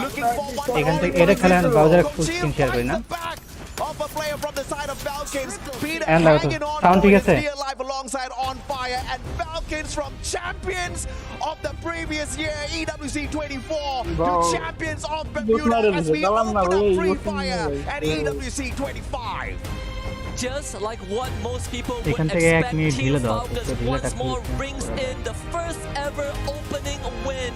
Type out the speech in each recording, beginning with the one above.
Looking for one এখান more থেকে এটা খেলা improvement. ব্রাউজারে Coach ফুল Team স্ক্রিন শেয়ার করি না finds the back of a player from the side of Falcons. Peter And লাগাতো hanging on sound for ঠিক his আছে dear life alongside On Fire, and Falcons from champions of the previous year EWC 24 to champions of Bermuda as we open up Free Fire at EWC 25. Just like what most people would এখান থেকে এক expect, minute Team ঢিলে দাও Falcons ঢিলেটা once more খুলছে brings in the first ever opening win,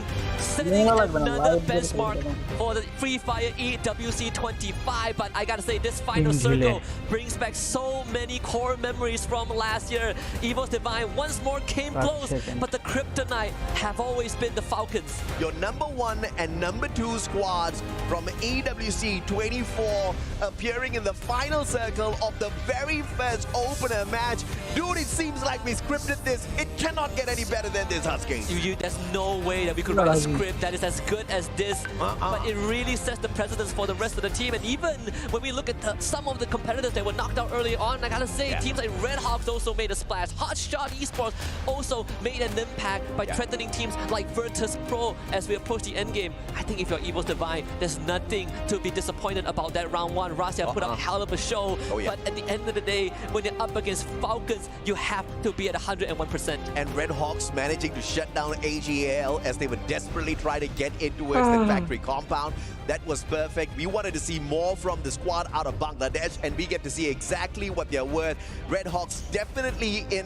setting another benchmark for the Free Fire EWC 25. But I gotta say, this final circle brings back so many core memories from last year. Evo's Divine once more came close, but the Kryptonite have always been the Falcons. Your number 1 and number 2 squads from EWC 24 appearing in the final circle of the very first opener match. Dude, it seems like we scripted this. It cannot get any better than this, Huskies. There's no way that we could write a script that is as good as this, but it really sets the precedence for the rest of the team. And even when we look at some of the competitors that were knocked out early on, I gotta say, teams like Red Hawks also made a splash. Hotshot Esports also made an impact by threatening teams like Virtus Pro as we approach the end game. I think if you're Evo's Divine, there's nothing to be disappointed about that round one. Rasia put up hell of a show, but at the end of the day, when you're up against Falcons, you have to be at 101%. And Red Hawks managing to shut down AGL as they would desperately try to get in towards the factory compound. That was perfect. We wanted to see more from the squad out of Bangladesh, and we get to see exactly what they're worth. Red Hawks definitely in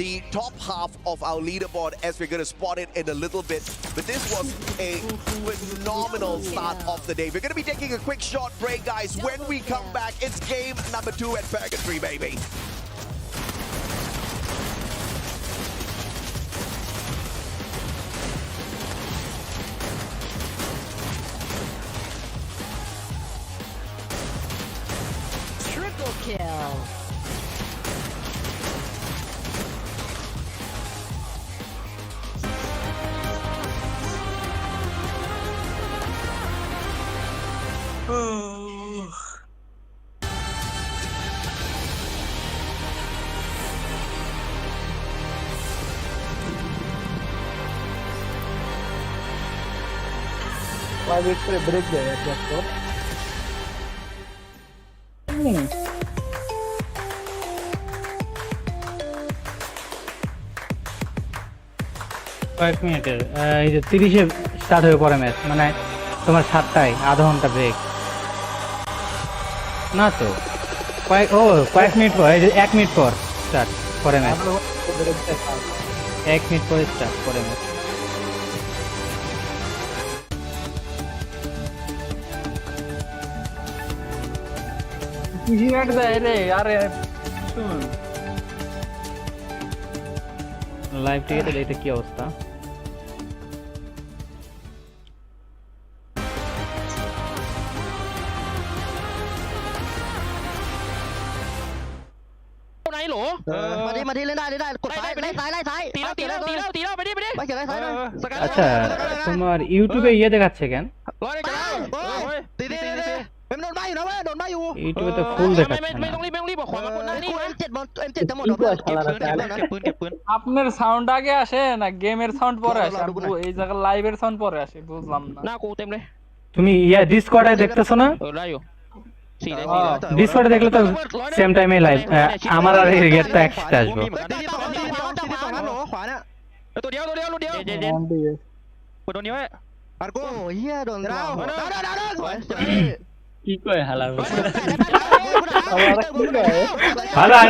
the top half of our leaderboard, as we're going to spot it in a little bit. But this was a phenomenal start of the day. We're going to be taking a quick short break, guys. When we come back, it's game number 2 at Purgatory, baby. Triple kill. Wait for a break there, just কয়েক মিনিটের এই যে 30-এ start হয়ে পড়ে match মানে তোমার 7টায় আধা ঘন্টা ব্রেক না তো কয়েক মিনিট পর এই যে 1 মিনিট পর স্টার্ট করে ম্যাচ 1 মিনিট পরে স্টার্ট করে ম্যাচ হিয়াট দেয় রে আরে শুন লাইভ টিকেটে এটা কি অবস্থাไหนหรอมาที่เล่นได้กดซ้ายไล่ซ้ายตีแล้วไปดิไม่เกี่ยวไล่ซ้ายเลยআচ্ছা তোমার ইউটিউবে দেখাচ্ছে কেনตีเป็นโดนใบอยู่นะเว้ยโดนใบอยู่ ইউটিউবে তো ফুল দেখাচ্ছেไม่ต้องรีบบอกขวามาคนนั้นนี่M7 จะหมดเก็บปืน আপনার সাউন্ড আগে আসে না গেমের সাউন্ড পরে আসে এই জায়গা লাইভের সাউন্ড পরে আসে বুঝলাম না নাกูเต็มเลย তুমি ডিসকর্ডে দেখতেছো নাได้อยู่ডিসকর্ডে দেখলে তো সেম টাইমে লাইভ আমার আর এই গেটটা একসাথে আসবেขวาเนี่ยตัวเดียวตัวนี้ไว้อาร์โก้เฮียโดนดาวকি কয় হালার হালা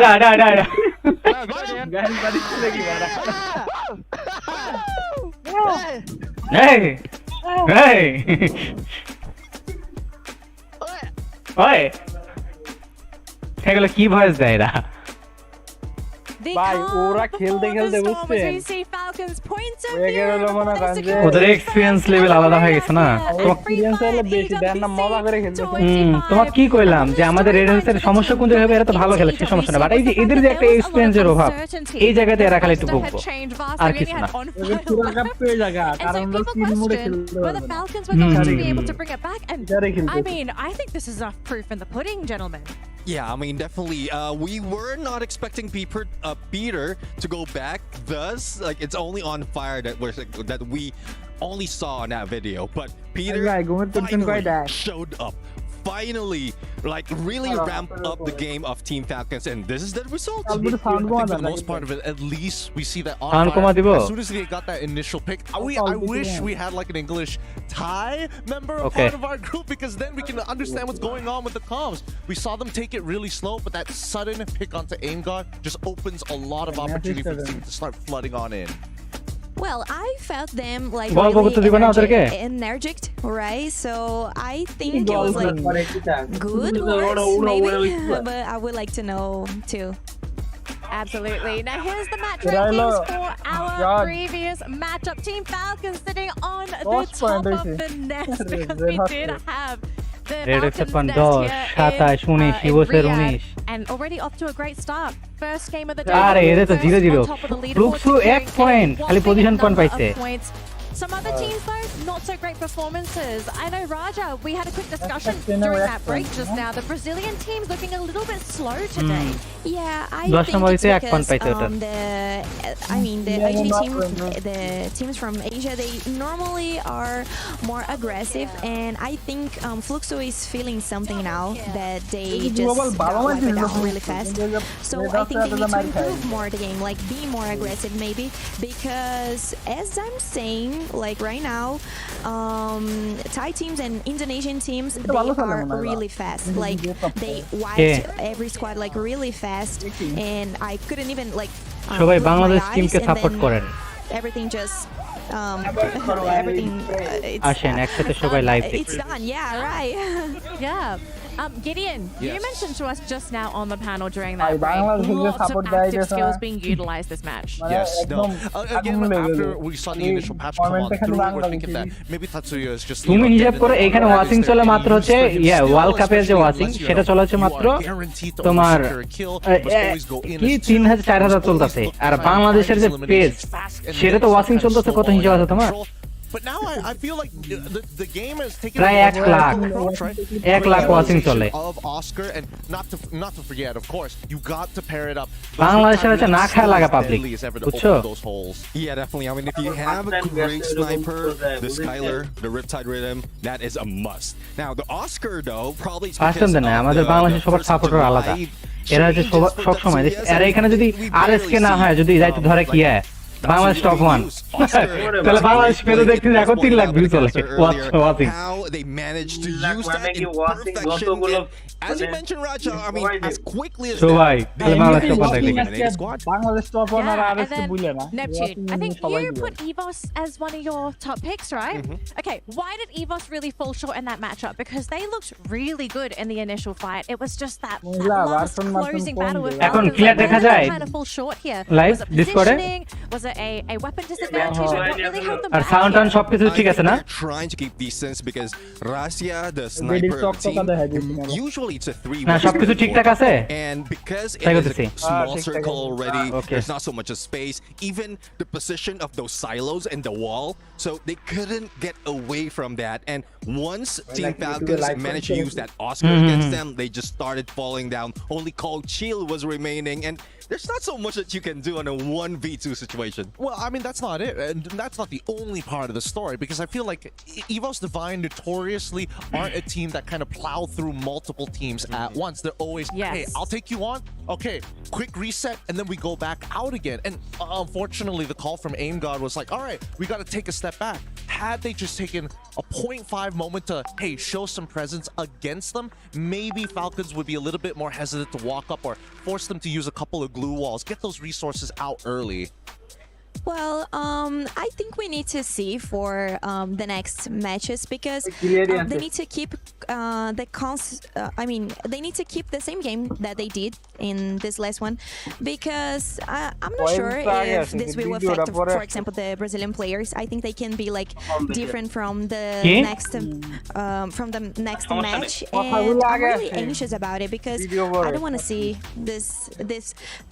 গান বাড়িতে লাগি বাড়া এই ওই এগুলো কি ভয়েস দেয় এরা ভাই ওরা খেলতে বুঝছেন ওদের এক্সপেরিয়েন্স লেভেল আলাদা হয়ে গেছে না এক্সপেরিয়েন্স হলো বেশি দেন না মজা করে খেলতেছে তোমাকে কি কইলাম যে আমাদের রেড হাউসের সমস্যা কোন জায়গায় এরা তো ভালো খেলে সে সমস্যা না বাট এই যে এদের যে একটা এক্সপেরিয়েন্সের অভাব এই জায়গাতে এরা খালি একটু ভুগবো আর কিছু না পুরো কাপ পেয়ে জায়গা কারণ আমরা তিন মোড়ে খেলতে I mean, I think this is enough proof in the pudding, gentlemen. Yeah, I mean, definitely. We were not expecting Peter to go back. Thus, like, it's only on fire that we only saw in that video, but Peter Right, go ahead, finally showed up. Finally, like really ramped up the game of Team Falcons, and this is the result. I think for the most part of it, at least we see that on fire. As soon as they got that initial pick, I wish we had like an English Thai member a part of our group, because then we can understand what's going on with the comms. We saw them take it really slow, but that sudden pick onto aim guard just opens a lot of opportunity for the team to start flooding on in. Well, I felt them like really energetic, right? So I think it was like good words, maybe, but I would like to know too. Absolutely. Now here's the match rankings for our previous matchup. Team Falcons sitting on the top of the nest because we did have the Falcons nest here in Riyadh, and already off to a great start. First game of the day. এটা তো 0-0 ফ্লুক্সু 1 point খালি position point পাইছে Some other teams though, not so great performances. I know Raja, we had a quick discussion during that break just now. The Brazilian team's looking a little bit slow today. Yeah, I think it's because the Asian teams, the teams from Asia, they normally are more aggressive, and I think Fluxo is feeling something now that they just got wiped it down really fast. So I think they need to improve more the game, like be more aggressive maybe, because as I'm saying, like right now, Thai teams and Indonesian teams, they are really fast. Like they wiped every squad like really fast, and I couldn't even like সবাই বাংলাদেশ টিমকে support করেন everything just everything আসেন একসাথে সবাই live দেখি it's done. Yeah, right. Yeah. Gideon, you mentioned to us just now on the panel during that break, lots of active skills being utilized this match. Yes, no. Again, after we saw the initial patch come on through, we're thinking that maybe Tatsuya is just... তুমি হিসাব করে এখানে watching চলে মাত্র হচ্ছে world কাপের যে watching সেটা চলেছে মাত্র তোমার কি 3000 4000 চলতেছে আর বাংলাদেশের যে পেজ সেটা তো ওয়াচিং চলতেছে কত হিসাব আছে তোমার But now I feel like the game is taking প্রায় 1 লাখ ওয়াচিং চলে of Oscar, and not to forget, of course, you got to pair it up. বাংলাদেশের আছে না খায় লাগা পাবলিক বুঝছো Yeah, definitely. I mean, if you have a great sniper, the Skylar, the Riptide Rhythm, that is a must. Now, the Oscar though, probably first না আমাদের বাংলাদেশের সবার সাপোর্টার আলাদা এরা যে সব সময় এরা এখানে যদি আরএসকে না হয় যদি যাইতে ধরে কি হয় বাংলাদেশ টপ 1 তাহলে বাংলাদেশ পেলে দেখতে এখন 3 লাখ ভিউ চলে watching how they managed to use that in perfection. As you mentioned, Raja, I mean, as quickly as সবাই বাংলাদেশ টপ 1 বাংলাদেশ টপ 1 আর আরএসকে বুঝলে না Neptune, I think you put EVOS as one of your top picks, right? Okay, why did EVOS really fall short in that matchup? Because they looked really good in the initial fight. It was just that last closing battle with এখন clear দেখা যায় kind of fall short here. Live ডিসকর্ডে Was it a weapon disadvantage? What really held them আর back? Sound town সবকিছু ঠিক আছে না trying to keep decent because Rasia, the sniper of the team, usually it's a 3 না সবকিছু ঠিকঠাক আছে and because it is a small circle already, there's not so much of space, even the position of those silos and the wall, so they couldn't get away from that. And once Team Falcons managed to use that Oscar against them, they just started falling down. Only Cold Chill was remaining, and there's not so much that you can do in a 1v2 situation. Well, I mean, that's not it. And that's not the only part of the story, because I feel like EVOS Divine notoriously aren't a team that kind of plow through multiple teams at once. They're always, hey, I'll take you on. Okay, quick reset, and then we go back out again. And unfortunately, the call from Aim God was like, all right, we got to take a step back. Had they just taken a 0.5 moment to, hey, show some presence against them, maybe Falcons would be a little bit more hesitant to walk up or force them to use a couple of glue walls, get those resources out early. Well, I think we need to see for the next matches, because they need to keep they need to keep the same game that they did in this last one, because I'm not sure if this will affect, for example, the Brazilian players. I think they can be like different from the next match, and I'm really anxious about it because I don't want to see this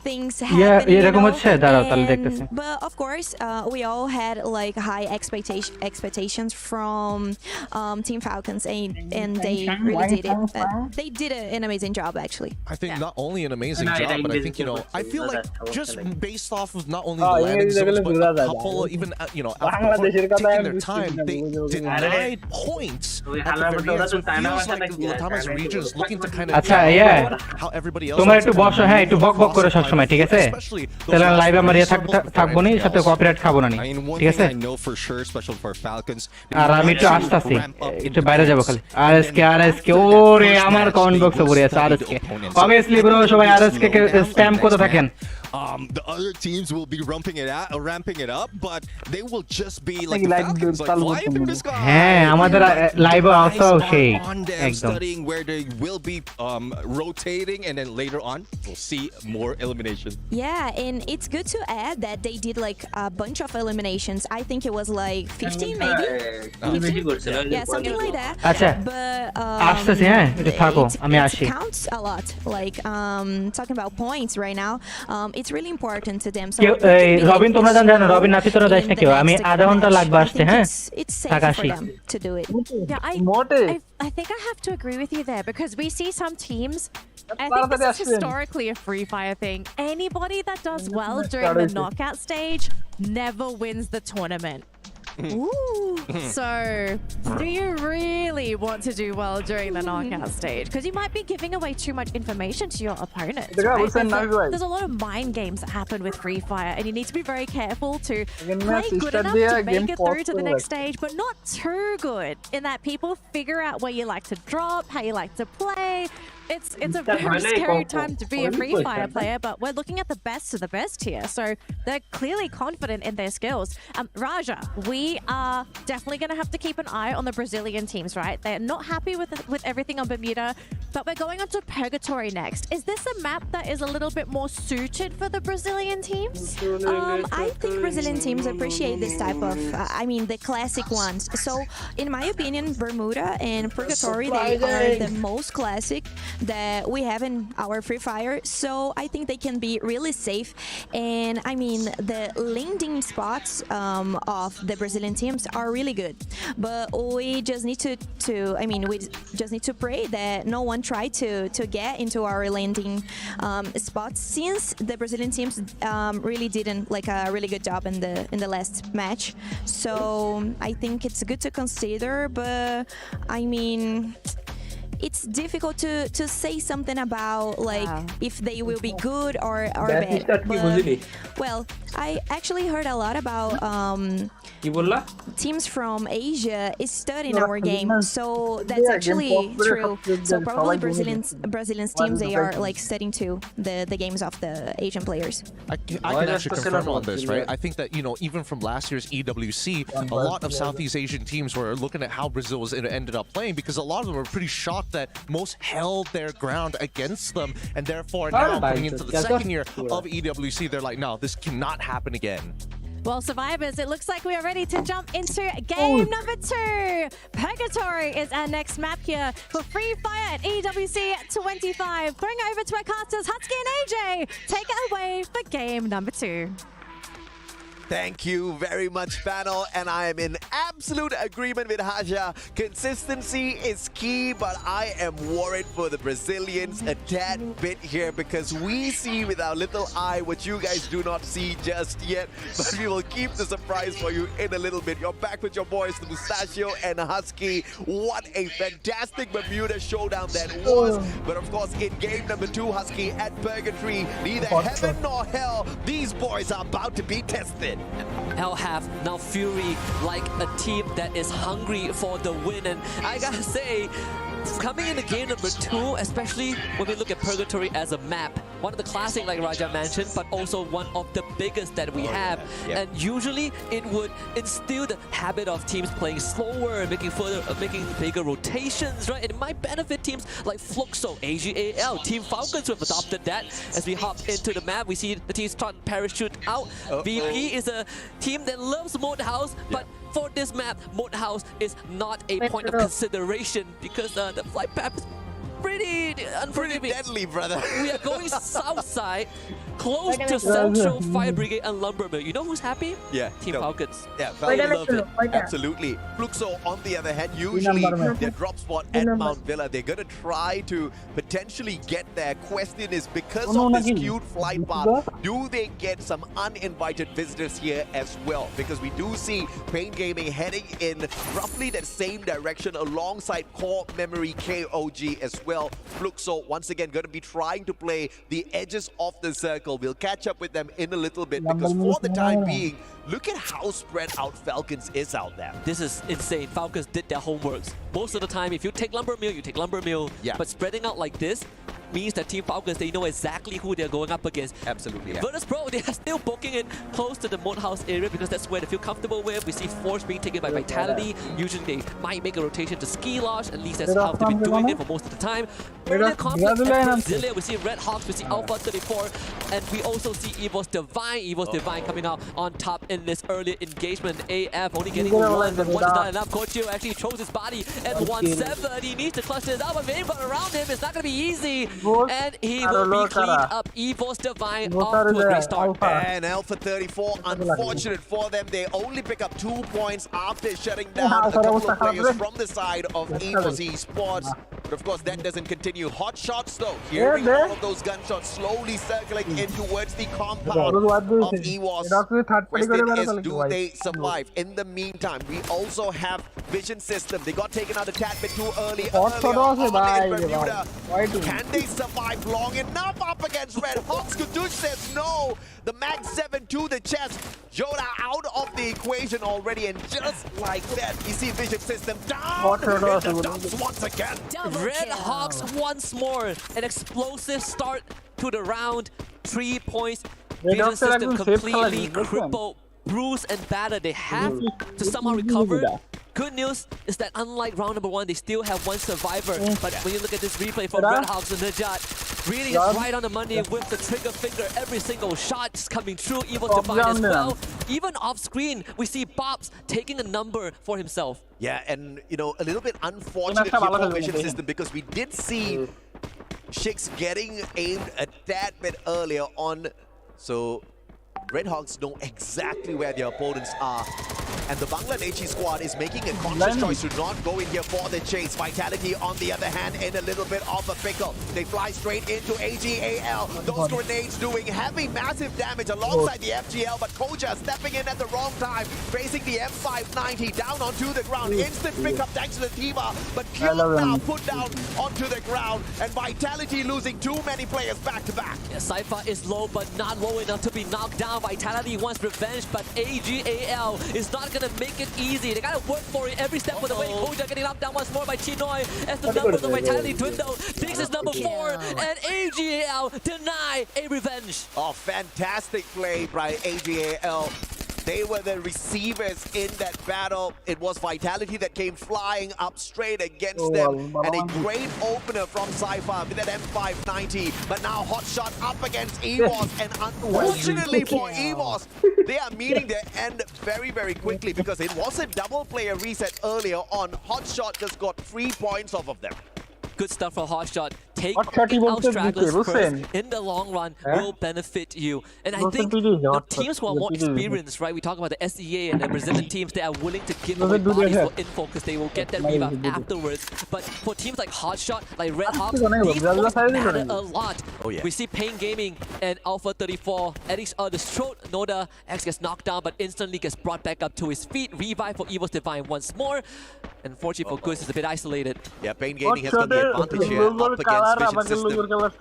things happen. এরকম হচ্ছে দাঁড়াও তাহলে দেখতেছি But of course, we all had like high expectations from Team Falcons, and they really did it. They did an amazing job, actually. I think not only an amazing job, but I think, you know, I feel like just based off of not only the landing zones, but a couple, even, you know, taking their time, they denied points at the very end. So it feels like Latama's region is looking to kind of how everybody else. তোমরা একটু বসো, হ্যাঁ একটু বক বক করে সব সময়, ঠিক আছে? তাহলে লাইভে আমরা থাকবো না, সাথে কপিরাইট খাবো না, ঠিক আছে? আর আমি একটু আসতেছি, একটু বাইরে যাবো খালি। আরএসকে ওরে আমার কমেন্ট বক্সে পড়ে আছে আরএসকে। অবভিয়াসলি ব্রো সবাই আরএসকে স্প্যাম করতে থাকেন। The other teams will be ramping it up, but they will just be like the Falcons, like fly through the sky. হ্যাঁ আমাদের লাইভ আসো সেই একদম studying where they will be rotating, and then later on we'll see more elimination. Yeah, and it's good to add that they did like a bunch of eliminations. I think it was like 15 maybe. Yeah, something like that. আচ্ছা আসতেছি, হ্যাঁ একটু থাকো আমি আসি। It counts a lot, like talking about points right now. It's really important to them. So Robin তোমরা জানো রবিন নাফি তোরা যাইস না কেউ, আমি আধা ঘন্টা লাগবে আসতে, হ্যাঁ it's safe for them to do it. Yeah, I think I have to agree with you there, because we see some teams, I think this is historically a Free Fire thing. Anybody that does well during the knockout stage never wins the tournament. Ooh. So, do you really want to do well during the knockout stage? Because you might be giving away too much information to your opponents. Right? There's a lot of mind games that happen with Free Fire, and you need to be very careful to play good enough to make it through to the next stage, but not too good, in that people figure out where you like to drop, how you like to play. It's a very scary time to be a Free Fire player, but we're looking at the best of the best here. So they're clearly confident in their skills. Raja, we are definitely going to have to keep an eye on the Brazilian teams, right? They're not happy with everything on Bermuda, but we're going on to Purgatory next. Is this a map that is a little bit more suited for the Brazilian teams? I think Brazilian teams appreciate this type of, the classic ones. So in my opinion, Bermuda and Purgatory, they are the most classic that we have in our Free Fire, so I think they can be really safe. And the landing spots of the Brazilian teams are really good, but we just need to pray that no one try to get into our landing spots, since the Brazilian teams really didn't like a really good job in the last match. So I think it's good to consider, but it's difficult to say something about if they will be good or bad. But, well, I actually heard a lot about teams from Asia is studying our game, so that's actually true. So probably Brazilian's teams, they are like studying to the games of the Asian players. I can actually confirm on this, right? I think that, you know, even from last year's EWC, a lot of Southeast Asian teams were looking at how Brazil was ended up playing, because a lot of them were pretty shocked that most held their ground against them, and therefore now coming into the second year of EWC, they're like, no, this cannot happen again. Well, survivors, it looks like we are ready to jump into game number 2. Purgatory is our next map here for Free Fire at EWC 25. Bring over to our casters, Husky and AJ. Take it away for game number 2. Thank you very much, panel, and I am in absolute agreement with Haja. Consistency is key, but I am worried for the Brazilians a tad bit here, because we see with our little eye what you guys do not see just yet, but we will keep the surprise for you in a little bit. You're back with your boys, the Mustachio and Husky. What a fantastic Bermuda showdown that was. But of course, in game number 2, Husky at Purgatory, neither heaven nor hell, these boys are about to be tested. Hell have now Fury like a team that is hungry for the win, and I gotta say, coming into game number 2, especially when we look at Purgatory as a map, one of the classic like Raja mentioned, but also one of the biggest that we have. And usually it would instill the habit of teams playing slower, making bigger rotations, right? And it might benefit teams like Fluxo, AGAL, Team Falcons who have adopted that. As we hop into the map, we see the teams start parachute out. VP is a team that loves Mode House, but for this map, Mode House is not a point of consideration because the flight path is pretty unforgiving. Deadly, brother. We are going south side, close to Central Fire Brigade and Lumbermill. You know who's happy? Yeah. Team Falcons. Yeah, Falcons love it. Absolutely. Fluxo, on the other hand, usually their drop spot at Mount Villa, they're going to try to potentially get there. Question is, because of this cute flight path, do they get some uninvited visitors here as well? Because we do see Pain Gaming heading in roughly that same direction alongside Core Memory KOG as well. Fluxo, once again, going to be trying to play the edges of the circle. We'll catch up with them in a little bit because for the time being, look at how spread out Falcons is out there. This is insane. Falcons did their homeworks. Most of the time, if you take Lumbermill, you take Lumbermill. Yeah. But spreading out like this means that Team Falcons, they know exactly who they're going up against. Absolutely. Yeah. Virtus Pro, they are still poking it close to the Moat House area because that's where they feel comfortable with. We see Force being taken by Vitality. Usually they might make a rotation to Ski Lodge. At least that's how they've been doing it for most of the time. Earlier conflict at Brasilia, we see Red Hawks, we see Alpha 34, and we also see Evo's Divine. Evo's Divine coming out on top in this earlier engagement. AF only getting one, but one is not enough. Kochio actually chose his body at 1-7. He needs to clutch this out, but around him it's not going to be easy. And he will be cleaned up. Evo's Divine off to a great start. And Alpha 34, unfortunate for them. They only pick up 2 points after shutting down a couple of players from the side of Evo's Esports. But of course, that doesn't continue. Hot shots though. Hearing all of those gunshots slowly circling in towards the compound of EVOS. Question is, do they survive? In the meantime, we also have Vision System. They got taken out a tad bit too early on in Bermuda. Can they survive long enough up against Red Hawks? Kudush says no. The Mag 7 to the chest. Joda out of the equation already, and just like that, you see Vision System down in the dumps once again. Red Hawks once more. An explosive start to the round. 3 points. Vision System completely crippled, bruised, and battered. They have to somehow recover. Good news is that unlike round number 1, they still have one survivor. But when you look at this replay from Red Hawks and Najat, really is right on the money with the trigger finger. Every single shot is coming through. Evo's Divine as well. Even off screen, we see Bobs taking a number for himself. Yeah, and you know, a little bit unfortunate here for Vision System because we did see Shix getting aimed a tad bit earlier on. So Red Hawks know exactly where their opponents are. And the Bangladeshi squad is making a conscious choice to not go in here for the chase. Vitality, on the other hand, in a little bit of a pickle. They fly straight into AGAL. Those grenades doing heavy, massive damage alongside the FGL, but Koja stepping in at the wrong time, facing the M590 down onto the ground. Instant pickup thanks to the Tiva, but Pure now put down onto the ground, and Vitality losing too many players back to back. Yeah, Cypher is low, but not low enough to be knocked down. Vitality wants revenge, but AGAL is not gonna make it easy. They gotta work for it every step of the way. Koja getting knocked down once more by Chinoy as the numbers of Vitality dwindle. Diggs is number 4, and AGAL deny a revenge. Oh, fantastic play by AGAL. They were the receivers in that battle. It was Vitality that came flying up straight against them. And a great opener from Cypher with that M590. But now hot shot up against EVOS. And unfortunately for EVOS, they are meeting their end very, very quickly because it was a double player reset earlier on. Hot shot just got 3 points off of them. Good stuff for Hotshot. Take out stragglers first in the long run will benefit you. And I think the teams who are more experienced, right? We talk about the SEA and the Brazilian teams, they are willing to give away bodies for info because they will get that revive afterwards. But for teams like Hotshot, like Red Hawks, these points matter a lot. We see Pain Gaming and Alpha 34 at each other's throat. Noda X gets knocked down but instantly gets brought back up to his feet. Revive for Evo's Divine once more. Unfortunately for Goose, is a bit isolated. Yeah, Pain Gaming has got the advantage here up against Vision System.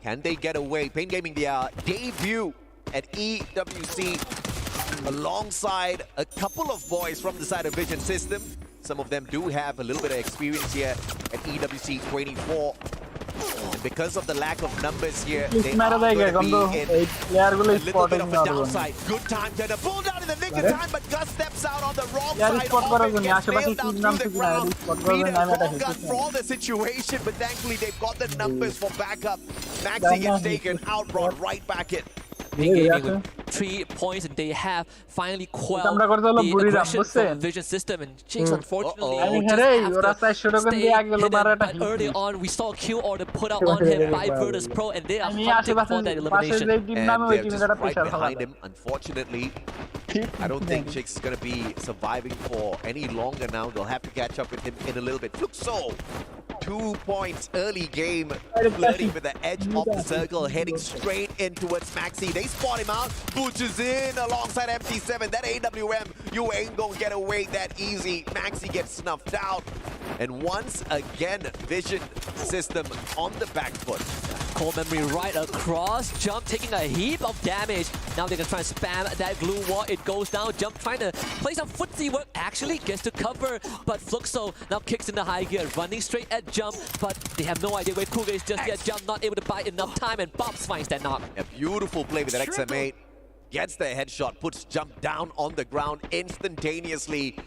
Can they get away? Pain Gaming, their debut at EWC alongside a couple of boys from the side of Vision System. Some of them do have a little bit of experience here at EWC 24. And because of the lack of numbers here, they are going to be in a little bit of a downside. Good time to pull down in the nick of time, but Gus steps out on the wrong side of it, gets nailed down through the ground. Peter wrong gun for all the situation, but thankfully they've got the numbers for backup. Maxi gets taken out, brought right back in. Ping Gaming with 3 points, and they have finally quelled the aggression from Vision System. And Jinx, unfortunately, just have to stay hidden. But early on, we saw a kill order put out on him by Virtus Pro, and they are hunting for that elimination. And they're just right behind him. Unfortunately, I don't think Jinx is going to be surviving for any longer now. They'll have to catch up with him in a little bit. Fluxo, 2 points early game, flirting with the edge of the circle, heading straight in towards Maxi. They spot him out, butches in alongside MT7. That AWM, you ain't gonna get away that easy. Maxi gets snuffed out. And once again, Vision System on the back foot. Core memory right across, Jump taking a heap of damage. Now they're gonna try and spam that glue wall. It goes down. Jump trying to play some footsie work. Actually gets to cover, but Fluxo now kicks in the high gear, running straight at Jump, but they have no idea where Cougar is just yet. Jump not able to buy enough time, and Bobs finds that knock. A beautiful play with that XM8. Gets the headshot, puts Jump down on the ground instantaneously.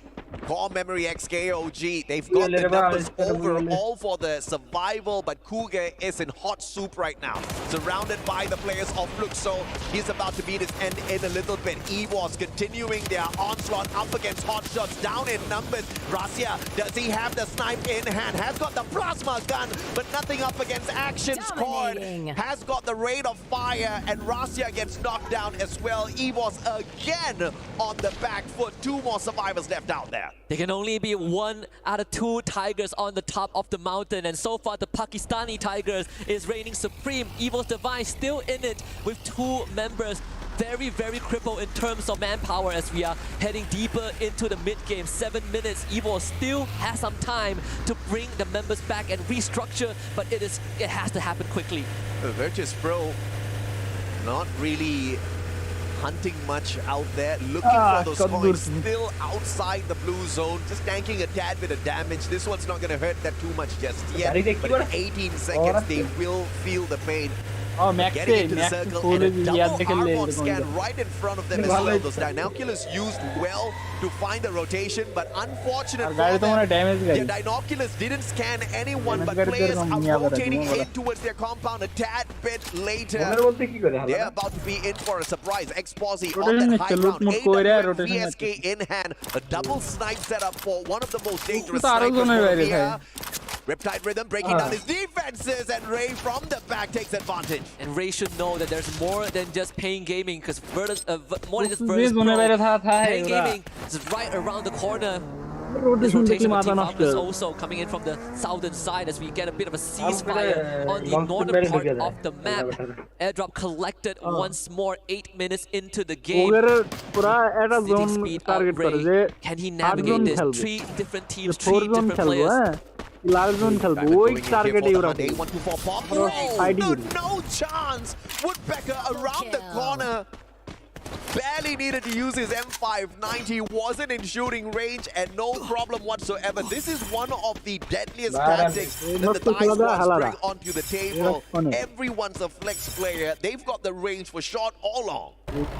Core Memory XKOG, they've got the numbers overall for the survival, but Cougar is in hot soup right now. Surrounded by the players of Fluxo. He's about to beat his end in a little bit. EVOS continuing their onslaught up against Hotshots, down in numbers. Rasia, does he have the snipe in hand? Has got the plasma gun, but nothing up against Action Squad. Has got the rate of fire, and Rasia gets knocked down as well. EVOS again on the back foot. 2 more survivors left out there. There can only be 1 out of 2 Tigers on the top of the mountain, and so far the Pakistani Tigers is reigning supreme. Evil's Divine still in it with 2 members. Very, very crippled in terms of manpower as we are heading deeper into the mid-game. 7 minutes. Evo still has some time to bring the members back and restructure, but it has to happen quickly. Virtus Pro not really hunting much out there, looking for those coins, still outside the blue zone, just tanking a tad bit of damage. This one's not going to hurt that too much just yet, but in 18 seconds they will feel the pain. Getting into the circle and a double Armor scan right in front of them as well. Those Dinoculus used well to find the rotation, but unfortunate for them, their Dinoculus didn't scan anyone, but players are rotating in towards their compound a tad bit later. They're about to be in for a surprise. X-Posse on that high ground, AWM VSK in hand, a double snipe setup for one of the most dangerous snipers here. Riptide Rhythm breaking down his defenses, and Ray from the back takes advantage. And Ray should know that there's more than just Pain Gaming, because more than just Virtus Pro. Pain Gaming is right around the corner. This rotation with Team Up is also coming in from the southern side as we get a bit of a ceasefire on the northern part of the map. Airdrop collected once more, 8 minutes into the game. City speed up Ray. Can he navigate this? 3 different teams, 3 different players. No chance. Woodpecker around the corner. Barely needed to use his M590, wasn't in shooting range, and no problem whatsoever. This is one of the deadliest tactics that the Thai squads bring onto the table. Everyone's a flex player. They've got the range for shot all along.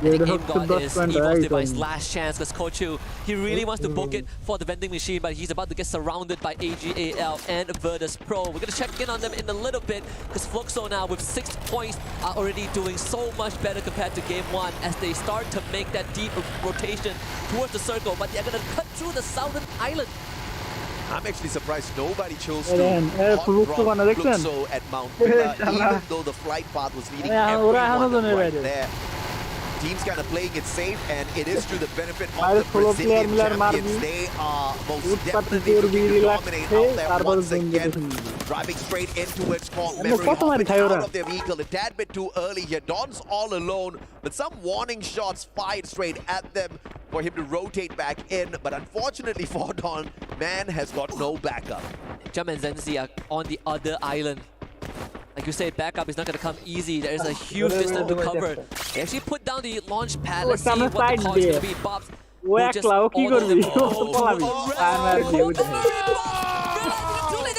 Aim got his Evil's Device last chance because Kochu, he really wants to book it for the vending machine, but he's about to get surrounded by AGAL and Virtus Pro. We're going to check in on them in a little bit because Fluxo now with 6 points are already doing so much better compared to game 1 as they start to make that deep rotation towards the circle, but they're going to cut through the southern island. I'm actually surprised nobody chose to hot drop Fluxo at Mount Villa, even though the flight path was leading everyone right there. Teams kind of playing it safe, and it is to the benefit of the Brazilian champions. They are most definitely looking to dominate out there once again. Driving straight into its core memory, hopping out of their vehicle a tad bit too early here. Don's all alone, but some warning shots fired straight at them for him to rotate back in. But unfortunately for Don, man has got no backup. Jum and Zenzi are on the other island. Like you said, backup is not going to come easy. There is a huge distance to cover. They actually put down the launch pad. Let's see what the call is going to be. Bobs will just order them. They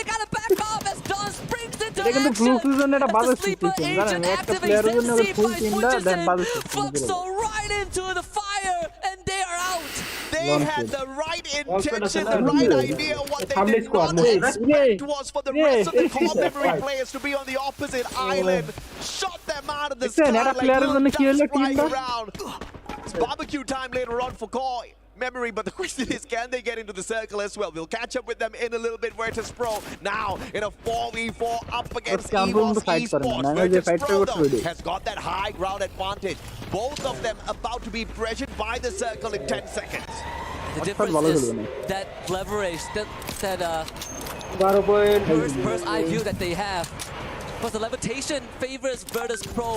got to back off as Don springs into action. The sleeper agent activates Zenzi by pushes in. Fluxo right into the fire, and they are out. They had the right intention, the right idea. What they did not expect was for the rest of the core memory players to be on the opposite island. Shot them them out of the Listen, sky একটা like player little জন্য কি হলো ducks flying teamটা? around. It's barbecue time later on for Koi. Memory, but the question is, can they get into the circle as well? We'll catch up with them in a little bit. Virtus Pro now in a 4v4 up against EVOS Esports. Virtus Pro though has got that high ground advantage. Both of them about to be pressured by the circle in 10 seconds. The difference is that leverage, that first eye view that they have. But the levitation favors Virtus Pro.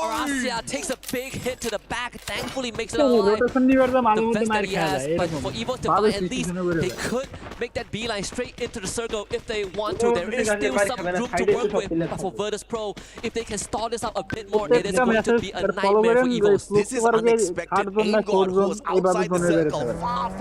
Arasia takes a big hit to the back, thankfully makes it alive. The best that he has, but for EVOS Divine, at least they could make that beeline straight into the circle if they want to. There is still some room to work with for Virtus Pro. If they can stall this out a bit more, it is going to be a nightmare for EVOS. This is unexpected. Ingod, who was outside the circle,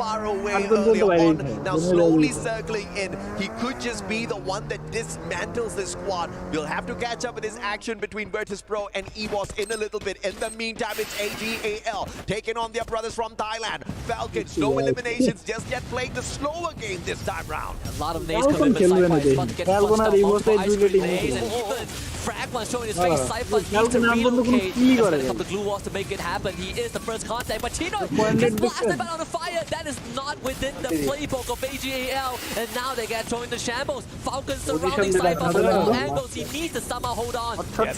far away earlier on, now slowly circling in. He could just be the one that dismantles this squad. We'll have to catch up with this action between Virtus Pro and EVOS in a little bit. In the meantime, it's AGAL taking on their brothers from Thailand. Falcons, no eliminations just yet, playing the slower game this time round. A lot of names commitment. Cypher is about to get flushed out. Multiple ice cream nays and even Fragman showing his face. Cypher needs to relocate. He's going to come to glue walls to make it happen. He is the first contact, but Chino gets blasted by on the fire. That is not within the playbook of AGAL, and now they get thrown into shambles. Falcons surrounding Cypher from all angles. He needs to somehow hold on. Yes,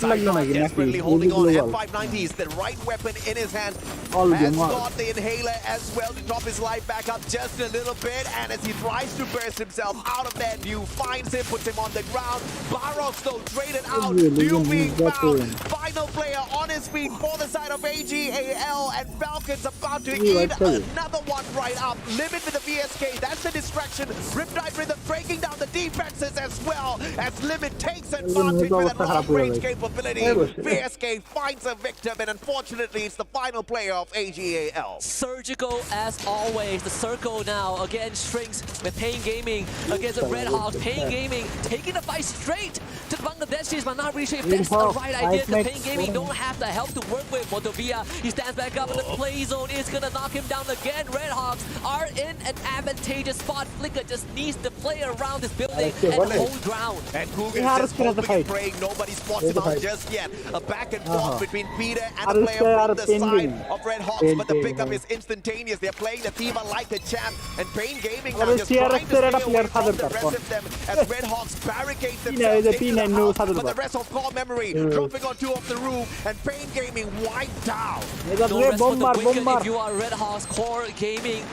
desperately holding on. M590 is the right weapon in his hand. Has got the inhaler as well to top his life back up just a little bit, and as he tries to burst himself out of that, Dew finds him, puts him on the ground. Barros though traded out. Dew being found. Final player on his feet for the side of AGAL, and Falcons about to eat another one right up. Limit with the VSK. That's the distraction. Riptide Rhythm breaking down the defenses as well as Limit takes advantage with that long range capability. VSK finds a victim, and unfortunately, it's the final player of AGAL. Surgical as always. The circle now again shrinks with Pain Gaming against the Red Hawks. Pain Gaming taking the fight straight to the Bangladeshis, but not really sure if that's the right idea. The Pain Gaming don't have the help to work with. Motovia, he stands back up in the play zone, is gonna knock him down again. Red Hawks are in an advantageous spot. Flicker just needs to play around this building and hold ground. And Cougar is just hoping and praying nobody spots him out just yet. A back and forth between Peter and a player from the side of Red Hawks, but the pickup is instantaneous. They're playing the Thiva like a champ, and Pain Gaming now just trying to stay away from the rest of them as Red Hawks barricade themselves into the house, but the rest of Core Memory dropping on two of the roof, and Pain Gaming wiped down. No rest for the wicked if you are Red Hawks. Core Gaming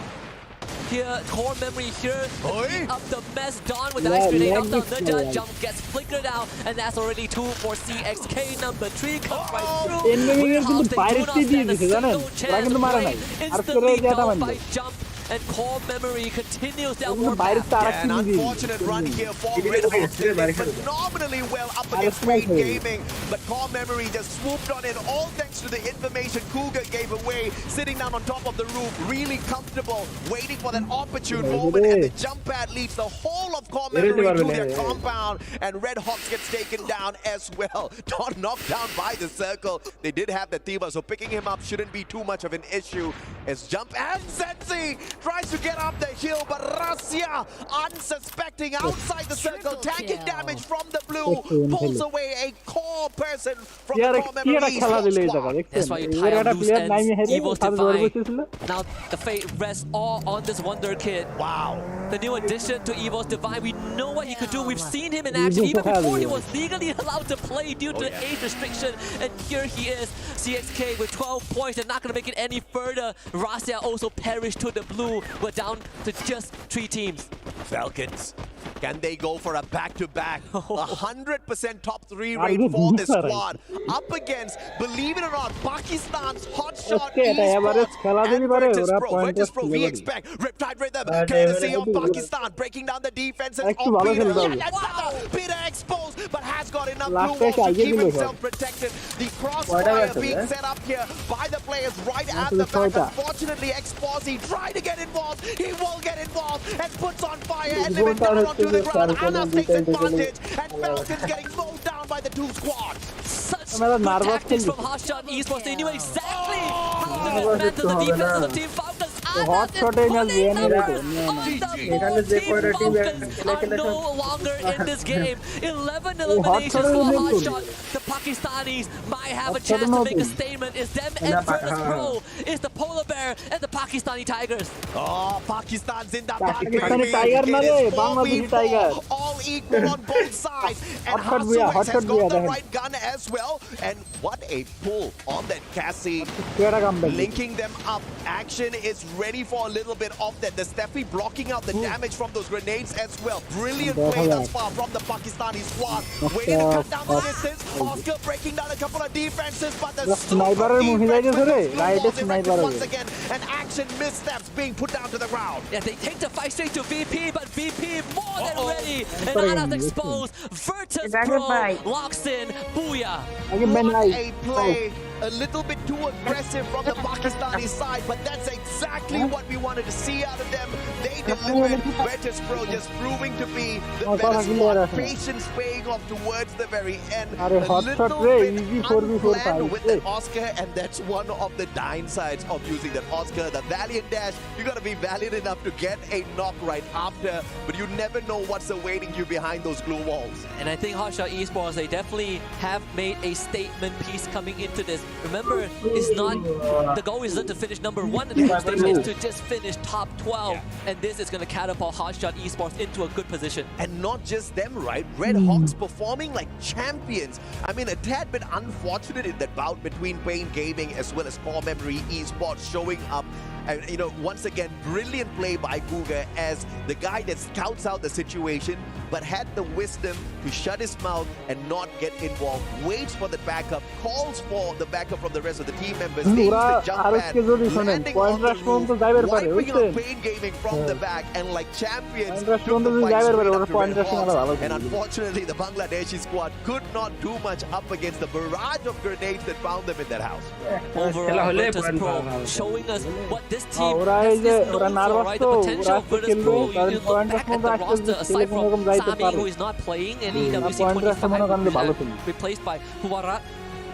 here, Core Memory here, up the mess. Dawn with the nice grenade up down. Ninja jump gets flickered out, and that's already 2 for CXK. Number 3 comes right through. Red Hawks, they do not stand a single chance to play. Instantly down by jump. And Core Memory continues their warpath. An unfortunate run here for Red Hawks. They did phenomenally well up against Pain Gaming, but Core Memory just swooped on it, all thanks to the information Cougar gave away, sitting down on top of the roof, really comfortable, waiting for that opportune moment, and the jump pad leads the whole of Core Memory to their compound, and Red Hawks gets taken down as well. Not knocked down by the circle. They did have the Thiva, so picking him up shouldn't be too much of an issue. As jump and Sensi tries to get up the hill, but Russia, unsuspecting outside the circle, tanking damage from the blue, pulls away a core person from the Core Memory squad. That's why you tie up loose ends. EVOS Divine. Now the fate rests all on this Wonder Kid. Wow. The new addition to EVOS Divine. We know what he could do. We've seen him in action even before he was legally allowed to play due to age restriction. And here he is, CXK with 12 points. They're not going to make it any further. Russia also perished to the blue. We're down to just 3 teams. Falcons, can they go for a back-to-back? 100% top 3 rate for this squad. Up against, believe it or not, Pakistan's hotshot Esports and Virtus Pro. Virtus Pro, we expect. Riptide Rhythm, courtesy of Pakistan, breaking down the defenses of Peter. Peter exposed, but has got enough blue walls to keep himself protected. The crossfire being set up here by the players right at the back. Unfortunately, Exposy tried to get involved. He will get involved and puts on fire and Limit down onto the ground. Haina takes advantage, and Falcons getting mowed down by the 2 squads. Such good tactics from Hotshot Esports. They knew exactly how to dismantle the defense of the team. Falcons hot shot এই না যে আমি রেখে এখানে যে কয়টা team are no longer in this game. 11 eliminations for hot shot. The Pakistanis might have a chance to make a statement. Is them and Virtus Pro is the polar bear and the Pakistani Tigers. Oh, Pakistan's in that Pakistani tiger na re, Bangladeshi tiger. All equal on both sides. And Hasuix has got the right gun as well. And what a pull on that Cassie. Linking them up. Action is ready for a little bit of that. The Steffi blocking out the damage from those grenades as well. Brilliant play thus far from the Pakistani squad. Waiting to cut down the distance. Oscar breaking down a couple of defenses, but the sniper once again. And action missteps being put down to the ground. Yeah, they take the fight straight to VP, but VP more than ready. And Ana's exposed. Virtus Pro locks in. Booyah. What a play. A little bit too aggressive from the Pakistani side, but that's exactly what we wanted to see out of them. They delivered. Virtus Pro just proving to be the better squad. Patience paying off towards the very end. A little bit unplanned with the Oscar, and that's one of the downsides of using that Oscar. The Valiant Dash, you got to be valiant enough to get a knock right after, but you never know what's awaiting you behind those glue walls. And I think Hotshot Esports, they definitely have made a statement piece coming into this. Remember, it's not the goal is not to finish number 1 in the group stage, it's to just finish top 12. And this is going to catapult Hotshot Esports into a good position. And not just them, right? Red Hawks performing like champions. I mean, a tad bit unfortunate in that bout between Pain Gaming as well as Core Memory Esports showing up. And, you know, once again, brilliant play by Guga as the guy that scouts out the situation, but had the wisdom to shut his mouth and not get involved. Waits for the backup, calls for the backup from the rest of the team members. Aims the jump pad, landing on the roof, wiping out Pain Gaming from the back, and like champions, took the fight straight up to Red Hawks. And unfortunately, the Bangladeshi squad could not do much up against the barrage of grenades that found them in that house. Overall, Virtus Pro showing us what this team has is known for, right? The potential of Virtus Pro. You look back at the roster, aside from Sami, who is not playing, and EWC 25 replaced by Huara.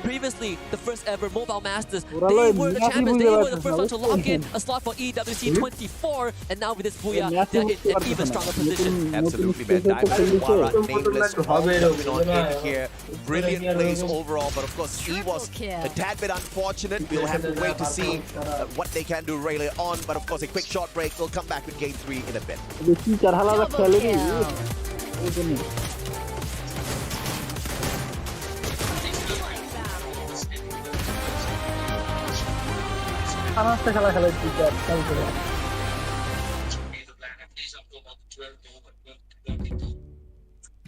Previously, the first ever Mobile Masters, they were the champions, they were the first one to lock in a slot for EWC 24, and now with this Booyah, they're in an even stronger position. Absolutely, man. Diamond, Wara, Nameless, all coming on in here. Brilliant plays overall, but of course, he was a tad bit unfortunate. We'll have to wait to see what they can do later on, but of course, a quick short break. We'll come back with game 3 in a bit. খেলা খেলা teacher খেল করে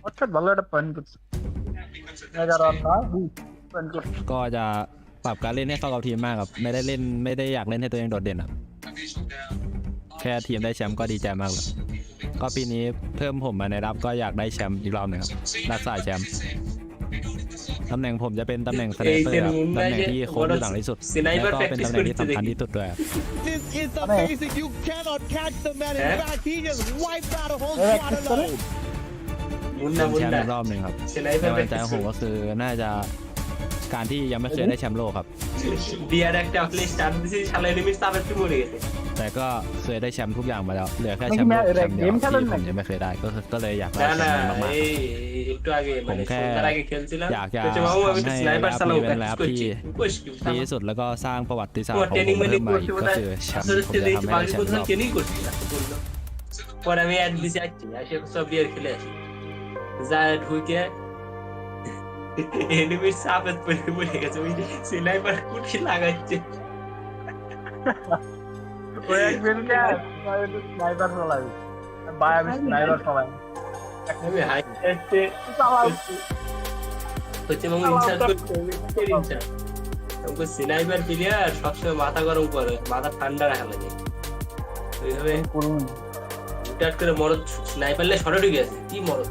আচ্ছা ভালো একটা point করছেก็จะปรับการเล่นให้เข้ากับทีมมากครับไม่ได้อยากเล่นให้ตัวเองโดดเด่นครับแค่ทีมได้แชมป์ก็ดีใจมากเลยก็ปีนี้เพิ่มผมมาในรับก็อยากได้แชมป์อีกรอบหนึ่งครับรักษาแชมป์ตำแหน่งผมจะเป็นตำแหน่งสไนเปอร์ครับตำแหน่งที่โค้งอยู่หลังที่สุดแล้วก็เป็นตำแหน่งที่สำคัญที่สุดด้วยครับ This is amazing. You cannot catch the man. In fact, he just wiped out a whole squad alone. แชมป์อีกรอบหนึ่งครับแต่วันใจของผมก็คือน่าจะการที่ยังไม่เคยได้แชมป์โลกครับแต่ก็เคยได้แชมป์ทุกอย่างมาแล้วเหลือแค่แชมป์โลกแชมป์เดียวที่ผมยังไม่เคยได้ก็เลยอยากได้แชมป์มากๆผมแค่อยากจะทำให้มีเป็นแรปที่ดีที่สุดแล้วก็สร้างประวัติศาสตร์ของผมเพิ่มมาอีกก็คือแชมป์ผมจะทำให้ได้แชมป์รอบপরে আমি add দিছি আসে সব বিয়ার খেলে আসি যায় ঢুকে এনিমি সাপেত পড়ে গেছে ওই স্নাইপার কুটি লাগাচ্ছে ওই একজনকে স্নাইপার চালাবে ভাই আমি স্নাইপার চালাই আমি হাইটে হচ্ছে মঙ্গল ইনসার্ট করতে ইনসার্ট আমাকে স্নাইপার প্লেয়ার সবসময় মাথা গরম করে মাথা ঠান্ডা রাখা লাগে এইভাবে করুন টাট করে মরদ স্নাইপারলে শটে ঢুকে আছে কি মরদ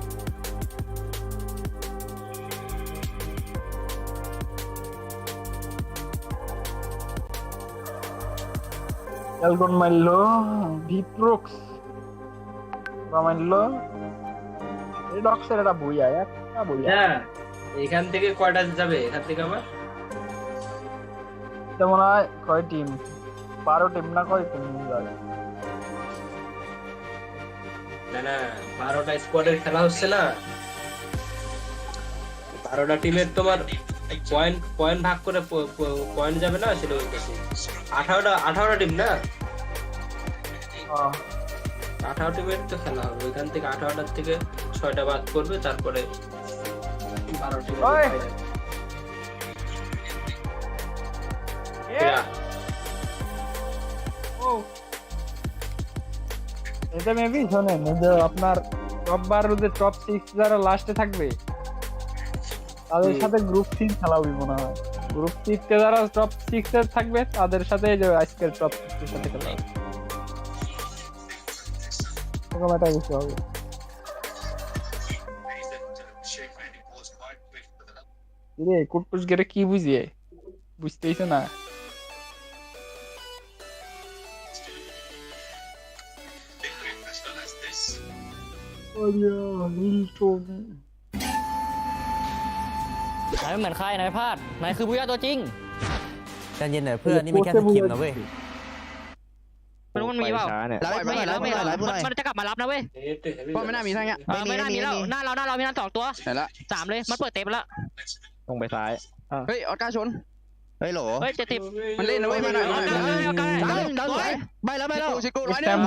এলগন মারলো ভিপ্রক্স মারলো এই ডক্সের এটা বইয়া একটা বইয়া হ্যাঁ এখান থেকে কয়টা যাবে এখান থেকে আবার যেমন হয় কয় টিম 12 টিম না কয় টিম যায় না 12টা স্কোয়াডের খেলা হচ্ছে না 12টা টিমের তোমার পয়েন্ট ভাগ করে পয়েন্ট যাবে না সেটা হইতেছে 18টা টিম না 18 টিমের তো খেলা হবে ওইখান থেকে 18টার থেকে 6টা বাদ করবে তারপরে 12 টিম এটা মেবি শোনেন যে আপনার টপ 12 যে টপ 6 যারা লাস্টে থাকবে তাদের সাথে গ্রুপ 3 খেলা হবে মনে হয় গ্রুপ 3 তে যারা টপ 6 এ থাকবে তাদের সাথে এই যে আজকের টপ 6 এর সাথে খেলা হবে এরকম একটা কিছু হবে রে কুটকুস গেরে কি বুঝিয়ে বুঝতেইছ নাนายไม่เหมือนใครนายพลาดนายคือผู้ย่าตัวจริงใจเย็นหน่อยเพื่อนนี่มันแค่สกิมนะเว้ยมันมีเปล่ามันจะกลับมารับนะเว้ยก็ไม่น่ามีทั้งเงี้ยไม่น่ามีแล้วหน้าเรามีนั่น2ตัว3เลยมันเปิดเต็มแล้วลงไปซ้ายเฮ้ยออสการ์ชนเฮ้ยโหลเฮ้ย70มันเล่นนะเว้ยมาหน่อยดังสวยไปแล้วชิกูร้อยเดียวส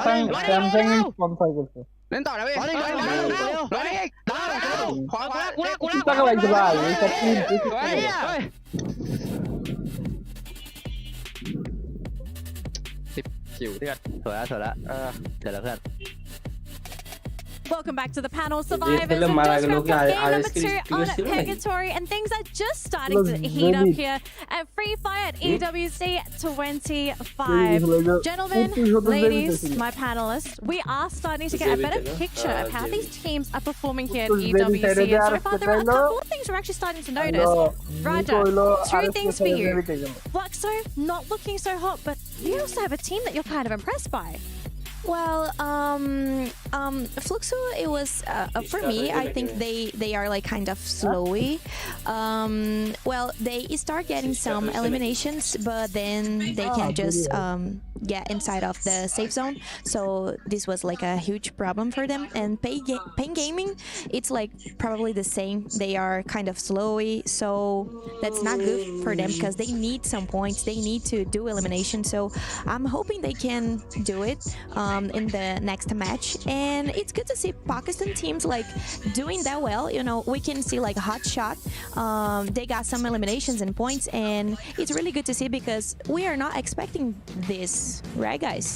ปอนเซอร์করছেเล่นต่อนะเว้ยร้อยอีกขวากูลาก ตั้งอะไรจะได้ไอ้สัตว์นี่คิวเดือดสวยละเดี๋ยวแล้วเพื่อน Welcome back to the panel, survivors. Just from game number 2 on Purgatory, and things are just starting to heat up here at Free Fire at EWC 25. Gentlemen, ladies, my panelists, we are starting to get a better picture of how these teams are performing here at EWC. And so far, there are a couple of things we're actually starting to notice. Raja, 2 things for you. Fluxo, not looking so hot, but you also have a team that you're kind of impressed by. Well, Fluxo, it was for me. I think they are like kind of slowy. Well, they start getting some eliminations, but then they can just get inside of the safe zone. So this was like a huge problem for them. And Pain Gaming, it's like probably the same. They are kind of slowy, so that's not good for them because they need some points. They need to do elimination. So I'm hoping they can do it. In the next match, and it's good to see Pakistan teams like doing that well. You know, we can see like Hot Shot, they got some eliminations and points, and it's really good to see because we are not expecting this, right guys?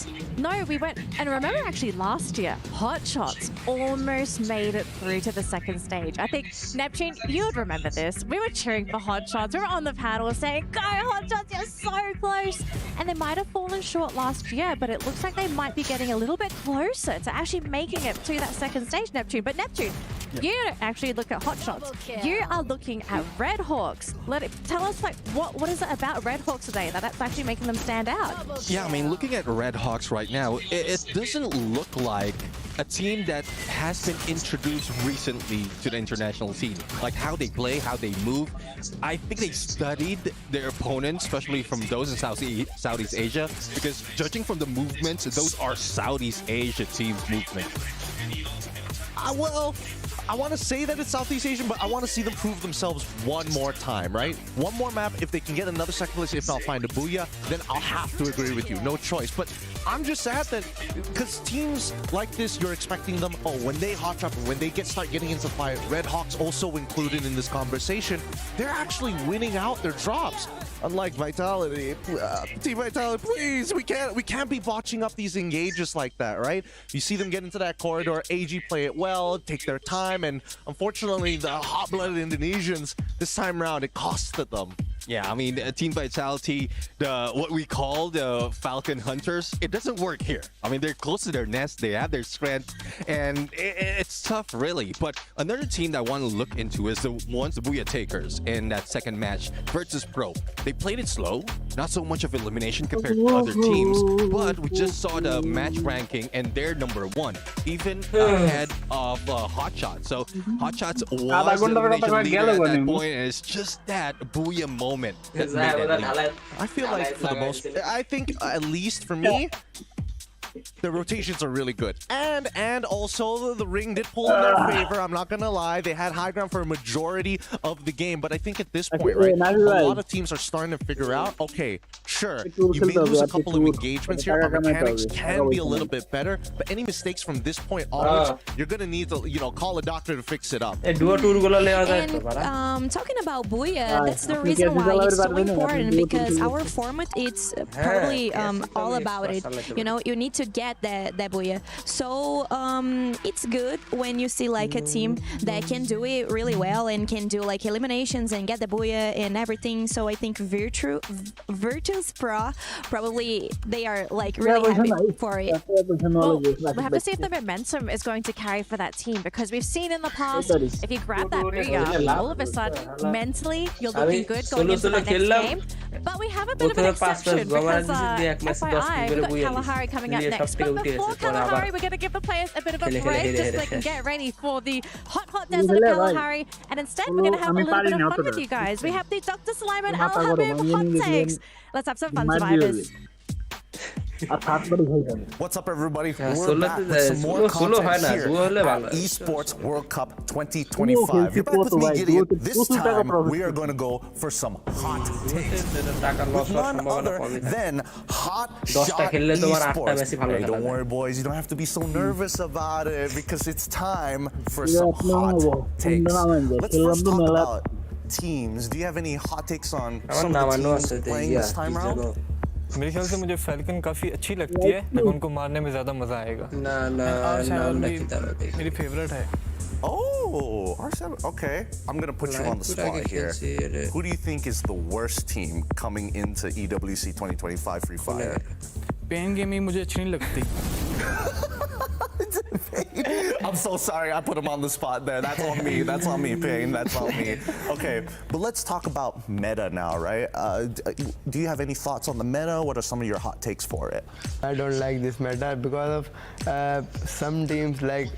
No, we went, and remember actually last year, Hot Shots almost made it through to the second stage. I think Neptune, you would remember this. We were cheering for Hot Shots. We were on the panel saying, "Go Hot Shots! You're so close!" And they might have fallen short last year, but it looks like they might be getting a little bit closer to actually making it to that second stage, Neptune. But Neptune, you don't actually look at Hot Shots. You are looking at Red Hawks. Tell us like what is it about Red Hawks today that's actually making them stand out? Yeah, I mean, looking at Red Hawks right now, it doesn't look like a team that has been introduced recently to the international scene. Like how they play, how they move. I think they studied their opponents, especially from those in Southeast Asia, because judging from the movements, those are Southeast Asia teams' movement. Well, I want to say that it's Southeast Asian, but I want to see them prove themselves one more time, right? One more map. If they can get another second place, if not find a booyah, then I'll have to agree with you. No choice. But I'm just sad that because teams like this, you're expecting them, oh, when they hot trap, when they start getting into the fight, Red Hawks also included in this conversation, they're actually winning out their drops. Unlike Vitality, Team Vitality, please, we can't be botching up these engages like that, right? You see them get into that corridor, AG play it well, take their time, and unfortunately, the hot-blooded Indonesians, this time around, it costed them. Yeah, I mean, Team Vitality, what we call the Falcon Hunters, it doesn't work here. I mean, they're close to their nest, they have their strength, and it's tough, really. But another team that I want to look into is the Booyah Takers in that second match versus Pro. They played it slow, not so much of elimination compared to other teams, but we just saw the match ranking and they're number 1, even ahead of Hotshot. So Hotshot's was the elimination leader at that point, and it's just that booyah moment that made that leap. I feel like for the most, I think at least for me, the rotations are really good, and also the ring did pull in their favor. I'm not gonna lie, they had high ground for a majority of the game, but I think at this point, right, a lot of teams are starting to figure out, okay, sure, you may lose a couple of engagements here, our mechanics can be a little bit better, but any mistakes from this point onwards, you're gonna need to, you know, call a doctor to fix it up. And talking about Booyah, that's the reason why it's so important, because our format it's probably all about it. You know, you need to get that Booyah. So it's good when you see like a team that can do it really well and can do like eliminations and get the Booyah and everything. So I think Virtus Pro probably they are like really happy for it. Well, we have to see if the momentum is going to carry for that team, because we've seen in the past, if you grab that Booyah, all of a sudden mentally you're looking good going into that next game. But we have a bit of an exception because FYI, we've got Kalahari coming up next. But before Kalahari, we're going to give the players a bit of a break just so they can get ready for the hot desert of Kalahari. And instead, we're going to have a little bit of fun with you guys. We have the Dr. Slime and Al Habib hot takes. Let's have some fun, survivors. What's up, everybody? We're back with some more content here at Esports World Cup 2025. You're back with me, Gideon. This time, we are going to go for some hot takes with none other than Hot Shot Esports. Hey, don't worry, boys. You don't have to be so nervous about it, because it's time for some hot takes. Let's first talk about teams. Do you have any hot takes on some of the teams playing this time around? मेरे ख्याल से मुझे falcon काफी अच्छी लगती है, लेकिन उनको मारने में ज्यादा मजा आएगा। मेरी फेवरेट है। Oh, R7. Okay, I'm gonna put you on the spot here. Who do you think is the worst team coming into EWC 2025 Free Fire? Pain Gaming मुझे अच्छी नहीं लगती। I'm so sorry I put him on the spot there. That's on me. That's on me, Payne. That's on me. Okay, but let's talk about meta now, right? Do you have any thoughts on the meta? What are some of your hot takes for it? I don't like this meta because of some teams like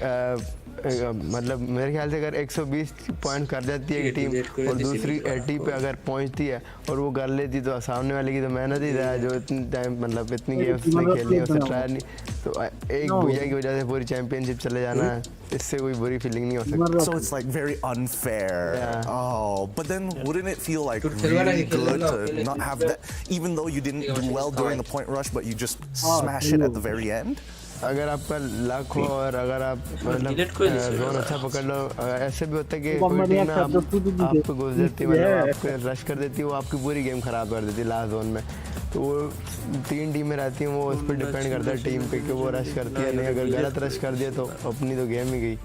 मतलब मेरे ख्याल से अगर 120 point कर जाती है एक team और दूसरी 80 पे अगर पहुंचती है और वो कर लेती तो सामने वाले की तो मेहनत ही रहा जो इतनी टाइम मतलब इतनी गेम्स में खेली उससे ट्राई नहीं तो एक भुजा की वजह से पूरी चैंपियनशिप चले जाना है इससे कोई बुरी फीलिंग नहीं हो सकती. So it's like very unfair. Yeah. Oh, but then wouldn't it feel like really good to not have that, even though you didn't do well during the point rush, but you just smash it at the very end? अगर आपका luck हो और अगर आप मतलब zone अच्छा पकड़ लो ऐसे भी होता है कि कोई टीम आपको घुस जाती है मतलब आपको रश कर देती है वो आपकी पूरी गेम खराब कर देती है लास्ट जोन में तो वो 3 टीमें रहती हैं वो उस पर डिपेंड करता है टीम पे कि वो रश करती है नहीं अगर गलत रश कर दिया तो अपनी तो गेम ही गई.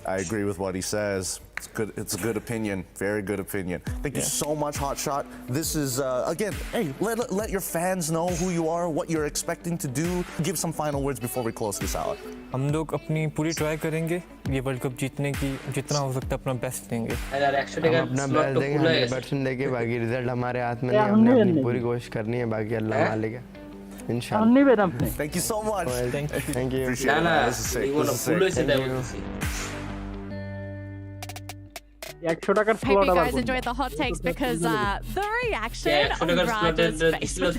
I agree with what he says. It's good. It's a good opinion. Very good opinion. Thank you so much, Hotshot. This is again. Hey, let your fans know who you are, what you're expecting to do. Give some final words before we close this out. हम लोग अपनी पूरी try करेंगे ये world cup जीतने की जितना हो सकता है अपना बेस्ट देंगे. हम अपना बेस्ट देंगे 100% देंगे बाकी रिजल्ट हमारे हाथ में नहीं हमने अपनी पूरी कोशिश करनी है बाकी अल्लाह मालिक है. इंशाल्लाह. Thank you so much. Thank you. Appreciate it. This is sick. Hope you guys enjoyed the hot takes because the reaction on Raj's face was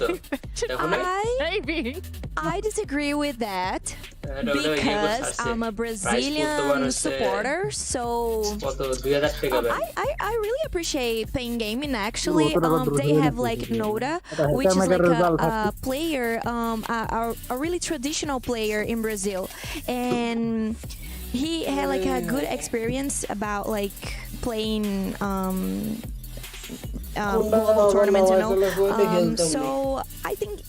I disagree with that because I'm a Brazilian supporter, so I really appreciate Pain Gaming actually. They have like Noda, which is like a player, a really traditional player in Brazil, and he had like a good experience about like playing global tournaments, you know. So I think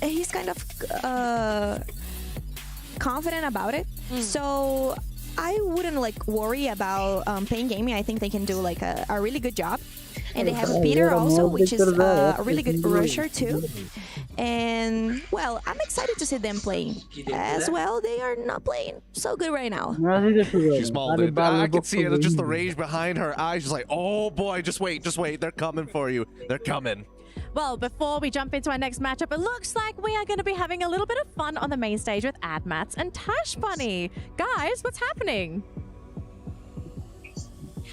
he's kind of confident about it. So I wouldn't like worry about Pain Gaming. I think they can do like a really good job. And they have Peter also, which is a really good rusher too. And well, I'm excited to see them playing as well. They are not playing so good right now. She's mauled it. I can see it. Just the rage behind her eyes. She's like, oh boy, just wait. They're coming for you. They're coming. Well, before we jump into our next matchup, it looks like we are going to be having a little bit of fun on the main stage with Admats and Tash Bunny. Guys, what's happening?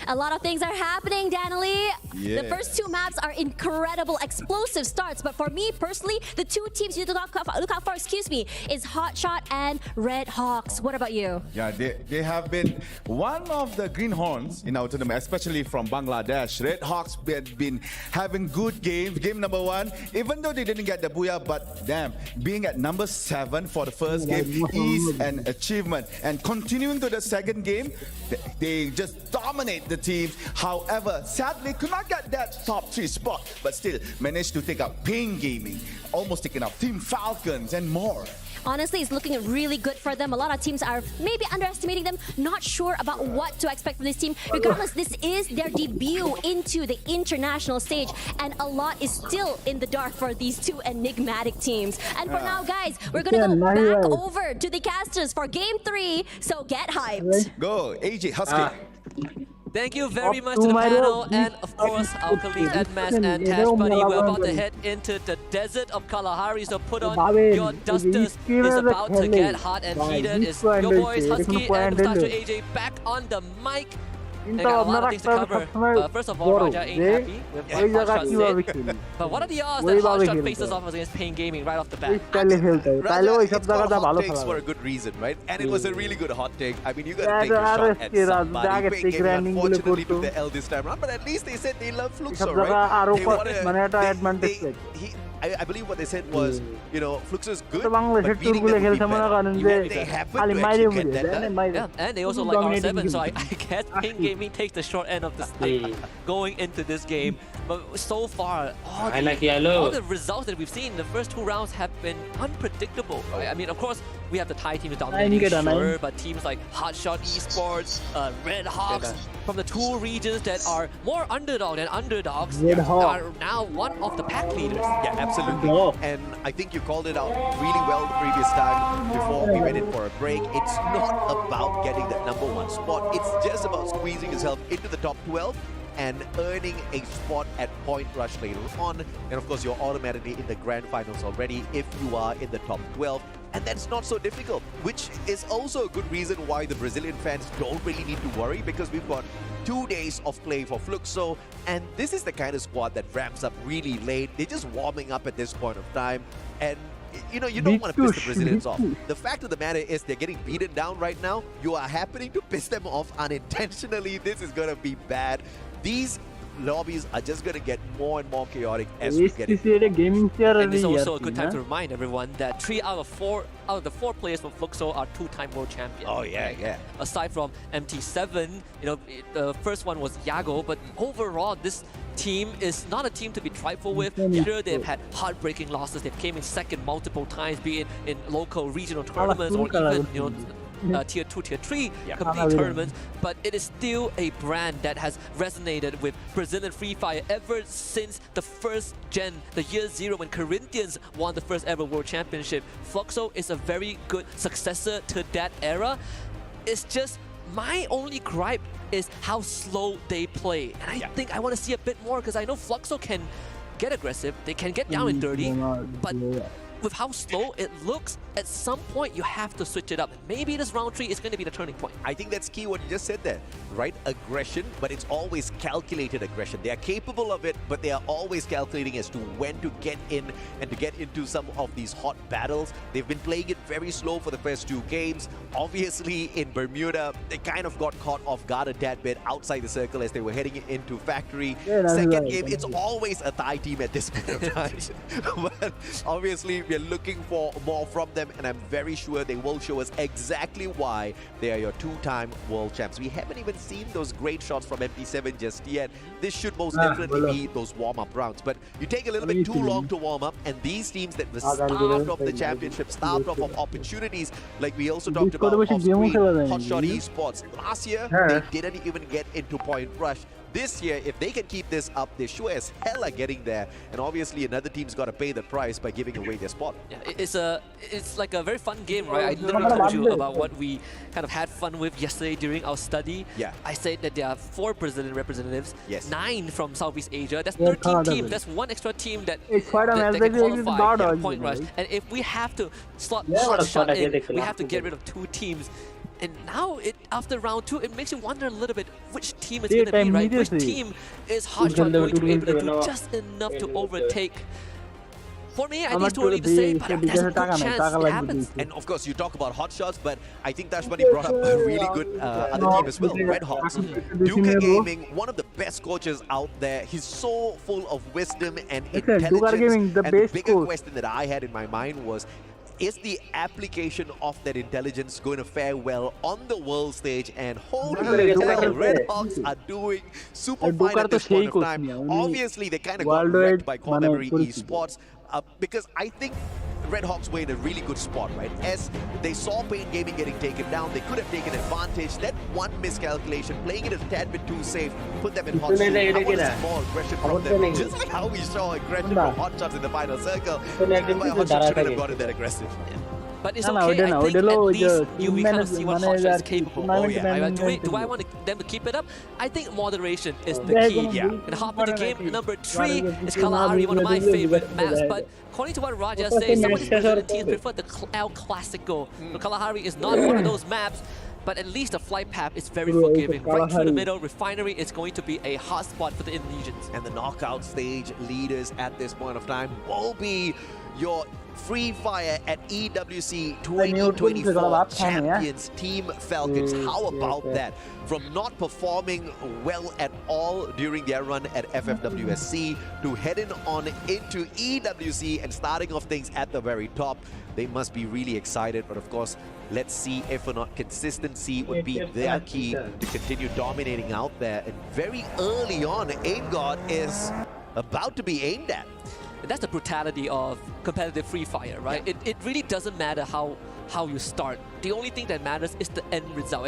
A lot of things are happening, Danily. Yeah. The first two maps are incredible, explosive starts. But for me personally, the two teams you need to look out for, is Hotshot and Red Hawks. What about you? Yeah, they have been one of the greenhorns in our tournament, especially from Bangladesh. Red Hawks have been having good games. Game number 1, even though they didn't get the booyah, but damn, being at number 7 for the first game is an achievement. And continuing to the second game, they just dominate the team. However, sadly, could not get that top 3 spot, but still managed to take out Pain Gaming, almost taking out Team Falcons and more. Honestly, it's looking really good for them. A lot of teams are maybe underestimating them, not sure about what to expect from this team. Regardless, this is their debut into the international stage, and a lot is still in the dark for these two enigmatic teams. And for now, guys, we're gonna go back over to the casters for Game 3, so get hyped. Go, AJ Husky. Thank you very much to the panel and of course our colleagues Admats and Tash Bunny. We're about to head into the desert of Kalahari, so put on your dusters. It's about to get hot and heated. It's your boys Husky and Mustache AJ back on the mic. They got a lot of things to cover. First of all, Raja ain't happy with what Hotshot said. But what are the odds that Hotshot faces off against Pain Gaming right off the bat? Hot takes for a good reason, right? And it was a really good hot take. I mean, you gotta take a shot at somebody. Pain Gaming unfortunately took the L this time around, but at least they said they love Fluxo, right? I believe what they said was, you know, Fluxo is good, but beating them would be better. They happen to actually get that done. Yeah, and they also like R7, so I guess Pain Gaming takes the short end of the stick going into this game. But so far, all the results that we've seen in the first 2 rounds have been unpredictable. Right? I mean, of course, we have the Thai teams dominating, sure, but teams like Hotshot Esports, Red Hawks, from the 2 regions that are more underdog than underdogs, are now one of the pack leaders. Yeah, absolutely. And I think you called it out really well the previous time before we went in for a break. It's not about getting that number 1 spot. It's just about squeezing yourself into the top 12 and earning a spot at Point Rush later on. And of course, you're automatically in the grand finals already if you are in the top 12. And that's not so difficult, which is also a good reason why the Brazilian fans don't really need to worry, because we've got 2 days of play for Fluxo, and this is the kind of squad that ramps up really late. They're just warming up at this point of time, and you know, you don't want to piss the Brazilians off. The fact of the matter is they're getting beaten down right now. You are happening to piss them off unintentionally. This is going to be bad. These lobbies are just going to get more and more chaotic as we get into it. And it's also a good time to remind everyone that 3 out of the 4 players from Fluxo are 2-time world champions. Oh yeah, yeah. Aside from MT7, you know, the first one was Yago, but overall this team is not a team to be trifled with. Sure, they've had heartbreaking losses. They've came in second multiple times, be it in local, regional tournaments, or even, you know, tier 2, tier 3 complete tournaments, but it is still a brand that has resonated with Brazilian Free Fire ever since the first gen, the year 0 when Corinthians won the first ever world championship. Fluxo is a very good successor to that era. It's just my only gripe is how slow they play, and I think I want to see a bit more, because I know Fluxo can get aggressive, they can get down and dirty, but with how slow it looks, at some point you have to switch it up. Maybe this round 3 is going to be the turning point. I think that's key what you just said there, right? Aggression, but it's always calculated aggression. They are capable of it, but they are always calculating as to when to get in and to get into some of these hot battles. They've been playing it very slow for the first 2 games. Obviously, in Bermuda, they kind of got caught off guard a tad bit outside the circle as they were heading into Factory. Second game, it's always a Thai team at this point of time. But obviously, we're looking for more from them, and I'm very sure they will show us exactly why they are your 2-time world champs. We haven't even seen those great shots from MP7 just yet. This should most definitely be those warm-up rounds, but you take a little bit too long to warm up, and these teams that were starved of the championship, starved of opportunities, like we also talked about off-screen, Hotshot Esports. Last year, they didn't even get into Point Rush. this year, if they can keep this up, they sure as hell are getting there. And obviously, another team's got to pay the price by giving away their spot. Yeah, it's like a very fun game, right? I literally told you about what we kind of had fun with yesterday during our study. Yeah. I said that there are 4 Brazilian representatives, yes, 9 from Southeast Asia. That's 13 teams. That's one extra team that can qualify point rush. And if we have to slot hot shot in, we have to get rid of 2 teams. And now, after round 2, it makes you wonder a little bit which team is going to be, right? Which team is hot shot going to be able to do just enough to overtake? For me, I think it's too early to say, but there's a good chance it happens. And of course, you talk about hot shots, but I think Tashmani brought up a really good other team as well, Red Hawks. Duka Gaming, one of the best coaches out there. He's so full of wisdom and intelligence. And the bigger question that I had in my mind was, is the application of that intelligence going to fare well on the world stage? And holy hell, Red Hawks are doing super fine at this point of time. Obviously, they kind of got wrecked by Core Memory Esports because I think Red Hawks were in a really good spot, right? As they saw Pain Gaming getting taken down, they could have taken advantage. That one miscalculation, playing it a tad bit too safe, put them in hot streak. I want to see more aggression from them, just like how we saw aggression from Hot Shots in the final circle. Hot Shots shouldn't have gotten that aggressive. But it's okay, I think at least we kind of see what Hot Shot is capable of. Do I want them to keep it up? I think moderation is the key. Yeah. And hop into game number 3 is Kalahari, one of my favorite maps. But according to what Raja says, some of these Brazilian teams prefer the El Clasico. So Kalahari is not one of those maps, but at least the flight path is very forgiving. Right through the middle, Refinery is going to be a hot spot for the Indonesians. And the knockout stage leaders at this point of time will be your Free Fire at EWC 2024 champions, Team Falcons. How about that? From not performing well at all during their run at FFWSC to heading on into EWC and starting off things at the very top, they must be really excited. But of course, let's see if or not consistency would be their key to continue dominating out there. And very early on, Aim God is about to be aimed at. And that's the brutality of competitive Free Fire, right? Yeah. It really doesn't matter how you start. The only thing that matters is the end result.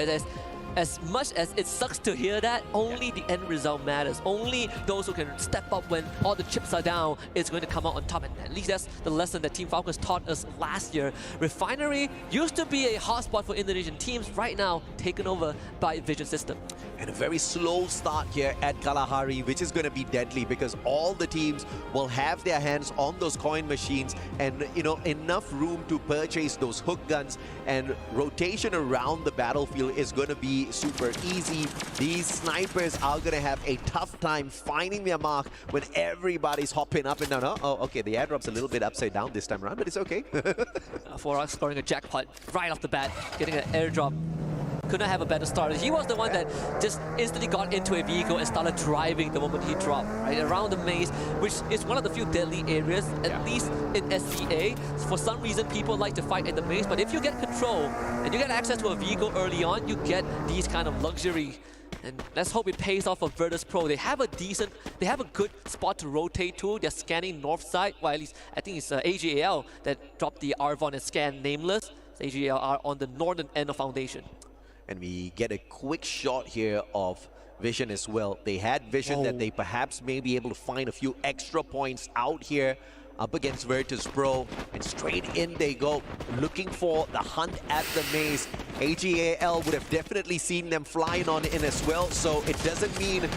As much as it sucks to hear that, only the end result matters. Only those who can step up when all the chips are down is going to come out on top. And at least that's the lesson that Team Falcons taught us last year. Refinery used to be a hotspot for Indonesian teams, right now taken over by Vision System. And a very slow start here at Kalahari, which is going to be deadly because all the teams will have their hands on those coin machines and, you know, enough room to purchase those hook guns, and rotation around the battlefield is going to be super easy. These snipers are going to have a tough time finding their mark when everybody's hopping up and down. Oh, okay, the airdrop's a little bit upside down this time around, but it's okay. For us scoring a jackpot right off the bat, getting an airdrop. Could not have a better start. He was the one that just instantly got into a vehicle and started driving the moment he dropped, right? Around the maze, which is one of the few deadly areas, at least in SCA. For some reason, people like to fight in the maze, but if you get control and you get access to a vehicle early on, you get these kind of luxury. And let's hope it pays off for Virtus Pro. They have a good spot to rotate to. They're scanning north side, well, at least I think it's AGAL that dropped the Arvon and scan Nameless. AGAL are on the northern end of Foundation. And we get a quick shot here of Vision as well. They had Vision that they perhaps may be able to find a few extra points out here up against Virtus Pro, and straight in they go, looking for the hunt at the maze. AGAL would have definitely seen them flying on in as well, so it doesn't mean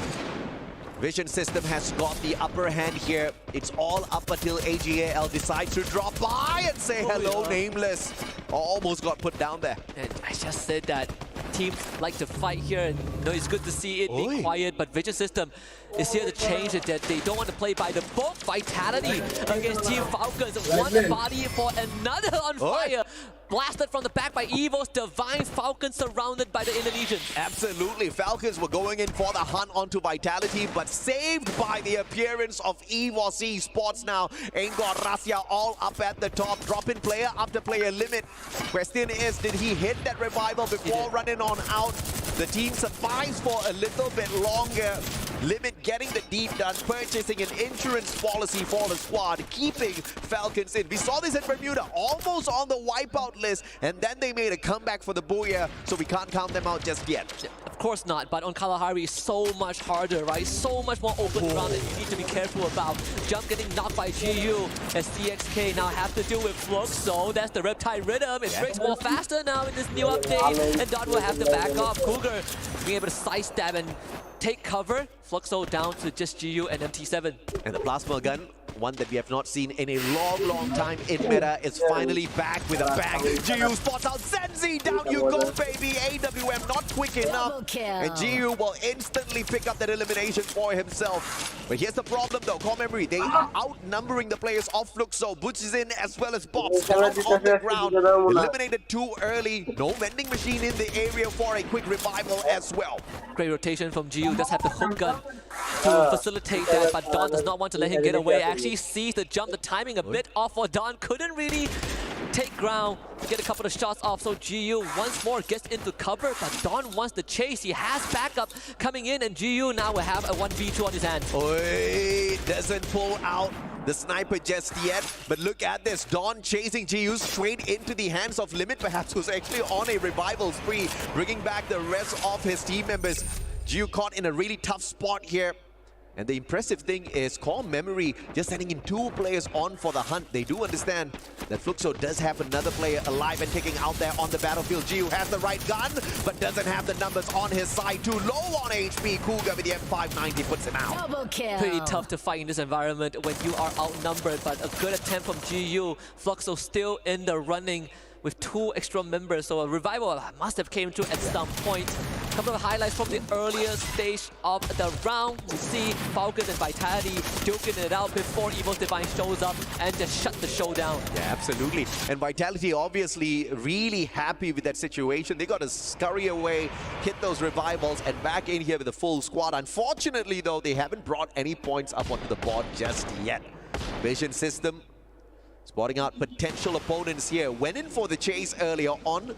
Vision System has got the upper hand here. It's all up until AGAL decides to drop by and say hello, Nameless. Almost got put down there. And I just said that teams like to fight here, and you know, it's good to see it be quiet, but Vision System is here to change it, that they don't want to play by the book. Vitality against Team Falcons. One body for another on fire. Blasted from the back by Evo's Divine. Falcons surrounded by the Indonesians. Absolutely. Falcons were going in for the hunt onto Vitality, but saved by the appearance of Evo's Esports now. Angor Rasya all up at the top, dropping player after player limit. Question is, did he hit that revival before running on out? The team survives for a little bit longer. Limit getting the deep done, purchasing an insurance policy for the squad, keeping Falcons in. We saw this in Bermuda, almost on the wipeout list, and then they made a comeback for the Booyah, so we can't count them out just yet. Of course not, but on Kalahari it's so much harder, right? So much more open ground that you need to be careful about. Jump getting knocked by GU as CXK now have to deal with Flux, so that's the Reptile Rhythm. It breaks more faster now in this new update, and Don will have to back off. Cougar being able to sidestep and take cover. Fluxo down to just GU and MT7. And the plasma gun, one that we have not seen in a long time in meta, is finally back with a bang. GU spots out Zenzi, down you go, baby. AWM not quick enough. And GU will instantly pick up that elimination for himself. But here's the problem though, core memory, they are outnumbering the players of Fluxo. Butch is in as well as Bobs down on the ground. Eliminated too early. No vending machine in the area for a quick revival as well. Great rotation from GU, does have the hook gun to facilitate that, but Don does not want to let him get away. Actually sees the jump, the timing a bit off for Don, couldn't really take ground, get a couple of shots off, so GU once more gets into cover, but Don wants the chase. He has backup coming in, and GU now will have a 1v2 on his hands. Oi, doesn't pull out the sniper just yet, but look at this. Don chasing GU straight into the hands of Limit, perhaps who's actually on a revival spree, bringing back the rest of his team members. GU caught in a really tough spot here. And the impressive thing is core memory just sending in 2 players on for the hunt. They do understand that Fluxo does have another player alive and taking out there on the battlefield. GU has the right gun, but doesn't have the numbers on his side. Too low on HP. Cougar with the M590 puts him out. Double kill. Pretty tough to fight in this environment when you are outnumbered, but a good attempt from GU. Fluxo still in the running with 2 extra members, so a revival must have came through at some point. A couple of highlights from the earlier stage of the round. We see Falcon and Vitality duking it out before Evo's Divine shows up and just shut the show down. Yeah, absolutely. And Vitality obviously really happy with that situation. They got to scurry away, hit those revivals, and back in here with the full squad. Unfortunately, though, they haven't brought any points up onto the board just yet. Vision System spotting out potential opponents here. Went in for the chase earlier on,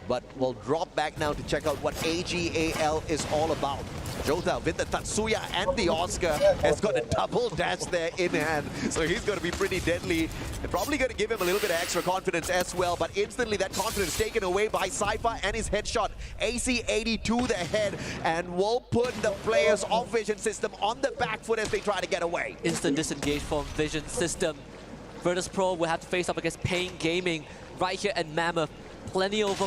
but will drop back now to check out what AGAL is all about. Jota with the Tatsuya and the Oscar has got a double dash there in hand, so he's going to be pretty deadly and probably going to give him a little bit of extra confidence as well, but instantly that confidence taken away by Cypher and his headshot. AC-80 to the head and will put the players of Vision System on the back foot as they try to get away. Instant disengage from Vision System. Virtus Pro will have to face up against Pain Gaming right here at Mammoth. Plenty of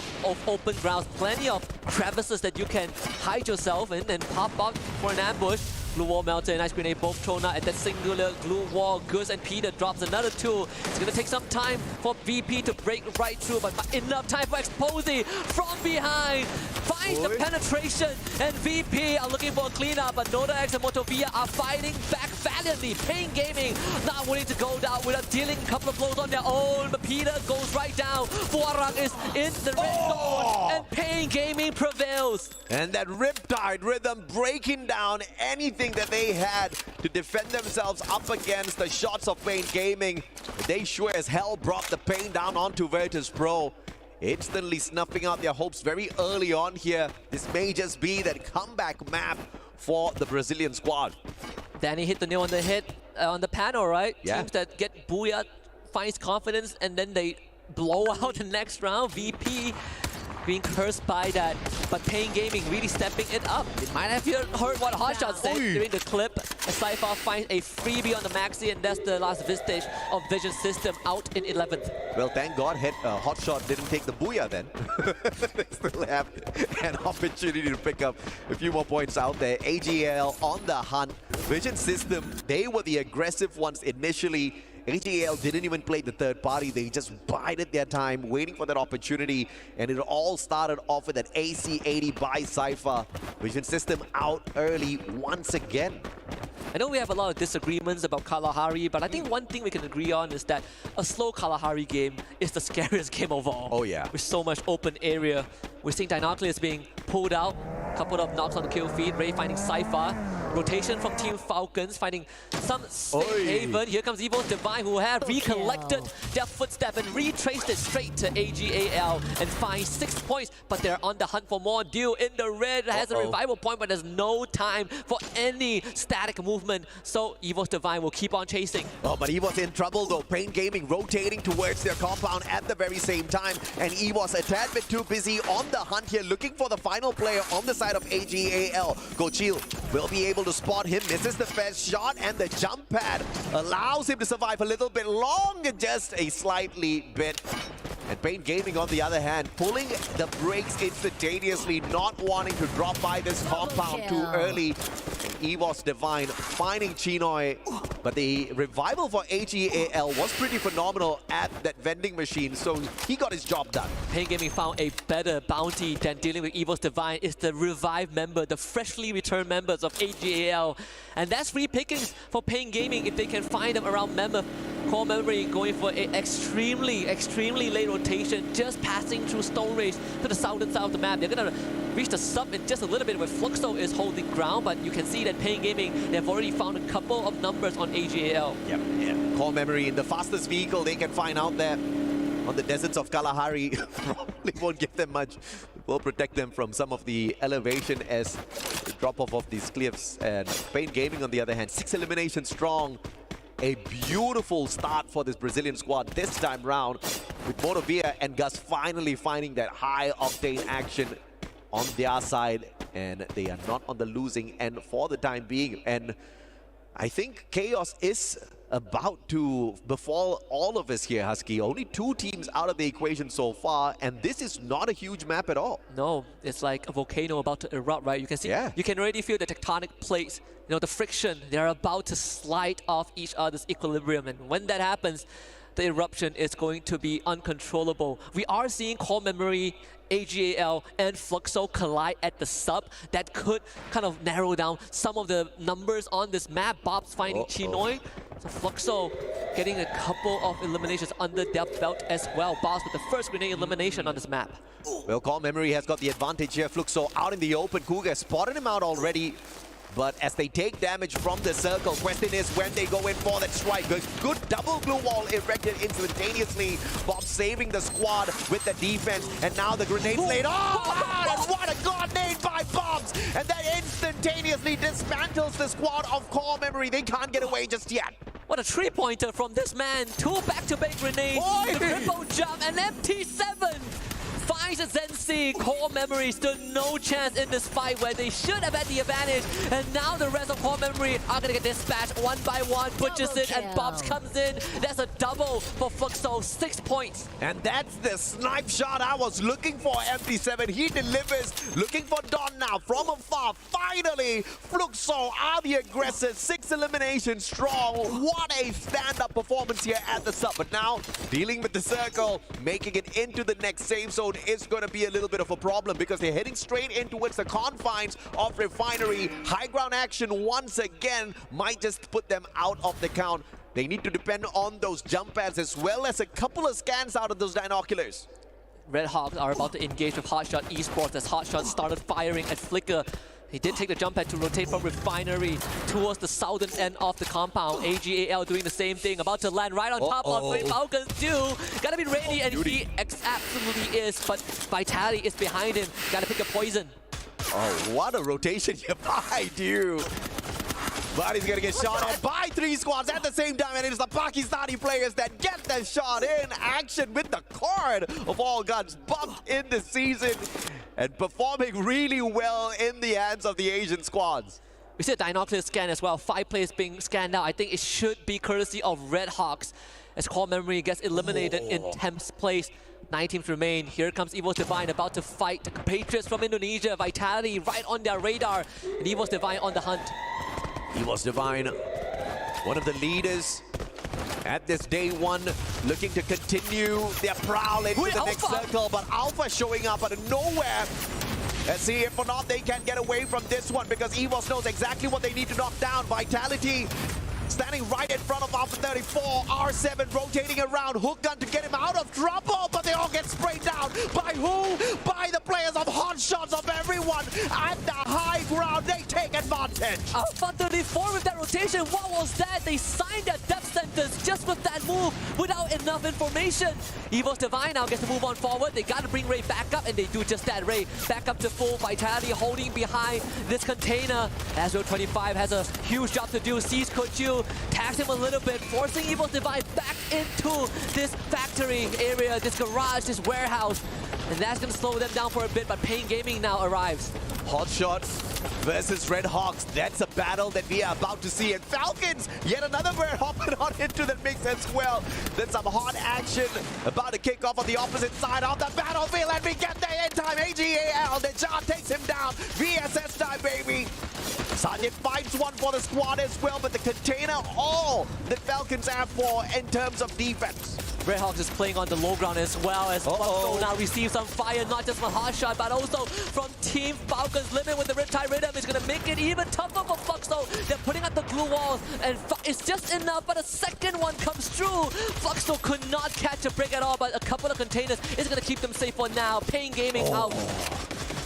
open grounds, plenty of crevices that you can hide yourself in and pop up for an ambush. Blue Wall Melter and Ice Grenade both thrown out at that singular glue wall. Goose and Peter drops another 2. It's going to take some time for VP to break right through, but enough time for Exposy from behind. Finds the penetration, and VP are looking for a cleanup, but Noda X and Motovia are fighting back valiantly. Pain Gaming not willing to go down without dealing a couple of blows on their own, but Peter goes right down. Fuarang is in the red zone, and Pain Gaming prevails. And that Riptide Rhythm breaking down anything that they had to defend themselves up against the shots of Pain Gaming. They sure as hell brought the pain down onto Virtus Pro, instantly snuffing out their hopes very early on here. This may just be that comeback map for the Brazilian squad. Danny hit the nail on the head on the panel, right? Yeah. Teams that get Booyah finds confidence and then they blow out the next round. VP being cursed by that, but Pain Gaming really stepping it up. You might have heard what Hotshot said during the clip. Cypher finds a freebie on the Maxi, and that's the last vestige of Vision System out in 11th. Well, thank God Hotshot didn't take the Booyah then. They still have an opportunity to pick up a few more points out there. AGL on the hunt. Vision System, they were the aggressive ones initially. AGL didn't even play the third party. They just bided their time, waiting for that opportunity. And it all started off with an AC-80 by Cypher. Vision System out early once again. I know we have a lot of disagreements about Kalahari, but I think one thing we can agree on is that a slow Kalahari game is the scariest game of all. Oh yeah. With so much open area. We're seeing Dinoculus being pulled out. Couple of knocks on the kill feed. Ray finding Cypher. Rotation from Team Falcons, finding some safe haven. Here comes Evo's Divine, who have recollected their footstep and retraced it straight to AGAL and find 6 points. But they're on the hunt for more. Deal in the red has a revival point, but there's no time for any static movement. So Evo's Divine will keep on chasing. Oh, but Evo's in trouble though. Pain Gaming rotating towards their compound at the very same time. And Evo's a tad bit too busy on the hunt here, looking for the final player on the side of AGAL. Gochil will be able to spot him, misses the first shot, and the jump pad allows him to survive a little bit longer, just a slightly bit. And Pain Gaming, on the other hand, pulling the brakes instantaneously, not wanting to drop by this compound too early. And Evo's Divine finding Chinoy, but the revival for AGAL was pretty phenomenal at that vending machine, so he got his job done. Pain Gaming found a better bounty than dealing with Evo's Divine. Is the revived member, the freshly returned members of AGAL. And that's free pickings for Pain Gaming if they can find them around Mammoth. Core Memory going for an extremely late rotation, just passing through Stone Race to the southern side of the map. They're going to reach the sub in just a little bit where Fluxo is holding ground, but you can see that Pain Gaming, they've already found a couple of numbers on AGAL. Yeah. Core Memory in the fastest vehicle they can find out there on the deserts of Kalahari. Probably won't give them much. It will protect them from some of the elevation as the drop-off of these cliffs. And Pain Gaming, on the other hand, 6 eliminations strong. A beautiful start for this Brazilian squad this time round, with Motovia and Gus finally finding that high-octane action on their side, and they are not on the losing end for the time being. And I think chaos is about to befall all of us here, Husky. Only 2 teams out of the equation so far, and this is not a huge map at all. No, it's like a volcano about to erupt, right? You can see, you can already feel the tectonic plates, you know, the friction. They're about to slide off each other's equilibrium, and when that happens, the eruption is going to be uncontrollable. We are seeing Core Memory, AGAL, and Fluxo collide at the sub. That could kind of narrow down some of the numbers on this map. Bob's finding Chinoy. So Fluxo getting a couple of eliminations under their belt as well. Bob's with the first grenade elimination on this map. Well, Core Memory has got the advantage here. Fluxo out in the open. Cougar spotted him out already. But as they take damage from the circle, question is when they go in for that strike. A good double glue wall erected instantaneously. Bob saving the squad with the defense. And now the grenade laid off. And what a god nade by Bobs. And that instantaneously dismantles the squad of Core Memory. They can't get away just yet. What a 3-pointer from this man. 2 back-to-back grenades. The triple jump and MT7. Finds a Zensi. Core Memory stood no chance in this fight where they should have had the advantage. And now the rest of Core Memory are going to get dispatched one by one. Butchers it and Bobs comes in. That's a double for Fluxo. 6 points. And that's the snipe shot I was looking for, MT7. He delivers. Looking for Don now from afar. Finally, Fluxo are the aggressors. 6 eliminations strong. What a stand-up performance here at the sub. But now, dealing with the circle, making it into the next save zone is going to be a little bit of a problem because they're heading straight in towards the confines of Refinery. High ground action once again might just put them out of the count. They need to depend on those jump pads as well as a couple of scans out of those binoculars. Red Hawks are about to engage with Hotshot Esports as Hotshot started firing at Flicker. He did take the jump pad to rotate from Refinery towards the southern end of the compound. AGAL doing the same thing, about to land right on top of Falcons too. Gotta be ready, and he absolutely is, but Vitality is behind him. Gotta pick a poison. Oh, what a rotation here by you. But he's gonna get shot at by 3 squads at the same time, and it is the Pakistani players that get the shot in action with the card of all guns bumped in the season and performing really well in the hands of the Asian squads. We see a Dinocular scan as well. 5 players being scanned now. I think it should be courtesy of Red Hawks as Core Memory gets eliminated in 10th place. 9 teams remain. Here comes Evo's Divine about to fight the compatriots from Indonesia. Vitality right on their radar, and Evo's Divine on the hunt. Evo's Divine, one of the leaders at this day 1, looking to continue their prowl into the next circle, but Alpha showing up out of nowhere. Let's see if or not they can get away from this one, because Evos knows exactly what they need to knock down. Vitality standing right in front of Alpha 34. R7 rotating around. Hook gun to get him out of trouble, but they all get sprayed down. By who? By the players of hot shots of everyone at the high ground. They take advantage. Alpha 34 with that rotation. What was that? They signed that death sentence just with that move without enough information. Evo's Divine now gets to move on forward. They got to bring Ray back up, and they do just that. Ray back up to full vitality, holding behind this container. Azure 25 has a huge job to do. Sees Kochu, tags him a little bit, forcing Evo's Divine back into this factory area, this garage, this warehouse. And that's going to slow them down for a bit, but Pain Gaming now arrives. Hot shots versus Red Hawks. That's a battle that we are about to see. And Falcons, yet another bird hopping on into the mix as well. Then some hot action about to kick off on the opposite side of the battlefield. And we get there in time. AGAL, the John takes him down. VSS time, baby. Sajid finds one for the squad as well, but the container, all the Falcons have for in terms of defense. Red Hawks is playing on the low ground as well as Fuxo now receives some fire, not just from Hotshot, but also from Team Falcons. Limit with the Riptide Rhythm is going to make it even tougher for Fuxo. They're putting up the glue walls, and it's just enough, but a second one comes through. Fuxo could not catch a break at all, but a couple of containers is going to keep them safe for now. Pain Gaming out.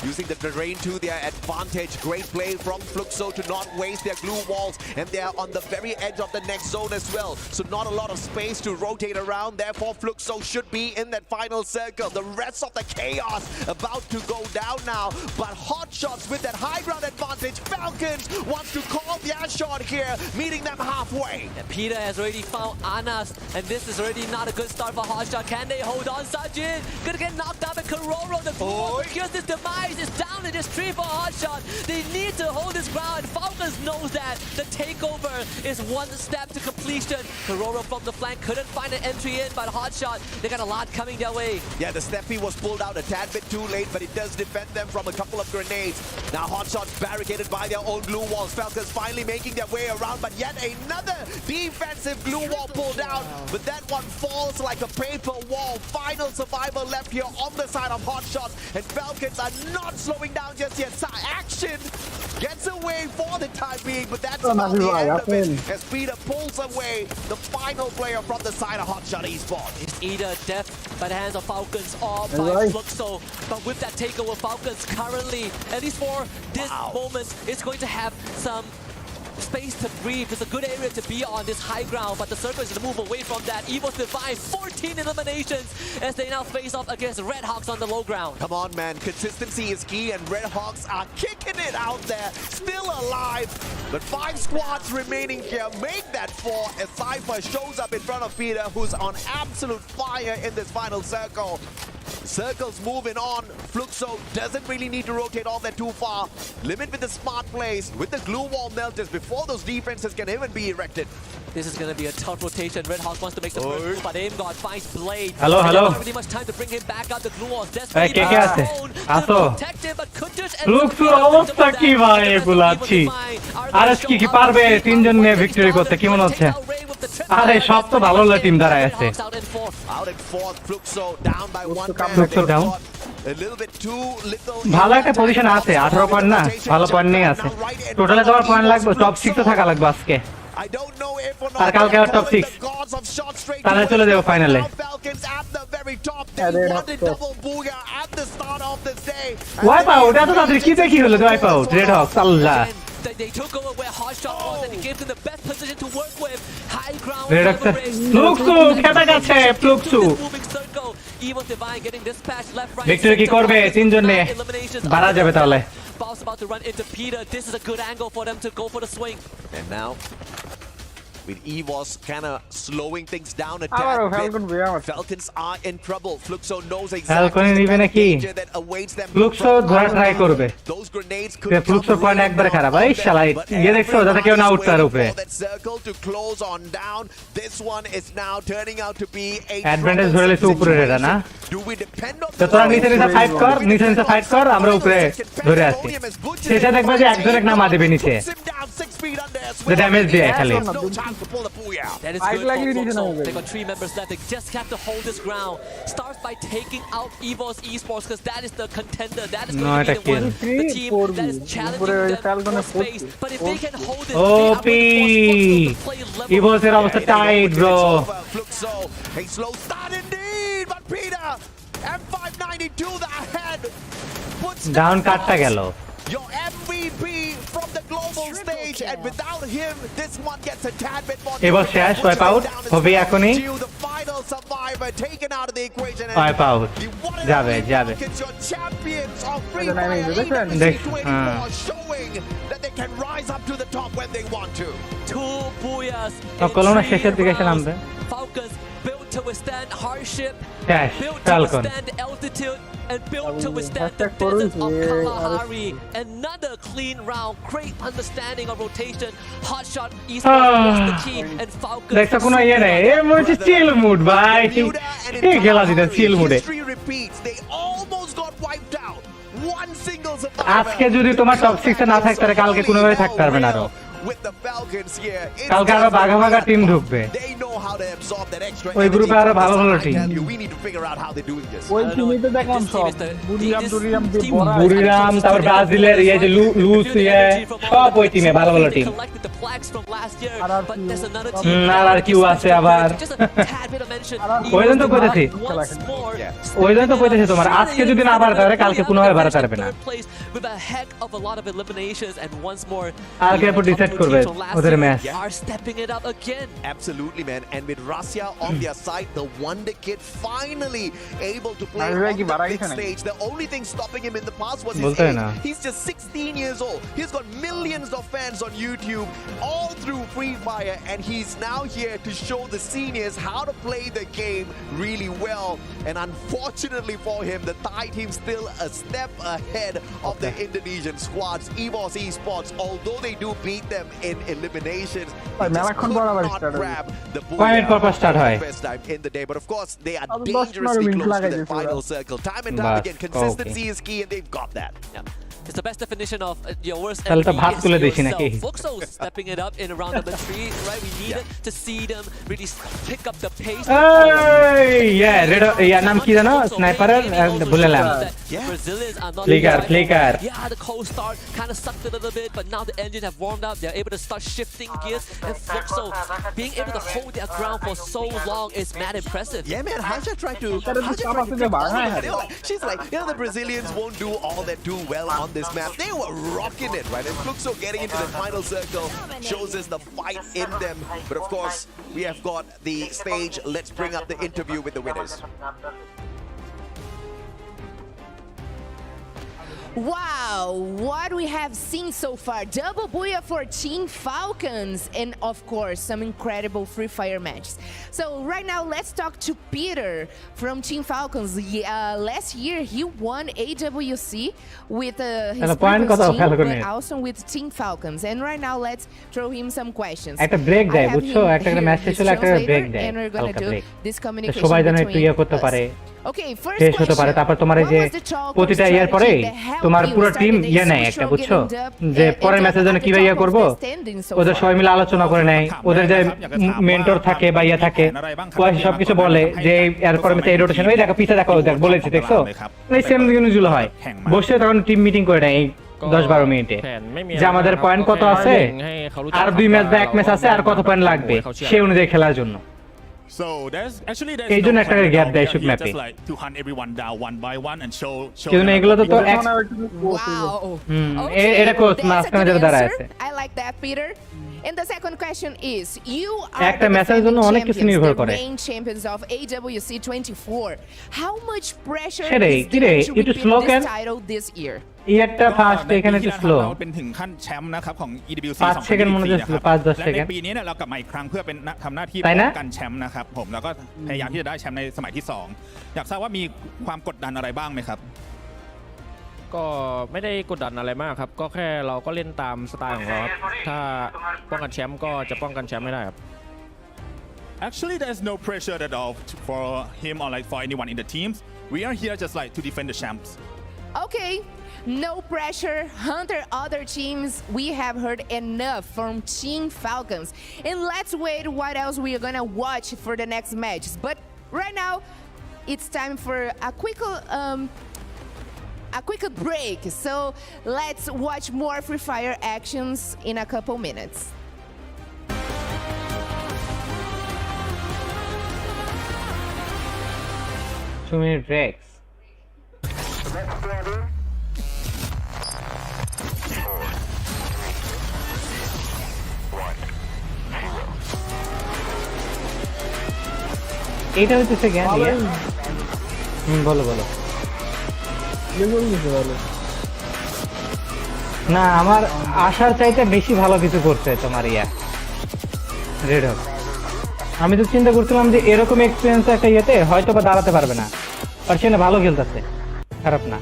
Using the terrain to their advantage. Great play from Fluxo to not waste their glue walls, and they are on the very edge of the next zone as well. So not a lot of space to rotate around. Therefore, Fluxo should be in that final circle. The rest of the chaos about to go down now. But Hot Shots with that high ground advantage. Falcons wants to call their shot here, meeting them halfway. And Peter has already found Anas, and this is already not a good start for Hotshot. Can they hold on? Sajid gonna get knocked out by Kororo. The glue secures this demise. Is down in this tree for Hotshot. They need to hold this ground. Falcons knows that the takeover is one step to completion. Kororo from the flank couldn't find an entry in, but Hotshot, they got a lot coming their way. Yeah, the Steffi was pulled out a tad bit too late, but it does defend them from a couple of grenades. Now Hotshot's barricaded by their own glue walls. Falcons finally making their way around, but yet another defensive glue wall pulled out. But that one falls like a paper wall. Final survivor left here on the side of Hotshot, and Falcons are not slowing down just yet. Action gets away for the time being, but that's about the end of it as Peter pulls away the final player from the side of Hotshot Esports. It's either death by the hands of Falcons or by Fluxo. But with that takeover, Falcons currently, at least for this moment, is going to have some space to breathe. It's a good area to be on this high ground, but the circle is going to move away from that. Evo's Divine, 14 eliminations as they now face off against Red Hawks on the low ground. Come on, man. Consistency is key, and Red Hawks are kicking it out there. Still alive, but 5 squads remaining here. Make that 4 as Cypher shows up in front of Peter, who's on absolute fire in this final circle. Circle's moving on. Fluxo doesn't really need to rotate all that too far. Limit with the smart plays, with the glue wall melters before those defenses can even be erected. This is going to be a tough rotation. Red Hawk wants to make the first move, but Aim God finds Blade. Hello. Not really much time to bring him back out. The glue walls desperately protect him, but Kutush and Fluxoর অবস্থা কি ভাই এগুলাচ্ছি RS কি পারবে তিনজন নিয়ে victory করতে কি মনে হচ্ছে আরে সব তো ভালো টিম দাঁড়ায় আছে Out in fourth, Fluxo down by 1 man. Fluxo down. A little bit too little. ভালো একটা পজিশন আছে 18 পয়েন্ট না ভালো পয়েন্ট নেই আছে টোটালে তোমার পয়েন্ট লাগবে টপ 6 তো থাকা লাগবে আজকে আর কালকে টপ 6 তাহলে চলে যাবো ফাইনালে ওয়াইপ আউট এত তাড়াতাড়ি কি দেখি হলো wipe out red Hawks Allah They took over where Hotshot was, and it gave them the best position to work with. High ground. Fluxo খেতে গেছে Fluxo Evo's Divine getting dispatched left, right. Victory কি করবে তিনজন নিয়ে বাড়া যাবে তাহলে Boss about to run into Peter. This is a good angle for them to go for the swing. And now with EVOS kind of slowing things down a tad bit. Falcons are in trouble. Fluxo knows exactly the danger that awaits them. Fluxo ধরা try করবে Those grenades could Fluxo point একবারে খারাপ এই শালা ইয়ে দেখছো যাতে কেউ না উঠতে পারে উপরে that circle to close on down. This one is now turning out to be a advantage ধরে লেছে উপরে এটা না Do we depend on তো তোরা নিচে ফাইট কর আমরা উপরে ধরে আছি সেটা দেখবা যে একজন এক নামা দেবে নিচে around 6 feet under as The damage there, There's Khalid. no chance to pull the booyah. That is good for Foxo. They got 3 members left. They just have to hold this ground. Starts by taking out Evo's Esports because that is the contender. That is going to be the team that is challenging them for space. But if they can hold this, OP Evo's এর অবস্থা tight bro Fluxo, a slow start indeed, but Peter, M592 the head puts down কাটটা গেল your MVP from the global stage, and without him, this one gets a tad bit more. এবার শেষ wipe out হবে এখনই The final survivor taken out of the equation. Wipe out যাবে যাবে Your champions of Free Fire 2024 showing that they can rise up to the top when they want to. 2 booyahs. কলনা শেষের দিকে এসে নামবে Falcons built to withstand hardship, Dash, built to Falcon. withstand altitude, and built to withstand the desert of Kalahari. Another clean round, great understanding of rotation. Hot shot, Esports was the key, and Falcons. দেখছো কোনো ইয়ে নেই এর মধ্যে চিল mood ভাই কি খেলা দিতে চিল মুডে History repeats. They almost got wiped out. One single আজকে যদি তোমার টপ 6 এ না থাকতে তাহলে কালকে কোনোভাবে থাকতে পারবে না আরো with the Falcons here. কালকে আরো বাঘা বাঘা টিম ঢুকবে They know how to absorb that extra. ওই গ্রুপে আরো ভালো ভালো team We need to figure out how they're doing this. ওই টিমই তো দেখলাম সব বুরিরাম তারপর ব্রাজিলের এই যে লুসিয়া সব ওই টিমে ভালো ভালো টিম আর কিউ আছে আবার ওইজন তো কইতেছি তোমার আজকে যদি না পারে তাহলে কালকে কোনোভাবে পারতে পারবে না কালকে পুরো ডিসাইড করবে ওদের match Absolutely, man. And with Russia on their side, the Wonder Kid finally able to play on the big stage. The only thing stopping him in the past was his age. He's just 16 years old. He's got millions of fans on YouTube all through Free Fire, and he's now here to show the seniors how to play the game really well. And unfortunately for him, the Thai team still a step ahead of the Indonesian squads. EVOS Esports, although they do beat them in eliminations, they just could not grab the first time in the day. But of course, they are dangerously close to the final circle. Time and time again, consistency is key, and they've got that. It's the best definition of your worst enemy is yourself. Foxo stepping it up in round number 3, right? We needed to see them really pick up the pace. নাম কি জানো স্নাইপারের ভুললাম flicker Yeah, the cold start kind of sucked a little bit, but now the engine have warmed up. They're able to start shifting gears, and Foxo being able to hold their ground for so long is mad impressive. Yeah, man. Haja tried to she's like, the Brazilians won't do all that too well on this map. They were rocking it, right? And Fluxo getting into the final circle shows us the fight in them. But of course, we have got the stage. Let's bring up the interview with the winners. Wow, what we have seen so far. Double booyah for Team Falcons, and of course, some incredible Free Fire matches. So right now, let's talk to Peter from Team Falcons. Last year, he won AWC with his previous team, but also with Team Falcons. And right now, let's throw him some questions. একটা break দেয় বুঝছো একটা match শেষ হলে একটা break দেয় and we're going to do this communication সবাই যেন একটু ইয়ে করতে পারে Okay, first শেষ হতে পারে তারপর তোমার এই যে প্রতিটা ইয়ার পরে তোমার পুরো টিম ইয়ে নেয় একটা বুঝছো যে পরের ম্যাচের জন্য কিভাবে ইয়ে করব ওদের সবাই মিলে আলোচনা করে নেয় ওদের যে মেন্টর থাকে বা ইয়ে থাকে ওই সবকিছু বলে যে এরপরে ম্যাচে এই রোটেশন এই দেখো পিছে দেখো দেখ বলেছি দেখছো এই সেম জিনিসগুলো হয় বসে তখন টিম মিটিং করে নেয় 10-12 মিনিটে যে আমাদের পয়েন্ট কত আছে আর 2 ম্যাচ বা 1 ম্যাচ আছে আর কত পয়েন্ট লাগবে সেই অনুযায়ী খেলার জন্য So there's এই জন্য একটা গ্যাপ দেয় শুট ম্যাপে like to hunt everyone down one by one and show কিন্তু এগুলো তো এটা কোচ মাঝখানে যেটা দাঁড়ায় আছে I like that, Peter. And the second question is, you একটা ম্যাচের জন্য অনেক কিছু নির্ভর করে main champions of AWC 24. How much pressure সেটাই কি রে একটু স্লো কেন title this year? ইয়ারটা ফার্স্ট এখানে একটু স্লোเป็นถึงขั้นแชมป์นะครับของ EWC 5 সেকেন্ড মনে হচ্ছে 5-10 সেকেন্ডในปีนี้เนี่ยเรากลับมาอีกครั้งเพื่อเป็นทำหน้าที่ป้องกันแชมป์นะครับผมแล้วก็พยายามที่จะได้แชมป์ในสมัยที่2อยากทราบว่ามีความกดดันอะไรบ้างไหมครับก็ไม่ได้กดดันอะไรมากครับก็แค่เราก็เล่นตามสไตล์ของเราครับถ้าป้องกันแชมป์ก็จะป้องกันแชมป์ไม่ได้ครับ Actually there's no pressure at all for him or like for anyone in the teams we are here just like to defend the champs Okay, No pressure, Hunter other teams. We have heard enough from Team Falcons. And let's wait what else we are gonna watch for the next matches. But right now, it's time for a quick break. So let's watch more Free Fire actions in a couple minutes. 2-minute breaks. এটা হচ্ছে জ্ঞান দিয়ে বলো বলো না আমার আশার চাইতে বেশি ভালো কিছু করছে তোমার রেড হক আমি তো চিন্তা করছিলাম যে এরকম এক্সপেরিয়েন্স একটা ইয়েতে হয়তো বা দাঁড়াতে পারবে না আর সে ভালো খেলতেছে খারাপ না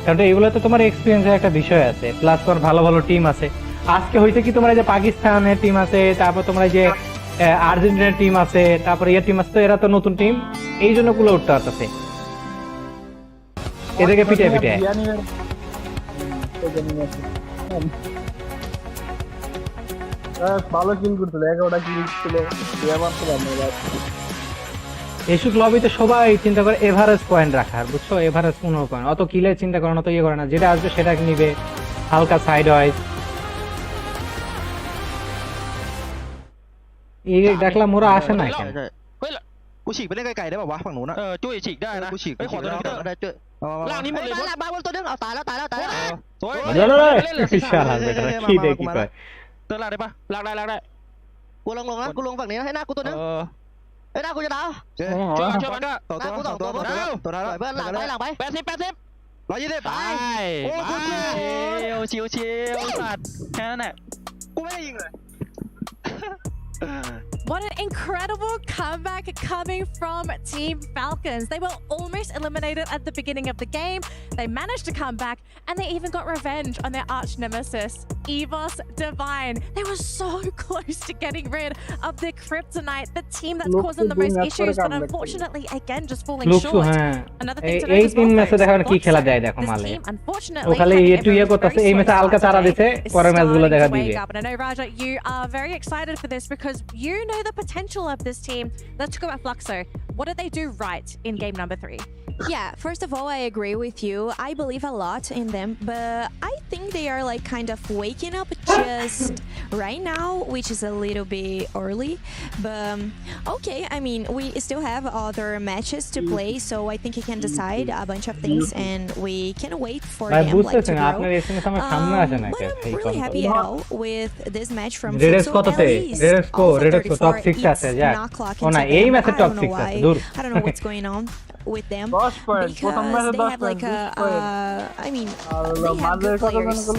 কারণ এগুলো তো তোমার এক্সপেরিয়েন্সের একটা বিষয় আছে প্লাস তোমার ভালো ভালো টিম আছে আজকে হইছে কি তোমার যে পাকিস্তানের টিম আছে তারপর তোমরা যে আর্জেন্টিনার টিম আছে তারপর ইয়ার টিম আছে তো এরা তো নতুন টিম এই জন্য গুলো উঠতে পারতেছে এদেরকে পিটায় পিটায় ভালো কিল করছিল 11টা কিল ছিল এইসব লবিতে সবাই চিন্তা করে এভারেজ পয়েন্ট রাখার বুঝছো এভারেজ 15 পয়েন্ট অত কিলে চিন্তা করে না তো ইয়ে করে না যেটা আসবে সেটা নিবে হালকা সাইড ওয়াইজ এই দেখলাম ওরা আসে না কেন กูฉีกไปเล่นไกลๆได้ป่าววะฝั่งนู้นนะจุ้ยฉีกได้นะกูฉีกไปขอตัวนึงก็ได้จุ้ยล่างนี้หมดเลยบาบอลตัวนึงเอาตายแล้วโอ้ยเดี๋ยวเลยশালা বেটা কি দেখি কয়เติร์นล่างได้ปะล่างได้กูลงนะกูลงฝั่งนี้นะให้หน้ากูตัวนึงไอ้หน้ากูจะดาวช่วยมันก็หน้ากู2ตัวตัวเพื่อนหลังไป80 120ไปโอ้ชิวสัตว์แค่นั้นแหละกูไม่ได้ยิงเลย What an incredible comeback coming from Team Falcons. They were almost eliminated at the beginning of the game. They managed to come back and they even got revenge on their arch nemesis, Evos Divine. They were so close to getting rid of the Kryptonite, the team that's caused them the most issues, but unfortunately, again, just falling short. Another thing to note as well, this team, unfortunately, but I know, Raja, you are very excited for this because you know the potential of this team. Let's go at Fluxo. What did they do right in game number 3? Yeah, first of all, I agree with you. I believe a lot in them, but I think they are like kind of waking up just right now, which is a little bit early. But okay, I mean, we still have other matches to play, so I think you can decide a bunch of things, and we can wait for them like to grow. But I'm really happy at all with this match from Fluxo. At least also 34 it's not clocking to them. I don't know why. I don't know what's going on with them because they have like a I mean they have good players.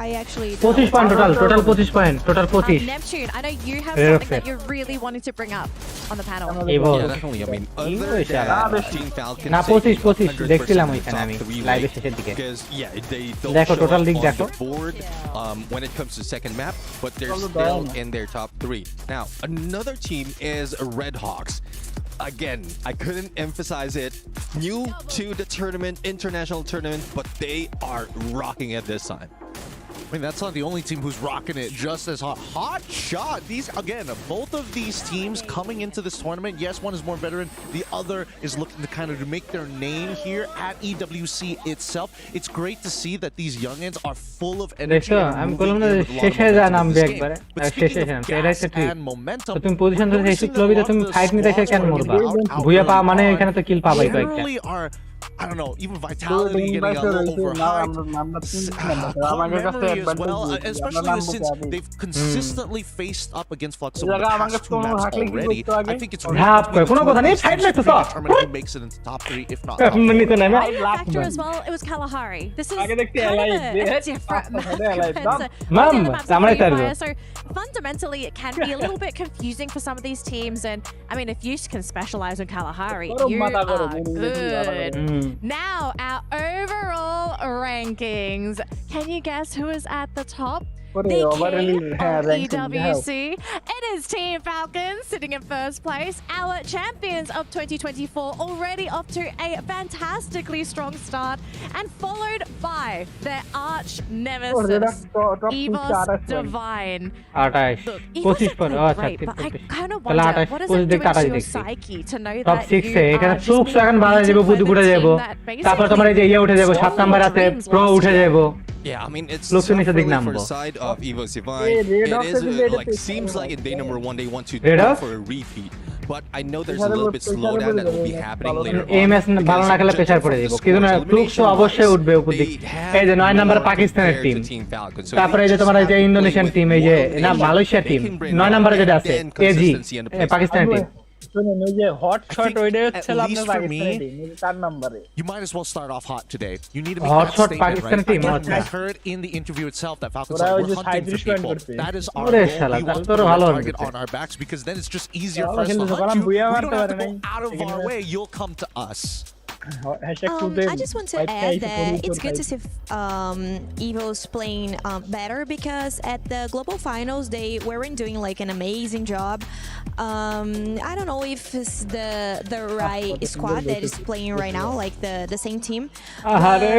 I actually 25 point total 25 point total 25 Neptune, I know you have something that you're really wanting to bring up on the panel. Yeah, definitely. I mean, other than Team Falcons, না 25 দেখছিলাম ওইখানে আমি লাইভে শেষের দিকে because yeah, they don't দেখো show total up league on দেখো the board when it comes to second map, but they're still in their top 3. Now, another team is Red Hawks. Again, I couldn't emphasize it. New to the tournament, international tournament, but they are rocking it this time. I mean, that's not the only team who's rocking it just as hot. Hot shot. These, again, both of these teams coming into this tournament, yes, one is more veteran. The other is looking to kind of make their name here at EWC itself. It's great to see that these youngins are full of energy and moving in with a lot of momentum in this game. But speaking of gas and momentum, তুমি position ধরে এসে ক্লবিতে তুমি fight নিতে এসে কেন মরবা ভুয়া পা মানে এখানে তো কিল পাবাই কয়েকটা I don't know, even vitality getting a little overhyped. Harmony as well, especially since they've consistently faced up against Fluxo in the past 2 maps already. I think it's really determine who makes it into top 3, if not top 4. Factor as well, it was Kalahari. This is kind of a different map. So fundamentally, it can be a little bit confusing for some of these teams. And I mean, if you can specialize in Kalahari, you are good. Now, our overall rankings. Can you guess who is at the top? The king of EWC. It is Team Falcons sitting in first place. Our champions of 2024 already off to a fantastically strong start. and followed by their arch nemesis, Evos Divine. 28 Look, 25 point Evos আচ্ছা great, but I 30 kind of তাহলে wonder 28 what is 25 it দিক doing to 28 your দেখছি psyche to know top that 6 A you এখানে are সুখ just এখন বাধা যাবে বুদ্ধি উঠে যাব তারপর তোমার এই যে ইয়ে উঠে যাব 7 নাম্বার আছে প্রো উঠে যাব Yeah, I mean, it's Look, definitely দিক for নামবো the side of Evo's Divine. Hey, Red It Hawk is is like seems like in day number 1 they want to Red go Hawk? for a repeat. But I know there's a little bit slowdown that will be happening later এই on. Match ভালো না খেলে pressure পড়ে যাব কিন্তু না flux অবশ্যই উঠবে উপর দিক এই যে 9 নাম্বার পাকিস্তানের টিম তারপরে এই যে তোমার এই যে ইন্দোনেশিয়ান টিম এই যে না মালয়েশিয়া টিম 9 নম্বরে যেটা আছে এজি পাকিস্তানের টিম শুনুন ওই যে হট শট ওইটাই At হচ্ছে least আপনার for me, পাকিস্তানের টিম 4 নম্বরে you might as well start off hot today. You need to make Hot that shot statement, Pakistan right? team, Again, আচ্ছা। we heard in the interview itself that Falcons ওরা are ওই যে we're hunting for 37 people. করছে। That is our ওরে goal. শালা, We তাহলে want তো to put ভালো a হবে। target on our backs because then it's just easier ভালো for us to খেলতেছে, hunt বললাম you. বুয়া We মারতে don't have to পারে go নাই। out of our way. You'll come to us. I just want to add that it's good to see Evos playing better because at the global finals they weren't doing like an amazing job. I don't know if it's the right squad that is playing right now, like the same team. আরে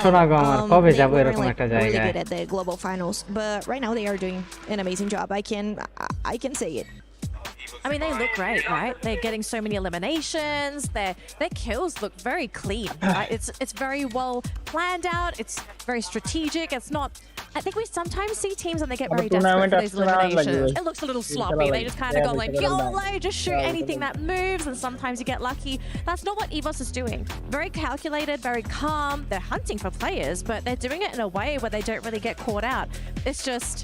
সোনা গো আমার কবে যাব They এরকম weren't একটা like really জায়গায় good at the global finals, but right now they are doing an amazing job. I can say it. I mean, they look great, right? They're getting so many eliminations. Their kills look very clean, right? It's very well planned out. It's very strategic. It's not. I think we sometimes see teams when they get very desperate for these eliminations. It looks a little sloppy. They just kind of go like, YOLO, just shoot anything that moves, and sometimes you get lucky. That's not what Evos is doing. Very calculated, very calm. They're hunting for players, but they're doing it in a way where they don't really get caught out. It's just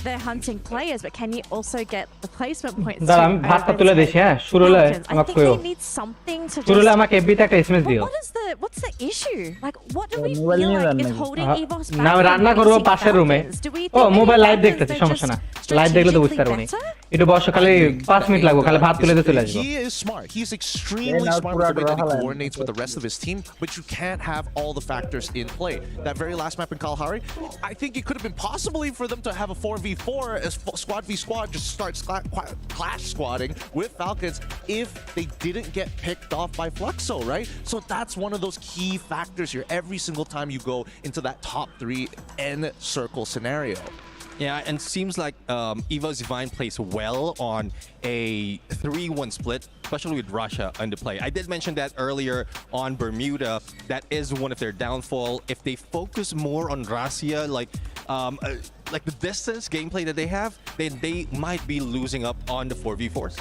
they're hunting players, but can you also get the placement points? দাঁড়া আমি ভাতটা তুলে দিছি হ্যাঁ শুরু হলে I আমাকে think কইও they need something to শুরু হলে just. আমাকে এফবিতে একটা এসএমএস দিও What's the issue? Like, what do we feel like is holding Evos back? না আমি রান্না করব পাশের রুমে ও মোবাইল লাইভ দেখতেছি সমস্যা না লাইভ দেখলে তো বুঝতে পারবো না একটু বসো খালি 5 মিনিট লাগবে খালি ভাত তুলে দিয়ে চলে আসবো He is smart. He's extremely smart with the way that he coordinates with the rest of his team, but you can't have all the factors in play. That very last map in Kalahari, I think it could have been possibly for them to have a 4v4 as squad v squad, just start clash squadding with Falcons if they didn't get picked off by Fluxo, right? So that's one of those key factors here every single time you go into that top 3 N circle scenario. Yeah, and seems like Evo's Divine plays well on a 3-1 split, especially with Russia under play. I did mention that earlier on Bermuda. That is one of their downfall. If they focus more on Russia, like the distance gameplay that they have, then they might be losing up on the 4v4s.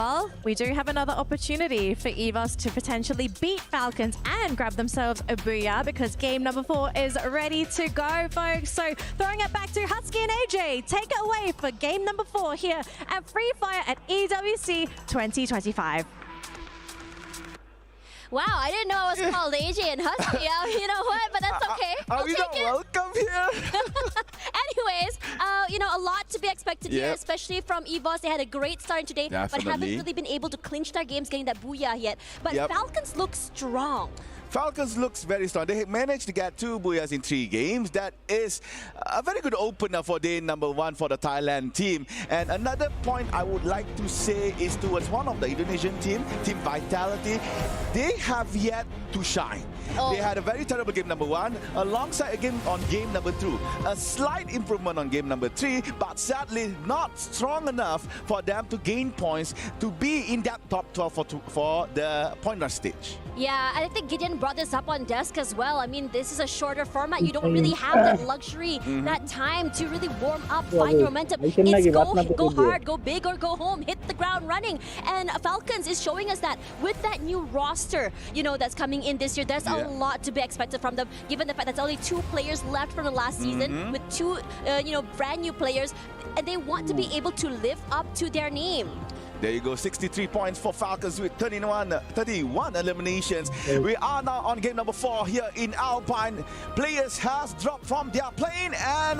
Well, we do have another opportunity for Evos to potentially beat Falcons and grab themselves a booyah because game number 4 is ready to go, folks. So throwing it back to Husky and AJ, take it away for game number 4 here at Free Fire at EWC 2025. Wow, I didn't know I was called AJ and Husky. You know what? But that's okay. Are we not welcome here? Anyways, a lot to be expected here, especially from Evos. They had a great start today, but haven't really been able to clinch their games getting that booyah yet. But Falcons look strong. Falcons looks very strong. They managed to get 2 booyahs in 3 games. That is a very good opener for day number 1 for the Thailand team. And another point I would like to say is towards one of the Indonesian team, Team Vitality. They have yet to shine. They had a very terrible game number 1, alongside again on game number 2. A slight improvement on game number 3, but sadly not strong enough for them to gain points to be in that top 12 for the point rush stage. Yeah, I think Gideon brought this up on desk as well. I mean, this is a shorter format. You don't really have that luxury, that time to really warm up, find your momentum. It's go hard, go big or go home, hit the ground running. And Falcons is showing us that with that new roster, that's coming in this year, there's a lot to be expected from them, given the fact that there's only 2 players left from the last season with 2, brand new players, and they want to be able to live up to their name. There you go, 63 points for Falcons with 31 eliminations. We are now on game number 4 here in Alpine. Players has dropped from their plane and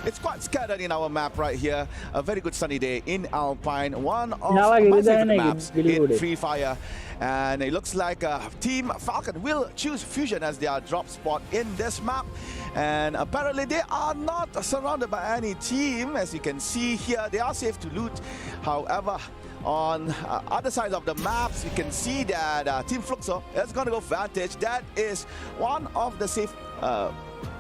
It's quite scattered in our map right here. A very good sunny day in Alpine, one of Yeah, my like, favorite yeah, maps really in good. Free Fire. And it looks like Team Falcon will choose Fusion as their drop spot in this map. And apparently they are not surrounded by any team. As you can see here, they are safe to loot. However, on other side of the maps, you can see that Team Fluxo is going to go Vantage. That is one of the safe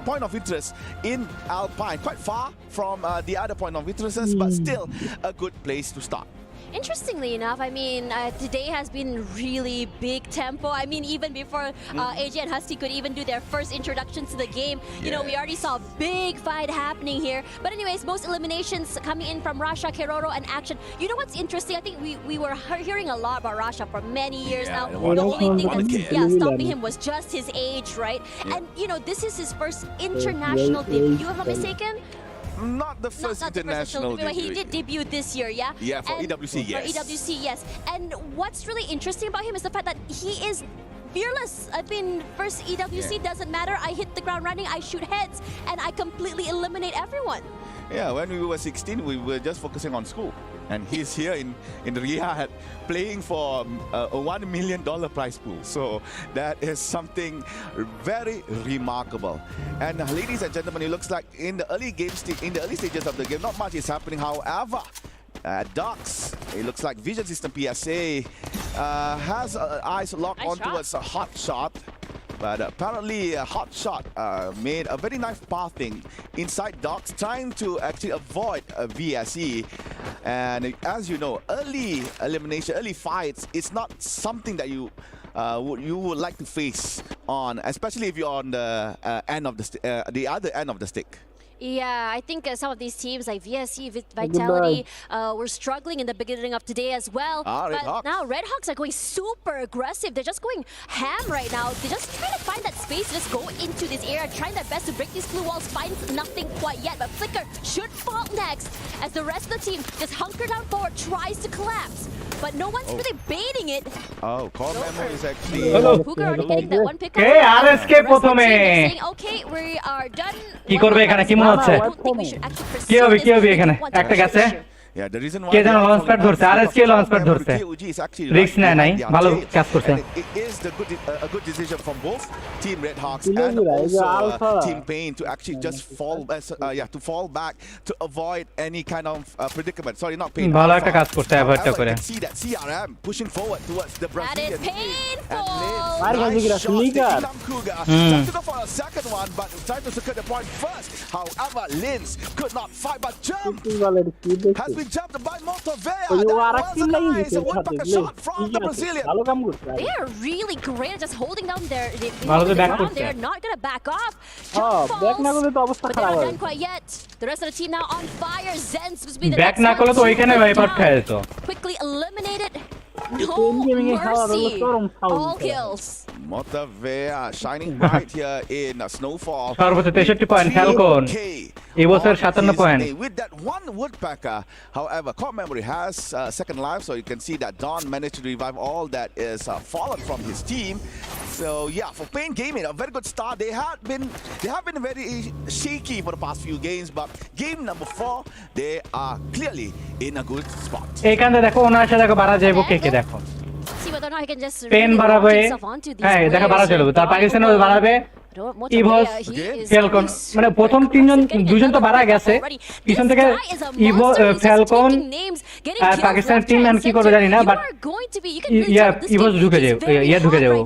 point of interest in Alpine. Quite far from the other point of interests, but still a good place to start. Interestingly enough, I mean, today has been really big tempo. I mean, even before AJ and Husky could even do their first introduction to the game, you know, we already saw a big fight happening here. But anyways, most eliminations coming in from Rasha, Keroro, and Action. You know what's interesting? I think we were hearing a lot about Rasha for many years now. The only thing that's stopping him was just his age, right? And, you know, this is his first international debut, if I'm not mistaken. Not the first international debut. He did debut this year, yeah? Yeah, for EWC, yes. For EWC, yes. And what's really interesting about him is the fact that he is fearless. I mean, first EWC doesn't matter. I hit the ground running, I shoot heads, and I completely eliminate everyone. Yeah, when we were 16, we were just focusing on school. And he's here in Riyadh playing for a $1 million prize pool. So that is something very remarkable. And ladies and gentlemen, it looks like in the early stages of the game, not much is happening. However, Docs, it looks like Vision System PSA has eyes locked on towards a hot shot. But apparently, Hot Shot made a very nice pathing inside Docs, trying to actually avoid a VSE. And as you know, early elimination, early fights, it's not something that you would like to face on, especially if you're on the end of the other end of the stick. Yeah, I think some of these teams like VSC, Vitality, were struggling in the beginning of today as well. But now Red Hawks are going super aggressive. They're just going ham right now. They're just trying to find that space, just go into this area, trying their best to break these blue walls, find nothing quite yet. But Flicker should fall next as the rest of the team just hunker down forward, tries to collapse. But no one's really baiting it. Oh, Core Memo is actually... Puka already getting that one pick up. Okay, RSK প্রথমে Okay, we are done. কি করবে এখানে কি মনে হচ্ছে কি হবে এখানে একটা গেছে Yeah, the reason why কে যেন লঞ্চ প্যাড ধরছে আরএসকে লঞ্চ প্যাড ধরছে রিস্ক নেয় নাই ভালো কাজ করছে It is a good decision from both Team Red Hawks and also Team Pain to actually just fall back to avoid any kind of predicament. Sorry, not Pain. ভালো একটা কাজ করতে অ্যাভয়েডটা করে See that CRM pushing forward towards the Brazilian. That is painful. Trying to go for a second one, but trying to secure the point first. However, Lins could not fight, but jump has been jumped by Motovea. That was a nice one-packer shot from the Brazilian. They are really great at just holding down their ground. They're not going to back off. Jump falls, but they're not done quite yet. The rest of the team now on fire. Zen's was be the back না করলে তো ওইখানে wiper খায় তো quickly eliminated. No mercy. All kills. Motovea shining bright here in Snowfall. সর্বোচ্চ 63 point Falcon এই বছর 57 point with that one woodpecker. However, Core Memory has second life, so you can see that Don managed to revive all that is fallen from his team. So yeah, for Pain Gaming, a very good start. They have been very shaky for the past few games, but game number 4, they are clearly in a good spot. এইখানে দেখো 79 টাকা বাড়া যাইবো কে দেখো See whether or not he can just পেন বাড়াবে হ্যাঁ দেখা বাড়া চলবে তার পাকিস্তানও বাড়াবে ইভোস ফ্যালকন মানে প্রথম দুজন তো বাড়া গেছে পিছন থেকে ইভো ফ্যালকন আর পাকিস্তানের টিম আমি কি করবে জানি না বাট ইভোস ঢুকে যাবে ঢুকে যাবে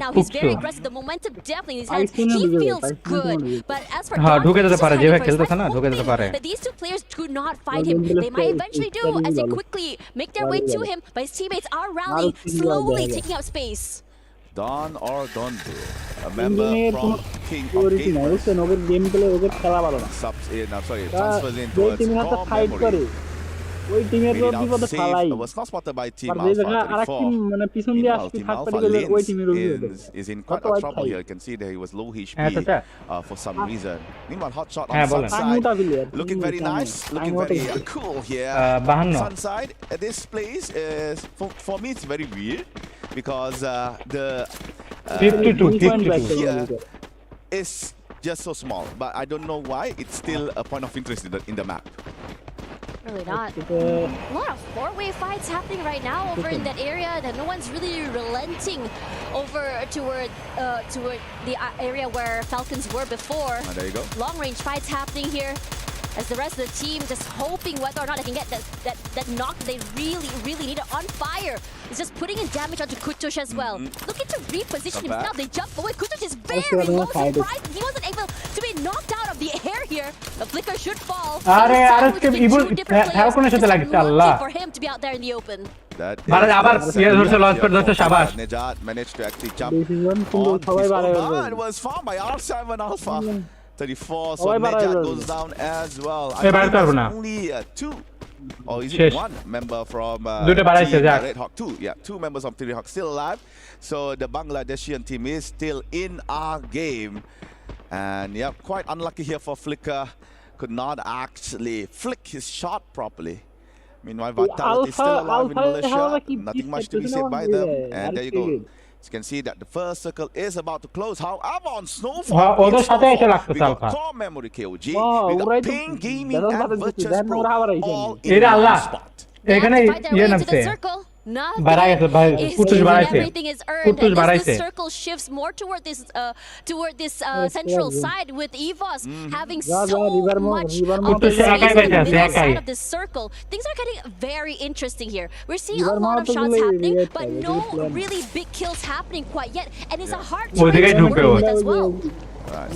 হ্যাঁ ঢুকে যেতে পারে যেভাবে খেলতেছে না ঢুকে যেতে পারে these two players could not fight him. They might eventually do as they quickly make their way to him, but his teammates are rallying, slowly taking up space. Don or Donde, a member from King of Gamers, subs in, transfers in towards Core Memory. Was not spotted by Team Alpha 34. Meanwhile, Team Alpha Lins is in quite a trouble here. You can see that he was low HP for some reason. Meanwhile, Hotshot on Sunside, looking very nice, looking very cool here. Sunside, this place is, for me, it's very weird because the 52 here is just so small, but I don't know why it's still a point of interest in the map. Really not. A lot of four-way fights happening right now over in that area that no one's really relenting over toward the area where Falcons were before. There you go. Long-range fights happening here as the rest of the team just hoping whether or not they can get that knock they really need it on fire. It's just putting in damage onto Kutush as well. Looking to reposition himself. They jump away. Kutush is very low. Surprised he wasn't able to be knocked out of the air here. The flicker should fall. For him to be out there in the open. Nejat managed to actually jump on his own. It was found by R7 Alpha. 34, so Nejat goes down as well. I think only two, or is it one member from Red Hawk? Two members of Red Hawk still alive. So the Bangladeshi team is still in our game. And yeah, quite unlucky here for Flicker. Could not actually flick his shot properly. Meanwhile, Vitality is still alive in Malaysia. Nothing much to be said by them. And there you go. You can see that the first circle is about to close. However, on Snowfall, we got Core Memory KOG, we got Pain Gaming and Virtus Pro all in one spot. Everything is earned, and this circle shifts more toward this central side with EVOS having so much of the space in the middle side of this circle. Things are getting very interesting here. We're seeing a lot of shots happening, but no really big kills happening quite yet, and it's a hard choice to work with as well.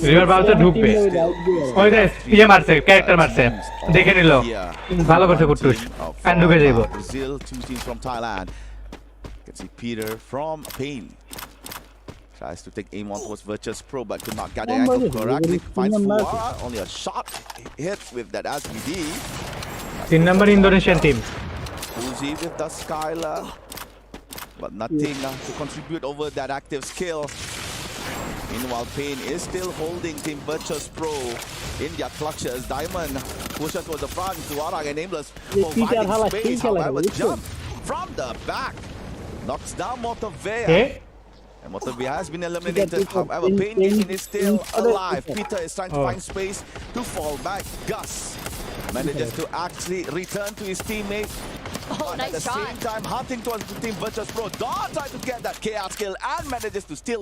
River বালতে ঢুকবে ওই যে ইয়ে মারছে character মারছে দেখে নিল ভালো করছে কুটুস আর ঢুকে যাইবো Brazil, two teams from Thailand. You can see Peter from Pain tries to take aim on towards Virtus Pro, but could not get the angle correctly. Finds Fuara, only a shot hit with that SBD. 3 number Indonesian team. Uzi with the Skylar, but nothing to contribute over that active skill. Meanwhile, Pain is still holding Team Virtus Pro in their clutches. Diamond pushes towards the front. Tuareg and Nameless providing space. However, jump from the back knocks down Motovea. And Motovea has been eliminated. However, Pain Gaming is still alive. Peter is trying to find space to fall back. Gus manages to actually return to his teammate. But at the same time, hunting towards the Team Virtus Pro. Dawn tries to get that KR skill and manages to steal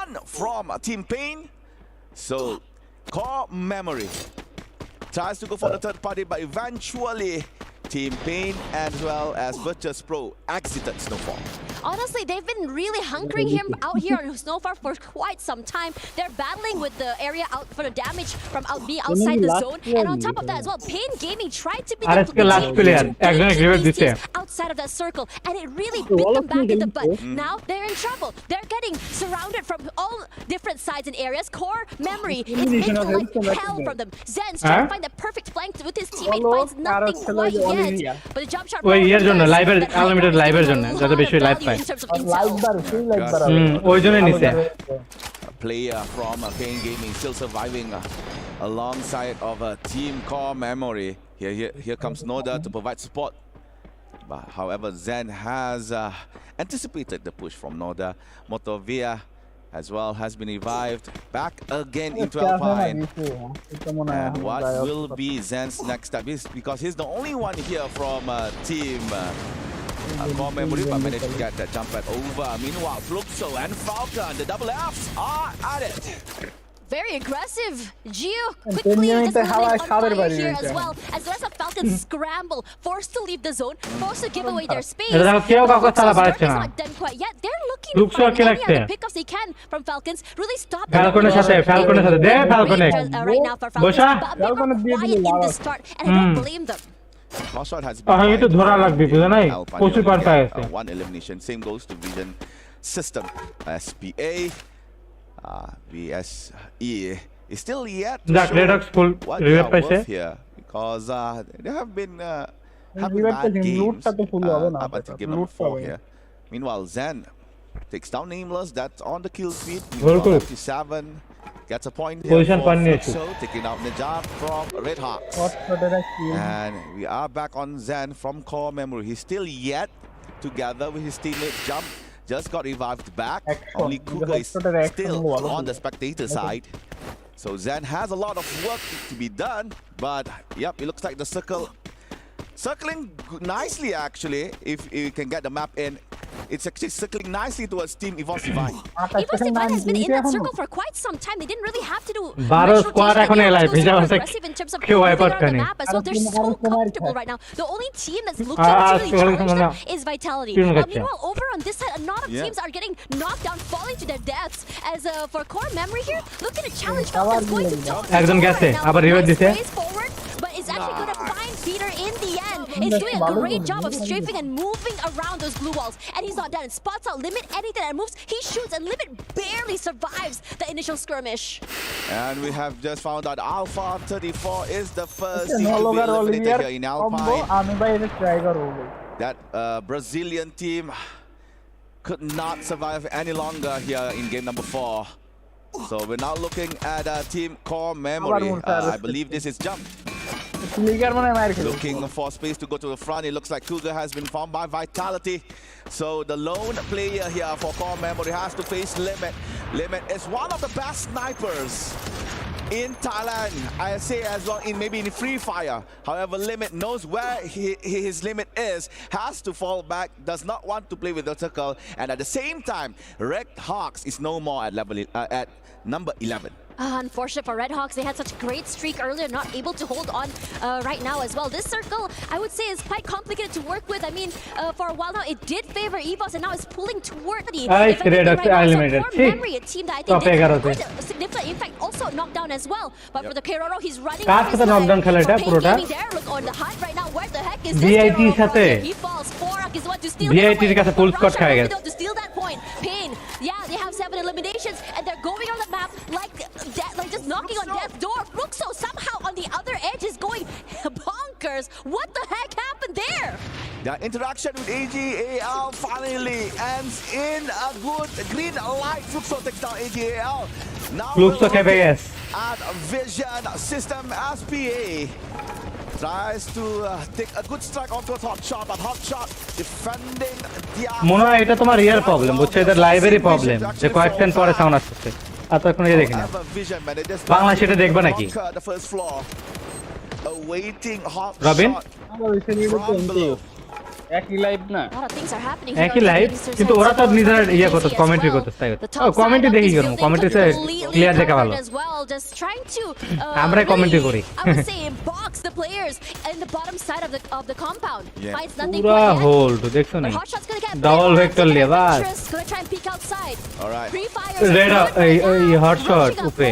one from Team Pain. So, Core Memory tries to go for the third party, but eventually Team Pain as well as Virtus Pro exited Snowfall. Honestly, they've been really hunkering him out here on Snowfall for quite some time. They're battling with the area out for the damage from being outside the zone. And on top of that as well, Pain Gaming tried to be the team outside of that circle. And it really bit them back in the butt. Now they're in trouble. They're getting surrounded from all different sides and areas. Core Memory is making like hell from them. Zen's trying to find the perfect flank with his teammate, finds nothing quite yet. But the jump shot... ওই এর জন্য লাইভের unlimited লাইভের জন্য যত বেশি live পায় ওই জন্য নিছে Player from Pain Gaming still surviving alongside of Team Core Memory. Here comes Noda to provide support. But however, Zen has anticipated the push from Noda. Motovea as well has been revived back again into Alpine. And what will be Zen's next step? Because he's the only one here from Team Core Memory, but managed to get that jump pad over. Meanwhile, Fluxo and Falcon, the double Fs are at it. Very aggressive. Gio quickly just on fire here as well as the rest of Falcons scramble, forced to leave the zone, forced to give away their space. It's not done quite yet. They're looking to find any other pickups they can from Falcons. Really stop them. Right now for Falcons, but a bit more quiet in the start, and I don't blame them. Shot has been one elimination. Same goes to Vision System. SPA VSE is still yet to show what they are worth here, because they have been having bad games up until game number 4 here. Meanwhile, Zen takes down Nameless. That's on the kill feed. 57 gets a point here. So taking out Najat from Red Hawks. And we are back on Zen from Core Memory. He's still yet together with his teammate Jump. Just got revived back. Only Kuga is still on the spectator side. So Zen has a lot of work to be done, but yep, it looks like the circling nicely actually. If you can get the map in, it's actually circling nicely towards Team Evolve Divine. Evolve Divine has been in that circle for quite some time. They didn't really have to do Baro squad এখন এলাই ভিজা আছে in terms of কেউ iPod কানে so they're so comfortable right now. The only team that's looked up to really challenge them is Vitality. Meanwhile, over on this side, a lot of teams are getting knocked down, falling to their deaths. As for core memory here, looking to challenge Falcons, going to top একদম গেছে আবার revive দিছে but is actually going to find Peter in the end. He's doing a great job of strafing and moving around those blue walls. And he's not done. Spots out Limit, anything that moves, he shoots, and Limit barely survives the initial skirmish. And we have just found out Alpha 34 is the first team to be eliminated here in Alpine. That Brazilian team could not survive any longer here in game number 4. So we're now looking at Team Core Memory. I believe this is Jump. Looking for space to go to the front. It looks like Cougar has been found by Vitality. So the lone player here for Core Memory has to face Limit. Limit is one of the best snipers in Thailand, I say as well, in maybe in Free Fire. However, Limit knows where his limit is, has to fall back, does not want to play with the circle, and at the same time, Red Hawks is no more at at number 11. Unfortunate for Red Hawks, they had such a great streak earlier, not able to hold on right now as well. This circle, I would say, is quite complicated to work with. I mean, for a while now, it did favor EVOS, and now it's pulling toward the Memory, a team that I think did quite significant impact, also knocked down as well. But for the Keroro, he's running there. Look on the hunt right now. Where the heck is this Keroro? He falls. Forak is the one to steal to steal that point. Pain, yeah, they have 7 eliminations, and they're going on the map like just knocking on death's door. Fluxo somehow on the other edge is going bonkers. What the heck happened there? The interaction with AGAL finally ends in a good green light. Fluxo takes down AGAL. Now Fluxo KBS at Vision System SPA tries to take a good strike onto a Hotshot, but Hotshot defending the মনে হয় এটা তোমার real problem বুঝছো এটা library problem যে কয়েকদিন পরে sound আসছে আর তো এখন এই দেখি না বাংলা সেটা দেখবা নাকি রবিন একই লাইভ না একই লাইভ কিন্তু ওরা তো নিজেরা ইয়া করতে কমেন্ট্রি করতে তাই কমেন্ট্রি দেখি করব কমেন্ট্রি সে ক্লিয়ার দেখা ভালো আমরা কমেন্ট্রি করি পুরো হোল্ড দেখছো না ডাবল ভেক্টর লিয়ে বাস রেড এই হট শট উপরে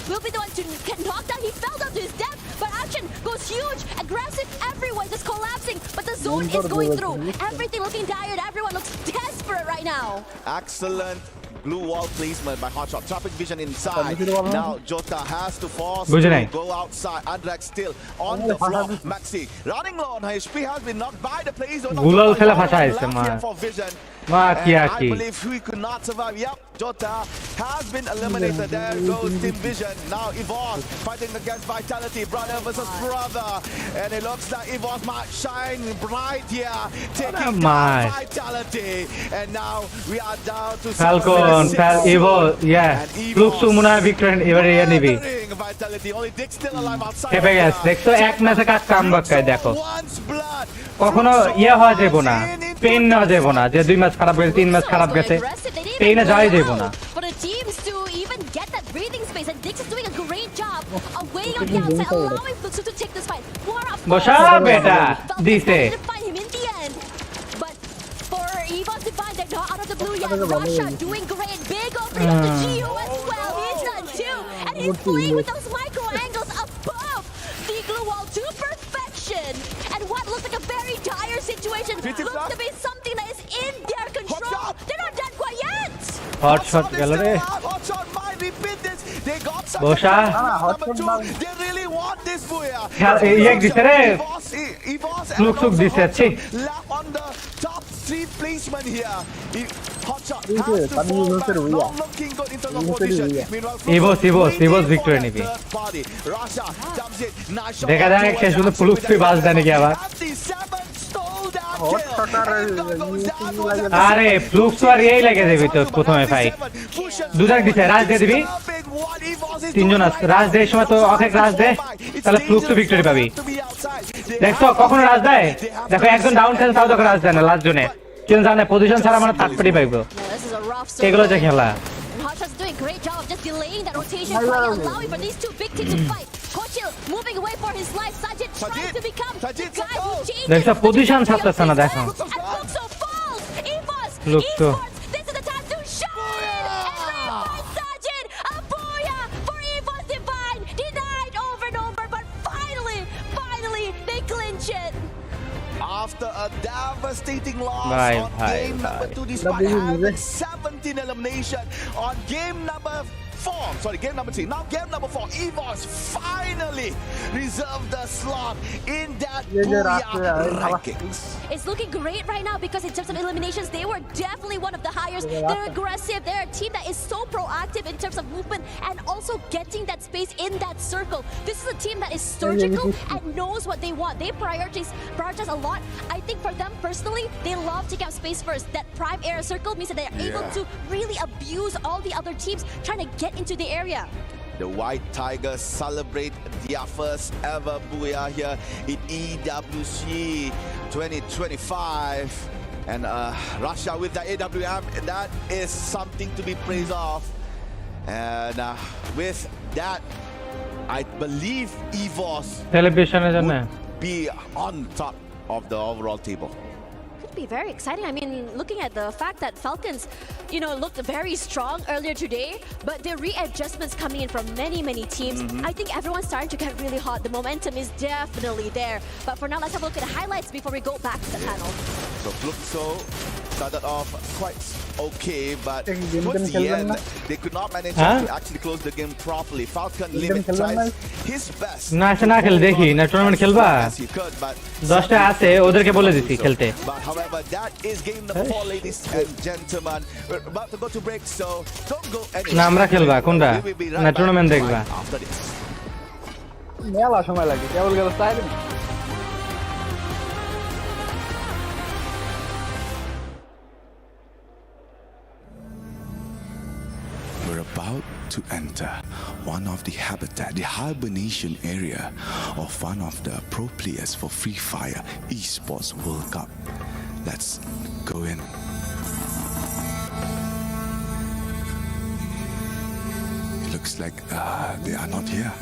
will be the one to get knocked down. He fell down to his death, but action goes huge, aggressive, everyone just collapsing, but the zone is going through. Everything looking tired, everyone looks desperate right now. Excellent blue wall placement by Hotshot, trapping Vision inside. Now Jota has to force to go outside. Andrak still on the floor. Maxi running low on HP has been knocked by the play zone. For Vision. I believe he could not survive. Yep, Jota has been eliminated. There goes Team Vision. Now Evolve fighting against Vitality, brother versus brother. And it looks like Evolve might shine bright here, taking down Vitality. And now we are down to Falcon, Evolve, yeah. Looks to Muna Victor and every enemy. Vitality only Dick still alive outside. KBS, দেখছো এক ম্যাচে কাজ comeback করে দেখো কখনো ইয়া হওয়া যাবে না পেন না যাবে না যে 2 ম্যাচ খারাপ গেছে 3 ম্যাচ খারাপ গেছে পেনে যাই যাবে না for the teams to even get that breathing space, and Dix is doing a great job of waiting on the outside, allowing Fluxo to take this fight. বসা বেটা দিছে find him in the end, but for Evolve Divine, they're not out of the blue yet. Russia doing great, big opening up the Geo as well. He's done too, and he's playing with those micro angles above the glue wall to perfection. And what looks like a very dire situation looks to be something that is in their control. They're not done quite yet. Hot shot gelo re. Hotshot might repeat this. They got some. Bosha. They really want this booyah. Ek dise re. Look dise achhi. On the top 3 placement here. Hotshot has to fall back. Not looking good in terms of position. Evo's victory nibi. দেখা যাক শেষ পর্যন্ত flux বাজ দেয় নাকি আবার আরে flux আর এই লাগে দেবি তো প্রথমে ফাইট দুজন দিছে রাজ দিয়ে দিবি তিনজন আছে রাজ দেয় সময় তো অনেক রাজ দেয় তাহলে ফ্লুক্স তো ভিক্টরি পাবি দেখছো কখনো রাজ দেয় দেখো একজন ডাউন খেলে তাও দেখো রাজ দেয় না লাস্ট জোনে কেন জানে পজিশন ছাড়া মানে থার্ড পার্টি পাইবো এগুলো যে খেলা Hotshot's doing a great job of just delaying that rotation play, allowing for these two big teams to fight. Kochil moving away for his life. Sajid trying to become the guy who changes. দেখছো position ছাড়তেছে না দেখো And Luxo falls. Evos. Luxo. Esports. This is the time to shine. And reinforce Sajid. A booyah for Evos Divine. Denied over and over, but finally, they clinch it. After a devastating loss Bye, on bye, game number 2, despite having 17 elimination on game number 4. Sorry, game number 3. Now game number 4. Evos finally reserved the slot in that Booyah rankings. It's looking great right now because in terms of eliminations, they were definitely one of the highest. They're aggressive. They're a team that is so proactive in terms of movement and also getting that space in that circle. This is a team that is surgical and knows what they want. They prioritize a lot. I think for them personally, they love taking up space first. That prime area circle means that they're able to really abuse all the other teams trying to get into the area. The White Tigers celebrate their first ever Booyah here in EWC 2025. And Russia with the AWM, that is something to be praised of. And with that, I believe EVOS would be on top of the overall table. Be very exciting. I mean, looking at the fact that Falcons, looked very strong earlier today, but the readjustments coming in from many teams. I think everyone's starting to get really hot. The momentum is definitely there. But for now, let's have a look at the highlights before we go back to the panel. So Fluxo started off quite okay, but towards the end, they could not manage to actually close the game properly. Falcon Limit tries his best. না খেলে দেখি না tournament খেলবা 10টা আছে ওদেরকে বলে দিছি খেলতে But however, that is game number 4, ladies and gentlemen. We're about to go to break, so don't go anywhere. না আমরা খেলবা কোনটা না টুর্নামেন্ট দেখবা After this. মেলা সময় লাগে কেবল গেল তাই We're about to enter one of the habitat, the hibernation area of one of the pro players for Free Fire Esports World Cup. Let's go in. It looks like they are not here.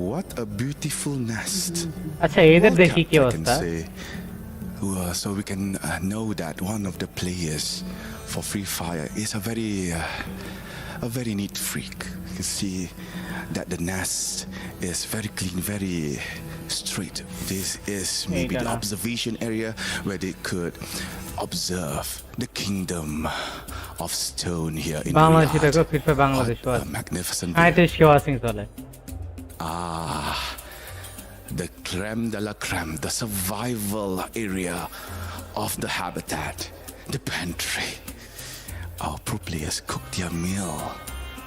What a beautiful nest. আচ্ছা এদের দেখি কি অবস্থা So we can know that one of the players for Free Fire is a very neat freak. You can see that the nest is very clean, very straight. This is maybe the observation area where they could observe the kingdom of stone here in Bangladesh. Magnificent. The creme de la creme, the survival area of the habitat, the pantry. Our pro players cook their meal.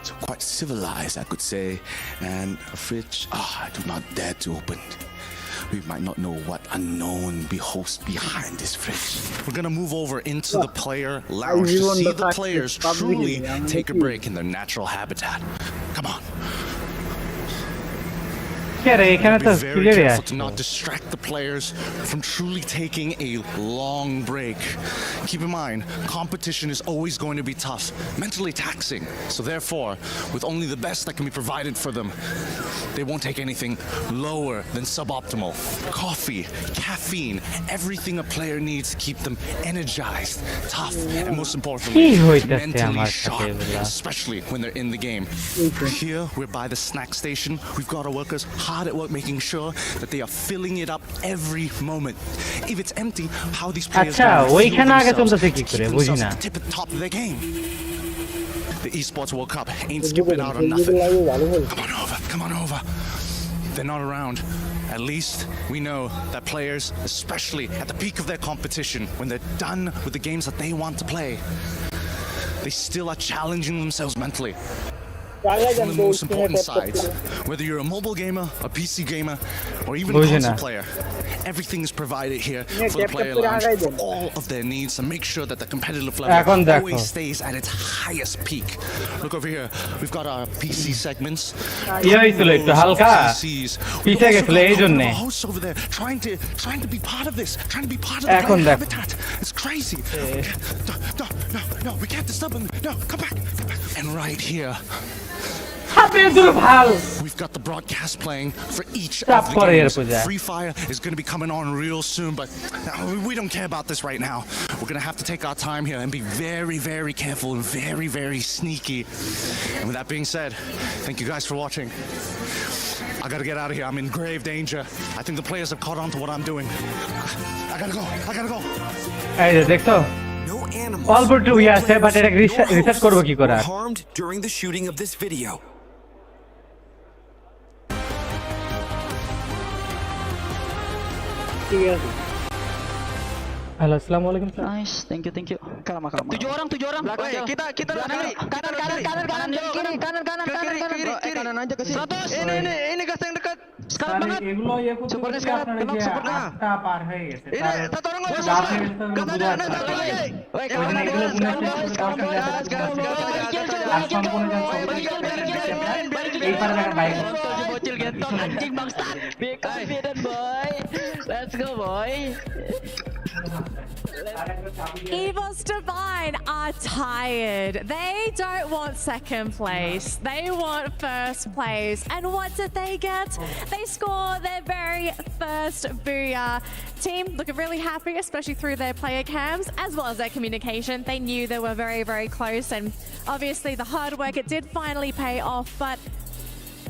So quite civilized, I could say. And a fridge, I do not dare to open. We might not know what unknown beholds behind this fridge. We're gonna move over into the player lounge to see the players truly take a break in their natural habitat. Come on. Be very careful to not distract the players from truly taking a long break. Keep in mind, competition is always going to be tough, mentally taxing. So therefore, with only the best that can be provided for them, they won't take anything lower than suboptimal. Coffee, caffeine, everything a player needs to keep them energized, tough, and most importantly, mentally sharp, especially when they're in the game. Here, we're by the snack station. We've got our workers hard at work making sure that they are filling it up every moment. If it's empty, how these players keep themselves at the tip at the top of their game. The Esports World Cup ain't skipping out on nothing. Come on over. They're not around. At least we know that players, especially at the peak of their competition, when they're done with the games that they want to play, they still are challenging themselves mentally. One of the most important sides, whether you're a mobile gamer, a PC gamer, or even a console player, Everything is provided here for the player lounge, for all of their needs to make sure that the competitive level always stays at its highest peak. Look over here. We've got our PC segments. PCs. Hosts over there trying to be part of this, trying to be part of the player habitat. It's crazy. No, we can't disturb them. No, come back. And right here, we've got the broadcast playing for each of the games. Free Fire is going to be coming on real soon, but we don't care about this right now. We're going to have to take our time here and be very, very careful and very, very sneaky. And with that being said, thank you guys for watching. I gotta get out of here. I'm in grave danger. I think the players have caught on to what I'm doing. I gotta go. Hey, দেখছো? অল্প একটু আছে but এটা research করব কি করে harmed during the shooting of this video. Halo, assalamualaikum. Nice, thank you. Kalma. 7 orang. Kita kanan aja ke sini. Ini gas yang dekat. Sekarang banget. Sempurna sekarang. Sempurna. Ini satu orang lagi. Bocil gentong anjing bangsat. Be confident boy. Let's go boy. Evos Divine are tired. They don't want second place. They want first place. And what did they get? They score their very first booyah. Team looking really happy, especially through their player cams, as well as their communication. They knew they were very, very close. And obviously the hard work, it did finally pay off. But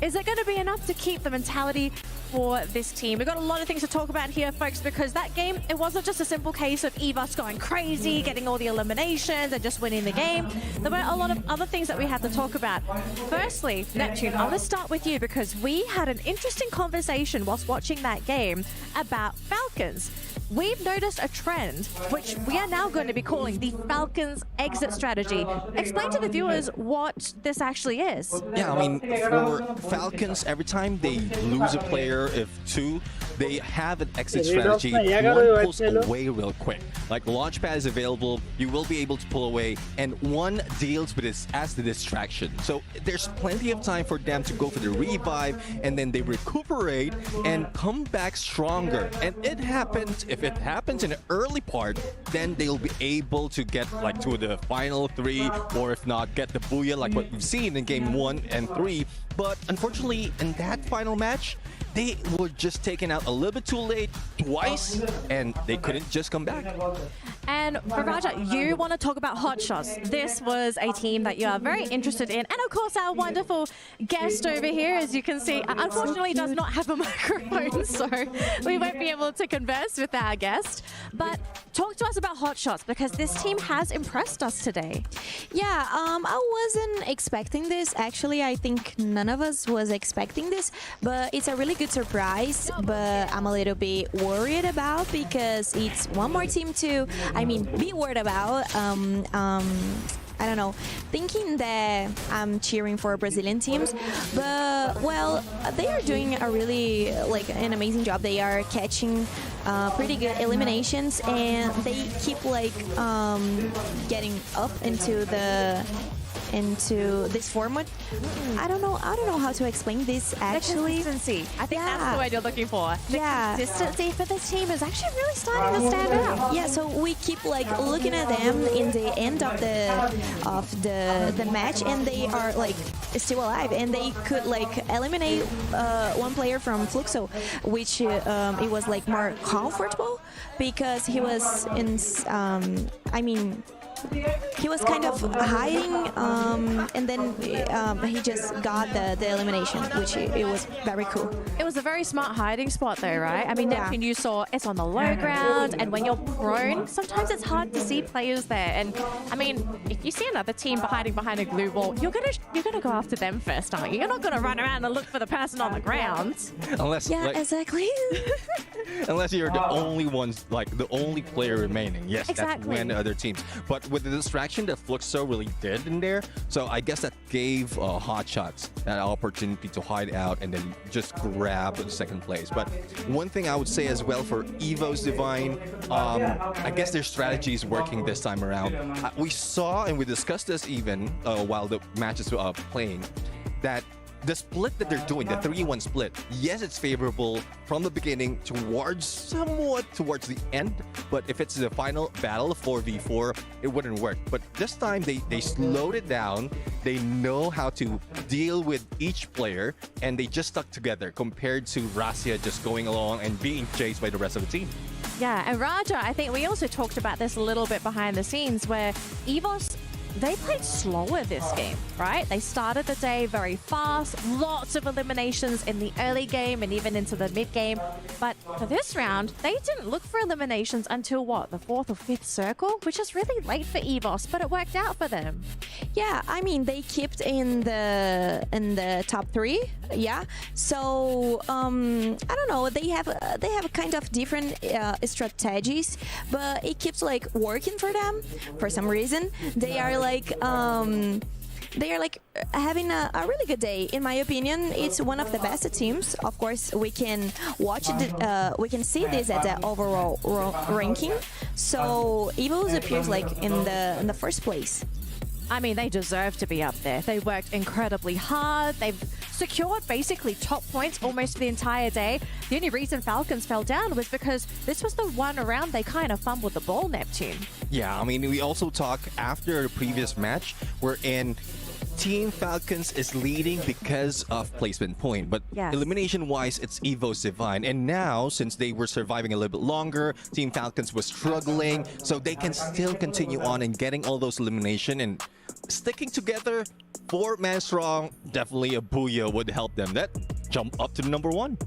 is it going to be enough to keep the mentality for this team? We've got a lot of things to talk about here, folks, because that game, it wasn't just a simple case of Evos going crazy, getting all the eliminations and just winning the game. There were a lot of other things that we had to talk about. Firstly, Neptune, I want to start with you because we had an interesting conversation whilst watching that game about Falcons. We've noticed a trend, which we are now going to be calling the Falcons exit strategy. Explain to the viewers what this actually is. Yeah, I mean, for Falcons, every time they lose a player, if two, they have an exit strategy. One pulls away real quick. Like Launchpad is available, you will be able to pull away, and one deals with this as the distraction. So there's plenty of time for them to go for the revive, and then they recuperate and come back stronger. And it happens, if it happens in the early part, then they'll be able to get like to the final 3, or if not, get the booyah like what we've seen in game 1 and 3. But unfortunately, in that final match, they were just taken out a little bit too late twice, and they couldn't just come back. And Raja, you want to talk about Hot Shots. This was a team that you are very interested in. And of course, our wonderful guest over here, as you can see, unfortunately does not have a microphone, so we won't be able to converse with our guest. But talk to us about Hot Shots, because this team has impressed us today. Yeah, I wasn't expecting this. Actually, I think none of us was expecting this, but it's a really good surprise, but I'm a little bit worried about because it's one more team to, be worried about. I don't know, thinking that I'm cheering for Brazilian teams, but well, they are doing a really an amazing job. They are catching pretty good eliminations, and they keep getting up into this format. I don't know how to explain this actually. The consistency. I think that's the word you're looking for. The consistency for this team is actually really starting to stand out. Yeah, so we keep looking at them in the end of the match, and they are still alive, and they could eliminate one player from Fluxo, which it was more comfortable because he was he was kind of hiding, and then he just got the elimination, which it was very cool. It was a very smart hiding spot though, right? Neptune, you saw it's on the low ground, and when you're prone, sometimes it's hard to see players there. And if you see another team hiding behind a glue wall, you're gonna go after them first, aren't you? You're not gonna run around and look for the person on the ground. Unless, exactly. Unless you're the only ones, the only player remaining. Yes, exactly. That's when other teams. But with the distraction that Fluxo really did in there, so I guess that gave Hot Shots that opportunity to hide out and then just grab the second place. But one thing I would say as well for Evo's Divine, I guess their strategy is working this time around. We saw and we discussed this even while the matches were playing, that the split that they're doing, the 3-1 split, yes, it's favorable from the beginning somewhat towards the end, but if it's the final battle, 4v4, it wouldn't work. But this time, they slowed it down, they know how to deal with each player, and they just stuck together compared to Rasia just going along and being chased by the rest of the team. Yeah, and Raja, I think we also talked about this a little bit behind the scenes where EVOS, they played slower this game, right? They started the day very fast, lots of eliminations in the early game and even into the mid game. But for this round, they didn't look for eliminations until what, the 4th or 5th circle, which is really late for EVOS, but it worked out for them. Yeah, I mean they kept in the top 3. Yeah, so I don't know. They have kind of different strategies, but it keeps like working for them for some reason. They are like having a really good day. In my opinion, it's one of the best teams. Of course, we can watch it. We can see this at the overall ranking. So EVOS appears like in the first place. I mean, they deserve to be up there. They worked incredibly hard. They've secured basically top points almost the entire day. The only reason Falcons fell down was because this was the one round they kind of fumbled the ball, Neptune. Yeah, I mean, we also talked after the previous match wherein Team Falcons is leading because of placement point, but elimination-wise, it's EVO's Divine. And now, since they were surviving a little bit longer, Team Falcons was struggling, so they can still continue on and getting all those elimination and sticking together, 4-man strong. Definitely a booyah would help them. That jump up to number 1.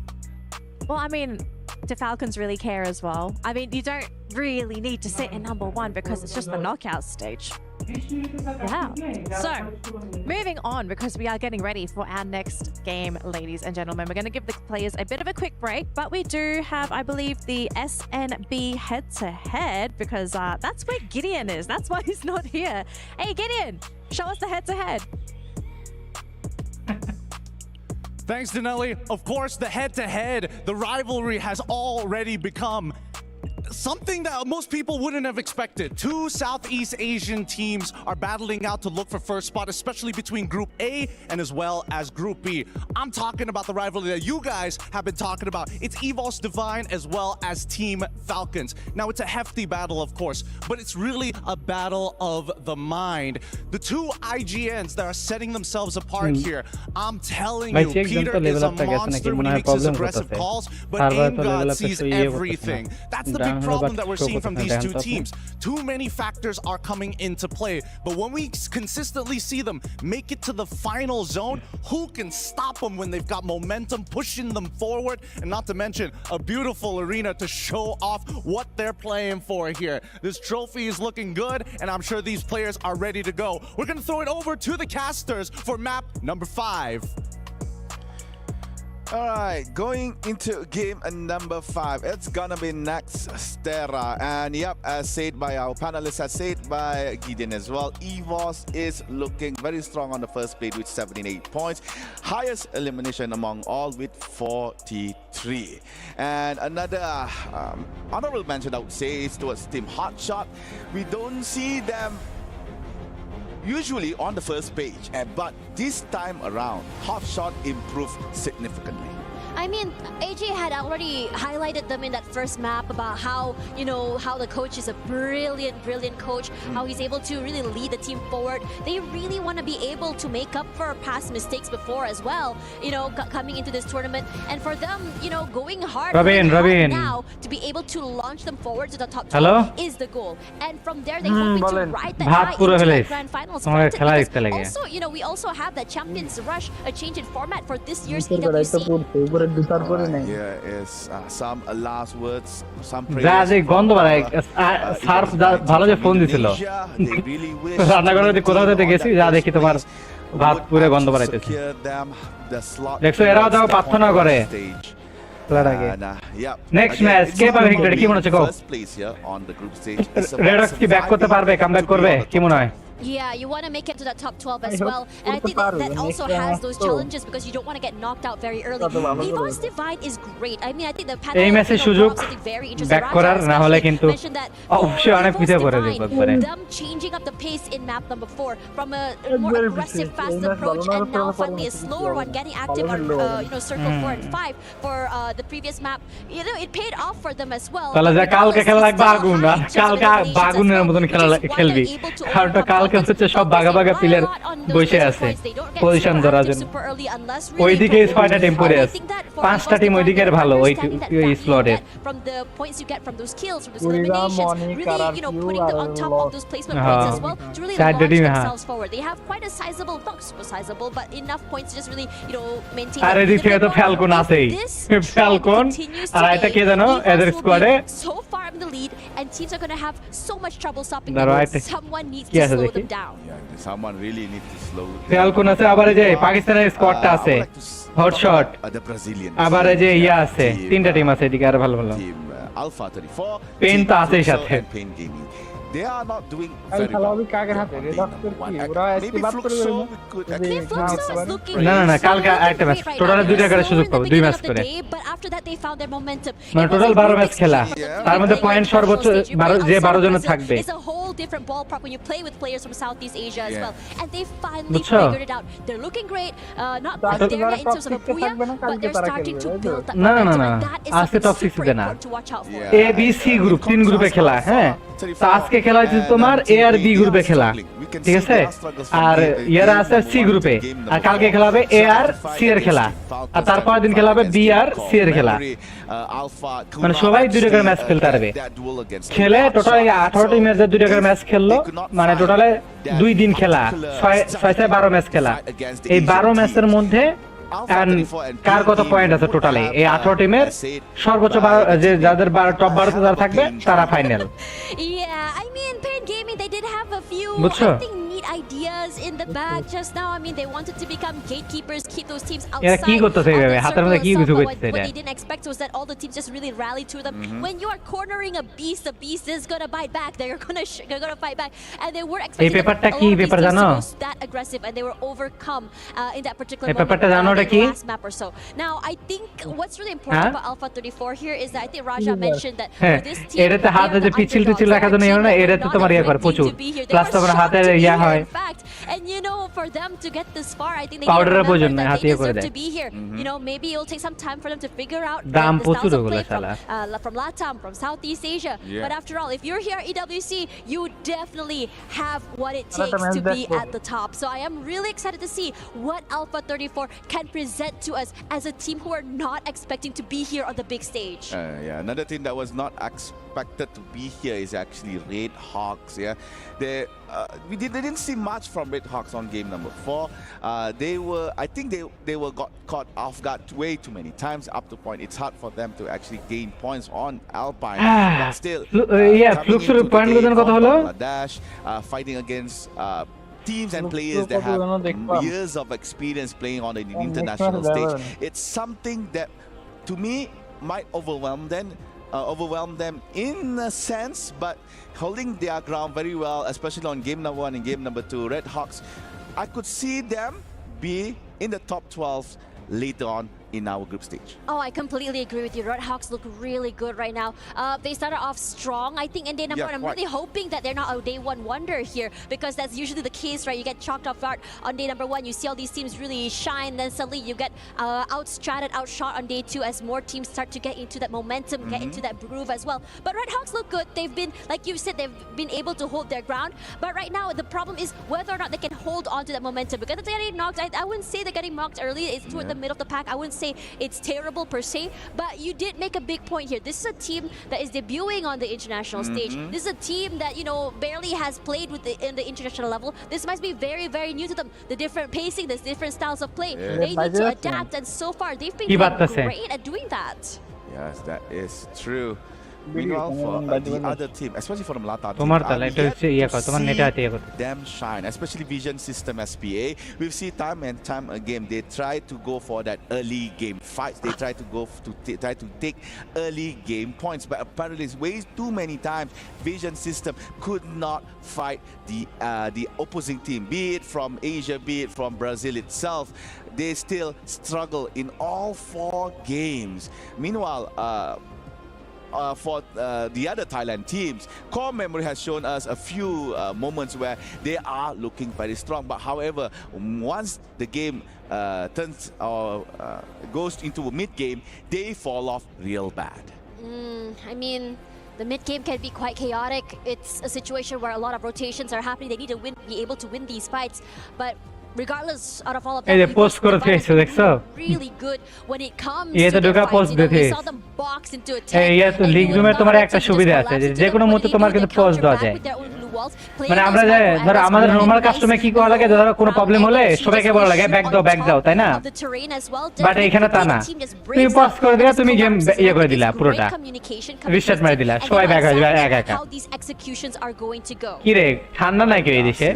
Well, I mean, do Falcons really care as well? I mean, you don't really need to sit in number 1 because it's just the knockout stage. Yeah. So, moving on, because we are getting ready for our next game, ladies and gentlemen. We're going to give the players a bit of a quick break, but we do have, I believe, the SNB head-to-head, because that's where Gideon is. That's why he's not here. Hey, Gideon, show us the head-to-head. Thanks, Denelli. Of course, the head-to-head, the rivalry has already become something that most people wouldn't have expected. 2 Southeast Asian teams are battling out to look for first spot, especially between Group A and as well as Group B. I'm talking about the rivalry that you guys have been talking about. It's EVOS Divine as well as Team Falcons. Now, it's a hefty battle, of course, but it's really a battle of the mind. The 2 IGNs that are setting themselves apart here, I'm telling you, Peter is a monster when he makes his aggressive calls, but AimGod sees everything. That's the big problem that we're seeing from these 2 teams. Too many factors are coming into play, but when we consistently see them make it to the final zone, who can stop them when they've got momentum pushing them forward? And not to mention a beautiful arena to show off what they're playing for here. This trophy is looking good, and I'm sure these players are ready to go. We're going to throw it over to the casters for map number 5. All right, going into game number 5, it's gonna be next Stera, and yep, as said by our panelists, as said by Gideon as well, EVOS is looking very strong on the first plate with 78 points, highest elimination among all with 43. And another honorable mention I would say is towards Team Hotshot. We don't see them usually on the first page, but this time around, Hotshot improved significantly. I mean, AJ had already highlighted them in that first map about how, you know, how the coach is a brilliant coach, how he's able to really lead the team forward. They really want to be able to make up for past mistakes before as well, you know, coming into this tournament. And for them, you know, going hard now to be able to launch them forward to the top 12 is the goal. And from there, they hope to ride that high into the grand finals. Also, you know, we also have the Champions Rush, a change in format for this year's EWC. Here is some last words, some prayers. গন্ধ বাড়ায় Surf ভালো যে phone দিছিল রান্নাঘরে কোথাও যেতে গেছি যা দেখি তোমার ভাত পুরে গন্ধ বাড়াইতেছে দেখছো এরাও যাও প্রার্থনা করে নেক্সট ম্যাচ কে পাবে ভিক্টরি কি মনে হচ্ছে গো First place here on the group stage. It's a red Hawks কি ব্যাক করতে পারবে কামব্যাক করবে কি মনে হয় Yeah, you want to make it to that top 12 as well. And I think that also has those challenges because you don't want to get knocked out very early. Evo's Divide is great. I mean, I think the panel এই ম্যাচে সুযোগ very interesting. Back করার না হলে কিন্তু অবশ্যই অনেক পিছিয়ে পড়ে যাবে পারে them changing up the pace in map number 4 from a more aggressive fast approach and now finally a slower one getting active on circle 4 and 5 for the previous map. You know, it paid off for them as well. তাহলে যা কালকে খেলা লাগবে আগুন না কালকে বাগুনের মতন খেলবি কারণ কালকে হচ্ছে সব বাগা বাগা প্লেয়ার বসে আছে পজিশন ধরার জন্য ওইদিকে 6টা টিম পড়ে আছে 5টা টিম ওইদিকের ভালো ওই স্লটে from the points you get from those kills from those eliminations really putting them on top of those placement points as well to really launch themselves forward. They have quite a sizable, not super sizable, but enough points to just really maintain. আর এদিক থেকে তো Falcon আছেই Falcon আর এটা কে জানো এদের স্কোয়াডে so far in the lead and teams are going to have so much trouble stopping them. Someone needs to slow them down. Someone really needs to slow them. Falcon আছে আবার এই যে পাকিস্তানের স্কোয়াডটা আছে হটশট The Brazilian আবার এই যে ইয়া আছে 3টা টিম আছে এদিকে আর ভালো ভালো team Alpha 34 পেন তো আছেই সাথে Pain Gaming. They are not doing very well. না না না কালকে একটা ম্যাচ টোটাল 2টা করে সুযোগ পাবো 2 ম্যাচ করে মানে টোটাল 12 ম্যাচ খেলা তার মধ্যে পয়েন্ট সর্বোচ্চ 12 যে 12 জন থাকবে It's a whole different ballpark when you play with players from Southeast Asia as well and they finally figured it out. They're looking great, not quite there yet in terms of a booyah, but they're starting to build that momentum and that is something super important to watch out for. A B C group 3 গ্রুপে খেলা হ্যাঁ তো আজকে খেলা হচ্ছে তোমার এ আর B গ্রুপে খেলা ঠিক আছে আর ইয়ারা আছে সি গ্রুপে আর কালকে খেলা হবে এ আর সি এর খেলা আর তারপরের দিন খেলা হবে বি আর সি এর খেলা মানে সবাই 2টা করে ম্যাচ খেলতে পারবে খেলে টোটাল 18 টিমের যে 2টা করে ম্যাচ খেললো মানে টোটালে 2 দিন খেলা 6-12 ম্যাচ খেলা এই 12 ম্যাচের মধ্যে কার কত পয়েন্ট আছে টোটালে এই 18 টিমের সর্বোচ্চ যে যাদের টপ 12 তে যারা থাকবে তারা final Yeah, I mean, Pain Gaming, they did have a few, বুঝছো I think, neat ideas in the bag just now. I mean, they wanted to become gatekeepers, keep those teams এরা outside কি করতেছে of এইভাবে the হাতের circle মধ্যে কি itself. কিছু But করতেছে what এটা they didn't expect was that all the teams just really rallied to them. When you are cornering a beast, the beast is gonna bite back. They're gonna fight back, and they were expecting এই পেপারটা কি paper to জানো go that aggressive, and they were overcome in that particular এই moment পেপারটা জানো in ওটা the কি last map or so. Now, I think what's really important about Alpha 34 here is that I think Raja mentioned that for this team, এটাতে হাতে যে পিছিল টিছিল রাখা জন্য না এটাতে তোমার ইয়া করে প্রচুর প্লাস তোমার হাতের ইয়া হয় and you know for them to get this far I think they deserve to be here. You know, maybe it'll take some time for them to figure out the styles of play from LATAM, from Southeast Asia. But after all, if you're here at EWC, you definitely have what it takes to be at the top. So I am really excited to see what Alpha 34 can present to us as a team who are not expecting to be here on the big stage. Yeah, another team that was not expected to be here is actually Red Hawks. Yeah, they didn't see much from Red Hawks on game number 4. I think they were got caught off guard way too many times up to point. It's hard for them to actually gain points on Alpine. But still, Bangladesh fighting against. Teams and players that have years of experience playing on an international stage. It's something that, to me, might overwhelm them in a sense, but holding their ground very well, especially on game number 1 and game number 2. Red Hawks, I could see them be in the top 12 later on in our group stage. Oh, I completely agree with you. Red Hawks look really good right now. They started off strong, I think, in day number 1. I'm really hoping that they're not a day 1 wonder here because that's usually the case, right? You get chalked off guard on day number 1. You see all these teams really shine, then suddenly you get outstratted, outshot on day 2 as more teams start to get into that momentum, get into that groove as well. But Red Hawks look good. They've been, like you said, they've been able to hold their ground. But right now, the problem is whether or not they can hold on to that momentum because they're getting knocked. I wouldn't say they're getting knocked early. It's toward the middle of the pack. I wouldn't say it's terrible per se, but you did make a big point here. This is a team that is debuting on the international stage. This is a team that, you know, barely has played with in the international level. This must be very, very new to them. The different pacing, the different styles of play. They need to adapt, and so far they've been great at doing that. Yes, that is true. Meanwhile, for the other team, especially for the Malata team, তোমার তাহলে এটা হচ্ছে ইয়া কর তোমার নেটে আছে ইয়া কর them shine, especially Vision System SPA. We've seen time and time again they try to go for that early game fights. They try to go try to take early game points, but apparently it's way too many times Vision System could not fight the opposing team, be it from Asia, be it from Brazil itself. They still struggle in all 4 games. Meanwhile, for the other Thailand teams, Core Memory has shown us a few moments where they are looking very strong. But however, once the game turns or goes into a mid game, they fall off real bad. I mean, the mid game can be quite chaotic. It's a situation where a lot of rotations are happening. They need to be able to win these fights. But regardless out of all of that, এই যে post করে দিয়েছে দেখছো really good when it comes এই তো to ঢোকা the post fights. You know, দিতে we saw them box into a এই ইয়া তো লিগ রুমে তোমার একটা সুবিধা আছে যে কোনো মুহূর্তে তোমার কিন্তু পোস্ট দেওয়া যায় মানে আমরা যে ধরো আমাদের নরমাল কাস্টমে কি করা লাগে ধরো কোনো প্রবলেম হলে সবাইকে বলা লাগে ব্যাক দাও তাই না বাট এখানে তা না তুমি পোস্ট করে দিলা তুমি গেম ইয়া করে দিলা পুরোটা রিস্টার্ট মেরে দিলা সবাই ব্যাক হয়ে যাবে একা কি রে ঠান্ডা নাকি এই দেশে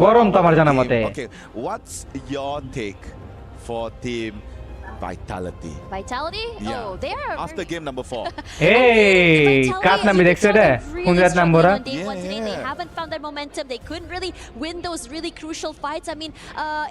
গরম তো আমার জানা মতে Okay, what's your take for team Vitality? Yeah. Oh, they are after game number 4. Hey, কাট নামে দেখছো এটা কোন জাত নাম্বাররা They haven't found their momentum. They couldn't really win those really crucial fights. I mean,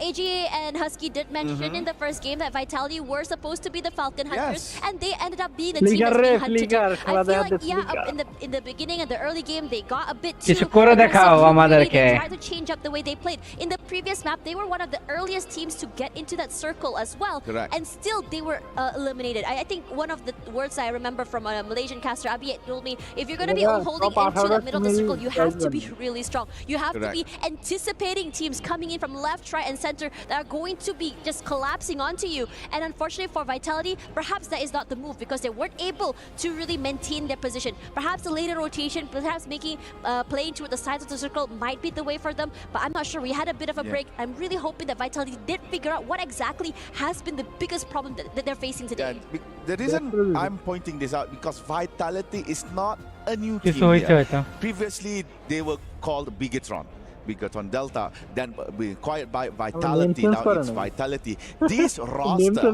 AGA and Husky did mention in the first game that Vitality were supposed to be the Falcon Hunters, and they ended up being the team that's being hunted. I feel like in the beginning of the early game they got a bit too কিছু করে দেখাও আমাদেরকে They tried to change up the way they played. In the previous map, they were one of the earliest teams to get into that circle as well. Correct. And still they were eliminated. I think one of the words I remember from a Malaysian caster, Abi, told me, if you're going to be holding into the middle of the circle, you have to be really strong. You have to be anticipating teams coming in from left, right, and center that are going to be just collapsing onto you. And unfortunately for Vitality, perhaps that is not the move because they weren't able to really maintain their position. Perhaps the later rotation, perhaps making playing toward the sides of the circle might be the way for them, but I'm not sure. We had a bit of a break. I'm really hoping that Vitality did figure out what exactly has been the biggest problem that they're facing today. The reason I'm pointing this out because Vitality is not a new team here. Previously, they were called Bigatron Delta, then acquired by Vitality. Now it's Vitality. This roster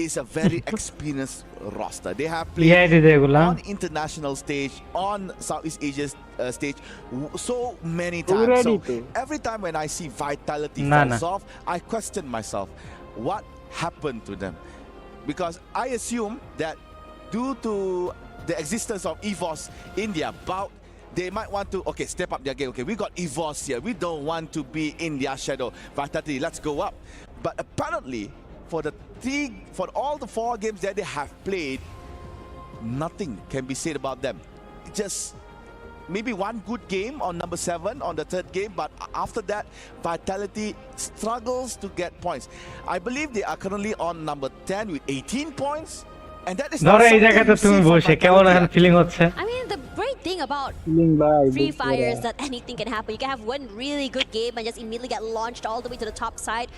is a very experienced roster. They have played on international stage, on Southeast Asia stage so many times. So every time when I see Vitality falls off, I question myself, what happened to them? Because I assume that due to the existence of EVOS in their bout, they might want to step up their game. Okay, we got EVOS here. We don't want to be in their shadow. Vitality, let's go up. But apparently, for all the 4 games that they have played, nothing can be said about them. Just maybe one good game on number 7 on the 3rd game, but after that, Vitality struggles to get points. I believe they are currently on number 10 with 18 points. And that is ধরো এই জায়গাতে তুমি বসে কেমন এখন feeling হচ্ছে I mean, the great thing about Free Fire is that anything can happen. You can have one really good game and just immediately get launched all the way to the top side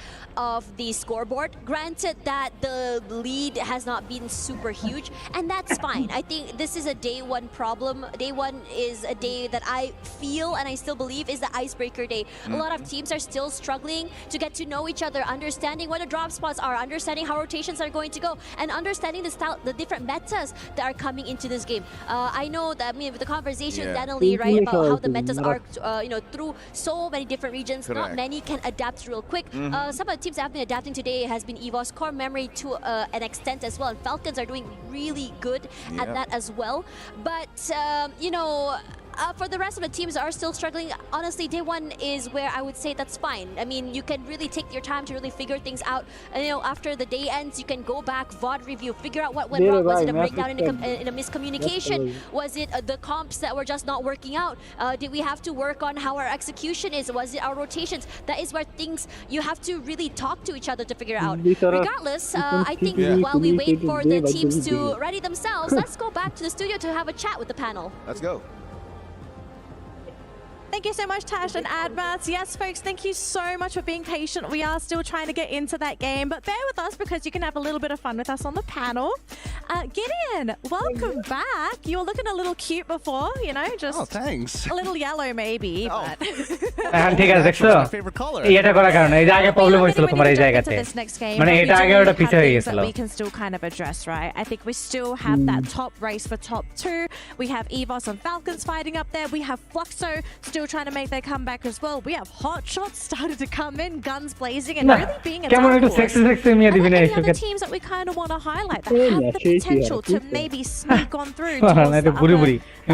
of the scoreboard. Granted that the lead has not been super huge, and that's fine. I think this is a day 1 problem. Day 1 is a day that I feel and I still believe is the icebreaker day. A lot of teams are still struggling to get to know each other, understanding what the drop spots are, understanding how rotations are going to go, and understanding the style, the different metas that are coming into this game. I know that, I mean, with the conversation with Danily, right, about how the metas are, through so many different regions, not many can adapt real quick. Some of the teams that have been adapting today has been EVOS, Core Memory to an extent as well, and Falcons are doing really good at that as well. But, for the rest of the teams that are still struggling, honestly, day 1 is where I would say that's fine. I mean, you can really take your time to really figure things out. After the day ends, you can go back, VOD review, figure out what went wrong. Was it a breakdown in a miscommunication? Was it the comps that were just not working out? Did we have to work on how our execution is? Was it our rotations? That is where things you have to really talk to each other to figure out. Regardless, I think while we wait for the teams to ready themselves, let's go back to the studio to have a chat with the panel. Let's go. Thank you so much, Tash and Admas. Yes, folks, thank you so much for being patient. We are still trying to get into that game, but bear with us because you can have a little bit of fun with us on the panel. Gideon, welcome back. You were looking a little cute before, you know, just thanks. a little yellow maybe, but এখন ঠিক আছে দেখছো এটা করার কারণে এই জায়গায় problem হয়েছিল তোমার এই জায়গাতে মানে এটা আগে ওটা পিছে হয়ে গেছিল we can still kind of address, right? I think we still have that top race for top 2. We have EVOS and Falcons fighting up there. We have Fluxo still trying to make their comeback as well. We have Hot Shots started to come in, guns blazing, and really being a dark horse. And any other teams that we kind of want to highlight that have the potential to maybe sneak on through towards the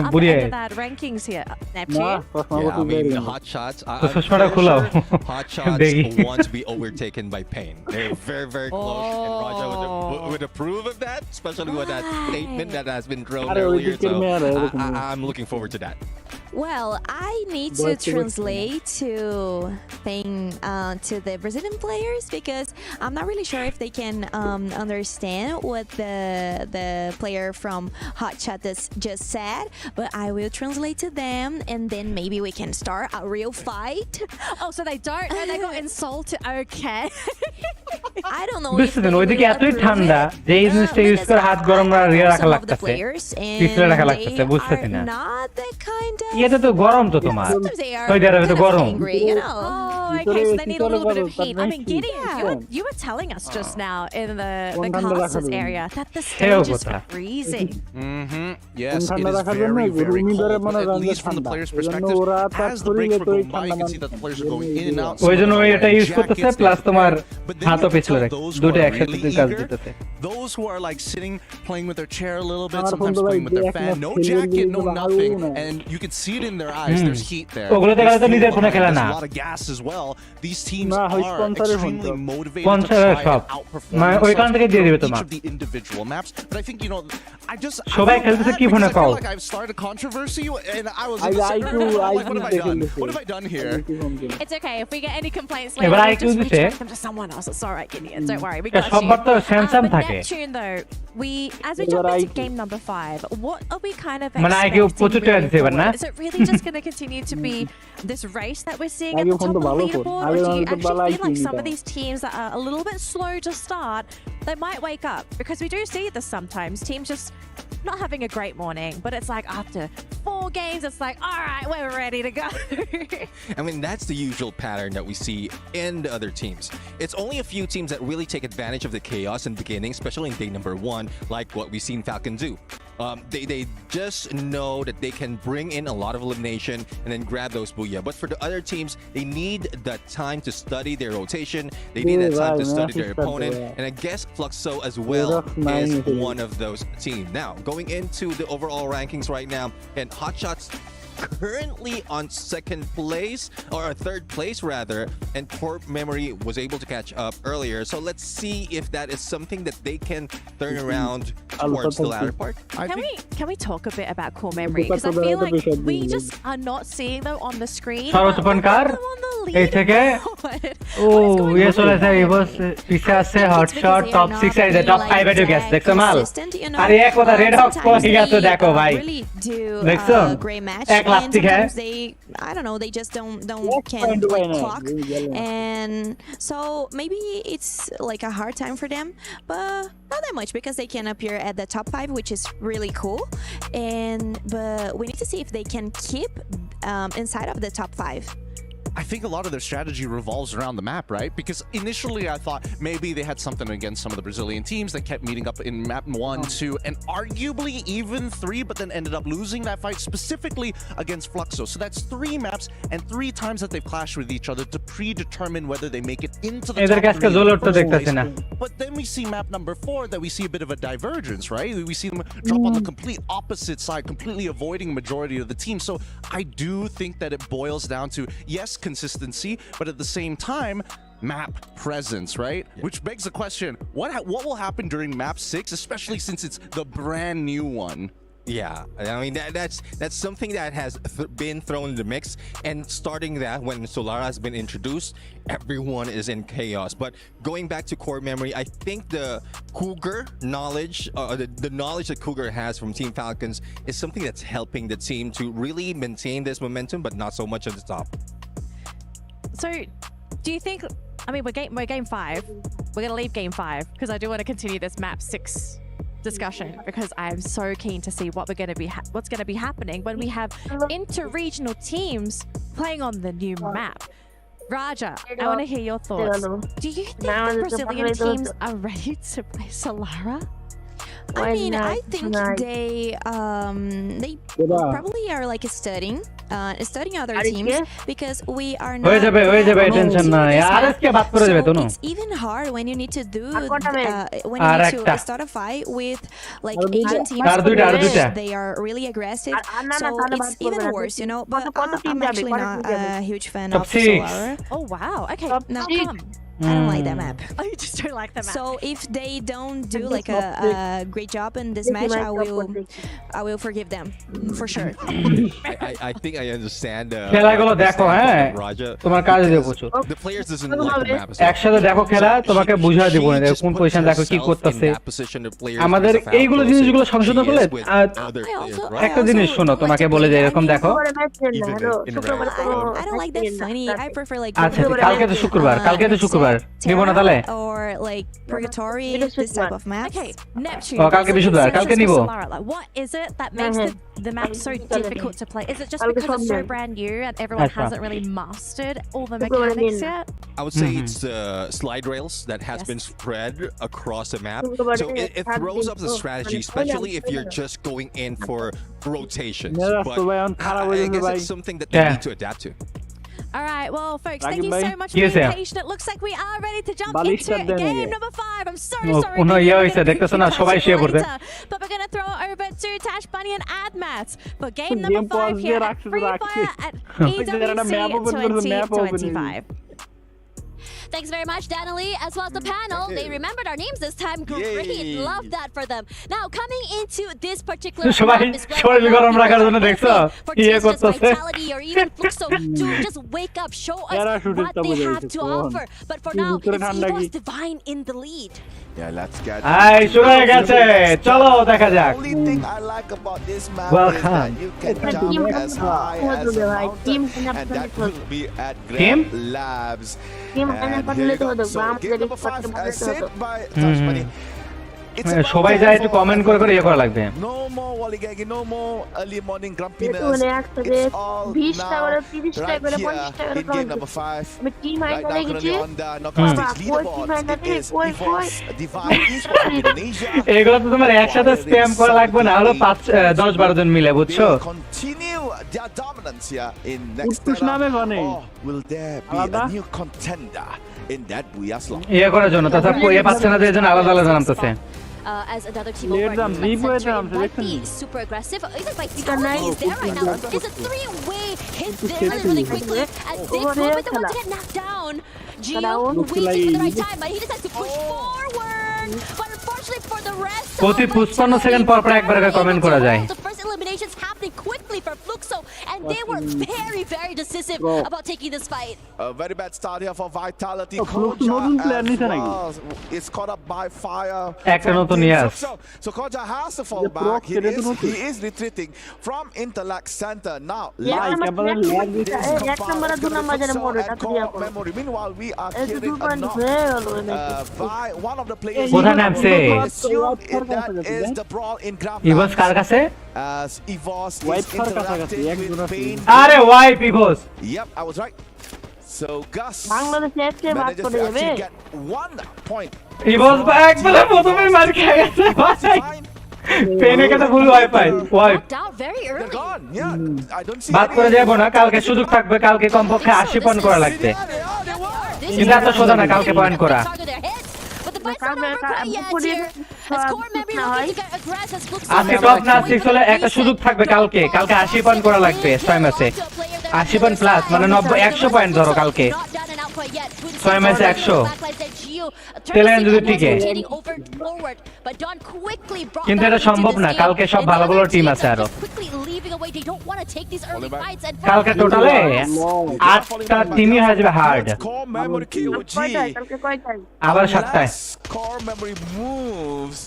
upper end of that rankings here. Neptune. Yeah, I mean, the Hot Shots. I'm Hot Shots want to be overtaken by Pain. They're very, very close, and Raja would approve of that, especially with that statement that has been thrown earlier. So I'm looking forward to that. Well, I need to translate to the Brazilian players because I'm not really sure if they can understand what the player from Hot Chat just said, but I will translate to them and then maybe we can start a real fight. Oh, so they don't know they got insulted. Okay. I don't know. বুঝছেন ওইদিকে এতই ঠান্ডা যে এই জিনিসটা use করে হাত গরম রাখা লাগতেছে পিছলে রাখা লাগতেছে বুঝতেছি না এটা তো গরম তো তোমার ওই দেয়ারে তো গরম Oh, okay, so they need a little bit of heat. I mean, Gideon, you were telling us just now in the casters area that the stage is freezing. Yes, it is very, very cold. But at least from the player's perspective, as the breaks were going by, you can see that the players are going in and out. ওই জন্য এটা use করতেছে plus তোমার হাতও পিছলে রাখে দুটো একসাথে কাজ দিতেছে Those who are like sitting, playing with their chair a little bit, sometimes playing with their fan, no jacket, no nothing, and you can see it in their eyes. There's heat there. There's a lot of gas as well. These teams are extremely motivated to try and outperform each of the individual maps. But I think, you know, I feel like I've started controversy, and I was in the center. Like, what have I done? What have I done here? It's okay. If we get any complaints later, we'll just redirect them to someone else. It's all right, Gideon. Don't worry. We got you. But Neptune, though, as we jump into game number 5, what are we kind of expecting moving forward? Is it really just going to continue to be this race that we're seeing at the top of the leaderboard, or do you actually feel like some of these teams that are a little bit slow to start, they might wake up? Because we do see this sometimes, teams just not having a great morning, but it's like after 4 games, it's like, all right, we're ready to go. I mean, that's the usual pattern that we see in the other teams. It's only a few teams that really take advantage of the chaos in the beginning, especially in day number 1, like what we've seen Falcons do. They just know that they can bring in a lot of elimination and then grab those booyah. But for the other teams, they need that time to study their rotation. They need that time to study their opponent. And I guess Fluxo as well is one of those teams. Now, going into the overall rankings right now, and Hotshots currently on 2nd place, or 3rd place rather, and Core Memory was able to catch up earlier. So let's see if that is something that they can turn around towards the latter part. Can we talk a bit about Core Memory? Because I feel like we just are not seeing them on the screen. এই থেকে ও ইয়ে চলেছে ইভস পিছে আছে hotshot top 6 এর top 5 এ গেছে দেখছো মাল আরে এক কথা রেড হক পৌঁছে গেছে দেখো ভাই দেখছো এক লাখ থেকে I don't know, they just can't like clock, and so maybe it's like a hard time for them, but not that much because they can appear at the top 5, which is really cool, but we need to see if they can keep inside of the top 5. I think a lot of their strategy revolves around the map, right? Because initially I thought maybe they had something against some of the Brazilian teams that kept meeting up in map 1, 2, and arguably even 3, but then ended up losing that fight specifically against Fluxo. So that's 3 maps and 3 times that they've clashed with each other to predetermine whether they make it into the top 3. But then we see map number 4 that we see a bit of a divergence, right? We see them drop on the complete opposite side, completely avoiding majority of the team. So I do think that it boils down to, yes, consistency, but at the same time, map presence, right? Yeah. Which begs the question, what will happen during map 6, especially since it's the brand new one? Yeah, I mean that's something that has been thrown in the mix, and starting that when Solara has been introduced, everyone is in chaos. But going back to Core Memory, I think the Cougar knowledge, the knowledge that Cougar has from Team Falcons is something that's helping the team to really maintain this momentum, but not so much at the top. So, do you think? I mean, we're game 5. We're gonna leave game 5 because I do want to continue this map 6 discussion because I'm so keen to see what we're going to be what's going to be happening when we have inter-regional teams playing on the new map. Raja, I want to hear your thoughts. Do you think the Brazilian teams are ready to play Solara? I mean, I think they probably are like studying other teams because we are not. It's even hard when you need to do when you need to start a fight with like Asian teams. They are really aggressive, so it's even worse, you know. But I'm actually not a huge fan of Solara. Oh wow! Okay, now come. I don't like that map. Oh, you just don't like the map. So if they don't do like a great job in this match, I will forgive them for sure. I think I understand. খেলাগুলো দেখো হ্যাঁ তোমার কাজে দেব প্রচুর The players doesn't like the map. একসাথে দেখো খেলা তোমাকে বুঝিয়ে দিব না কোন পজিশন দেখো কি করতেছে আমাদের এইগুলো জিনিসগুলো সংশোধন করলে একটা জিনিস শোনো তোমাকে বলে যে এরকম দেখো I don't like that funny. I prefer like আচ্ছা কালকে তো শুক্রবার নিব না তাহলে or like purgatory this type of map. Okay, Neptune. কালকে বৃহস্পতিবার কালকে নিব What is it that makes the map so difficult to play? Is it just because it's so brand new and everyone hasn't really mastered all the mechanics yet? I would say it's slide rails that has been spread across the map, so it throws up the strategy, especially if you're just going in for rotations. But I guess it's something that you need to adapt to. All right, well, folks, thank you so much for being patient. It looks like we are ready to jump into game number 5. I'm so sorry. But we're going to throw it over to Tash Bunny and Admat for game number 5 here at Free Fire at EWC 2025. Thanks very much, Danalee, as well as the panel. They remembered our names this time. Great. Love that for them. Now, coming into this particular map is for just vitality or even Fluxo to just wake up, show us what they have to offer. But for now, it's Evo's Divine in the lead. Yeah, let's get only thing I like about this map is that you can jump as high as a mountain, and that will be at Grand Labs. And here you go. So game number 5 as said by Tash Bunny. সবাই যায় একটু comment করে ইয়ে করা লাগবে No more wallygagging, no more early morning grumpiness. It's all now right here in game number 5. Right now currently on the knockout stage leaderboard, it is Evo's Divine Esports Indonesia. এগুলো তো তোমার একসাথে spam করা লাগবে না হলো 10-12 জন মিলে বুঝছো Continue their dominance here in next era. Or will there be a new contender in that Booyah slot? ইয়ে করার জন্য তাছাড়া এ পাচ্ছে না যে জন আলাদা আলাদা নামতেছে As another team over might be super aggressive. Even by Vitality is there right now. It's a 3-way hit there really quickly. As they could be the one to get knocked down. Gio waiting for the right time, but he decides to push forward. But unfortunately for the rest of প্রতি 55 second পর পর একবার comment করা যায় the first eliminations happening quickly for Fluxo, and they were very decisive about taking this fight. A very bad start here for Vitality. Koja is caught up by fire. So Koja has to fall back. He is retreating from Intellect Center now. Memory. Meanwhile, we are hearing a knock by one of the players. That is the brawl in Grand Evos কার কাছে as Evos is interacting with Pain. আরে wipe Evos. Yep, I was right. So Gus manages to actually get 1 point. Evos একবারে প্রথমে মার খেয়ে গেছে পেনে কাছে ফুল wifi wipe বাদ করে যাব না কালকে সুযোগ থাকবে কালকে কমপক্ষে 80 পয়েন্ট করা লাগবে কিন্তু এত সোজা না কালকে পয়েন্ট করা আজকে টপ না 6 হলে একটা সুযোগ থাকবে কালকে 80 পয়েন্ট করা লাগবে 6 ম্যাচে 80 পয়েন্ট প্লাস মানে 100 পয়েন্ট ধরো কালকে 6 ম্যাচে 100 তেলেন যদি টিকে কিন্তু এটা সম্ভব না কালকে সব ভালো ভালো টিম আছে আরো কালকে টোটালে 8টা টিমই হয়ে যাবে হার্ড আবার 7টায় Core memory moves.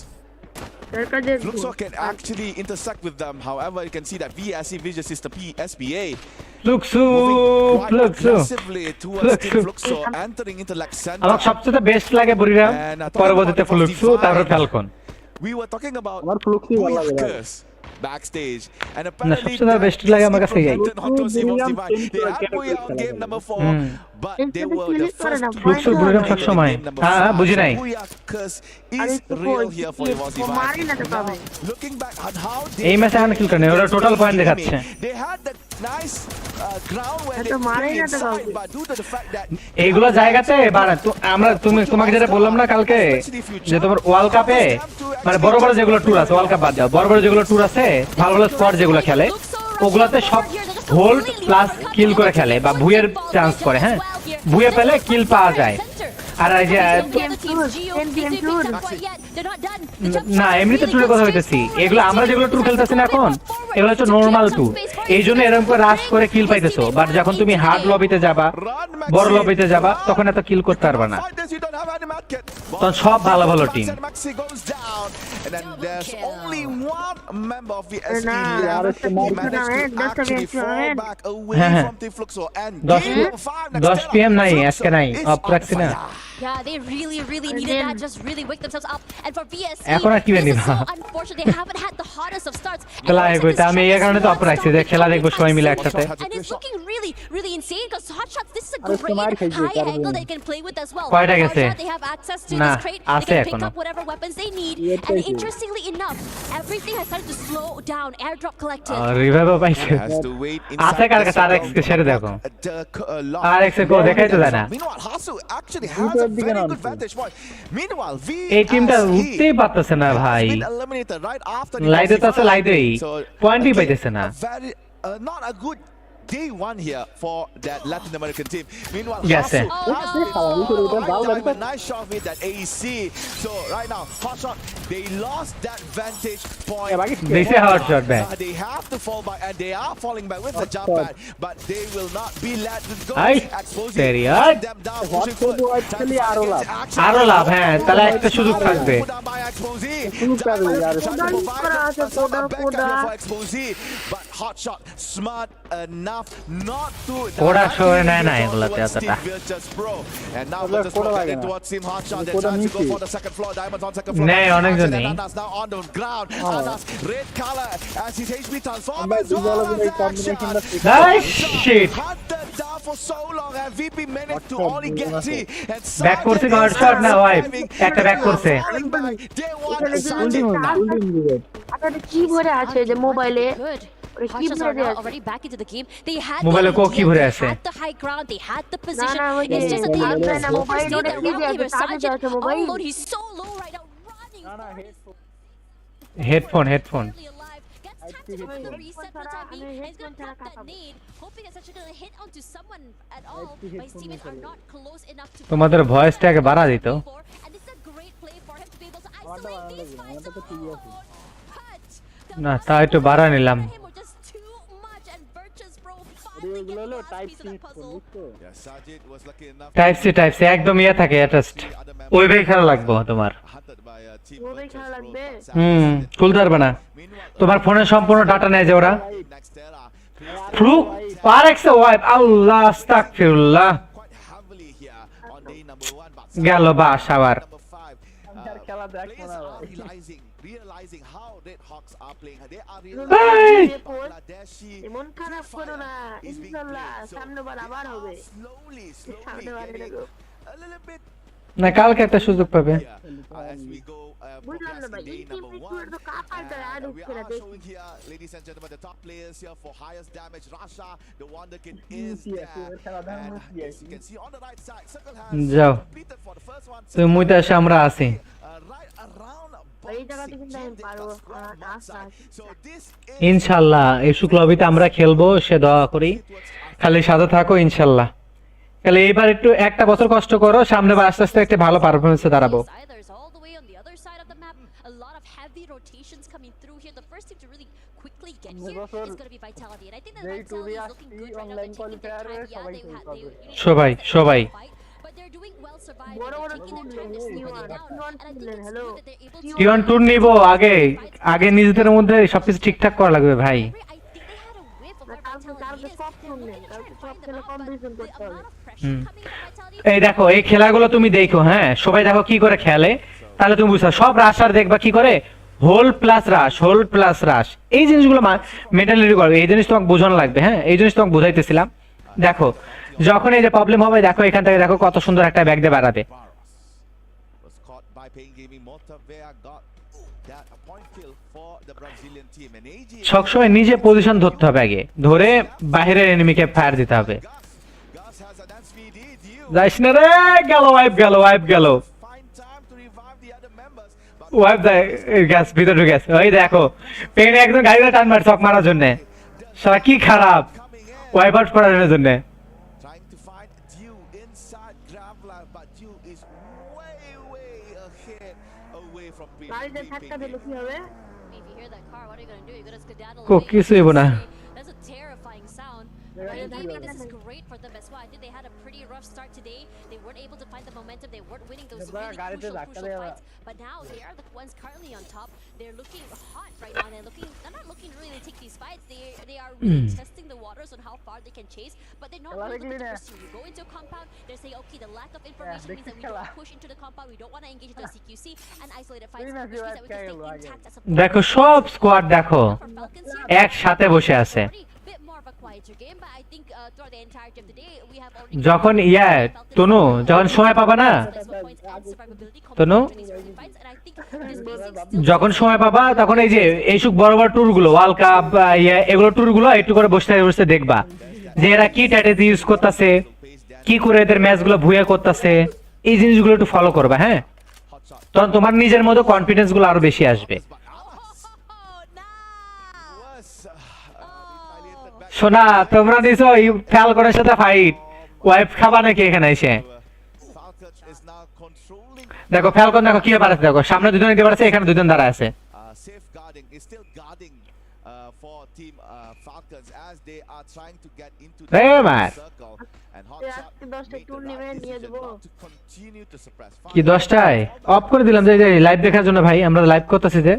Fluxo can actually intersect with them. However, you can see that VSC Vision System PSBA Fluxo aggressively towards Team Fluxo entering Intellect Center. আমার সবচেয়ে বেস্ট লাগে বুড়িরাম পরবর্তীতে Fluxo তারপর Falcon we were talking about আমার ফ্লুক্সি ভালো লাগে Booyakas backstage, and apparently সবচেয়ে best লাগে আমার কাছে এই Auto Evox Divine. They had Booyah on game number 4, but they were the first to flux বুড়িরাম সব সময় হ্যাঁ বুঝি নাই Booyakas is real here for Evox Divine. Now, looking back at how এই ম্যাচে এখন কিল করে ওরা টোটাল পয়েন্ট দেখাচ্ছে they had that nice ground where they play inside, but due to the fact that এইগুলো জায়গাতে বাড়া আমরা তোমাকে যেটা বললাম না কালকে যে তোমার ওয়ার্ল্ড কাপে মানে বড় বড় যেগুলো ট্যুর আছে ওয়ার্ল্ড কাপ বাদ দাও বড় বড় যেগুলো ট্যুর আছে ভালো ভালো স্কোয়াড যেগুলো খেলে ওগুলাতে সব হোল্ড প্লাস কিল করে খেলে বা ভুয়ের চান্স করে হ্যাঁ ভুয়ে পেলে কিল পাওয়া যায় আর এই যে না এমনিতে ট্যুরের কথা হইতেছি এগুলো আমরা যেগুলো ট্যুর খেলতেছি না এখন এগুলো হচ্ছে নর্মাল ট্যুর এই জন্য এরকম করে রাশ করে কিল পাইতেছো বাট যখন তুমি হার্ড লবিতে যাবা বড় লবিতে যাবা তখন এত কিল করতে পারবা না তখন সব ভালো ভালো team and then there's only one member of the SE left. He managed to actually fall back away from the Fluxo and 10 PM নাই আজকে নাই অফ রাখছি না Yeah, they really needed that, just really wake themselves up. And for BSC, এখন আর কি বেনি so unfortunate, they haven't had the hottest of starts. খেলা হইতো আমি এই কারণে তো অফ রাখছি যে খেলা দেখবো সবাই মিলে একসাথে And it's looking really insane because Hot Shots, this is a great high angle they can play with as well. কয়টা গেছে They have access to না this crate, they আছে can এখন pick up whatever weapons they need. And interestingly enough, everything has started to slow down. Airdrop collected. Revive পাইছে আছে কার কাছে RX কে ছেড়ে দেখো আরএক্স কো দেখাই তো যায় না Meanwhile, Hasu actually has a very good vantage point. Meanwhile, এই টিমটা উঠতেই পারতেছে না ভাই eliminated right after লাইদে তো আছে লাইদেই পয়েন্টই পাইতেছে না not a good day one here for that Latin American team. Meanwhile, yes, a nice shot with that AEC. So right now, Hot Shot, they lost that vantage point. They say hard shot back. They have to fall back, and they are falling back with the jump pad, but they will not be let go. Exposing them down, pushing forward. আরো লাভ হ্যাঁ তাহলে একটা সুযোগ থাকবে but Hot Shot smart enough not to কোড়া শোরে না না এগুলাতে এতটা and now we're just walking towards Team Hot Shot. They're trying to go for the second floor. Diamonds on second floor. নেই অনেকজন নেই Anas now on the ground. Anas red color as his HP transforms as well. Nice shit. Hunted down for so long and VP managed to only get 3 and back করছে hot shot না ভাই একটা back করছে কি ভরে আছে যে মোবাইলে already back into the game. They had মোবাইলে কো কি ভরে আছে the high ground, they had the position. It's just that they overstayed their welcome. Sajid alone, he's so low right now, running. Headphone Gets tapped into the reset for the time being, and he's gonna pop that nade, hoping it's actually gonna hit onto someone at all. But his teammates are not close enough to. তোমাদের ভয়েসটাকে বাড়া দিত And it's a great play for him to be able to isolate these fights. না তাই একটু বাড়া নিলাম type C একদম ইয়া থাকে অ্যাটাচড ওই ভাই খেলা লাগবে তোমার খুলতে পারবে না তোমার ফোনে সম্পূর্ণ ডাটা নেয় যে ওরা ফ্লুক পারেক্স ওয়াইপ আল্লাহ আস্তাগফিরুল্লাহ গেল বাস আবার realizing how Red Hawks are playing. They are এমন খারাপ করো না ইনশাআল্লাহ সামনেবার আবার হবে slowly a little bit না কালকে একটা সুযোগ পাবে as we go বুঝলাম না ভাই এই টিম তো কাপাটা আর উঠছে না দেখি here ladies and gentlemen the top players here for highest damage Rasha the wonder kid is there and as you can see on the right side circle has যাও completed for the first one তুমি মুইতে এসে আমরা আছি right around এই জায়গাতে কিন্তু আমি পারবো ইনশাআল্লাহ এই শুক্লবিতে আমরা খেলবো সে দোয়া করি খালি সাথে থাকো ইনশাআল্লাহ তাহলে এইবার একটু একটা বছর কষ্ট করো সামনে বার আস্তে আস্তে একটা ভালো পারফরম্যান্সে দাঁড়াবো সবাই টিওয়ান টুর নিব আগে নিজেদের মধ্যে সবকিছু ঠিকঠাক করা লাগবে ভাই এই দেখো এই খেলাগুলো তুমি দেখো হ্যাঁ সবাই দেখো কি করে খেলে তাহলে তুমি বুঝছো সব রাশার দেখবা কি করে হোল প্লাস রাশ এই জিনিসগুলো মেন্টালিটি করবে, এই জিনিস তোমাকে বোঝানো লাগবে। হ্যাঁ, এই জিনিস তোমাকে বুঝাইতেছিলাম। দেখো যখন এই যে প্রবলেম হবে, দেখো এখান থেকে দেখো কত সুন্দর একটা ব্যাগ দিয়ে বাড়াবে। সবসময় নিজে পজিশন ধরতে হবে, আগে ধরে বাইরের এনিমিকে ফায়ার দিতে হবে। যাইস না রে, গেল ওয়াইপ গেল ওয়াইপ গ্যাস ভিতরে ঢুকে গেছে। ওই দেখো পেন একদম গাড়িটা টান মার চক মারার জন্য, সারা কি খারাপ ওয়াইপ আউট করার জন্য। কিছু হইব না। This is great for them as well. I think they had a pretty rough start today. They weren't able to find the momentum. They weren't winning those really crucial fights. But now they are the ones currently on top. They're looking hot right now. They're not looking to really take these fights. They are really testing the waters on how far they can chase. But they're not really looking to pursue. You go into a compound, they're saying, okay, the lack of information means that we don't push into the compound. We don't want to engage into a CQC and isolated fights, which means that we can stay intact as a দেখো সব squad দেখো একসাথে বসে আছে। যখন তনু যখন সময় পাবা না, তনু যখন সময় পাবা তখন এই যে এইসব বড় বড় ট্যুর গুলো, ওয়ার্ল্ড কাপ এগুলো ট্যুর গুলো একটু করে বসে বসে দেখবা যে এরা কি স্ট্র্যাটেজি ইউজ করতেছে, কি করে এদের ম্যাচ গুলো ভুয়া করতেছে, এই জিনিসগুলো একটু ফলো করবা। হ্যাঁ, তখন তোমার নিজের মধ্যে কনফিডেন্স গুলো আরো বেশি আসবে। শোনা তোমরা দিছো ফ্যালকনের সাথে ফাইট, ওয়াইফ খাবা নাকি এখানে এসে? দেখো ফ্যালকন দেখো কি ব্যাপার আছে, দেখো সামনে দুজন দিতে পারছে, এখানে দুজন দাঁড়ায় আছে। কি 10টায় অফ করে দিলাম যে লাইভ দেখার জন্য। ভাই আমরা লাইভ করতেছি যে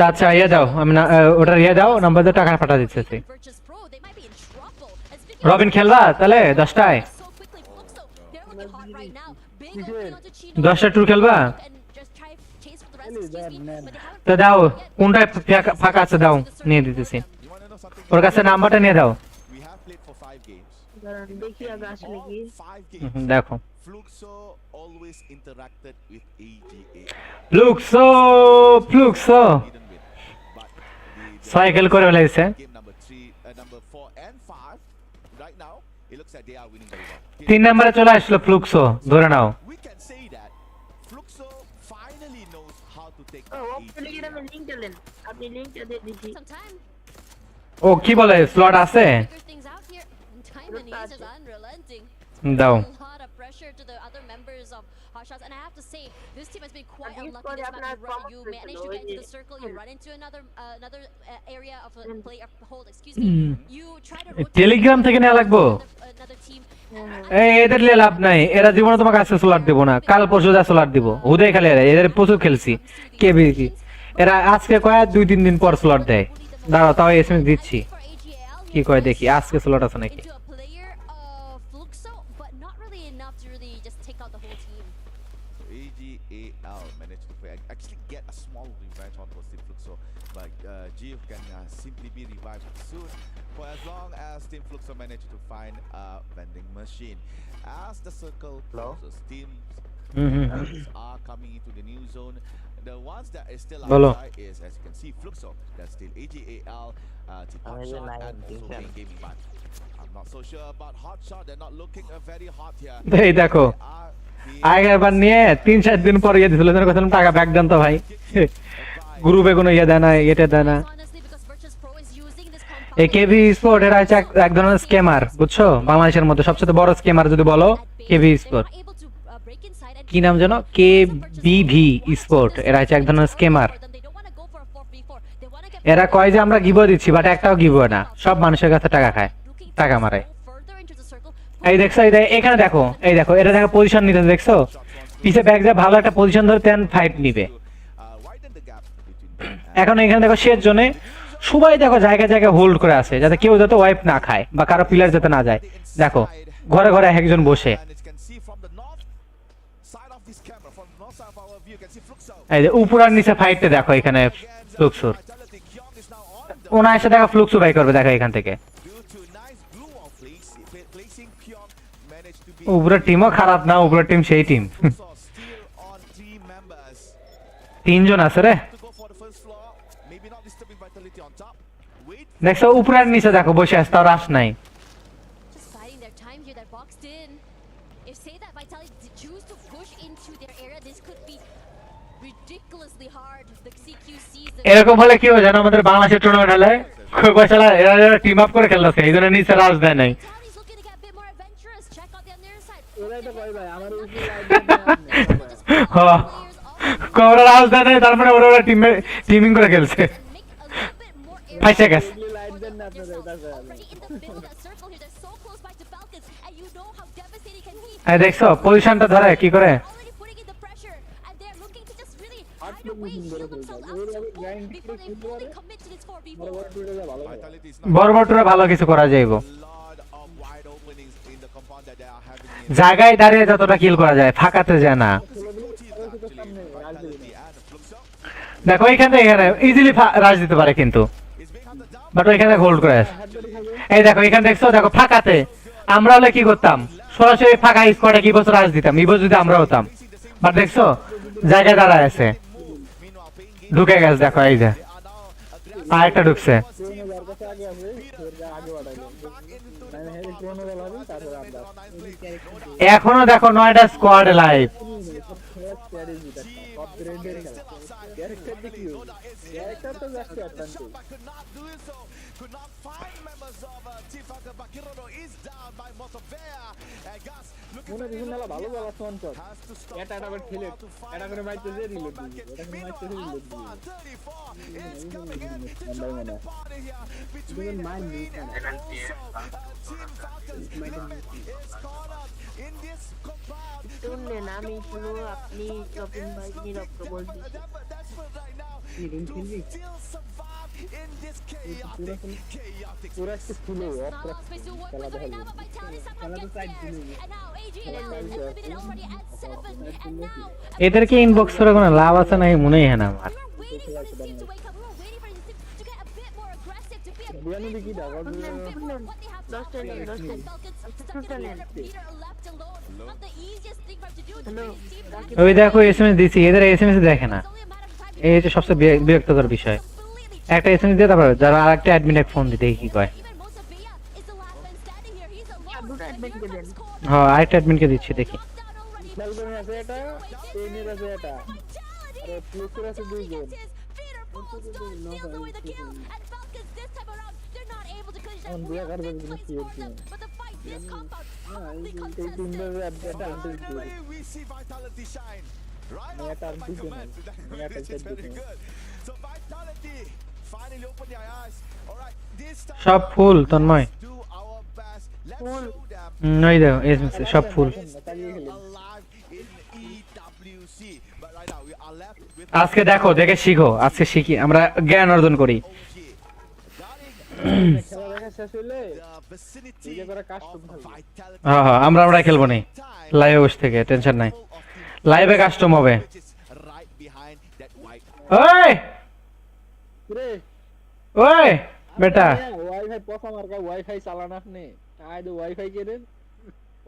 আচ্ছা ইয়ে দাও, আমি ওটা ইয়ে দাও, নাম্বার দাও, টাকা পাঠা দিতেছি। রবিন খেলবা তাহলে 10টায়? 10টা ট্যুর খেলবা তো দাও, কোনটায় ফাঁকা আছে দাও, নিয়ে দিতেছি। ওর কাছে নাম্বারটা নিয়ে দাও। দেখো ফ্লুক্সো সাইকেল করে ফেলেছে। 3 নম্বরে চলে আসলো ফ্লুক্সো, ধরে নাও। ও কি বলে স্লট আছে? দাও। And I have to say, this team has been quite unlucky. You managed to get into the circle, you run into another area of a player hold. Excuse me. You try to Telegram থেকে নেওয়া লাগবো। এদের নিয়ে লাভ নাই, এরা জীবনে তোমাকে আজকে সোলার দিব না, কাল পরশু যা সোলার দিব। হুদাই খালি এদের প্রচুর খেলছি কেবিজি, এরা আজকে কয় 2-3 দিন পর সোলার দেয়। দাঁড়াও তাও এসএমএস দিচ্ছি, কি কয় দেখি আজকে সোলার আছে নাকি। Simply be revived soon for as long as Team Fluxo managed to find a vending machine. As the circle closes, teams are coming into the new zone. The ones that are still outside is, as you can see, Fluxo. That's still AGAL, Team Hotshot, and also Main Gaming. But I'm not so sure about Hotshot. They're not looking very hot here. এই দেখো আগেরবার নিয়ে 3-4 দিন পর ইয়ে দিছিল, যেন কথা টাকা ব্যাক দেন তো ভাই। গ্রুপে কোনো ইয়ে দেয় না, এটা দেয় না। এই কেভি স্পোর্ট এরা হচ্ছে এক ধরনের স্ক্যামার, বুঝছো? বাংলাদেশের মধ্যে সবচেয়ে বড় স্ক্যামার যদি বলো কেভি স্পোর্ট। কি নাম জানো? কেবিভি স্পোর্ট। এরা হচ্ছে এক ধরনের স্ক্যামার। এরা কয় যে আমরা গিভও দিচ্ছি, বাট একটাও গিভও না, সব মানুষের কাছে টাকা খায়, টাকা মারে। এই দেখছো, এখানে দেখো, এই দেখো এটা দেখো পজিশন নিতে, দেখছো পিছে ব্যাক যা ভালো একটা পজিশন ধরে 10 ফাইট নিবে। এখন এখানে দেখো শেষ জোনে সবাই দেখো জায়গায় জায়গায় হোল্ড করে আছে যাতে কেউ যাতে ওয়াইপ না খায় বা কারো পিলার যাতে না যায়। দেখো ঘরে ঘরে একজন বসে, এই যে উপর আর নিচে ফাইটটা দেখো এখানে ফ্লুক্সুর ওনা এসে দেখো ফ্লুক্সু বাই করবে দেখো এখান থেকে। উপরের টিমও খারাপ না, উপরের টিম সেই টিম। তিনজন আছে রে, দেখছো উপরে আর নিচে দেখো বসে আছে, তাও রাশ নাই। এরকম হলে কি হয় জানো, আমাদের বাংলাদেশের টুর্নামেন্ট হলে এরা টিম আপ করে খেলতেছে, এই জন্য নিচে রাশ দেয় নাই। ওরা রাশ দেয় নাই, তারপরে ওরা টিমিং করে খেলছে। ফাইসে গেছে। দেখছো পজিশনটা ধরে কি করে, বড় বড় টুরে ভালো কিছু করা যাইব, জায়গায় দাঁড়িয়ে যতটা কিল করা যায়, ফাঁকাতে যায় না। দেখো এখানে ইজিলি রাজ দিতে পারে কিন্তু, বাট ওইখানে হোল্ড করে আছে। এই দেখো এখানে দেখছো, দেখো ফাঁকাতে আমরা হলে কি করতাম, সরাসরি ফাঁকা স্কোয়াডে কি বছর রাজ দিতাম, এই বছর যদি আমরা হতাম। বাট দেখছো জায়গায় দাঁড়ায় আছে, ঢুকে গেছে। দেখো এই যে আরেকটা ঢুকছে। এখনো দেখো 9টা স্কোয়াড লাইভ। আমি শুনো আপনি শপিং ভাই নীরবকে বলছি এদেরকে ইনবক্স করে কোনো লাভ আছে নাকি মনেই হয় না আমার। ওই দেখো এসএমএস দিছি, এদের এসএমএস দেখে না, এই হচ্ছে সবচেয়ে বিরক্তকর বিষয়। একটা এসএমএস দিয়ে তারপর যারা আরেকটা অ্যাডমিনে ফোন দিতে কি কয়। হ্যাঁ আরেকটা অ্যাডমিনকে দিচ্ছি, দেখি। সব ফুল তন্ময়, ওই দেখো এসএমএস সব ফুল। আজকে দেখো, দেখে শিখো, আজকে শিখি, আমরা জ্ঞান অর্জন করি। হ্যাঁ আমরা খেলবো না লাইভে বসে থেকে, টেনশন নাই, লাইভে কাস্টম হবে। ওই ওই বেটা ওয়াইফাই চালান আপনি, ওয়াইফাই কেনেন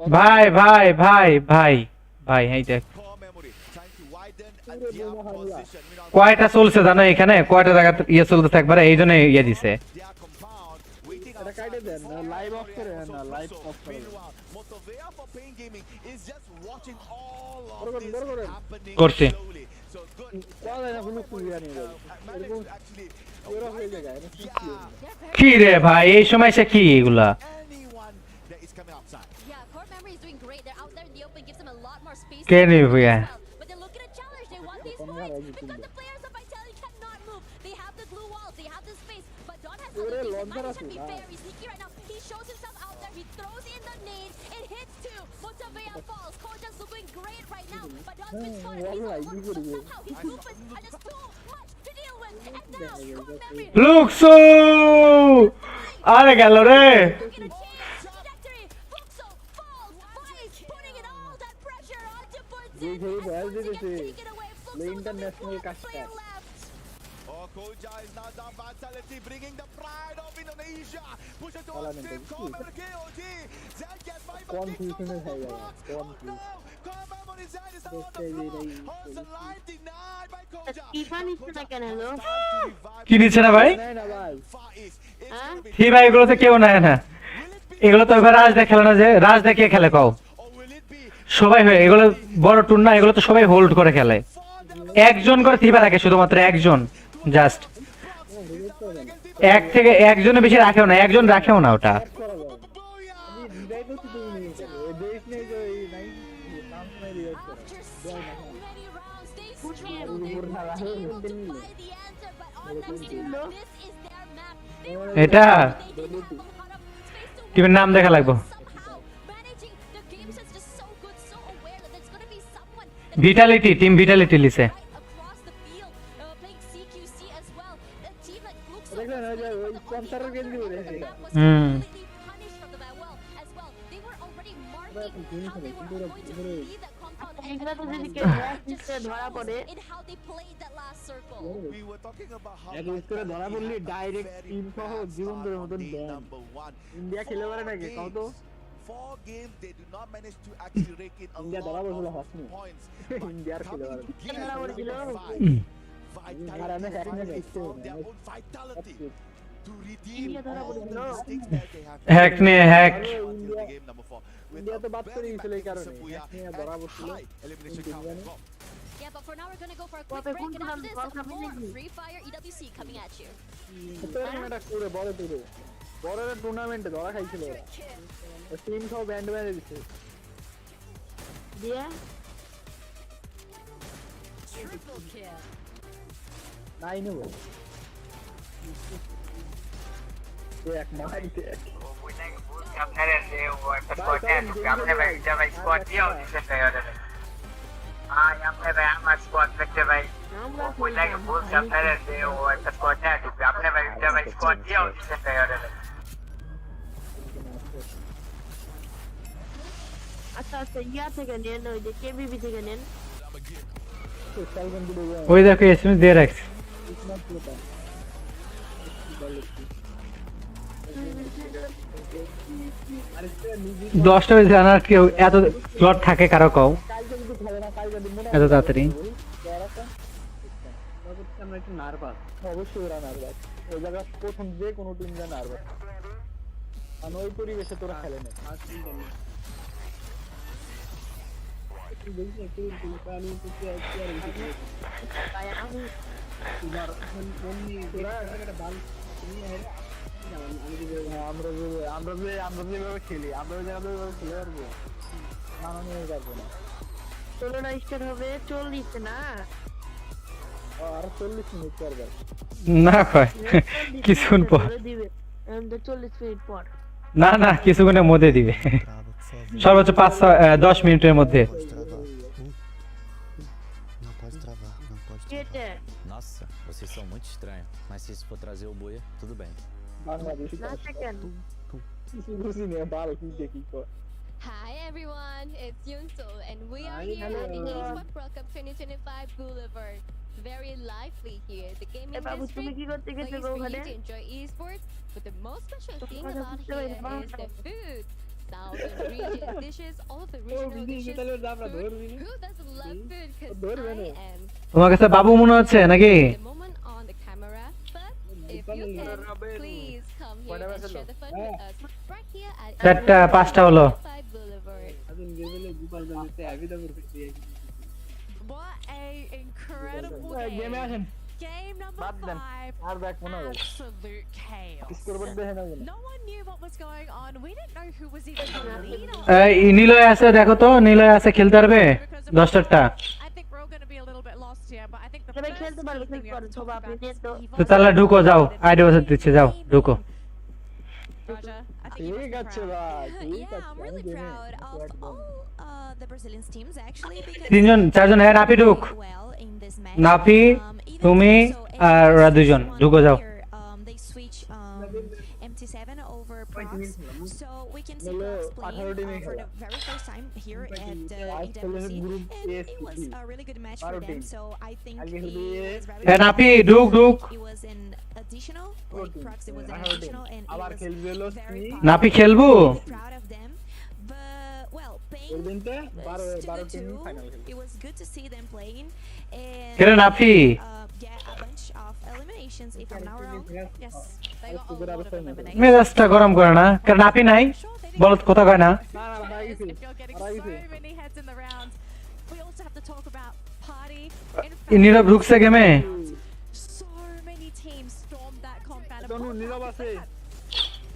ভাই ভাই ভাই ভাই ভাই। এই দেখ কয়টা চলছে জানো এখানে, কয়টা জায়গা ইয়ে চলতেছে একবারে, এই জন্য ইয়ে দিছে। করছি কি রে ভাই, এই সময় সে কি এগুলা কে নিবে ভাইয়া। লুকসু আরে গেল রে international custard Koja is now down vitality, bringing the pride of Indonesia. Push it towards him, Coleman, the KOG. Zed gets by, but Confusion is high. Coleman on his head is now on the floor. Holds the line, denied by Koja. কি নিচ্ছে না ভাই কি ভাই এগুলো তো কেউ নেয় না এগুলো তো এবার রাজ দেখে খেলে না যে রাজ দেখে খেলে কও সবাই হয় এগুলো বড় টুর্না এগুলো তো সবাই হোল্ড করে খেলে একজন করে থিবা রাখে শুধুমাত্র একজন জাস্ট এক থেকে একজনের বেশি রাখেও না একজন রাখেও না ওটা এটা টিমের নাম দেখা লাগবে ভিটালিটি টিম ভিটালিটি লিসে ধরা পড়ে ধরা পড়লি ডাইরেক্ট টিম সহ জীবনের মতন ইন্ডিয়া খেলে পারে নাকি কত 4 games they do not manage to actually rake in a lot of points. India খেলে পারে their own vitality to redeem all the mistakes that they have hack নে হ্যাক game number 4 ইন্ডিয়া তো বাদ করে দিয়েছিল এই কারণে ধরা পড়ছিল elimination count. Yeah, but for now we're gonna go for a quick break, and after this, more Free Fire EWC coming at you. এটা করে বড় দূরে বড় টুর্নামেন্টে ধরা খাইছিল ওরা টিম সব ব্যান্ড মেরে দিছে দিয়ে Triple kill. নাই নেব এক মাই দেখ আপনারা যে একটা স্কোয়াড আছে আপনি ভাই এটা ভাই স্কোয়াড দিও দিতে তৈরি আই আপনি ভাই আমার স্কোয়াড দেখতে ভাই ওই লাগে বলছি আপনারা যে একটা স্কোয়াড আছে আপনি ভাই এটা ভাই স্কোয়াড দিও দিতে তৈরি আচ্ছা আচ্ছা ইয়া থেকে নেন ওই যে কেবিবি থেকে নেন ওই দেখো এসএমএস দিয়ে রাখছি দশটা বেজে জানার কেউ এত স্লট থাকে কারো কও এত তাড়াতাড়ি নার্ভাস অবশ্যই ওরা নার্ভাস ওই জায়গা প্রথম যে কোনো টিম যা নার্ভাস কারণ ওই পরিবেশে তোরা খেলে না আমরা যেভাবে খেলি আমরা ওই জায়গাতে খেলে পারবো মানানো যাবো না 16টা স্টার হবে 40 না আর 40 মিনিট করবে না কয় কিছুক্ষণ পর দিবে 40 মিনিট পর না না কিছুক্ষণের মধ্যে দিবে সর্বোচ্চ 5-10 মিনিটের মধ্যে Nossa, vocês são muito estranhos. Mas se isso for trazer o Buia, tudo bem. Hi everyone, it's Yunso and we are here at the Esports World Cup 2025 Boulevard. Very lively here. The gaming district, place for you to enjoy esports, but the most special thing about here is the food. Southern region dishes, all of the regional dishes, food. Who doesn't love food? Because I am. তোমার কাছে বাবু মনে হচ্ছে নাকি The moment on the camera, but if you can, please come here and share the fun with us right here at চারটা পাঁচটা হলো Boulevard. What a incredible game. Game number 5. Absolute chaos. No one knew what was going on. We didn't know who was even the leader. এই নিলয় আছে দেখো তো নিলয় আছে খেলতে পারবে 10টা তো তাহলে ঢুকো যাও আইডি বসে দিচ্ছে যাও ঢুকো ঠিক আছে ভাই ঠিক আছে I'm really proud of all the Brazilian teams actually because তিনজন চারজন হ্যাঁ নাফি ঢুক well in this match. Nafi তুমি আর ওরা দুজন ঢুকো যাও They switch MT7 over Prox, so we can see Prox playing for the very first time here at EWC, and it was a really good match for them. So I think it was very হ্যাঁ নাফি ঢুক ঢুক it was an additional, like Prox, it was an additional, and it was very Nafi খেলবো proud of them. But well, playing to the two, it was good to see them playing and কেন Nafi get a bunch of eliminations if I'm not wrong. Yes, they got a lot of eliminations. মেজাজটা গরম করে না কারণ নাফি নাই বলত কথা কয় না If you're getting so many heads in the round, we also have to talk about party. নীরব ঢুকছে গেমে So many teams stormed that compound.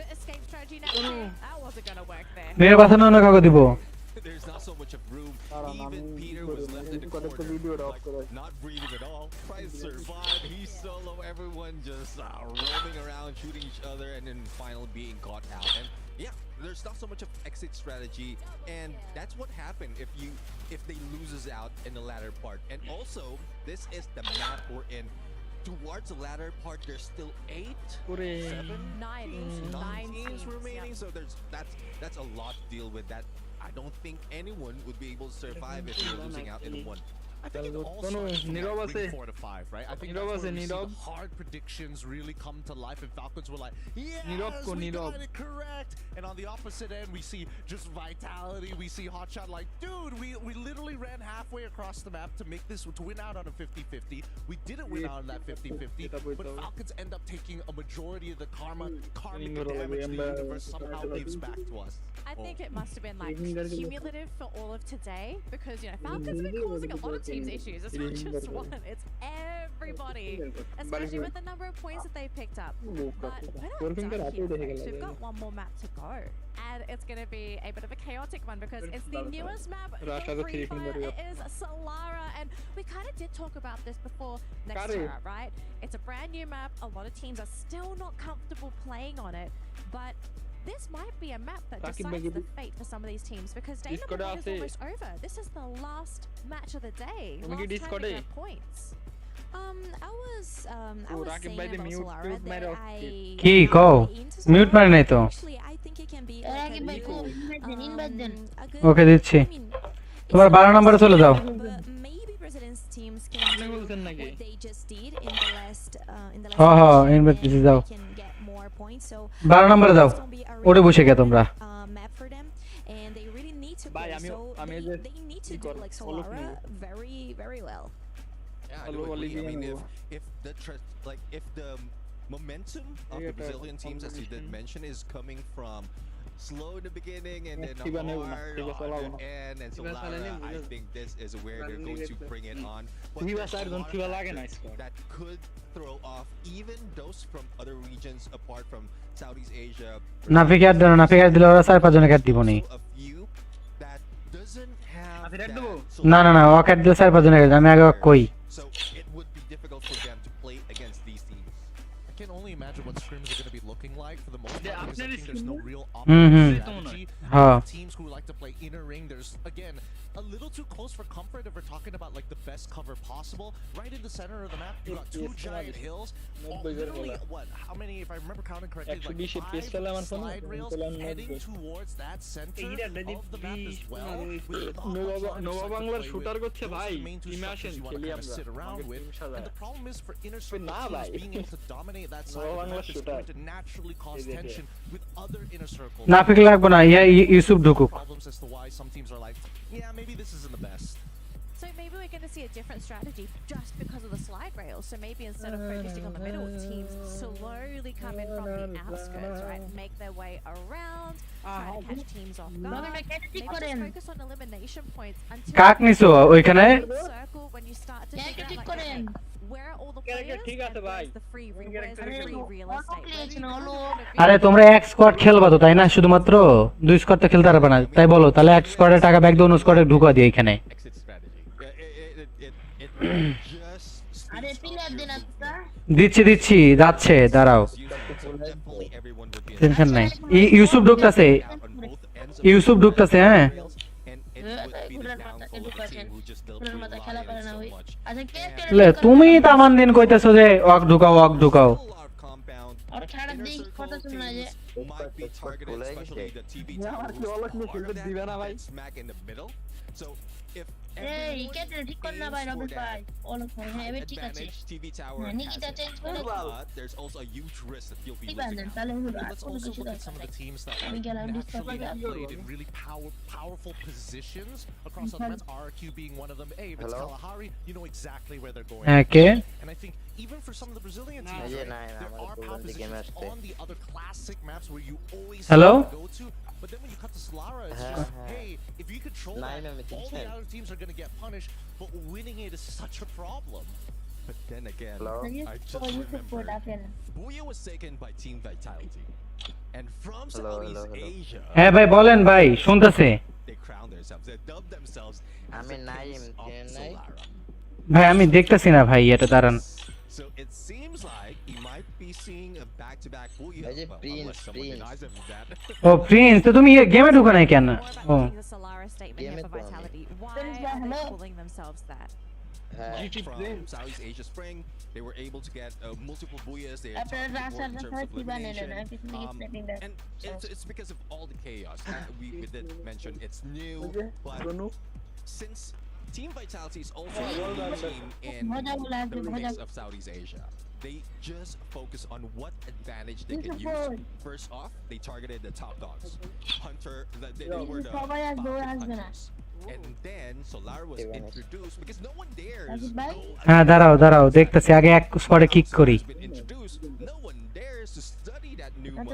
The escape strategy now. That wasn't gonna work there. নীরব আছে না কাগজ দিব There's not so much of room. Even Peter was left in the corner, like, not breathing at all, trying to survive. He's solo, everyone just roaming around, shooting each other, and then finally being caught out. And yeah, there's not so much of exit strategy, and that's what happened if they loses out in the latter part. And also, this is the map we're in. Towards the latter part, there's still 9 teams remaining. So that's a lot to deal with. That I don't think anyone would be able to survive if you're losing out in one. I think it all starts from like 4 to 5, right? I think that's where we see the hard predictions really come to life, and Falcons were like, yes, we got it correct. And on the opposite end, we see just vitality. We see Hotshot like, dude, we literally ran halfway across the map to make this, to win out on a 50-50. We didn't win out on that 50-50, but Falcons end up taking a majority of the karmic damage the universe somehow gives back to us. I think it must have been like cumulative for all of today, because you know Falcons have been causing a lot of teams issues. It's not just one; it's everybody, especially with the number of points that they picked up. But we're not done here, folks. We've got one more map to go, and it's going to be a bit of a chaotic one because it's the newest map in Free Fire. It is Solara, and we kind of did talk about this before Nextera, right? It's a brand new map. A lot of teams are still not comfortable playing on it, but this might be a map that decides the fate for some of these teams, because day number 1 is almost over. This is the last match of the day. Last time to get points. I was saying about Solara that কি কও mute মারে নাই তো actually I think it can be like a good, ওকে দিচ্ছি তোমার 12 নম্বরে চলে যাও maybe President's teams can do what they just did in the last invite দিতে যাও can get more points. So 12 নম্বরে যাও ওরে বসে গে তোমরা map for them, and they really need to play, so they need to do like Solara very very well. Yeah, I do agree. I mean, if the momentum of the Brazilian teams, as you did mention, is coming from slow in the beginning and then hard on the end, and Solara, I think this is where they're going to bring it on. But there's a lot of factors that could throw off even those from other regions apart from Southeast Asia. নাফিকার দাও নাফিকার দিলে ওরা 4-5 জনে কাট দিবনি না না না ও কাট দিলে 4-5 জনে কাট আমি আগে কই So it would be difficult for them to play against these teams. I can only imagine what scrims are going to be looking like for the most part, because I think there's no real optimal strategy. Teams who like to play inner ring, there's again a little too close for comfort if we're talking about like the best cover possible. Right in the center of the map, you got 2 giant hills. Literally, what? How many? If I remember counting correctly, like 5 slide rails heading towards that center of the map as well. Nova Bangla shooter করছে ভাই টিমে আসেন খেলি আমরা sit around with, and the problem is for inner circle teams being able to dominate that side of the map is going to naturally cause tension with other inner circles. নাফিক লাগবে না Yusuf ঢুকুক Problems as to why some teams are like, yeah, maybe this isn't the best. So maybe we're going to see a different strategy just because of the slide rails. So maybe instead of focusing on the middle, teams slowly come in from the outskirts, right? Make their way around, try to catch teams off guard. Maybe just focus on elimination points until কাক নিছো ওইখানে circle when you start to figure out like, where are all the players and where's the free real estate. আরে তোমরা এক squad খেলবা তো তাই না শুধুমাত্র 2 স্কোয়াড তো খেলতে পারবে না তাই বলো তাহলে এক স্কোয়াডের টাকা ব্যাক দাও স্কোয়াডে ঢুকা দিই এখানে দিচ্ছি যাচ্ছে দাঁড়াও টেনশন নাই ইউসুফ ঢুকতাছে হ্যাঁ লে তুমি তো আমার দিন কইতেছো যে walk ঢুকাও might be targeted, especially the TV tower. Smack in the middle. So if advantage TV tower has it, but there's also a huge risk that you'll be losing out. Let's also look at some of the teams that naturally have played in really powerful positions across the threats. RQ being one of them. Hey, if it's Kalahari, you know exactly where they're going. Okay. And I think even for some of the Brazilian teams, there are power positions on the other classic maps where you always go to. But then when you cut to Solara, it's just, hey, if you control that, all the other teams are going to get punished, but winning it is such a problem. But then again, I just remember Booyah was taken by Team Vitality. And from Southeast Asia, হ্যাঁ ভাই বলেন ভাই শুনতেছে they crowned themselves, they dubbed themselves as the kings of Solara. ভাই আমি দেখতেছি না ভাই এটা দাঁড়ান So it seems like you might be seeing a back-to-back Booyah. Well, unless someone denies them that. ও প্রিন্স তো তুমি গেমে ঢুকো নাই কেন ও From Southeast Asia Spring, they were able to get multiple Booyahs. They had in terms of elimination. And it's because of all the chaos. We did mention it's new, but since Team Vitality is also a new team in the mix of Southeast Asia, they just focus on what advantage they can use. First off, they targeted the top dogs. Hunter, they were the hunters. And then Solar was introduced because no one dares হ্যাঁ দাঁড়াও দেখতেছি আগে এক স্কোয়াডে kick করি introduced. No one dares to study that new map.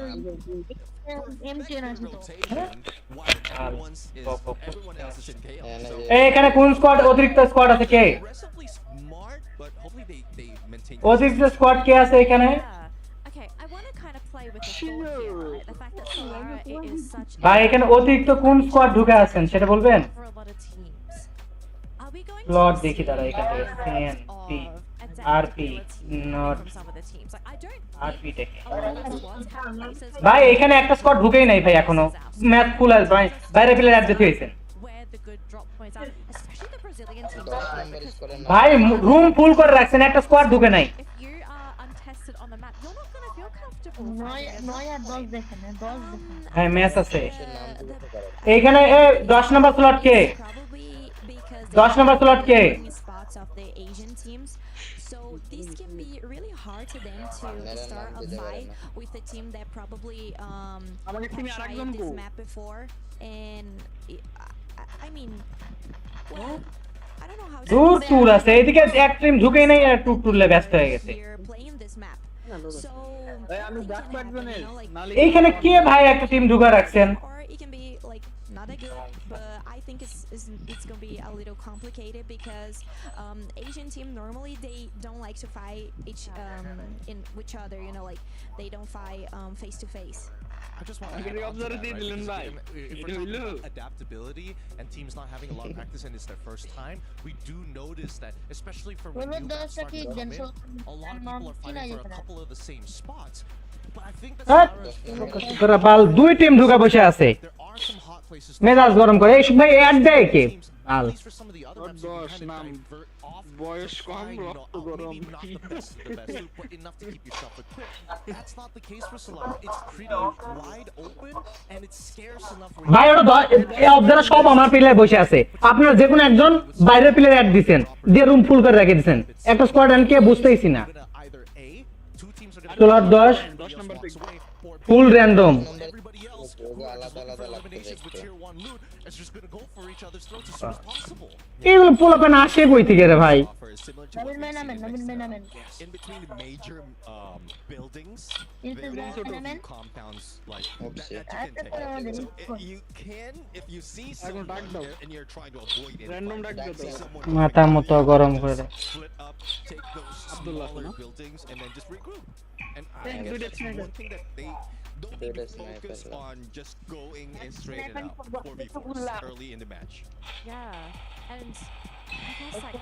Everyone else is in chaos. এই এখানে কোন স্কোয়াড অতিরিক্ত স্কোয়াড আছে কে Aggressively smart, but hopefully they maintain. অতিরিক্ত স্কোয়াড কে আছে এখানে ভাই এখানে অতিরিক্ত কোন স্কোয়াড ঢুকে আছেন সেটা বলবেন প্লট দেখি দাঁড়া এখান থেকে সিএনপি আরপি নট আরপি টেকে ভাই এখানে একটা স্কোয়াড ঢুকেই নাই ভাই এখনো ম্যাচ ফুল আছে ভাই বাইরে প্লেয়ার অ্যাড দিতে হইছে ভাই রুম ফুল করে রাখছেন একটা স্কোয়াড ঢুকে নাই হ্যাঁ ম্যাচ আছে এইখানে 10 নম্বর স্লট কে 10 নম্বর স্লট কে So this can be really hard to them to start a fight with a team that probably tried this map before, and I mean, well, I don't know how. দূর টুর আছে এদিকে এক team ঢুকেই নাই আর টুরলে ব্যস্ত হয়ে গেছে So আমি ব্যাক ব্যাক জোনে এইখানে কে ভাই একটা টিম ঢুকা রাখছেন it can be like not a good, but I think it's gonna be a little complicated because Asian team normally they don't like to fight in each other, you know, like they don't fight face to face. I just want to add on to that, right? If we're talking about adaptability and teams not having a lot of practice and it's their first time, we do notice that, especially for when you guys start to come in, a lot of people are fighting for a couple of the same spots. But I think তোরা বাল দুই team ঢুকা বসে আছে মেজাজ গরম করে এই ভাই অ্যাড দেয় কে বাল বয়স কম রক্ত গরম ভাই ওটা আপনারা সব আমার প্লেয়ার বসে আছে আপনারা যে কোনো একজন বাইরের প্লেয়ার অ্যাড দিবেন দিয়ে রুম ফুল করে রেখে দিবেন একটা স্কোয়াড এন্ড কে বুঝতেইছি না স্লট 10 নম্বর ফুল র্যান্ডম এগুলো পোলাপান আসে কই থেকে রে ভাই in between the major buildings there are compounds like that you can take. So you can, if you see someone here and you're trying to avoid it, মাথা মতো গরম করে split up, take those smaller buildings and then just regroup. And I guess that's one thing that they don't even focus on just going in straight and out 4v4 early in the match. Yeah, and I guess like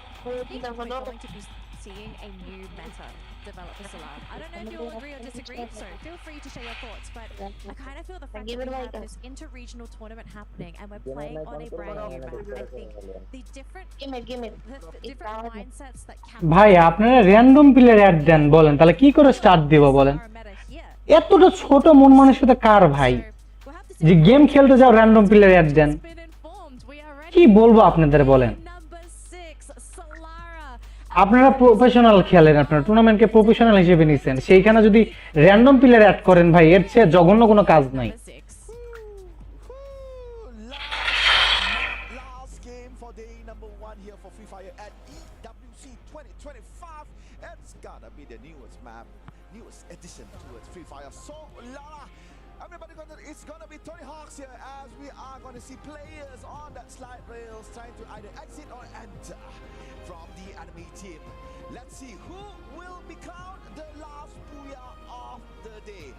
people are going to be seeing a new meta develop for Solar. I don't know if you all agree or disagree, so feel free to share your thoughts, but I kind of feel the fact that we have this inter-regional tournament happening and we're playing on a brand new map. I think the different mindsets that can ভাই আপনারা random player add দেন বলেন তাহলে কি করে start দিব বলেন এতটা ছোট মন মানসিকতা কার ভাই যে গেম খেলতে যাও র্যান্ডম প্লেয়ার অ্যাড দেন কি বলবো আপনাদের বলেন আপনারা প্রফেশনাল খেলেন আপনারা টুর্নামেন্টকে প্রফেশনাল হিসেবে নিছেন সেইখানে যদি র্যান্ডম প্লেয়ার অ্যাড করেন ভাই এর চেয়ে জঘন্য কোনো কাজ নাই It's gonna be Tony Hawks here as we are going to see players on that slide rails trying to either exit or enter from the enemy team. Let's see who will become the last booyah of the day.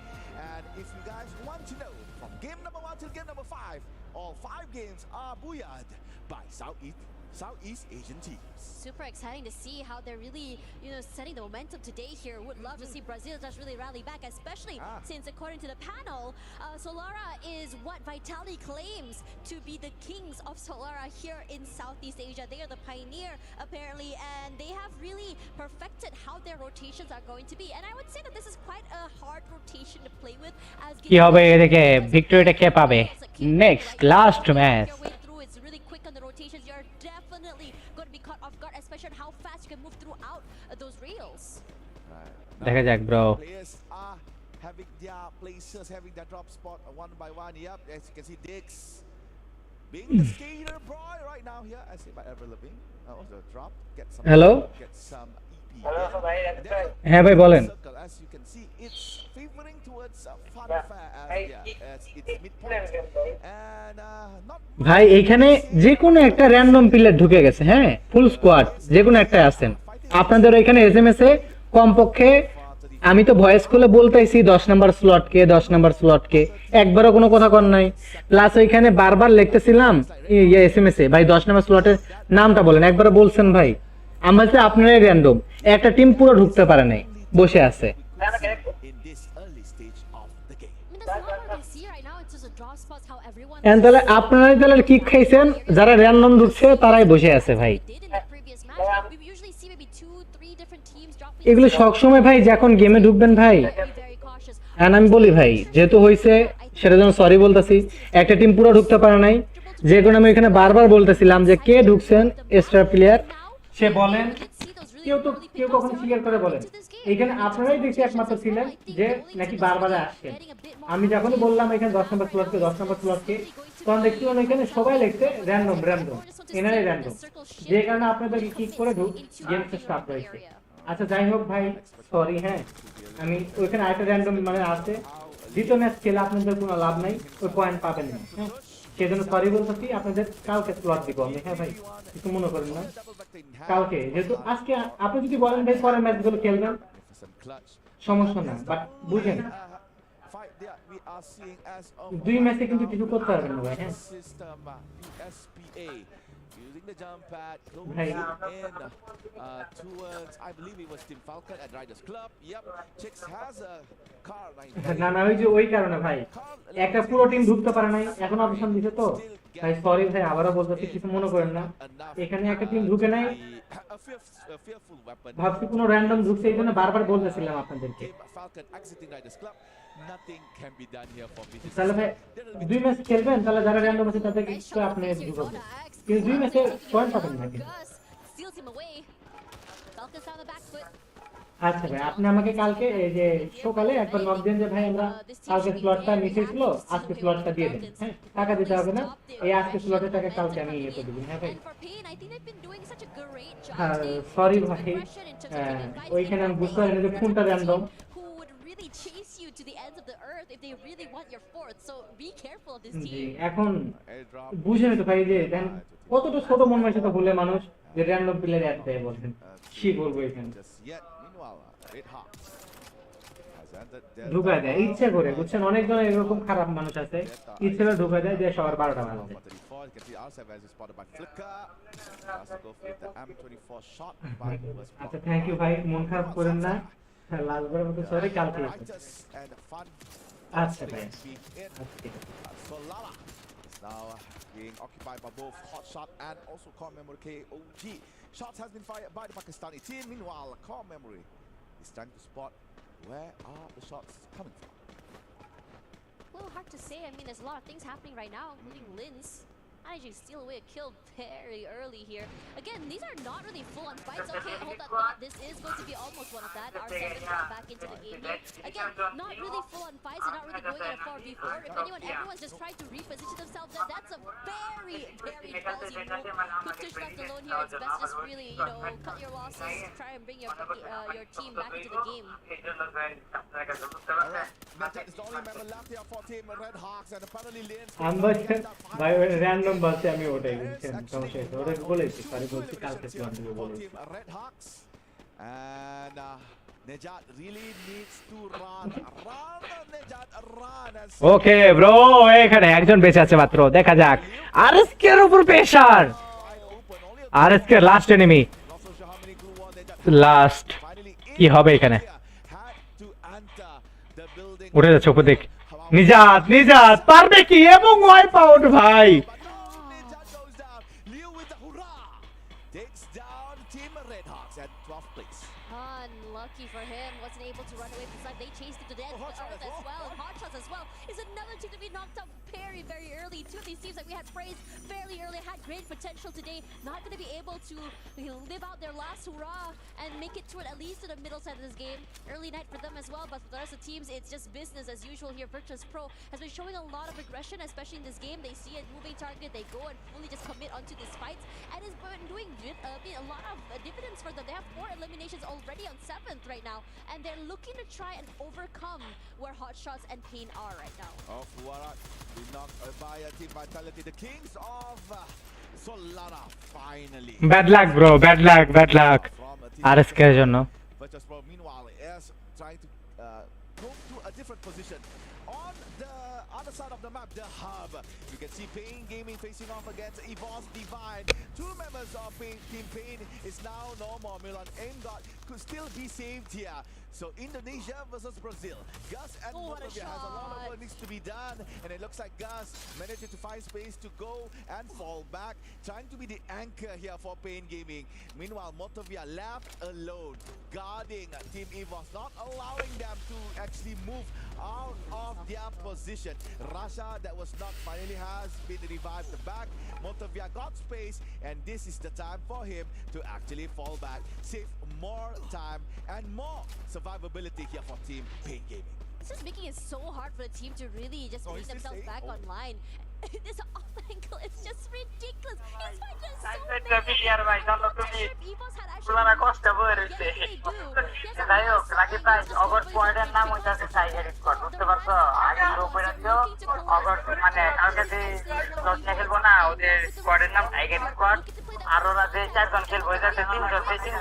And if you guys want to know, from game number 1 till game number 5, all 5 games are booyahed by Southeast Asian teams. Super exciting to see how they're really, setting the momentum today here. Would love to see Brazil just really rally back, especially since according to the panel, Solara is what Vitality claims to be the kings of Solara here in Southeast Asia. They are the pioneer apparently, and they have really perfected how their rotations are going to be. And I would say that this is quite a hard rotation to play with. As কি হবে এদিকে ভিক্টরিটা কে পাবে next last match you're definitely going to be caught off guard, especially on how fast you can move throughout those rails. দেখা যাক bro Players are having their places, having their drop spot one by one. Yep, as you can see, Dix being the skater boy right now here. I see by Ever Living. Also drop, get some. Hello. Get some EP. হ্যাঁ ভাই বলেন As you can see, it's favoring towards Funfair as it's midpoint. And not ভাই এইখানে যে কোনো একটা random player ঢুকে গেছে হ্যাঁ ফুল স্কোয়াড যে কোনো একটা আছেন আপনাদের এখানে এসএমএস এ কমপক্ষে আমি তো ভয়েস কলে বলতেছি 10 নাম্বার স্লটকে একবারও কোনো কথা কর নাই প্লাস ওইখানে বারবার লিখতেছিলাম এসএমএস এ ভাই 10 নাম্বার স্লটের নামটা বলেন একবারও বলছেন ভাই আমরা যে আপনারাই র্যান্ডম একটা টিম পুরো ঢুকতে পারে নাই বসে আছে তাহলে আপনারাই তাহলে কিক খাইছেন যারা র্যান্ডম ঢুকছে তারাই বসে আছে ভাই এগুলো সবসময় ভাই যখন গেমে ঢুকবেন ভাই এন্ড আমি বলি ভাই যেহেতু হইছে সেটার জন্য সরি বলতেছি একটা টিম পুরো ঢুকতে পারে নাই যে কোনো আমি এখানে বারবার বলতেছিলাম যে কে ঢুকছেন স্টার প্লেয়ার সে বলেন কেউ কখনো স্বীকার করে বলেন এখানে আপনারাই দেখছি একমাত্র ছিলেন যে নাকি বারবার আসছেন আমি যখনই বললাম এখানে 10 নম্বর স্লটকে তখন দেখছি এখানে সবাই লিখছে র্যান্ডম এনারাই র্যান্ডম যে কারণে আপনাদেরকে ক্লিক করে গেম স্টার্ট হয়েছে আচ্ছা যাই হোক ভাই সরি হ্যাঁ আমি ওইখানে আরেকটা র্যান্ডম মানে আছে দ্বিতীয় ম্যাচ খেলে আপনাদের কোনো লাভ নাই ওই পয়েন্ট পাবেন না হ্যাঁ সেজন্য সরি বলতেছি আপনাদের কালকে স্লট দিব আমি হ্যাঁ ভাই কিছু মনে করেন না কালকে যেহেতু আজকে আপনি যদি বলেন ভাই পরের ম্যাচগুলো খেলবেন সমস্যা না বাট বুঝেন দুই ম্যাচে কিন্তু কিছু করতে পারবেন না ভাই হ্যাঁ using the jump pad closing in towards I believe it was Team Falcon at Riders Club. Yep, Chicks has a car 9. না ওই যে ওই কারণে ভাই একটা পুরো টিম ঢুকতে পারে নাই এখন অপশন দিতে তো ভাই সরি ভাই আবারও বলতেছি কিছু মনে করেন না এখানে একটা টিম ঢুকে নাই ভাবছি কোনো র্যান্ডম ঢুকছে এইজন্য বারবার বলতেছিলাম আপনাদেরকে Falcon exiting Riders Club. Nothing can be done here for me. তাহলে ভাই দুই ম্যাচ খেলবেন তাহলে যারা র্যান্ডম আছে তাদেরকে একটু আপনি ঢুকাবেন কিন্তু দুই ম্যাচে পয়েন্ট পাবেন না আচ্ছা ভাই আপনি আমাকে কালকে এই যে সকালে একবার নক দেন যে ভাই আমরা কালকে স্লটটা মিসেছিল আজকে স্লটটা দিয়ে দেন হ্যাঁ টাকা দিতে হবে না এই আজকে স্লটের টাকা কালকে আমি ইয়ে করে দেব হ্যাঁ ভাই হ্যাঁ সরি ভাই ওইখানে আমি বুঝতে পারিনি যে কোনটা random to the ends of the earth if they really want your fourth, so be careful of this G team. এখন বুঝেন তো ভাই যে দেন কতটা ছোট মন মানসিকতা ভুলে মানুষ যে র্যান্ডম প্লেয়ার অ্যাড দেয় বলেন কি বলবো এখানে ঢুকায় দেয় ইচ্ছে করে, বুঝছেন? অনেকজন এরকম খারাপ মানুষ আছে, ইচ্ছে করে ঢুকায় দেয় যে সবার 12টা বাজে। আচ্ছা থ্যাংক ইউ ভাই, মন খারাপ করেন না, লাস্টবারের মতো সরি, কালকে আচ্ছা ভাই। Now being occupied by both Hot Shot and also Core Memory KOG. Shots has been fired by the Pakistani team. Meanwhile, Core Memory is trying to spot where are the shots coming from. A little hard to say. I mean, there's a lot of things happening right now, including Linz managing to steal away a kill very early here. Again, these are not really full-on fights. Okay, hold that thought. This is going to be almost one of that. R7 back into the game here. Again, not really full-on fights. They're not really going at a 4v4. If anyone, everyone's just trying to reposition themselves there. That's a very, very ballsy move. Kutush left alone here. It's best just really, you know, cut your losses. Try and bring your team back into the game. ভাই random বলতে আমি ওটাই বুঝছেন, সমস্যা হয়েছে, ওটা বলেছি, sorry বলছি, কালকে আমি বলেছি। And Nejat really needs to run. Nejat, run. Okay bro, এখানে একজন বেঁচে আছে মাত্র, দেখা যাক। আরএসকে এর উপর pressure, RSK last enemy, last কি হবে এখানে? উঠে যাচ্ছে উপর দিক, নিজাত নিজাত পারবে কি? এবং ওয়াইপ আউট ভাই। Unlucky for him, wasn't able to run away from side. They chased him to death as well, and Hot Shots as well is another team to be knocked out very, very early. Two of these teams that we had praised fairly early had great potential today, not going to be able to live out their last hurrah and make it to it at least to the middle side of this game. Early night for them as well, but for the rest of the teams, it's just business as usual here. Virtus Pro has been showing a lot of aggression, especially in this game. They see a moving target, they go and fully just commit onto these fights, and it's been doing a lot of dividends for them. They have 4 eliminations already on 7th right now, and they're looking to try and overcome where Hot Shots and Pain are right now. Of Warat, we knocked by a team vitality. The Kings of Solana finally. Bad luck bro, bad luck, bad luck. RSK এর জন্য। Virtus Pro meanwhile is trying to go to a different position on the other side of the map, the hub. You can see Pain Gaming facing off against Evolve Divine. 2 members of Team Pain is now no more. Milan Aimgot could still be saved here. So Indonesia versus Brazil. Gus and Motovia has a lot of work needs to be done, and it looks like Gus managed to find space to go and fall back, trying to be the anchor here for Pain Gaming. Meanwhile, Motovia left alone, guarding Team EVOS, not allowing them to actually move out of their position. Rasha, that was not finally has been revived back. Motovia got space, and this is the time for him to actually fall back, save more time and more survivability here for Team Pain Gaming. It's just making it so hard for the team to really just bring themselves back online. This off angle is just ridiculous. He's fighting so many. EVOS had actually আর ওরা যে 4 জন খেলবো এটা 3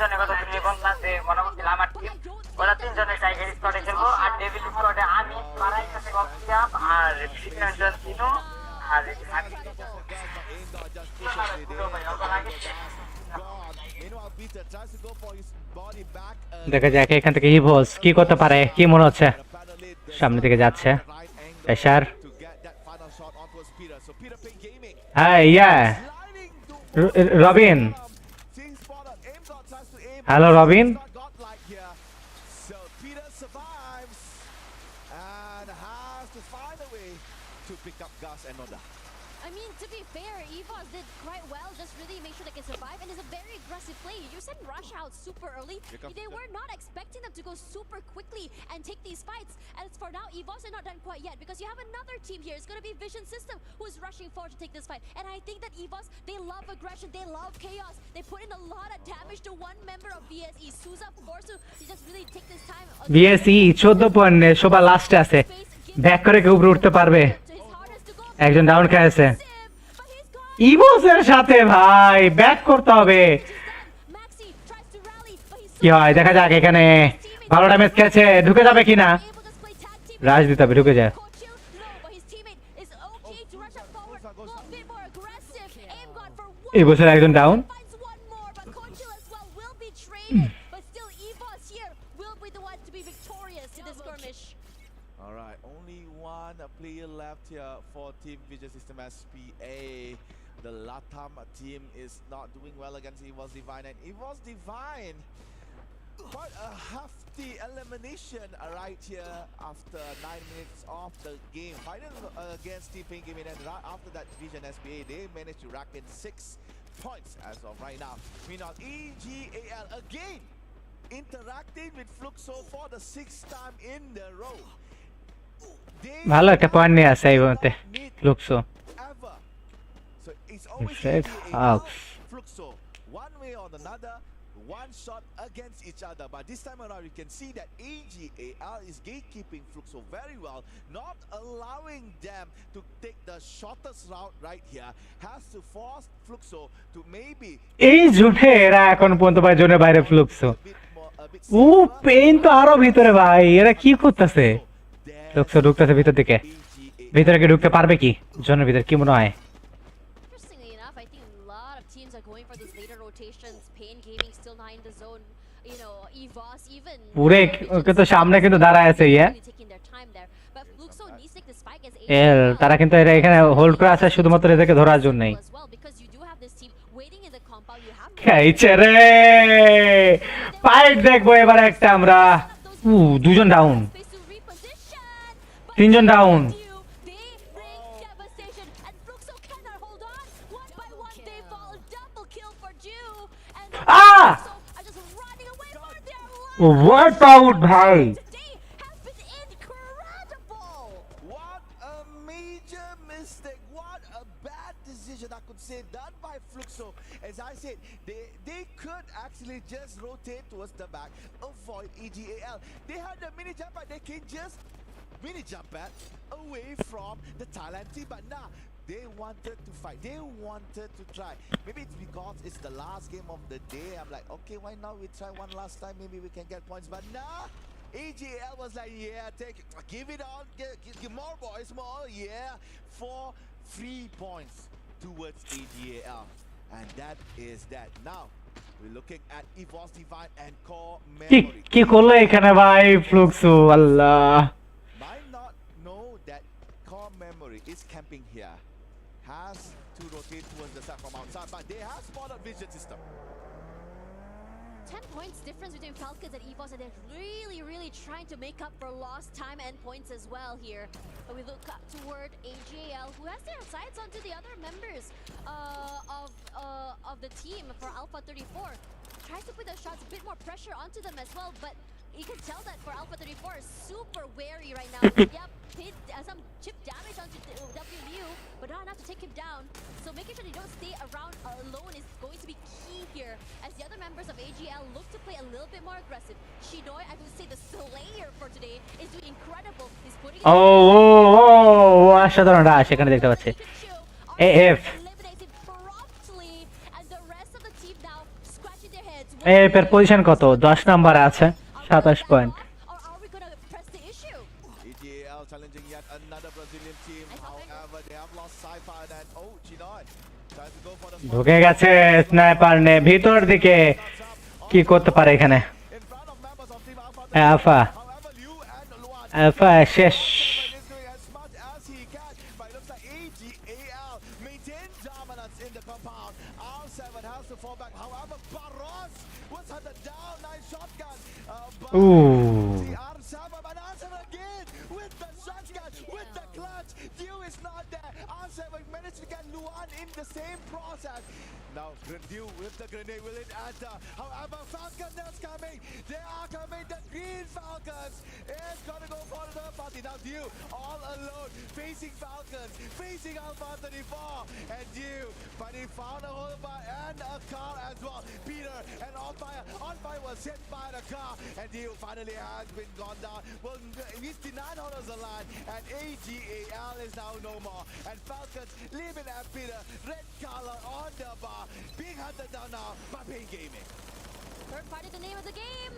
জনের কথা শুনে বললাম যে মনে করছিল আমার টিম ওরা 3 জনের টাইগার স্কোয়াডে খেলবো আর ডেভিল স্কোয়াডে আমি মারাই কাছে গপছিলাম আর ফিনান্সিয়াল টিনো আর দেখা যাক এখান থেকে ইভোস কি করতে পারে, কি মনে হচ্ছে? সামনে থেকে যাচ্ছে প্রেসার। হ্যাঁ yeah Robin, hello Robin. I mean, to be fair, EVOS did quite well, just really make sure they can survive, and it's a very aggressive play. You send Rush out super early. They were not expecting them to go super quickly and take these fights, and for now, EVOS are not done quite yet, because you have another team here. It's going to be Vision System who is rushing forward to take this fight, and I think that EVOS, they love aggression, they love chaos. They put in a lot of damage to one member of VSE, Souza Forsu. They just really take this time. VSE 14 পয়েন্টে সবার লাস্টে আছে, back করে কেউ উপরে উঠতে পারবে? একজন ডাউন খেয়েছে ইভোসের সাথে, ভাই ব্যাক করতে হবে। কি হয় দেখা যাক, এখানে ভালো ড্যামেজ খেয়েছে, ঢুকে যাবে কিনা? রাজ দিতে হবে, ঢুকে যায়। এই বছর একজন down. All right, only one player left here for Team Vision System SPA. The Latam team is not doing well against Evo's Divine, and Evo's Divine quite a hefty elimination right here after 9 minutes of the game. Final against Team Pink Gaming, and right after that Vision SPA, they managed to rack in 6 points as of right now. Meanwhile, EGAL again interacting with Fluxo for the 6th time in the row. ভালো একটা point নিয়ে আসে এই মুহূর্তে Fluxo. So it's always Fluxo, one way or another, one shot against each other. But this time around, you can see that AGAL is gatekeeping Fluxo very well, not allowing them to take the shortest route right here. Has to force Fluxo to maybe. এই জোনে এরা এখন পর্যন্ত ভাই জোনের বাইরে Fluxo. ও pain তো আরো ভিতরে ভাই, এরা কি করতেছে? ফ্লুক্সো ঢুকতেছে ভিতর দিকে, ভিতরে কি ঢুকতে পারবে কি জোনের ভিতর, কি মনে হয়? পুরে ওকে তো সামনে কিন্তু দাঁড়ায় আছে ইয়া এল, তারা কিন্তু এরা এখানে হোল্ড করে আছে শুধুমাত্র এদেরকে ধরার জন্যই। খাইছে রে, ফাইট দেখবো এবার একটা আমরা। দুজন ডাউন, তিনজন ডাউন। What out ভাই, What a major mistake, what a bad decision I could say done by Fluxo. As I said, they could actually just rotate towards the back, avoid EGAL. They had the mini jump pad, they can just mini jump pad away from the Thailand team, but nah, they wanted to fight, they wanted to try. Maybe it's because it's the last game of the day. I'm like, okay, why not we try one last time, maybe we can get points, but nah. AGL was like, yeah, give it on, give more boys, more, yeah, 4 free points towards AGL, and that is that. Now we're looking at Evo's Divine and Core Memory. কি করলো এখানে ভাই Fluxo, Allah. Might not know that Core Memory is camping here, has to rotate towards the side from outside, but they have spotted Vision System. 10 points difference between Falcons and EVOS, and they're really trying to make up for lost time and points as well here. But we look up toward AGAL, who has their sights onto the other members of the team for Alpha 34. Tries to put the shots, a bit more pressure onto them as well, but you can tell that for Alpha 34 is super wary right now. Yep, hit some chip damage onto WMU, but not enough to take him down. So making sure they don't stay around alone is going to be key here, as the other members of AGL look to play a little bit more aggressive. Shinoi, I would say the Slayer for today, is doing incredible. He's putting অসাধারণ রাশ এখানে দেখতে পাচ্ছি। AF AF এর position কত? 10 নম্বরে আছে, 27 point. ঢুকে গেছে স্নাইপার নে ভিতর দিকে, কি করতে পারে এখানে? আলফা আলফা শেষ। Now Dew with the grenade, will it enter? However, Falcon is coming. They are coming. The Green Falcons is gonna go for the party. Now Dew all alone, facing Falcons, facing Alpha 34, and Dew, but he found a whole bar and a car as well. Peter and On Fire was hit by the car, and Dew finally has been gone down. Well, he's denied honors the line, and AGAL is now no more. And Falcons leaving at Peter, red color on the bar, being hunted down now by Pink Gaming. Third party, the name of the game.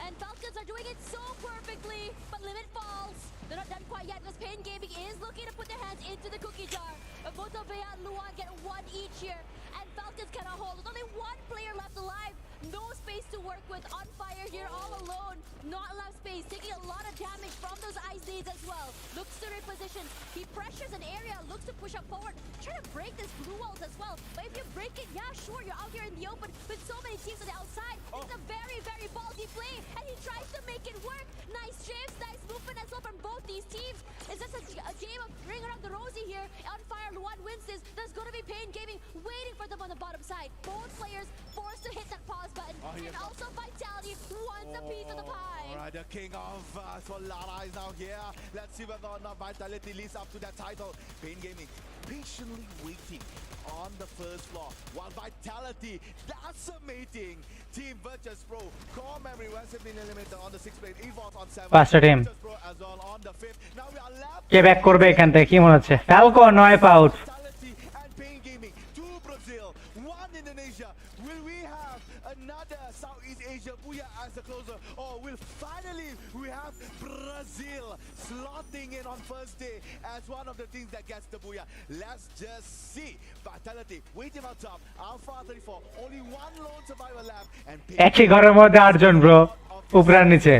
And Falcons are doing it so perfectly, but limit falls. They're not done quite yet because Pain Gaming is looking to put their hands into the cookie jar. But both of Bea and Luan get one each here. And Falcons cannot hold. There's only one player left alive. No space to work with. On fire here all alone. Not enough space. Taking a lot of damage from those ice nades as well. Looks to reposition. He pressures an area. Looks to push up forward. Trying to break this blue walls as well. But if you break it, yeah, sure, you're out here in the open with so many teams on the outside. It's a very, very ballsy play. And he tries to make it work. Nice shifts. Nice movement as well from both these teams. It's just a game of ring around the rosy here. On fire, Luan wins this. There's going to be Pain Gaming waiting for them on the bottom side. Both players forced to hit that pause button. And also Vitality wants a piece of the pie. Alright, the king of Solana is now here. Let's see whether or not Vitality lives up to that title. Pain Gaming patiently waiting on the first floor while Vitality decimating Team Virtus Pro. Core Memory once have been eliminated on the 6th plate. Evos on 7th. Faster team. Virtus Pro as well on the 5th. Now we are left. K back করবে এখান থেকে কি মনে হচ্ছে Falcon wipe out Vitality and Pain Gaming to Brazil. One Indonesia. Will we have another Southeast Asia Booyah as the closer? Or will finally we have Brazil slotting in on first day as one of the teams that gets the Booyah? Let's just see. Vitality waiting on top. Alpha 34. Only one lone survivor left. And একই ঘরের মধ্যে 8 জন bro উপরের নিচে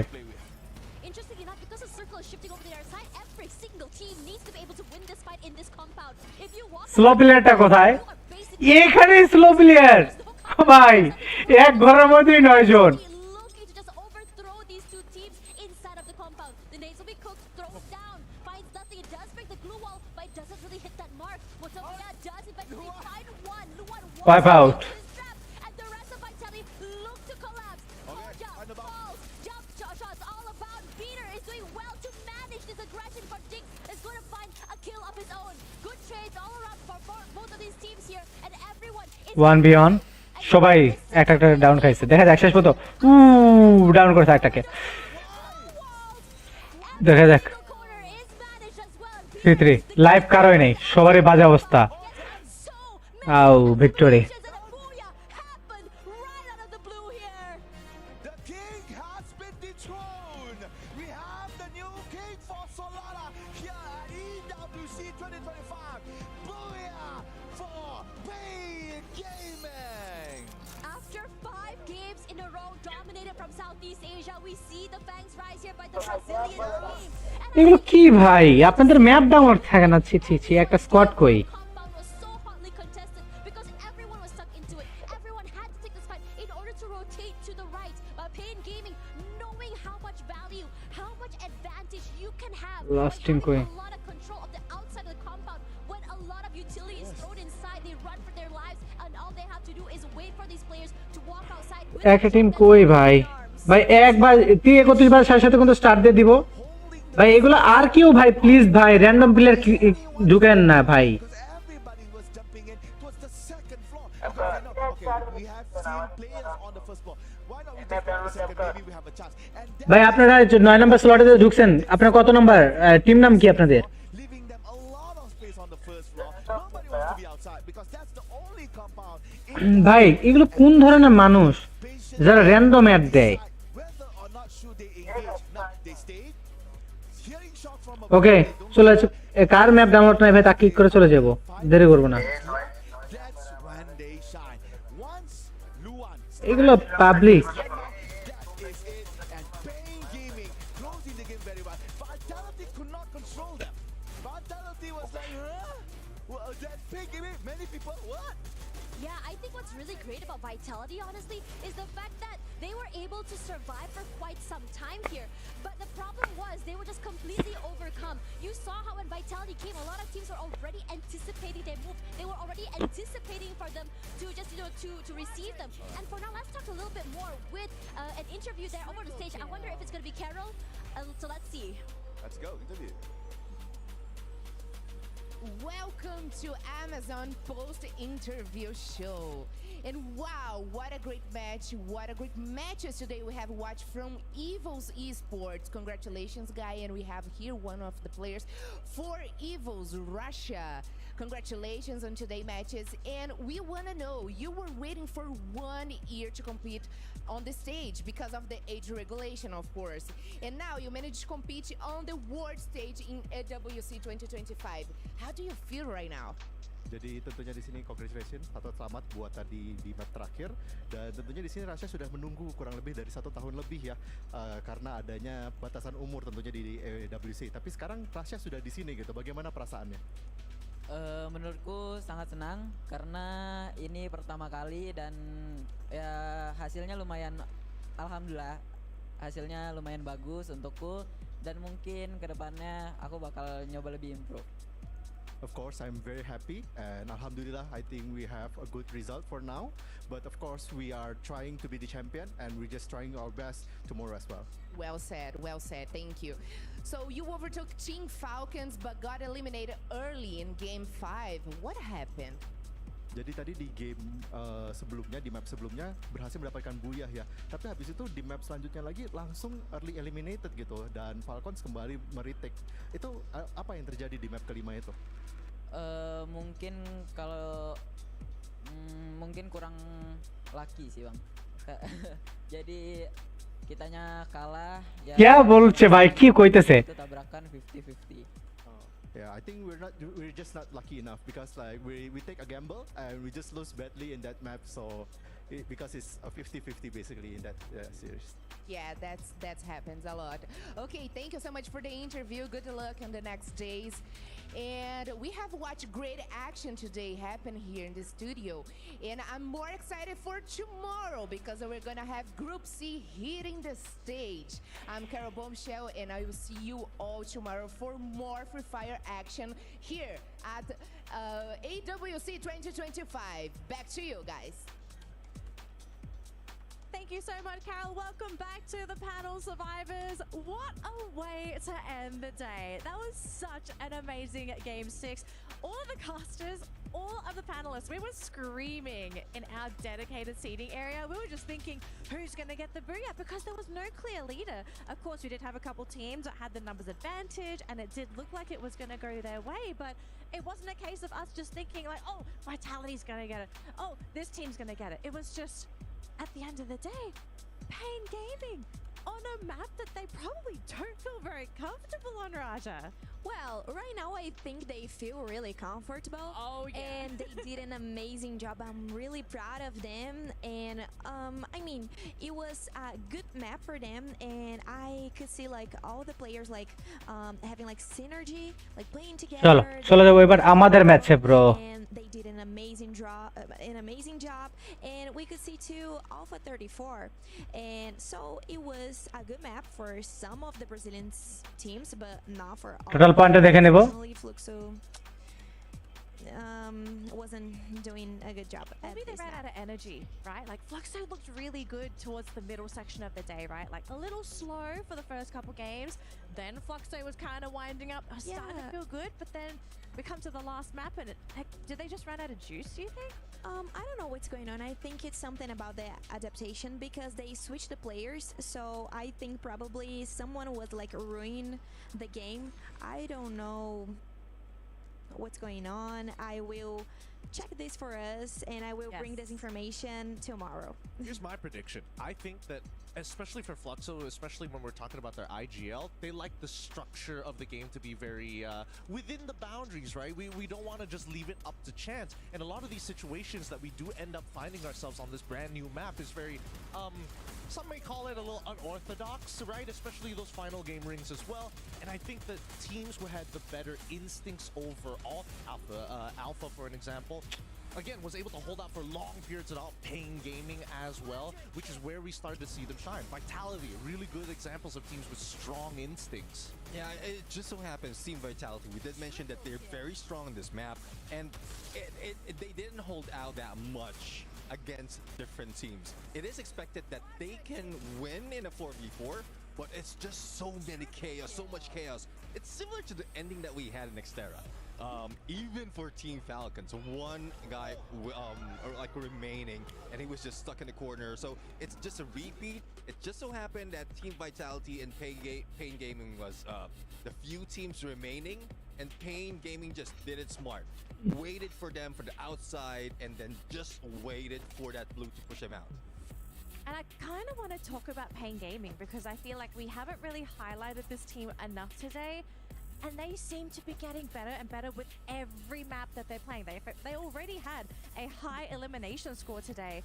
Interesting enough, because the circle is shifting over the other side, every single team needs to be able to win this fight in this compound. If you walk slow প্লেয়ারটা কোথায় এখানে slow player ভাই এক ঘরের মধ্যে 9 জন looking to just overthrow these two teams inside of the compound. The nades will be cooked, throws down, finds nothing. It does break the glue wall, but it doesn't really hit that mark. What does eventually find one. Luan Wipe out. And the rest of Vitality look to collapse. Hold up, falls, jump shots all about. Peter is doing well to manage this aggression, but Jinx is going to find a kill of his own. Good trades all around for both of these teams here, and everyone is 1v on সবাই একটা একটা down খাইছে দেখা যাক শেষ পর্যন্ত down করেছে একটাকে দেখা যাক 3-3 লাইভ কারোই নেই সবারই বাজে অবস্থা আউ victory The king has been dethroned. We have the new king for Solana here at EWC 2025. Booyah for Pain Gaming. After 5 games in a row dominated from Southeast Asia, we see the fangs rise here by the Brazilian team. এগুলো কি ভাই আপনাদের map download থাকে না ছি ছি ছি একটা স্কোয়াড কই Compound was so hotly contested because everyone was stuck into it. Everyone had to take this fight in order to rotate to the right. But Pain Gaming, knowing how much value, how much advantage you can have, Last by team having koi. a lot of control of the outside of the compound. When a lot of utility is thrown inside, they run for their lives, and all they have to do is wait for these players to walk outside. with একটা their team weapons কই in ভাই their arms. ভাই একবার 31 বার সাথে সাথে কিন্তু start দিয়ে দিব ভাই এগুলো আর কেউ ভাই প্লিজ ভাই র‍্যান্ডম প্লেয়ার ঢুকেন না ভাই Everybody was jumping in towards the second floor. Okay, we have seen players on the first floor. Why not we take the second? Maybe we have a chance. And ভাই আপনারা 9 নম্বর স্লটে ঢুকছেন আপনারা কত number team নাম কি আপনাদের leaving them a lot of space on the first floor. Nobody wants to be outside because that's the only compound ভাই এগুলো কোন ধরনের মানুষ যারা র‍্যান্ডম অ্যাড দেয় whether or not should they engage. Now they stayed. Hearing shot from a ওকে চলে আসো কার map download নাই ভাই তা ক্লিক করে চলে যাব দেরি করব না that's when they shine. Once Luan এগুলো public that is it, and Pain Gaming closing the game very well. Vitality could not control them. Vitality was like, huh? Well, that Pain Gaming, many people, what? Yeah, I think what's really great about Vitality, honestly, is the fact that they were able to survive for quite some time here. But the problem was they were just completely overcome. You saw how when Vitality came, a lot of teams were already anticipating their move. They were already anticipating for them to just, to receive them. And for now, let's talk a little bit more with an interview there over the stage. I wonder if it's going to be Carol. So let's see. Let's go, interview. Welcome to Amazon post-interview show. And wow, what a great match. What a great matches today we have watched from Evil's Esports. Congratulations, Guy. And we have here one of the players for Evil's Russia. Congratulations on today's matches. And we want to know, you were waiting for 1 year to compete on the stage because of the age regulation, of course. And now you managed to compete on the world stage in AWC 2025. How do you feel right now? Jadi tentunya di sini congratulations atau selamat buat tadi di map terakhir, dan tentunya di sini Rasha sudah menunggu kurang lebih dari 1 tahun lebih ya, karena adanya batasan umur tentunya di WC. Tapi sekarang Rasha sudah di sini gitu. Bagaimana perasaannya? Menurutku sangat senang karena ini pertama kali dan ya hasilnya lumayan, alhamdulillah hasilnya lumayan bagus untukku, dan mungkin kedepannya aku bakal nyoba lebih improve. Of course, I'm very happy, and alhamdulillah, I think we have a good result for now. But of course, we are trying to be the champion, and we're just trying our best tomorrow as well. Well said, thank you. So you overtook Team Falcons but got eliminated early in Game 5. What happened? Jadi tadi di game sebelumnya, di map sebelumnya berhasil mendapatkan buyah ya. Tapi habis itu di map selanjutnya lagi langsung early eliminated gitu, dan Falcons kembali meretake. Itu apa yang terjadi di map kelima itu? Mungkin kalau mungkin kurang lucky sih bang. Jadi kitanya kalah ya. क्या बोलছে ভাই কি কইতেছে? Itu tabrakan 50-50. Yeah, I think we're just not lucky enough because like we take a gamble and we just lose badly in that map, so because it's a 50-50 basically in that series. Yeah, that happens a lot. Okay, thank you so much for the interview. Good luck in the next days. And we have watched great action today happen here in the studio. And I'm more excited for tomorrow because we're gonna have Group C hitting the stage. I'm Carol Bombshell, and I will see you all tomorrow for more Free Fire action here at AWC 2025. Back to you guys. Thank you so much, Carol. Welcome back to the panel, survivors. What a way to end the day. That was such an amazing Game 6. All of the casters, all of the panelists, we were screaming in our dedicated seating area. We were just thinking, who's going to get the booyah? Because there was no clear leader. Of course, we did have a couple teams that had the numbers advantage, and it did look like it was going to go their way, but it wasn't a case of us just thinking like, oh, Vitality's going to get it. Oh, this team's going to get it. It was just, at the end of the day, Pain Gaming on a map that they probably don't feel very comfortable on, Raja. Well, right now I think they feel really comfortable. Oh yeah. And they did an amazing job. I'm really proud of them. And I mean, it was a good map for them, and I could see like all the players like having like synergy, like playing together. চলো চলে যাবো এবার আমাদের ম্যাচে bro. And they did an amazing job, and we could see too Alpha 34, and so it was a good map for some of the Brazilian teams, but not for all. Total পয়েন্টে দেখে নেব। Fluxo wasn't doing a good job. Maybe they ran out of energy, right? Like Fluxo looked really good towards the middle section of the day, right? Like a little slow for the first couple games. Then Fluxo was kind of winding up. I was starting to feel good, but then we come to the last map, and did they just run out of juice, do you think? I don't know what's going on. I think it's something about the adaptation because they switched the players. So I think probably someone was like ruin the game. I don't know what's going on. I will check this for us, and I will bring this information tomorrow. Here's my prediction. I think that especially for Fluxo, especially when we're talking about their IGL, they like the structure of the game to be very within the boundaries, right? We don't want to just leave it up to chance. And a lot of these situations that we do end up finding ourselves on this brand new map is very, some may call it a little unorthodox, right? Especially those final game rings as well. And I think that teams who had the better instincts overall, Alpha for an example, again, was able to hold out for long periods without Pain Gaming as well, which is where we started to see them shine. Vitality, really good examples of teams with strong instincts. Yeah, it just so happens Team Vitality, we did mention that they're very strong on this map, and they didn't hold out that much against different teams. It is expected that they can win in a 4v4, but it's just so many chaos, so much chaos. It's similar to the ending that we had in Xterra. Even for Team Falcons, one guy like remaining, and he was just stuck in the corner. So it's just a repeat. It just so happened that Team Vitality and Pain Gaming was the few teams remaining, And Pain Gaming just did it smart. Waited for them for the outside and then just waited for that blue to push him out. And I kind of want to talk about Pain Gaming because I feel like we haven't really highlighted this team enough today. And they seem to be getting better and better with every map that they're playing. They already had a high elimination score today,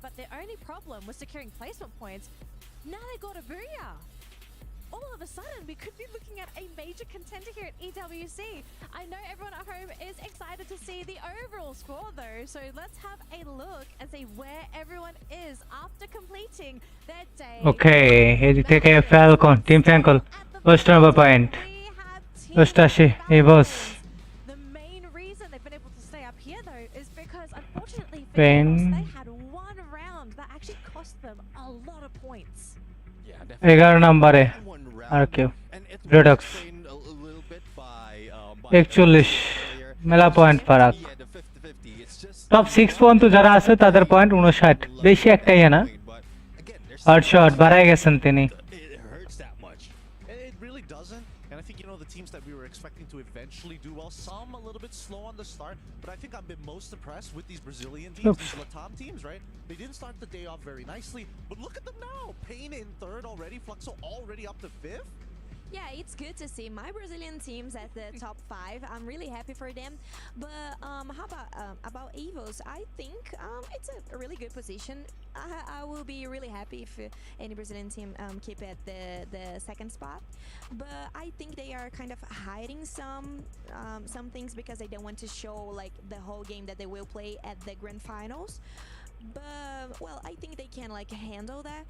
but their only problem was securing placement points. Now they got a booyah. All of a sudden, we could be looking at a major contender here at EWC. I know everyone at home is excited to see the overall score though, so let's have a look and see where everyone is after completing their day. Okay, এদিক থেকে Falcon, team Falcon, first number point. First আসে এই বস। The main reason they've been able to stay up here though is because unfortunately Pain. they had one round that actually cost them a lot of points. 11 নম্বরে আর কেউ redox 41 মেলা point ফারাক। Top 6 পর্যন্ত যারা আছে তাদের পয়েন্ট 59, বেশি একটাই না। আউটশট বাড়ায় গেছেন তিনি। And I think, you know, the teams that we were expecting to eventually do well, some a little bit slow on the start, but I think I've been most impressed with these Brazilian teams, these Latam teams, right? They didn't start the day off very nicely, but look at them now. Pain in third already, Fluxo already up to 5th. Yeah, it's good to see my Brazilian teams at the top 5. I'm really happy for them. But how about Evos? I think it's a really good position. I will be really happy if any Brazilian team keep at the second spot. But I think they are kind of hiding some things because they don't want to show like the whole game that they will play at the grand finals. But well, I think they can like handle that,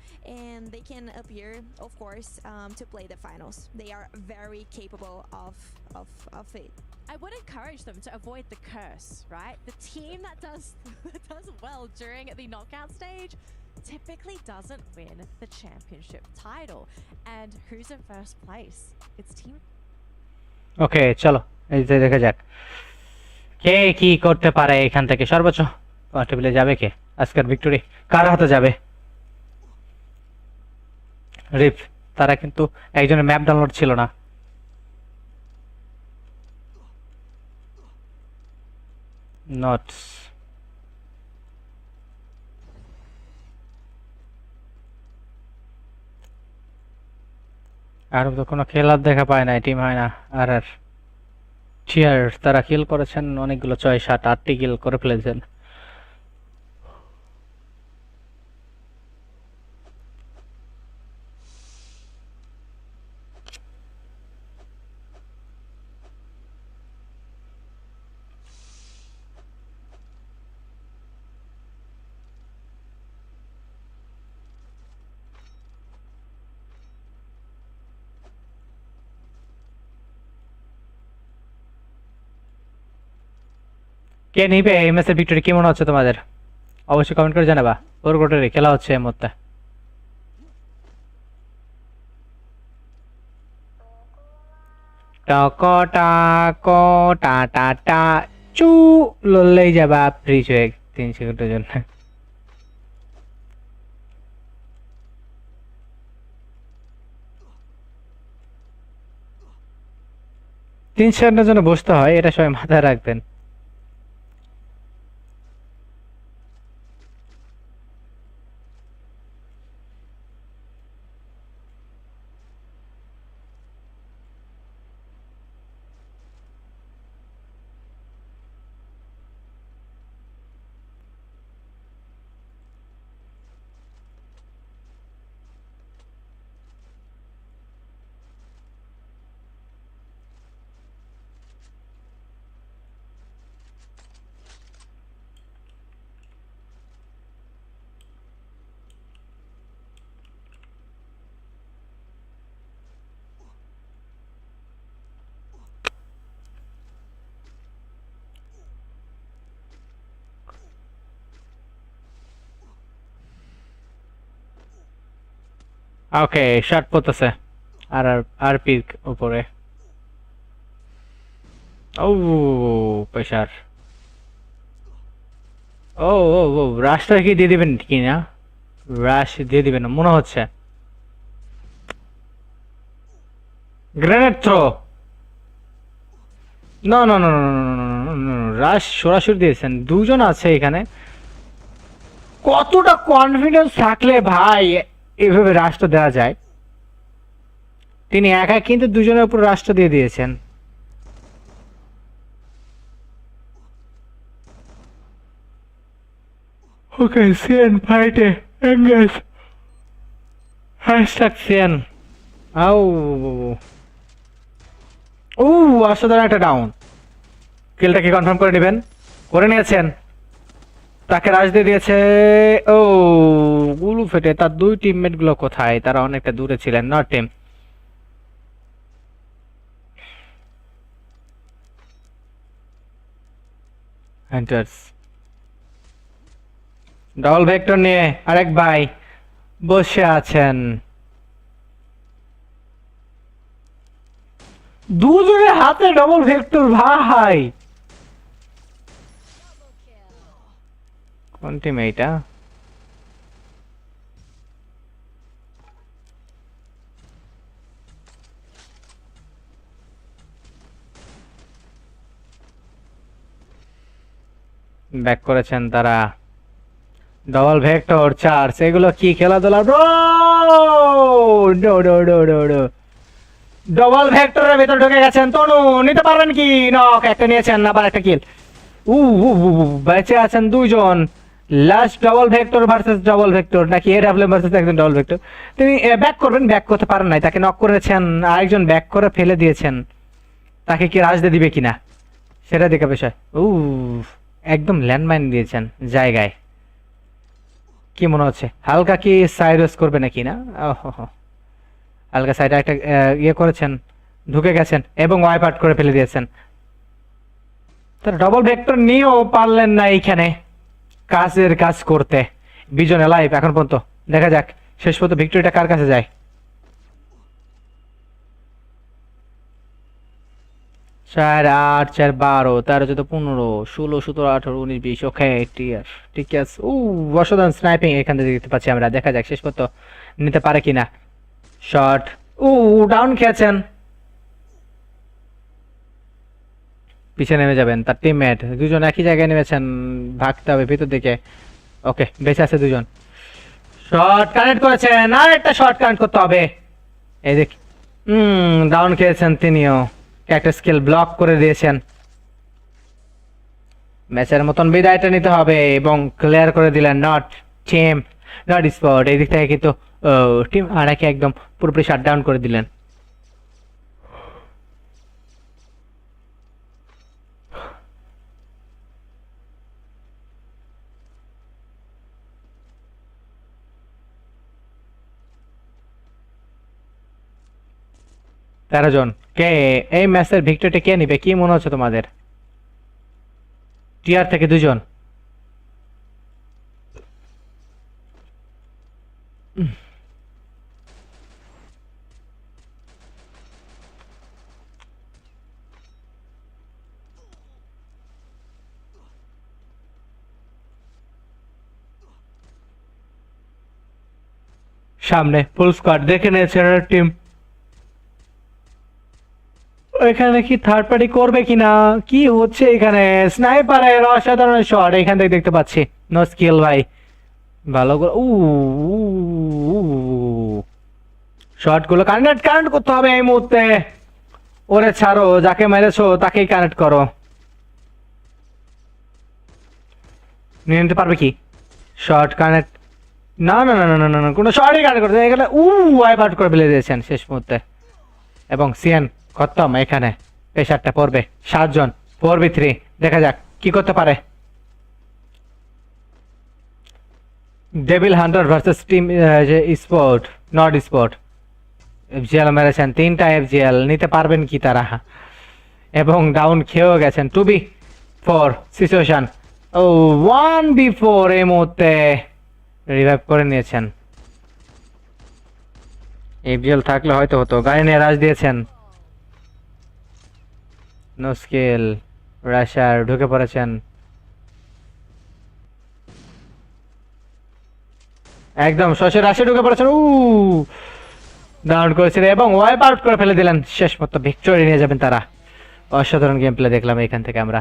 and they can appear, of course, to play the finals. They are very capable of it. I would encourage them to avoid the curse, right? The team that does well during the knockout stage typically doesn't win the championship title. And who's in first place? It's team. ওকে চলো এই যে দেখা যাক কে কি করতে পারে এখান থেকে সর্বোচ্চ টেবিলে যাবে কে আজকের ভিক্টরি কার হাতে যাবে রিপ তারা কিন্তু একজনের ম্যাপ ডাউনলোড ছিল না নোটস আর তো কোনো খেলার দেখা পায় না টিম হয় না আর চিয়ার তারা কিল করেছেন অনেকগুলো 6-7-8টি কিল করে ফেলেছেন কে নিবে এই ম্যাচের ভিক্টরি কি মনে হচ্ছে তোমাদের অবশ্যই কমেন্ট করে জানাবা ওরগোটের খেলা হচ্ছে এই মুহূর্তে টাকো টা টা টা চু ললেই যাবা ফ্রিজ হয়ে 3 সেকেন্ডের জন্য 3 সেকেন্ডের জন্য বসতে হয় এটা সবাই মাথায় রাখবেন ওকে শট পড়তেছে আর আরপি উপরে ও প্রেসার ও ও ও রাশটা কি দিয়ে দিবেন কি না রাশ দিয়ে দিবেন মনে হচ্ছে গ্রেনেড থ্রো না না না রাশ সরাসরি দিয়েছেন, দুজন আছে এখানে। কতটা কনফিডেন্স থাকলে ভাই এভাবে রাষ্ট্র দেওয়া যায়? তিনি একা কিন্তু দুজনের উপর রাষ্ট্র দিয়ে দিয়েছেন। ওকে, সিএন ফাইটে এঙ্গেজ হ্যাশট্যাগ সিএন। আউ ও অসাধারণ একটা ডাউন। কিলটাকে কনফার্ম করে নেবেন, করে নিয়েছেন। তাকে রাশ দিয়ে দিয়েছে। ও গুলু ফেটে। তার দুই টিমমেট গুলো কোথায়? তারা অনেকটা দূরে ছিলেন। Not team hunters double vector নিয়ে আরেক ভাই বসে আছেন। দুজনের হাতে ডাবল ভেক্টর ভাই। কোন টিম এইটা? ব্যাক করেছেন তারা। ডাবল ভেক্টর চার্জ, এগুলো কি খেলাধুলা ব্রো? ডাবল ভেক্টরের ভিতর ঢুকে গেছেন তনু, নিতে পারবেন কি? নক একটা নিয়েছেন, আবার একটা কিল। বেঁচে আছেন দুইজন। Last double vector versus double vector, নাকি এডব্লিউ ভার্সেস একজন ডাবল ভেক্টর। তিনি ব্যাক করবেন, ব্যাক করতে পারেন নাই, তাকে নক করেছেন, আরেকজন ব্যাক করে ফেলে দিয়েছেন। তাকে কি রাজ দিয়ে দিবে কিনা সেটা দেখা বিষয়। একদম ল্যান্ডমাইন দিয়েছেন জায়গায়। কি মনে হচ্ছে হালকা কি সাইরাস করবে নাকি? না, হালকা সাইডে একটা ইয়ে করেছেন, ঢুকে গেছেন এবং ওয়াইপ আউট করে ফেলে দিয়েছেন। তার ডাবল ভেক্টর নিয়েও পারলেন না এইখানে কাজের কাজ করতে। বিজনে লাইভ এখন পর্যন্ত। দেখা যাক শেষ পর্যন্ত ভিক্টরিটা কার কাছে যায়। 4 8 4 12 13 14 15 16 17 18 19 20। ওকে, ঠিক আছে। অসাধারণ স্নাইপিং এখান থেকে দেখতে পাচ্ছি আমরা। দেখা যাক শেষ পর্যন্ত নিতে পারে কিনা। শট, ডাউন খেয়েছেন। পিছে নেমে যাবেন তার টিমমেট। দুজন একই জায়গায় নেমেছেন, ভাগতে হবে ভিতর দিকে। ওকে, বেঁচে আছে দুজন। শট কানেক্ট করেছেন, আর একটা শট কানেক্ট করতে হবে। এই দেখ, ডাউন খেয়েছেন তিনিও। একটা স্কিল ব্লক করে দিয়েছেন। ম্যাচের মতন বিদায়টা নিতে হবে এবং ক্লিয়ার করে দিলেন। Not team, not spot. এই দিক থেকে কিন্তু টিম আনাকে একদম পুরোপুরি শাটডাউন করে দিলেন। তেরো জন। কে এই ম্যাচের ভিক্টরিটা কে নিবে? কি মনে হচ্ছে তোমাদের? টিআর থেকে দুজন। সামনে ফুল স্কোয়াড দেখে নিয়েছে টিম। এখানে কি থার্ড পার্টি করবে কিনা? কি হচ্ছে এখানে? স্নাইপারের অসাধারণ শট এখান থেকে দেখতে পাচ্ছি। নো স্কিল ভাই, ভালো করে শট গুলো কানেক্ট করতে হবে এই মুহূর্তে। ওরে ছাড়ো, যাকে মেরেছো তাকেই কানেক্ট করো। নিয়ে নিতে পারবে কি? শট কানেক্ট, না না না না না, কোনো শটই কানেক্ট করতে এখানে। ওয়াইপ আউট করে ফেলে দিয়েছেন শেষ মুহূর্তে। এবং সিএন খতম। এখানে প্রেশারটা পড়বে। 7 জন 4v3। দেখা যাক কি করতে পারে। Devil Hunter versus team sport, not sport. FGL মেরেছেন 3টা এফজিএল। নিতে পারবেন কি তারা? এবং ডাউন খেয়েও গেছেন। 2v4 situation. 1v4 এই মুহূর্তে রিভাইভ করে নিয়েছেন। এফজিএল থাকলে হয়তো হতো। গাড়ি নিয়ে রাশ দিয়েছেন। No skill. রাশার ঢুকে পড়েছেন। একদম শশে রাশে ঢুকে পড়েছেন। ডাউন করেছিলেন এবং ওয়াইপ আউট করে ফেলে দিলেন। শেষ মতো ভিক্টরি নিয়ে যাবেন তারা। অসাধারণ গেম প্লে দেখলাম এখান থেকে আমরা।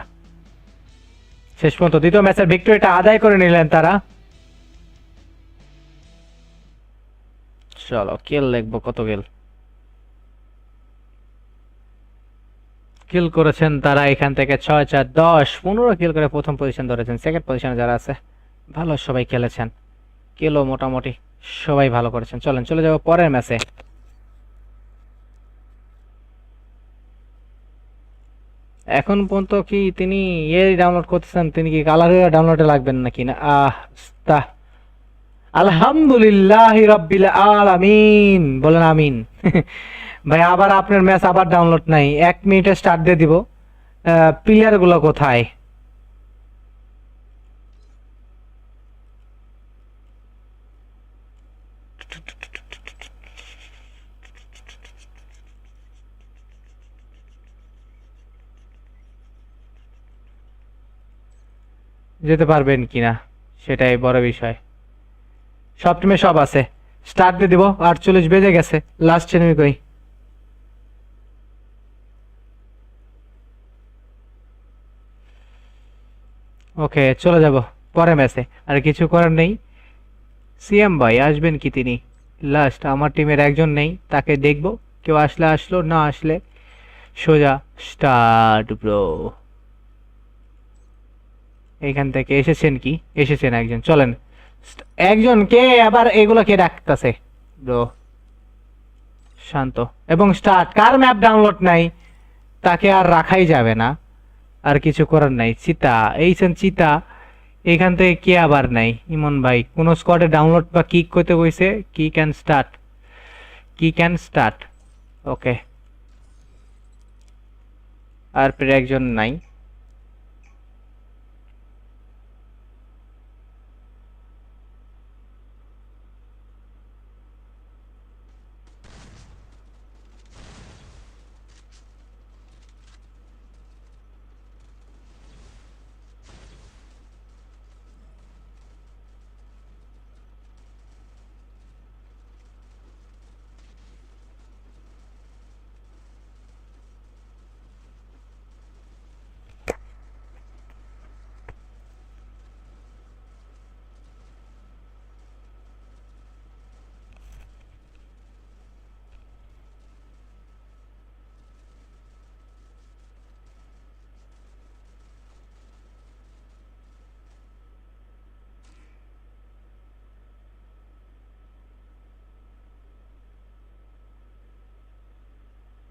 শেষ পর্যন্ত দ্বিতীয় ম্যাচের ভিক্টরিটা আদায় করে নিলেন তারা। চলো কিল দেখবো, কত কিল করেছেন তারা এখান থেকে 6 4 10 15 কিল করে প্রথম পজিশন ধরেছেন। সেকেন্ড পজিশনে যারা আছে ভালো সবাই খেলেছেন, কিলও মোটামুটি সবাই ভালো করেছেন। চলেন চলে যাব পরের ম্যাচে। এখন পর্যন্ত কি তিনি ডাউনলোড করতেছেন, তিনি কি কালার ডাউনলোডে লাগবেন নাকি না? আলহামদুলিল্লাহ রাব্বিল আলামিন, বলেন আমিন। ভাই আবার আপনার ম্যাচ আবার ডাউনলোড নাই, 1 মিনিটে স্টার্ট দিয়ে দিব। প্লেয়ার গুলো কোথায়? যেতে পারবেন কিনা সেটাই বড় বিষয়। সব টিমে সব আছে, স্টার্ট দিয়ে দিব। 48 বেজে গেছে, লাস্ট এনিমি কই? ওকে চলে যাব পরে ম্যাচে, আর কিছু করার নেই। সিএম ভাই আসবেন কি তিনি? লাস্ট আমার টিমের একজন নেই, তাকে দেখব, কেউ আসলে আসলো, না আসলে সোজা স্টার্ট ব্রো। এইখান থেকে এসেছেন কি? এসেছেন একজন, চলেন। একজন কে আবার এগুলো কে ডাকতেছে ব্রো? শান্ত এবং স্টার্ট। কার ম্যাপ ডাউনলোড নাই তাকে আর রাখাই যাবে না, আর কিছু করার নাই। চিতা এইছেন চিতা, এখান থেকে কে আবার নাই? ইমন ভাই কোন স্কোয়াডে ডাউনলোড বা কিক করতে কইছে? কি ক্যান স্টার্ট। ওকে আর প্রায় একজন নাই।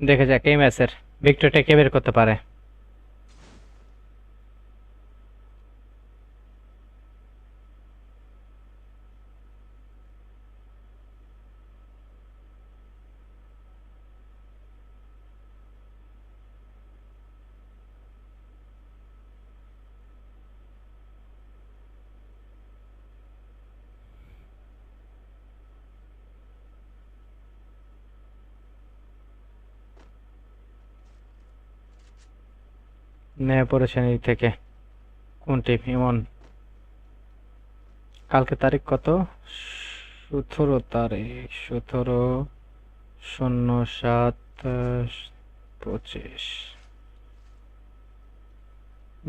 দেখে যাক এই ম্যাচের ভিক্টরিটা কে বের করতে পারে। নেমে পড়েছেন এই থেকে কোন টিম? ইমন। কালকে তারিখ কত? 17 তারিখ, 17/07/25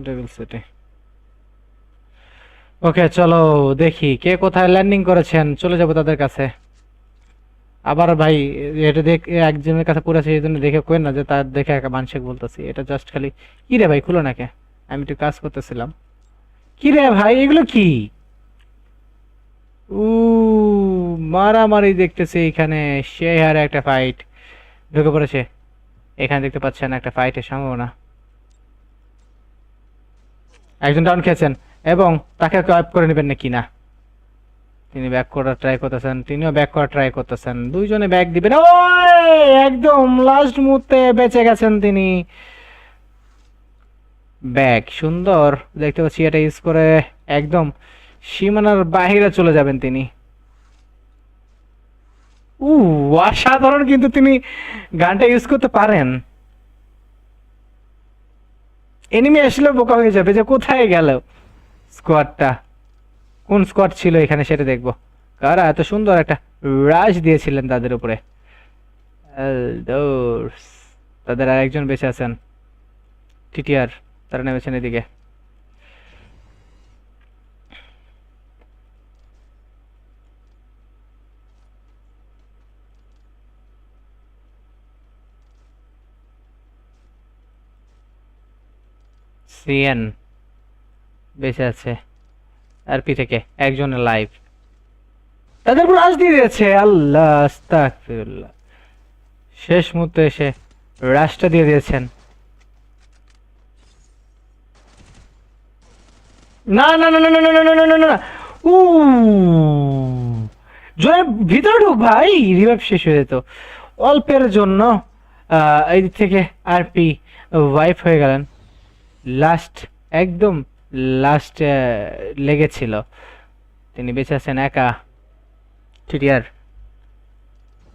ডেভিল সিটি। ওকে চলো দেখি কে কোথায় ল্যান্ডিং করেছেন, চলে যাব তাদের কাছে। আবার ভাই এটা দেখ একজনের কাছে পড়েছে, এই জন্য দেখে কই না যে তার দেখে একটা মানসিক বলতেছি। এটা জাস্ট খালি কি রে ভাই, খুলো না কে? আমি একটু কাজ করতেছিলাম। কি রে ভাই এগুলো কি? মারামারি দেখতেছি এখানে, সেই হারে একটা ফাইট ঢুকে পড়েছে। এখানে দেখতে পাচ্ছেন একটা ফাইটের সম্ভাবনা। একজন ডাউন খেয়েছেন এবং তাকে ওয়াইপ করে নেবেন নাকি না? তিনি ব্যাক করার ট্রাই করতেছেন, তিনিও ব্যাক করার ট্রাই করতেছেন, দুইজনে ব্যাক দিবেন। একদম লাস্ট মুহূর্তে বেঁচে গেছেন তিনি। ব্যাক সুন্দর দেখতে পাচ্ছি, এটা ইউজ করে একদম সীমানার বাইরে চলে যাবেন তিনি। অসাধারণ, কিন্তু তিনি গানটা ইউজ করতে পারেন। এনিমি আসলে বোকা হয়ে যাবে যে কোথায় গেল স্কোয়াডটা, কোন স্কোয়াড ছিল এখানে সেটা দেখবো। কারা এত সুন্দর একটা রাশ দিয়েছিলেন তাদের উপরে। তাদের আর একজন বেঁচে আছেন। টিটিআর তারা নেমেছেন এদিকে। সিএন বেঁচে আছে আরপি থেকে একজনের লাইভ, তাদের উপর রাশ দিয়ে দিয়েছে। আল্লাহ আস্তাগফিরুল্লাহ, শেষ মুহূর্তে এসে রাশটা দিয়ে দিয়েছেন। না না না না না না না না না না, উ জোরে ভিতরে ঢুক ভাই, রিভাইভ শেষ হয়ে যেত অল্পের জন্য। এই দিক থেকে আরপি ওয়াইফ হয়ে গেলেন। লাস্ট একদম লাস্ট লেগেছিল, তিনি বেঁচে আছেন একা। টিটিআর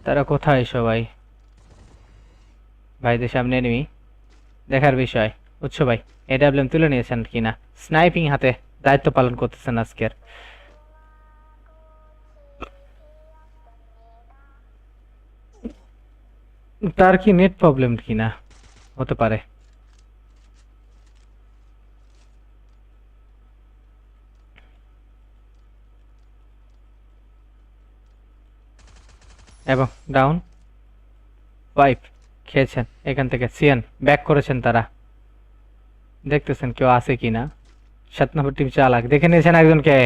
তারা কোথায় সবাই? ভাইদের সামনে এনিমি দেখার বিষয়। বুঝছো ভাই, এডাব্লিউএম তুলে নিয়েছেন কিনা, স্নাইপিং হাতে দায়িত্ব পালন করতেছেন আজকের। তার কি নেট প্রবলেম কিনা হতে পারে। এবং ডাউন ওয়াইপ খেয়েছেন এখান থেকে। সিএন ব্যাক করেছেন, তারা দেখতেছেন কেউ আছে কিনা। 7 নম্বর টিম চালাক দেখে নিয়েছেন একজনকে।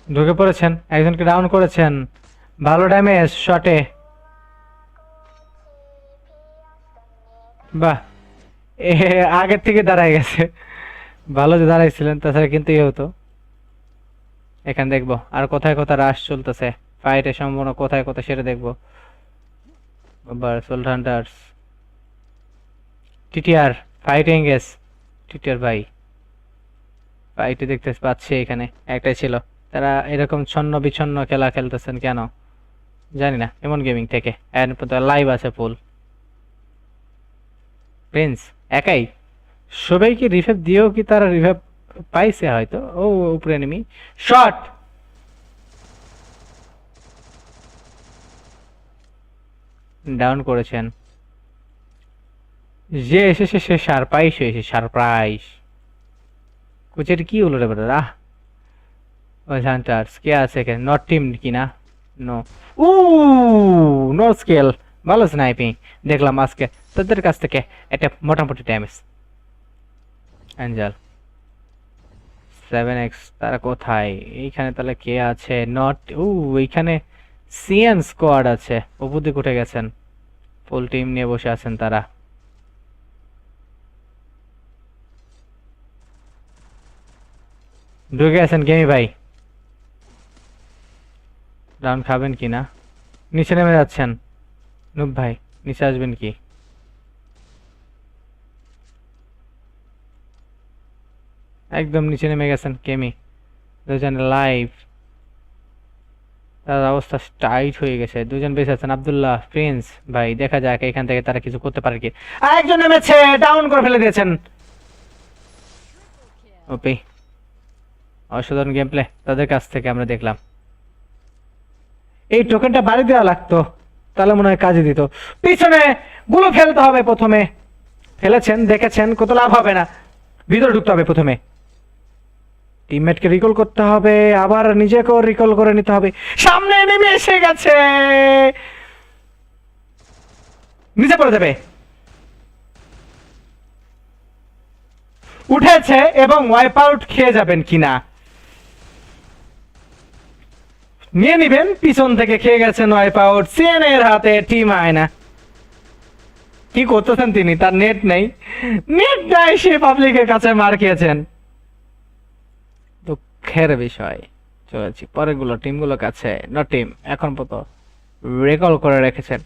ঢুকে পড়েছেন, একজনকে ডাউন করেছেন, ভালো ড্যামেজ শটে। বাহ, আগের থেকে দাঁড়ায় গেছে, ভালো যে দাঁড়াইছিলেন, তাছাড়া কিন্তু ইয়ে হতো। এখানে দেখবো আর কোথায় কোথায় রাশ চলতেছে, ফাইটের সম্ভাবনা কোথায় কোথায় সেটা দেখবো। আবার সোলহান্টার্স টিটিআর ফাইটিং গেস। টিটিআর ভাই ফাইটে দেখতে পাচ্ছি এখানে একটাই ছিল। তারা এরকম ছন্ন বিছন্ন খেলা খেলতেছেন কেন জানি না। এমন গেমিং থেকে লাইভ আছে ফুল। প্রিন্স একাই সবাইকে রিভাইভ দিয়েও কি তারা রিভাইভ পাইছে হয়তো। ও উপরে এনিমি শট, ডাউন করেছেন। যে এসেছে সে সারপ্রাইজ হয়েছে, সারপ্রাইজ। কোচের কি হলো রে বেটা? ওই হান্টার্স কে আছে এখানে? নট টিম কিনা? নো, ও নো স্কেল, ভালো স্নাইপিং দেখলাম আজকে তাদের কাছ থেকে। এটা মোটামুটি ড্যামেজ। অ্যাঞ্জেল 7x তারা কোথায়? এইখানে তাহলে কে আছে? নট, ও এইখানে সিএন স্কোয়াড আছে, উপদিক উঠে গেছেন, ফুল টিম নিয়ে বসে আছেন তারা। ঢুকে আছেন গেমি ভাই, ডাউন খাবেন কি না? নিচে নেমে যাচ্ছেন নুব ভাই, নিচে আসবেন কি? একদম নিচে নেমে গেছেন কেমি। দুজন লাইভ, তার অবস্থা টাইট হয়ে গেছে। দুজন বেঁচে আছেন, আব্দুল্লাহ প্রিন্স ভাই। দেখা যাক এখান থেকে তারা কিছু করতে পারে কি। আরেকজন নেমেছে, ডাউন করে ফেলে দিয়েছেন। ওপি অসাধারণ গেম প্লে তাদের কাছ থেকে আমরা দেখলাম। এই টোকেনটা বাড়ি দেওয়া লাগতো, তাহলে মনে হয় কাজে দিত। পিছনে গুলো ফেলতে হবে প্রথমে, ফেলেছেন দেখেছেন, কত লাভ হবে না। ভিতরে ঢুকতে হবে প্রথমে, টিমমেটকে রিকল করতে হবে, আবার নিজেকেও রিকল করে নিতে হবে। সামনে নেমে এসে গেছে, নিচে পড়ে যাবে। উঠেছে এবং ওয়াইপ আউট খেয়ে যাবেন কিনা নিয়ে নিবেন। পিছন থেকে খেয়ে গেছেন ওয়াইপ আউট। সিএন এর হাতে টিম আয়না। কি করতেছেন তিনি? তার নেট নেই, নেট নাই, সে পাবলিকের কাছে মার খেয়েছেন। দুঃখের বিষয়। চলেছি পরের গুলো টিমগুলোর কাছে। নট টিম এখন পর্যন্ত রেকল করে রেখেছেন।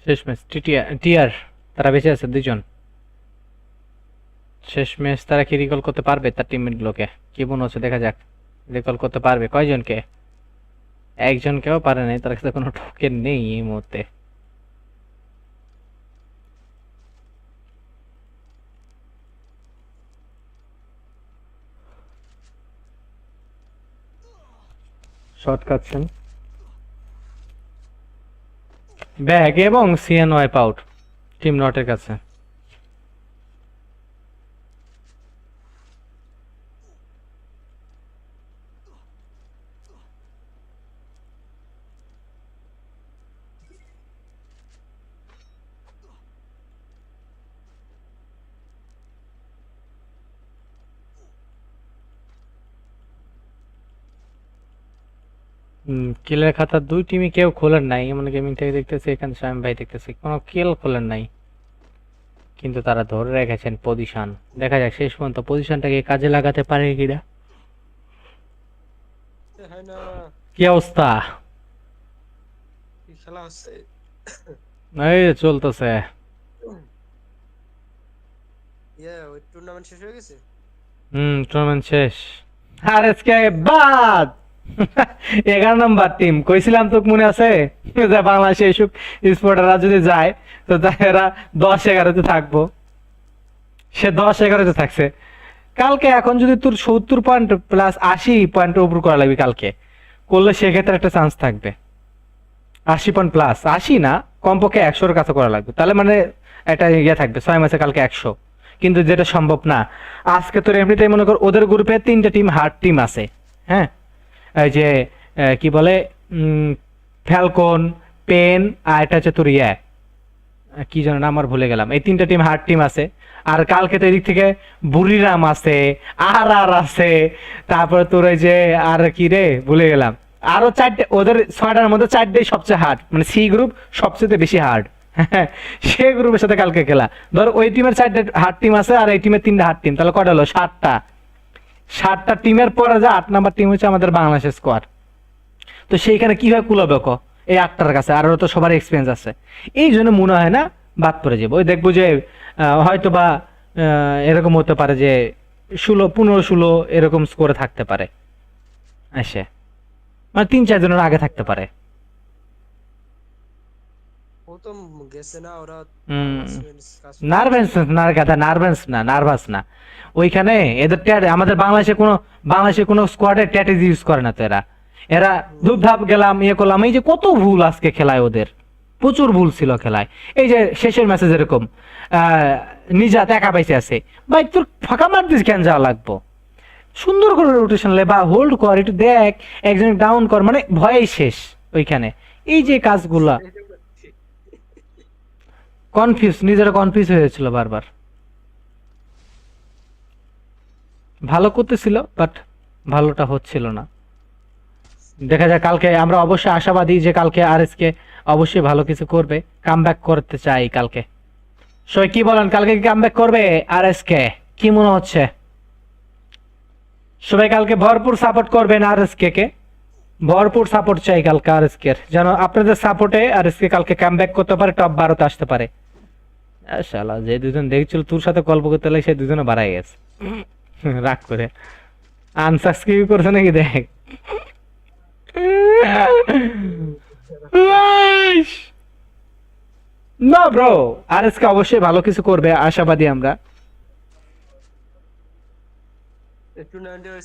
শেষ ম্যাচ টিআর তারা বেঁচে আছে দুইজন। শেষ ম্যাচ তারা কি রিকল করতে পারবে তার টিমমেটগুলোকে? কি মনে হচ্ছে, দেখা যাক রিকল করতে পারবে কয়জনকে। একজনকেও পারে নাই, তার কাছে কোনো টোকেন নেই এই মুহূর্তে। শর্ট কাটছেন ব্যাগ এবং সিএন ওয়াইপ আউট টিম নটের কাছে। কিলের খাতা দুই টিমই কেউ খোলেন নাই, এমন গেমিং থেকে দেখতেছি, এখানে শামিম ভাই দেখতেছি কোনো কিল খোলেন নাই, কিন্তু তারা ধরে রেখেছেন পজিশন। দেখা যাক শেষ পর্যন্ত পজিশনটাকে কাজে লাগাতে পারে কিনা। কি অবস্থা? এই চলতেছে। টুর্নামেন্ট শেষ। আর আজকে বাদ 11 নম্বর টিম কইছিলাম তো, মনে আছে যে বাংলাদেশে এসব স্পোর্টাররা যদি যায় তো এরা 10-11-তে থাকবো। সে 10-11-তে থাকছে কালকে। এখন যদি তোর 70 পয়েন্ট প্লাস 80 পয়েন্টের উপর করা লাগবে কালকে করলে, সেক্ষেত্রে একটা চান্স থাকবে। 80 পয়েন্ট প্লাস, 80 না কমপক্ষে 100-এর কাছে করা লাগবে, তাহলে মানে একটা ইয়ে থাকবে 6 ম্যাচে কালকে 100। কিন্তু যেটা সম্ভব না আজকে তোর এমনিতেই মনে কর ওদের গ্রুপে 3টা টিম হার্ড টিম আছে। হ্যাঁ, এই যে কি বলে ফ্যালকন, পেন আর এটা হচ্ছে তোর কি যেন নাম আমার ভুলে গেলাম। এই 3টা টিম হার্ড টিম আছে। আর কালকে তো এদিক থেকে বুড়িরাম আছে, আর আছে, তারপরে তোর ওই যে আর কি রে ভুলে গেলাম, আরো 4টে, ওদের 6টার মধ্যে 4টাই সবচেয়ে হার্ড, মানে সি গ্রুপ সবচেয়ে বেশি হার্ড। সে গ্রুপের সাথে কালকে খেলা। ধর ওই টিমের 4টে হার্ড টিম আছে আর এই টিমের 3টা হার্ড টিম, তাহলে কটা হলো 7টা টিমের পরে যে 8 নাম্বার টিম হচ্ছে আমাদের বাংলাদেশের স্কোয়াড। তো সেইখানে কিভাবে কুলাবে এই 8টার কাছে? আর তো সবার এক্সপিরিয়েন্স আছে, এই জন্য মনে হয় না বাদ পড়ে যাবো। ওই দেখবো যে হয়তো বা এরকম হতে পারে যে 15-16 এরকম স্কোরে থাকতে পারে, এসে মানে 3-4 জনের আগে থাকতে পারে। নার্ভাস না ওইখানে এদের আমাদের বাংলাদেশে কোনো স্কোয়াডে স্ট্র্যাটেজি ইউজ করে না। তো এরা ধূপধাপ গেলাম ইয়ে করলাম। এই যে কত ভুল আজকে খেলায়, ওদের প্রচুর ভুল ছিল খেলায়। এই যে শেষের ম্যাচে যেরকম নিজাত একা পাইছে আছে, ভাই তোর ফাঁকা মার দিস কেন যাওয়া লাগবো? সুন্দর করে রোটেশন লে বা হোল্ড কর, একটু দেখ একজন ডাউন কর, মানে ভয়েই শেষ ওইখানে। এই যে কাজগুলা নিজেরা কনফিউজ হয়েছিল বারবার। ভালো করতেছিল বাট ভালোটা হচ্ছিল না। দেখা যায় কালকে আমরা অবশ্যই আশাবাদী যে কালকে আরএসকে অবশ্যই ভালো কিছু করবে, কামব্যাক করতে চাই কালকে। সবাই কি বলেন, কালকে কি কামব্যাক করবে আরএসকে? কি মনে হচ্ছে? সবাই কালকে ভরপুর সাপোর্ট করবেন আরএসকে কে, ভরপুর সাপোর্ট চাই কালকে আরএসকে, যেন আপনাদের সাপোর্টে আরএসকে কালকে কামব্যাক করতে পারে, টপ 12-তে আসতে পারে। শালা যে দুজন দেখছিল তোর সাথে গল্প করতে লাগে, সেই দুজনে বাড়াই গেছে রাগ করে। আনসাবস্ক্রাইব করছে নাকি দেখ। না ব্রো, আরএসকে অবশ্যই ভালো কিছু করবে, আশাবাদী আমরা।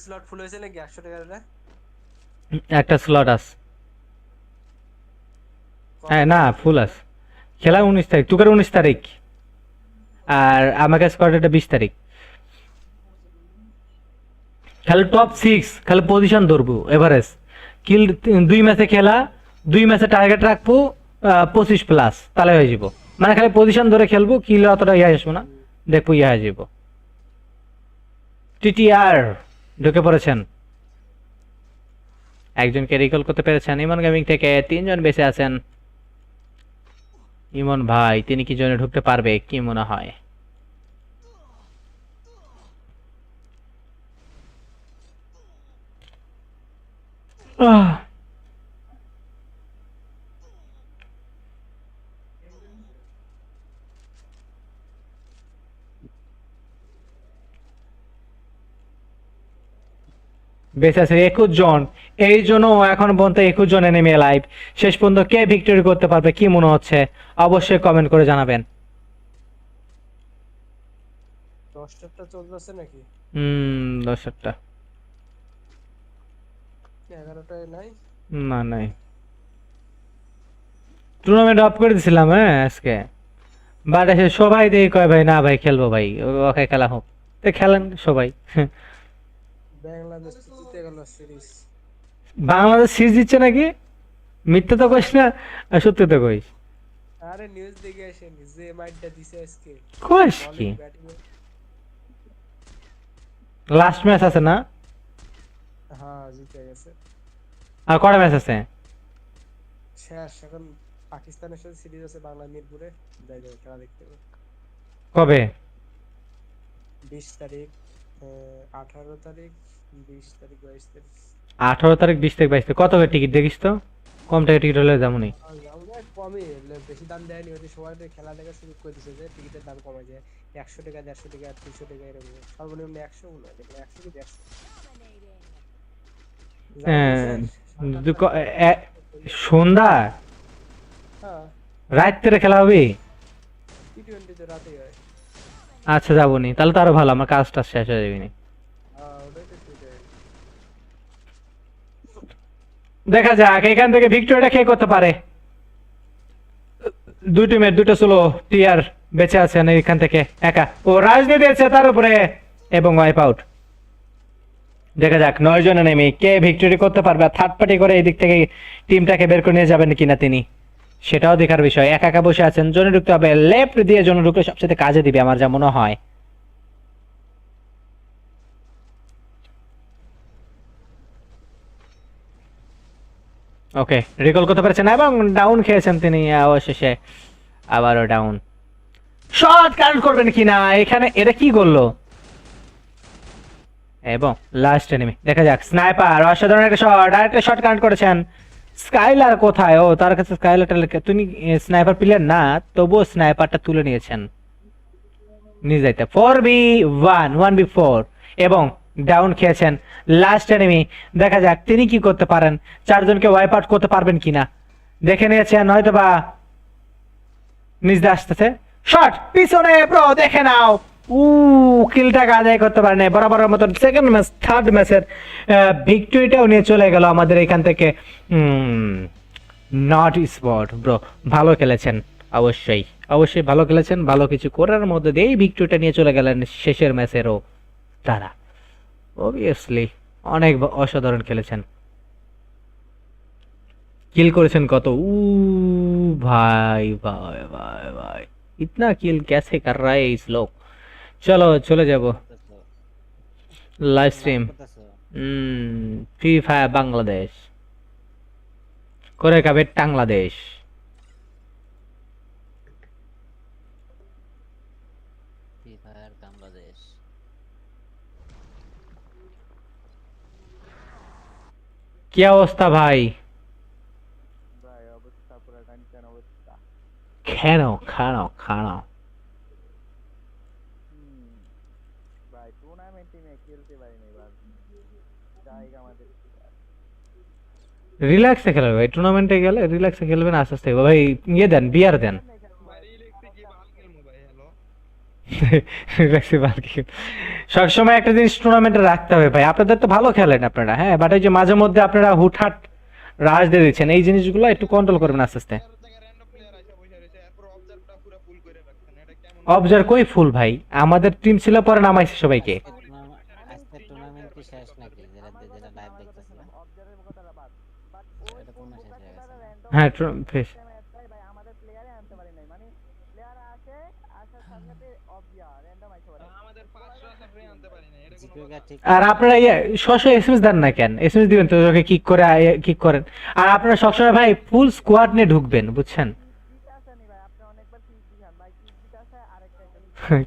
স্লট ফুল হয়েছে নাকি 100 টাকা? একটা স্লট আছে, হ্যাঁ না ফুল আছে। খেলা 19 তারিখ, তুকার 19 তারিখ, আর আমাকে স্কোয়াডটা 20 তারিখ। খালি টপ 6, খালি পজিশন ধরবো, এভারেজ কিল 2 ম্যাচে খেলা, 2 ম্যাচে টার্গেট রাখবো 25 প্লাস, তাহলে হয়ে যাব। মানে খালি পজিশন ধরে খেলবো, কিল অতটা আসবো না, দেখবো হয়ে যাব। টিটিআর ঢুকে পড়েছেন, একজনকে রিকল করতে পেরেছেন ইমন গেমিং থেকে। 3 জন বেঁচে আছেন। ইমন ভাই তিনি কি জন্য ঢুকতে পারবে, কি মনে হয়? বেঁচে আছে 21 জন, এই জন্য এখন পর্যন্ত 21 জন এনিমি লাইভ। শেষ পর্যন্ত কে ভিক্টরি করতে পারবে কি মনে হচ্ছে অবশ্যই কমেন্ট করে জানাবেন। 10টা চলতেছে নাকি? 10টা 11টায় নাই? না নাই, টুর্নামেন্ট অফ করে দিছিলাম আজকে, বাট এসে সবাই দিয়ে কয় ভাই না ভাই খেলবো ভাই, ওকে খেলা হোক, তো খেলেন সবাই। বাংলাদেশ জিতে গেল সিরিজ। বাংলাদেশ সিরিজ দিচ্ছে নাকি? মিথ্যা তো কইস না, সত্যি তো কইস। আরে নিউজ দেখে আসেন যে মাইটটা দিছে আজকে। কইস কি? লাস্ট ম্যাচ আছে না? হ্যাঁ জিতে গেছে। আর কয়টা ম্যাচ আছে? শেষ, এখন পাকিস্তানের সাথে সিরিজ আছে বাংলা মিরপুরে, যাই যাই খেলা দেখতে হবে। কবে? 20 তারিখ, 18 তারিখ, 20 তারিখ, 22 তারিখ। 18 তারিখ, 20 তারিখ, 22 তারিখ। কত করে টিকিট দেখিস তো? কম টাকা টিকিট হলে যাবনি। কমই, বেশি দাম দেয়নি, ওই সবাই খেলা দেখা শুরু করে দিয়েছে যে টিকিটের দাম কমে যায় 100 টাকা, 150 টাকা, 300 টাকা এরকম, সর্বনিম্ন 100 না, 100 কি 150। সন্ধ্যা রাত্রে খেলা হবে? টি20 তো রাতেই হয়। আচ্ছা যাবনি, তাহলে তো আরো ভালো, আমার কাজটা শেষ হয়ে যাবে। দেখা যাক এখান থেকে ভিক্টোরিয়াটা কে করতে পারে। দুই টিমের দুটো সোলো টিয়ার বেঁচে আছেন এখান থেকে একা, ও রাজনীতি আছে তার উপরে এবং ওয়াইপ আউট। দেখা যাক 9 জনে নেমে কে ভিক্টোরি করতে পারবে, থার্ড পার্টি করে এই দিক থেকে টিমটাকে বের করে নিয়ে যাবেন কিনা তিনি, সেটাও দেখার বিষয়। একা একা বসে আছেন, জোনে ঢুকতে হবে, লেফট দিয়ে জোনে ঢুকলে সবচেয়ে কাজে দিবে আমার যা মনে হয়। ওকে, রিকল করতে পারছেন এবং ডাউন খেয়েছেন তিনি অবশেষে, আবারও ডাউন। শট কাউন্ট করবেন কিনা এখানে, এটা কি করলো? এবং লাস্ট এনিমি, দেখা যাক স্নাইপার অসাধারণ একটা শট, আরেকটা শট কাউন্ট করেছেন। স্কাইলার কোথায়? ও তার কাছে স্কাইলারটা, তুমি স্নাইপার প্লেয়ার না তবুও স্নাইপারটা তুলে নিয়েছেন নিয়ে যাইতে। 4v1 1v4 এবং ডাউন খেয়েছেন লাস্ট এনিমি। দেখা যাক তিনি কি করতে পারেন, 4 জনকে ওয়াইপ আউট করতে পারবেন কিনা দেখে নিয়েছেন, হয়তো বা নিজ দিয়ে আসতেছে শট পিছনে, ব্রো দেখে নাও, কিলটাকে আদায় করতে পারেন বরাবরের মতো। সেকেন্ড ম্যাচ, থার্ড ম্যাচের ভিক্টরিটাও নিয়ে চলে গেল আমাদের এখান থেকে। নট স্পট ব্রো, ভালো খেলেছেন, অবশ্যই অবশ্যই ভালো খেলেছেন, ভালো কিছু করার মধ্যে দিয়ে এই ভিক্টরিটা নিয়ে চলে গেলেন শেষের ম্যাচেরও তারা। অবভিয়াসলি অনেক অসাধারণ খেলেছেন, কিল করেছেন কত, ভাই ভাই ভাই ভাই ইতনা কিল कैसे कर रहा है इस लोग। চলো চলে যাব live stream. Free fire Bangladesh করে খাবে বাংলাদেশ। Free fire Bangladesh. কি অবস্থা ভাই? খানো খানো খানো। রিল্যাক্সে খেলবে ভাই, টুর্নামেন্টে গেলে রিল্যাক্সে খেলবেন, আস্তে আস্তে ভাই ইয়ে দেন, বিয়ার দেন। সবসময় একটা জিনিস টুর্নামেন্টে রাখতে হবে ভাই, আপনাদের তো ভালো খেলেন আপনারা, হ্যাঁ, বাট এই যে মাঝে মধ্যে আপনারা হুটহাট রাশ দিয়ে দিচ্ছেন, এই জিনিসগুলো একটু কন্ট্রোল করবেন আস্তে আস্তে। অবজার কই ফুল ভাই, আমাদের টিম ছিল পরে নামাইছে সবাইকে। আজকে টুর্নামেন্ট কি শেষ নাকি? যেটা যেটা লাইভ দেখতেছ না, এটা কোন শেষ হয়ে গেছে? হ্যাঁ ফ্রেশ। আর আপনারা সবসময় এসএমএস দেন না কেন? এসএমএস দিবেন তো, ওকে কিক করে কিক করেন। আর আপনারা সবসময় ভাই ফুল স্কোয়াড নিয়ে ঢুকবেন, বুঝছেন?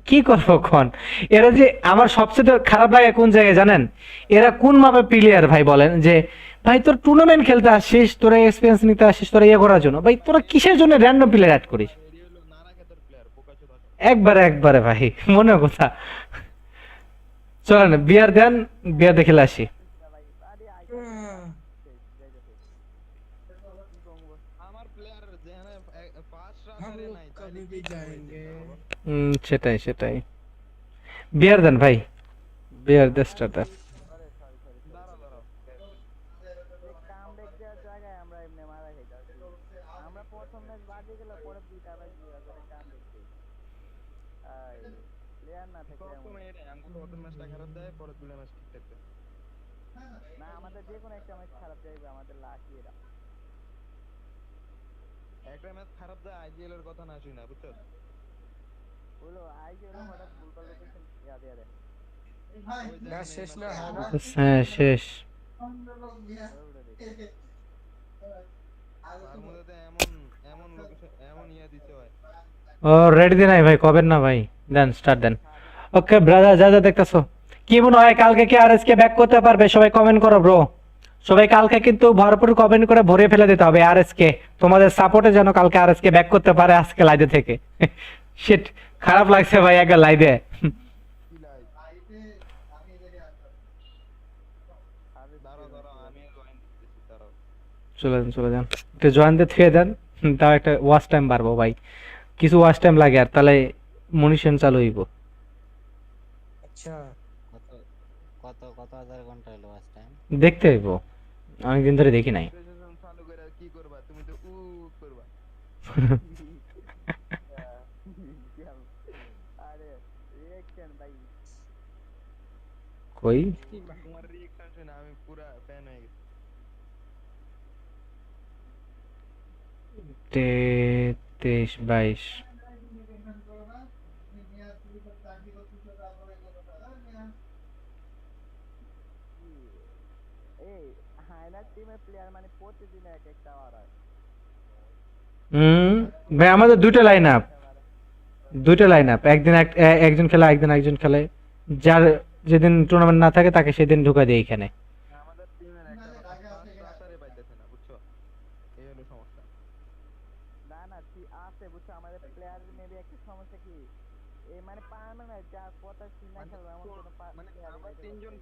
কি করবো কোন, এরা যে আমার সবচেয়ে খারাপ লাগে কোন জায়গায় জানেন, এরা কোন মাপে প্লেয়ার ভাই বলেন, যে ভাই তোর টুর্নামেন্ট খেলতে আসিস, তোরা এক্সপিরিয়েন্স নিতে আসিস, তোরা ইয়ে করার জন্য, ভাই তোরা কিসের জন্য র্যান্ডম প্লেয়ার অ্যাড করিস? একবারে একবারে ভাই মনে কথা। চলেন বিয়ার দেন, বিয়ার দেখে আসি। সেটাই সেটাই বিয়ার দেন ভাই বিয়ার দে স্টার্টার না আমাদের যে কোনো একটা ম্যাচ খারাপ যাইবে আমাদের লাকি এরা একটা ম্যাচ খারাপ যায় আইজিএল এর কথা না শুই না বুঝছো বলো আইজিএল হঠাৎ ভুলভাল লোকেশন ইয়া দিয়ে দেয় ম্যাচ শেষ না হয় না হ্যাঁ শেষ আর মধ্যে এমন এমন লোকেশন এমন ইয়া দিতে হয় ও রেডি দি নাই ভাই কবেন না ভাই দেন স্টার্ট দেন ওকে ব্রাদার যা যা দেখতাছো কি মনে হয় কালকে কি আরএসকে ব্যাক করতে পারবে সবাই কমেন্ট করো ব্রো সবাই কালকে কিন্তু ভরপুর কমেন্ট করে ভরে ফেলে দিতে হবে আরএসকে তোমাদের সাপোর্টে যেন কালকে আরএসকে ব্যাক করতে পারে আজকে লাইভে থেকে শিট খারাপ লাগছে ভাই আগে লাইভে চলে যান একটু জয়েন দিয়ে থুয়ে দেন তাও একটা ওয়াচ টাইম বাড়বো ভাই কিছু ওয়াচ টাইম লাগে আর তাহলে মনিশন চালু হইব আচ্ছা কত কত হাজার ঘন্টা হলো ওয়াচ টাইম দেখতে হইব অনেকদিন ধরে দেখি নাই চালু করে কি করবা তুমি তো উ করবা আরে রিঅ্যাকশন ভাই কই তোমার রিঅ্যাকশন শুনে আমি পুরো ফ্যান হয়ে গেছি 23-22 ভাই আমাদের দুটো লাইন আপ একজন খেলে একজন খেলে যার যেদিন টুর্নামেন্ট না থাকে তাকে সেদিন ঢুকা দেয় এখানে আমাদের টিমের একটা প্রাসারে পাইতেছে না বুঝছো এই হলো সমস্যা না না ঠিক আছে বুঝছো আমাদের প্লেয়ার মেবি একটা সমস্যা কি এই মানে পার্মানেন্ট যা কথা সিনা খেলবে এমন কোনো মানে আমরা তিনজন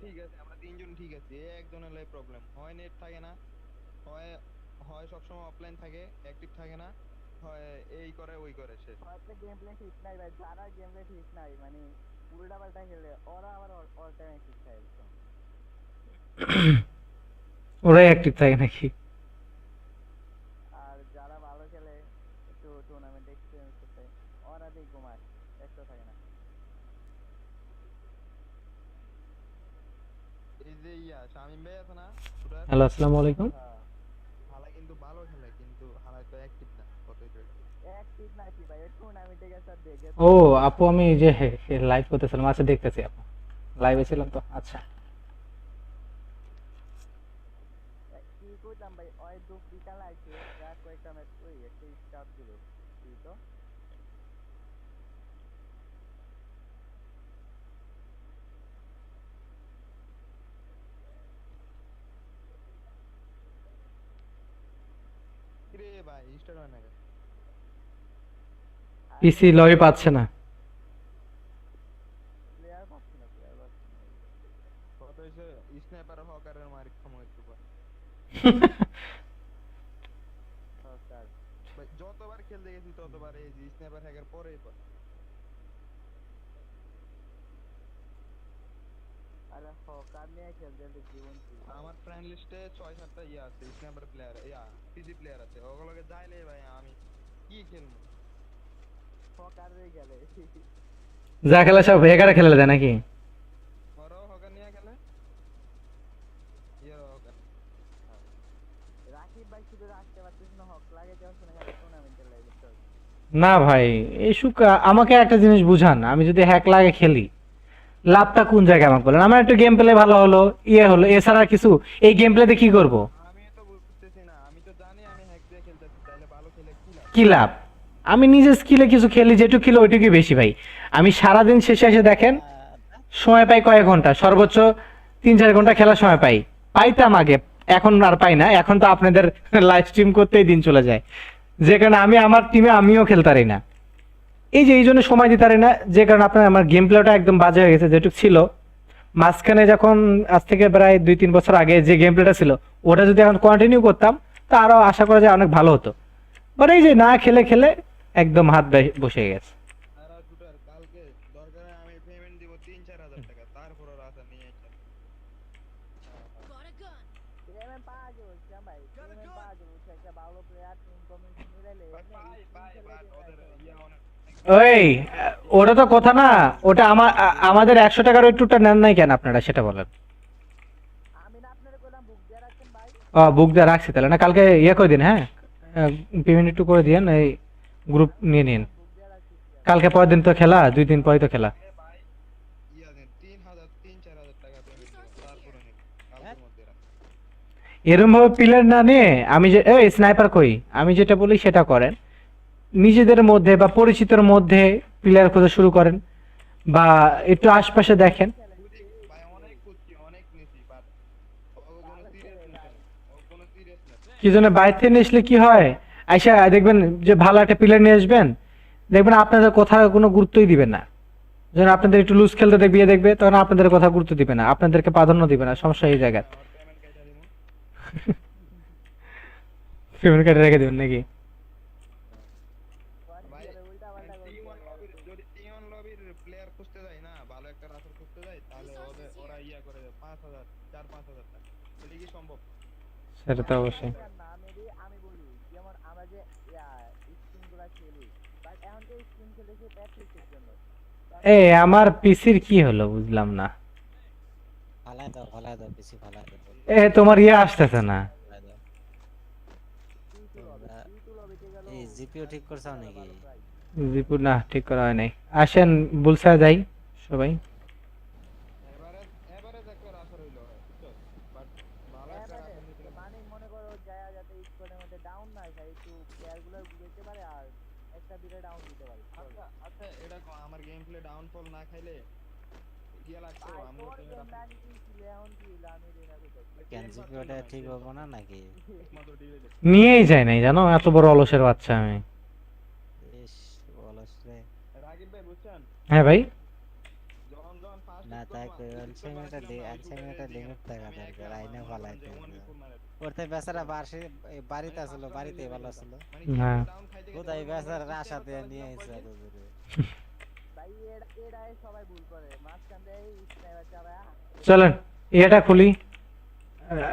ঠিক আছে এই একজনের লাই প্রবলেম হয় নেট থাকে না হয় সব সময় অফলাইন থাকে অ্যাক্টিভ থাকে না হয় এই করে ওই করে শেষ হয়তো গেম প্লে ঠিক নাই ভাই যারা গেম প্লে ঠিক নাই মানে উল্টা পাল্টা খেলে ওরা আবার অল টাইম ঠিক থাকে ওরাই অ্যাক্টিভ থাকে নাকি আর যারা ভালো খেলে একটু টুর্নামেন্ট এক্সপেরিয়েন্স করতে ওরা দিয়ে ঘুমায় একটা থাকে না এই যে শামিম ভাই আছে না হ্যালো আসসালামু আলাইকুম হালা কিন্তু ভালো খেলে কিন্তু হালা তো অ্যাক্টিভ না কতই অ্যাক্টিভ না কি ভাই টুর্নামেন্টে গেছে দেখে ও আপু আমি যে লাইভ করতেছিলাম আচ্ছা দেখতেছি আপু লাইভে ছিলাম তো আচ্ছা কি কইতাম ভাই ওই দুপ বিকাল আইছে যা কয়েকটা ম্যাচ ওই একটা স্টার্ট দিল তুই তো রে ভাই স্টার্ট হয় না পিসি লবি পাচ্ছে না প্লেয়ার পাচ্ছে না কত হইছে স্নাইপার হকারের মার সময় একটু পর হকার ভাই যতবার খেলতে গেছি ততবার এই স্নাইপার হ্যাকার পরেই পর আরে হকার নিয়ে খেলতে জীবন আমার ফ্রেন্ড লিস্টে 6-7টা ইয়া আছে স্নাইপার প্লেয়ার পিসি প্লেয়ার আছে ওগুলোকে যাইলে ভাই আমি কি খেলবো হকার রে গেলে যা খেলা সব একারে খেলে দেয় নাকি ওরা হকার নিয়ে খেলে হকার রাকিব ভাই শুধু রাখতে পারছিস না হক লাগে যাও শুনে গেল টুর্নামেন্টের লাইভ না ভাই এই আমাকে একটা জিনিস বুঝান আমি যদি হ্যাক লাগে খেলি লাভটা কোন জায়গায় আমাকে বলেন আমার একটু গেম প্লে ভালো হলো হলো এছাড়া কিছু এই গেম প্লেতে কি করব আমি তো বুঝতেছি না আমি তো জানি আমি হ্যাক দিয়ে খেলতেছি তাহলে ভালো খেলে কি লাভ আমি নিজে স্কিলে কিছু খেলি যেটুকু খেলি ওইটুকুই বেশি ভাই আমি সারাদিন শেষে এসে দেখেন সময় পাই কয়েক ঘন্টা সর্বোচ্চ 3-4 ঘন্টা খেলার সময় পাইতাম আগে এখন আর পাই না এখন তো আপনাদের লাইভ স্ট্রিম করতেই দিন চলে যায় যে কারণে আমি আমার টিমে আমিও খেলতে পারি না এই জন্য সময় দিতে পারি না যে কারণে আপনার আমার গেম প্লেটা একদম বাজে হয়ে গেছে যেটুকু ছিল মাঝখানে যখন আজ থেকে প্রায় 2-3 বছর আগে যে গেম প্লেটা ছিল ওটা যদি এখন কন্টিনিউ করতাম আরো আশা করা যায় অনেক ভালো হতো, বাট এই যে না খেলে খেলে একদম হাত বসে গেছে। ওই ওটা তো কথা না, ওটা আমাদের 100 টাকার ওই টুরটা নেন নাই কেন আপনারা সেটা বলেন। বুক দিয়ে রাখছি তাহলে, না কালকে ইয়ে করে দিন, হ্যাঁ পেমেন্ট একটু করে দিন, এই গ্রুপ নিয়ে নিন। কালকে পরের দিন তো খেলা, 2 দিন পরে তো খেলা। এরকম ভাবে প্লেয়ার না নিয়ে আমি যে স্নাইপার কই, আমি যেটা বলি সেটা করেন, নিজেদের মধ্যে বা পরিচিতর মধ্যে প্লেয়ার খোঁজা শুরু করেন, বা একটু আশপাশে দেখেন। কি জন্য বাইরে থেকে নিয়ে আসলে কি হয়, আইসা দেখবেন যে ভালো একটা প্লেয়ার নিয়ে আসবেন, দেখবেন আপনাদের কথা কোনো গুরুত্বই দিবেন না। যখন আপনাদের একটু লুজ খেলতে দেখবে তখন আপনাদের কথা গুরুত্ব দিবে না, আপনাদেরকে প্রাধান্য দিবে না। সমস্যা এই জায়গায়। পেমেন্ট কার্ডে রেখে দিবেন নাকি? সেটা তো অবশ্যই। এই আমার পিসির কি হলো বুঝলাম না। ফালাই দাও পিসি ফালাই দাও। তোমার ইয়ে আসতেছে না। এই জিপিও ঠিক করছাও নাকি? জিপু না ঠিক করা হয় নাই। আসেন বুলসা যাই সবাই। জিপিওটা ঠিক হবে না নাকি? নিয়েই যায় নাই জানো, এত বড় অলসের বাচ্চা আমি। হ্যাঁ ভাই না তাই আনসাইমেটা লিমিট থাকা দরকার, আইনা ফালাইতে ওরতে বেচারা বাড়িতে আসলো, বাড়িতে ভালো আসলো। হ্যাঁ কোথায় বেচারা আশাতে নিয়ে আইছে চলেন এটা খুলি,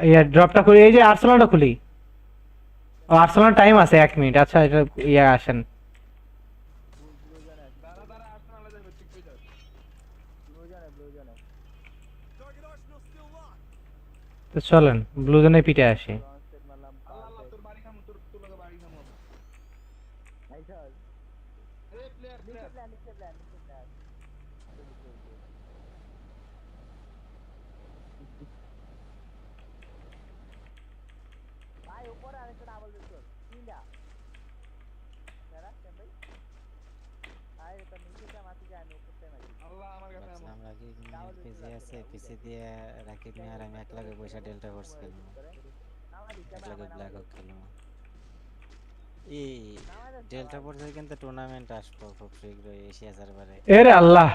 ইয়া ড্রপটা খুলি, এই যে আর্সেনালটা খুলি। ও আর্সেনাল টাইম আছে 1 মিনিট। আচ্ছা এটা ইয়া আসেন। তো চলেন ব্লু জোনে পিটে আসি। পিসি দিয়ে রাকিব নিয়ে আর আমি একলাগে পয়সা ডেল্টা ফোর্স খেলবো, একলাগে ব্ল্যাক হক খেলবো। এই ডেল্টা ফোর্সের কিন্তু টুর্নামেন্ট আসবো খুব শীঘ্রই এশিয়া সার্ভারে। এরে আল্লাহ,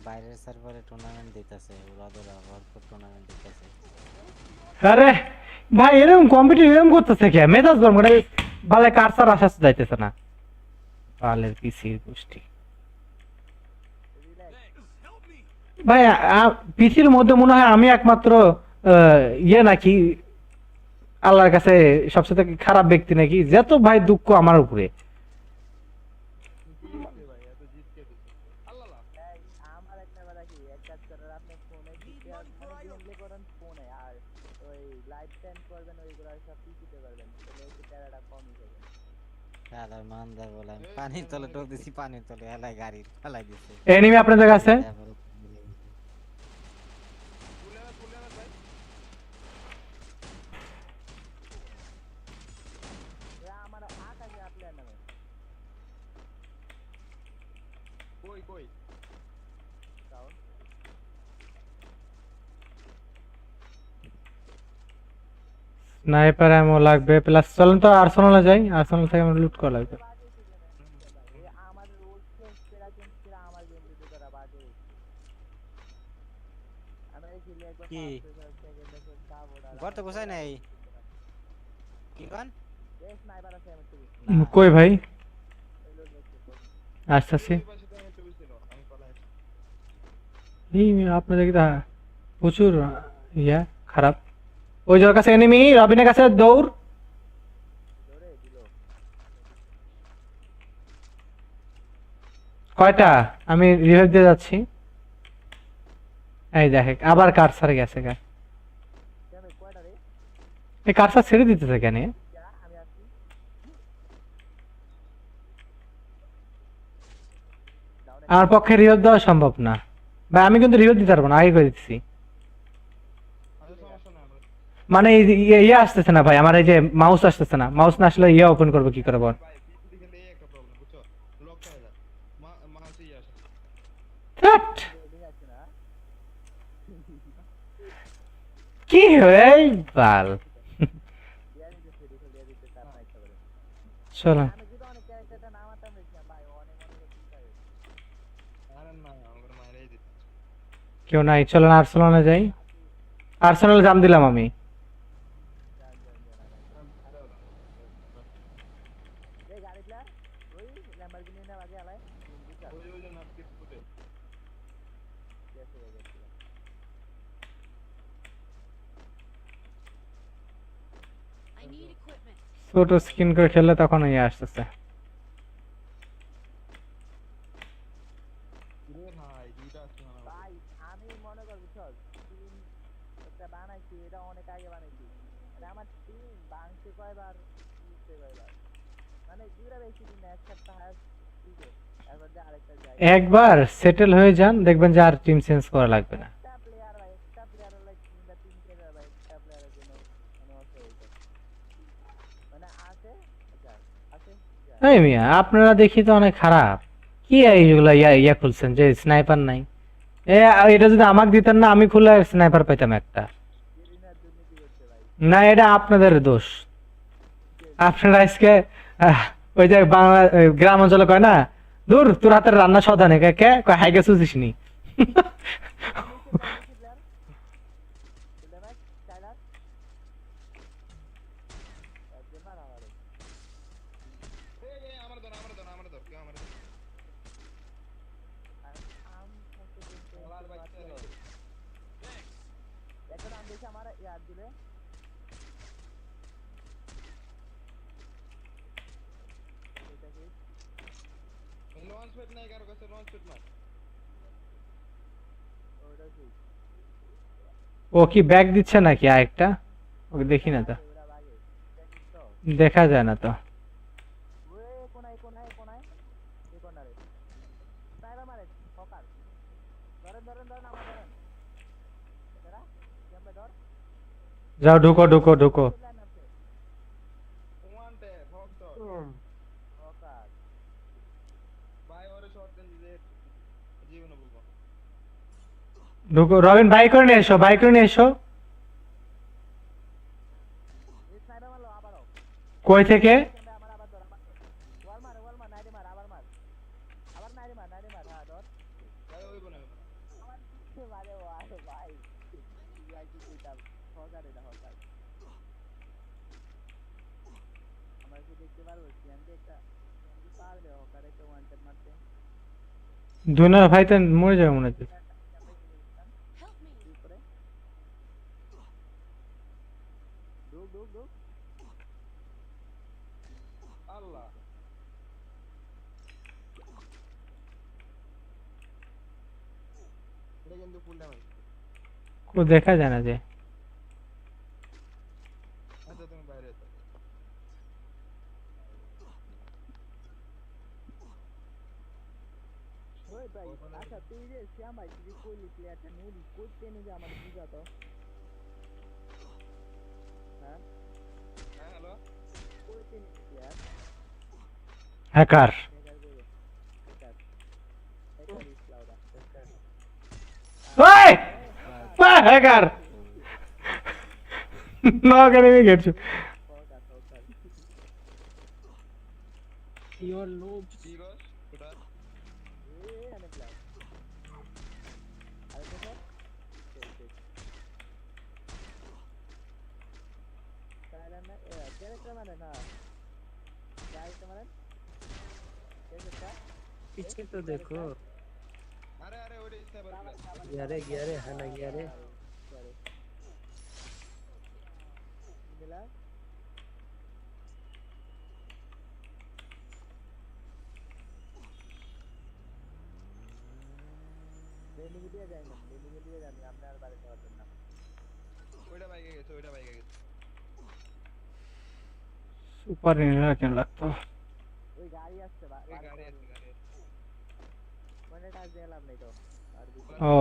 বাইরের সার্ভারে টুর্নামেন্ট দিতেছে, ওরা ভরপুর টুর্নামেন্ট দিতেছে। আরে ভাই এরকম কম্পিটিটিভ এরকম করতেছে কে? মেজাজ গরম করে বালে কারসার আসাস যাইতেছে না। বালের পিসির গোষ্ঠী ভাই, পিসির মধ্যে মনে হয় আমি একমাত্র ইয়ে নাকি আল্লাহর কাছে সবচেয়ে খারাপ ব্যক্তি নাকি, যত ভাই দুঃখ আমার উপরে। পানির তলে টোপ দিছি, পানির তলে হেলাই গাড়ি ফেলাই দিছে। এনিমি আপনাদের কাছে স্নাইপার এমন লাগবে, প্লাস চলেন তো আর্সেনালে যাই, আর্সেনাল থেকে আমরা লুট করা লাগবে। কি করতে বসাই নাই কি কোন কই ভাই আসতেছি এই আপনাদের কি প্রচুর ইয়া খারাপ ওই জায়গার কাছে এনিমি রবিনের কাছে দৌড় কয়টা আমি রিভাইভ দিয়ে যাচ্ছি এই দেখে আবার কারসার গেছে গা এই কারসার ছেড়ে দিতেছে কেন আমার পক্ষে রিভাইভ দেওয়া সম্ভব না ভাই আমি কিন্তু রিভাইভ দিতে পারবো না আগে করে দিচ্ছি মানে ইয়ে আসতেছে না ভাই আমার এই যে মাউস আসতেছে না মাউস না আসলে ইয়ে ওপেন করবো কি করে বল কি হয়ে বাল চলো কেউ নাই চলো না আর্সেনালে যাই আর্সেনালে জাম দিলাম আমি ছোট স্ক্রিন করে খেললে তখন ইয়ে আসতেছে একবার সেটেল হয়ে যান দেখবেন যে আর টিম চেঞ্জ করা লাগবে না এই মিয়া আপনারা দেখি তো অনেক খারাপ কি এইগুলা ইয়া খুলছেন যে স্নাইপার নাই এটা যদি আমাকে দিতেন না আমি খুলে স্নাইপার পাইতাম একটা না এটা আপনাদের দোষ আপনারা আজকে ওই যে বাংলা গ্রাম অঞ্চলে কয় না দূর তোর হাতের রান্না সদা নেই কে হাই গেছ নি ও কি ব্যাগ দিচ্ছে নাকি আরেকটা ওকে দেখি না তো দেখা যায় না তো যাও ঢুকো ঢুকো ঢুকো ঢুকো রবিন বাইক করে নিয়ে এসো বাইক করে নিয়ে এসো কই থেকে দুনা ভাই তো মরে যাবে মনে হচ্ছে ও দেখা যায় না যে হ্যাকার ওই hacker knock enemy gets your loop पीछे तो देखो गया रे हाना गया रे সুপার নিয়ে কেন লাগতো ও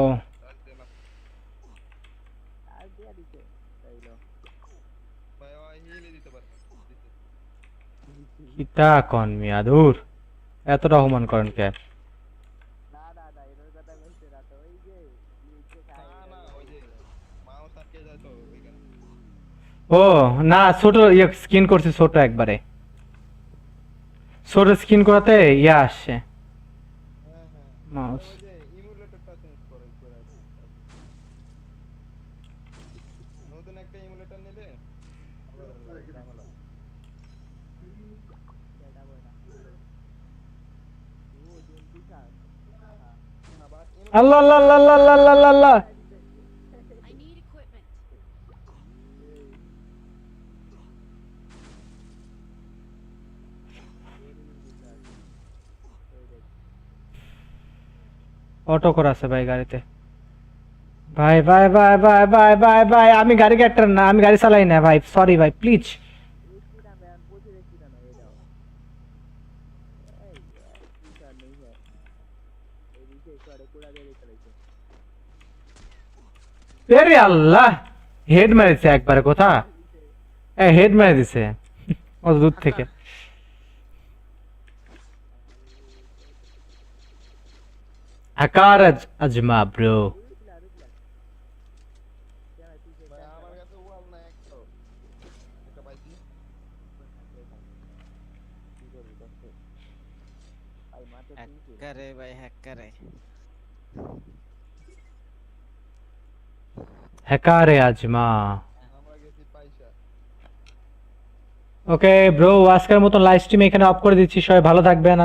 কিতা কোন মিয়া দূর এতটা অপমান করেন কে ও না ছোট স্কিন করছে ছোট একবারে ছোট স্কিন করাতে ইয়া আসছে মাউস আল্লাহ আল্লাহ আল্লাহ আল্লাহ আল্লাহ আল্লাহ অটো করা আছে ভাই গাড়িতে ভাই ভাই ভাই ভাই ভাই ভাই ভাই আমি গাড়ি ক্যারেক্টার না আমি গাড়ি চালাই না ভাই সরি ভাই প্লিজ আরে আল্লাহ হেড মেরেছে একবারে কথা হেড মেরে দিছে অত দূর থেকে আকার আজমা ব্রো হ্যাকারে ভাই হ্যাকারে হ্যাকারে আজমা ওকে ব্রো আজকের মতো লাইভ স্ট্রিম এখানে অফ করে দিচ্ছি সবাই ভালো থাকবেন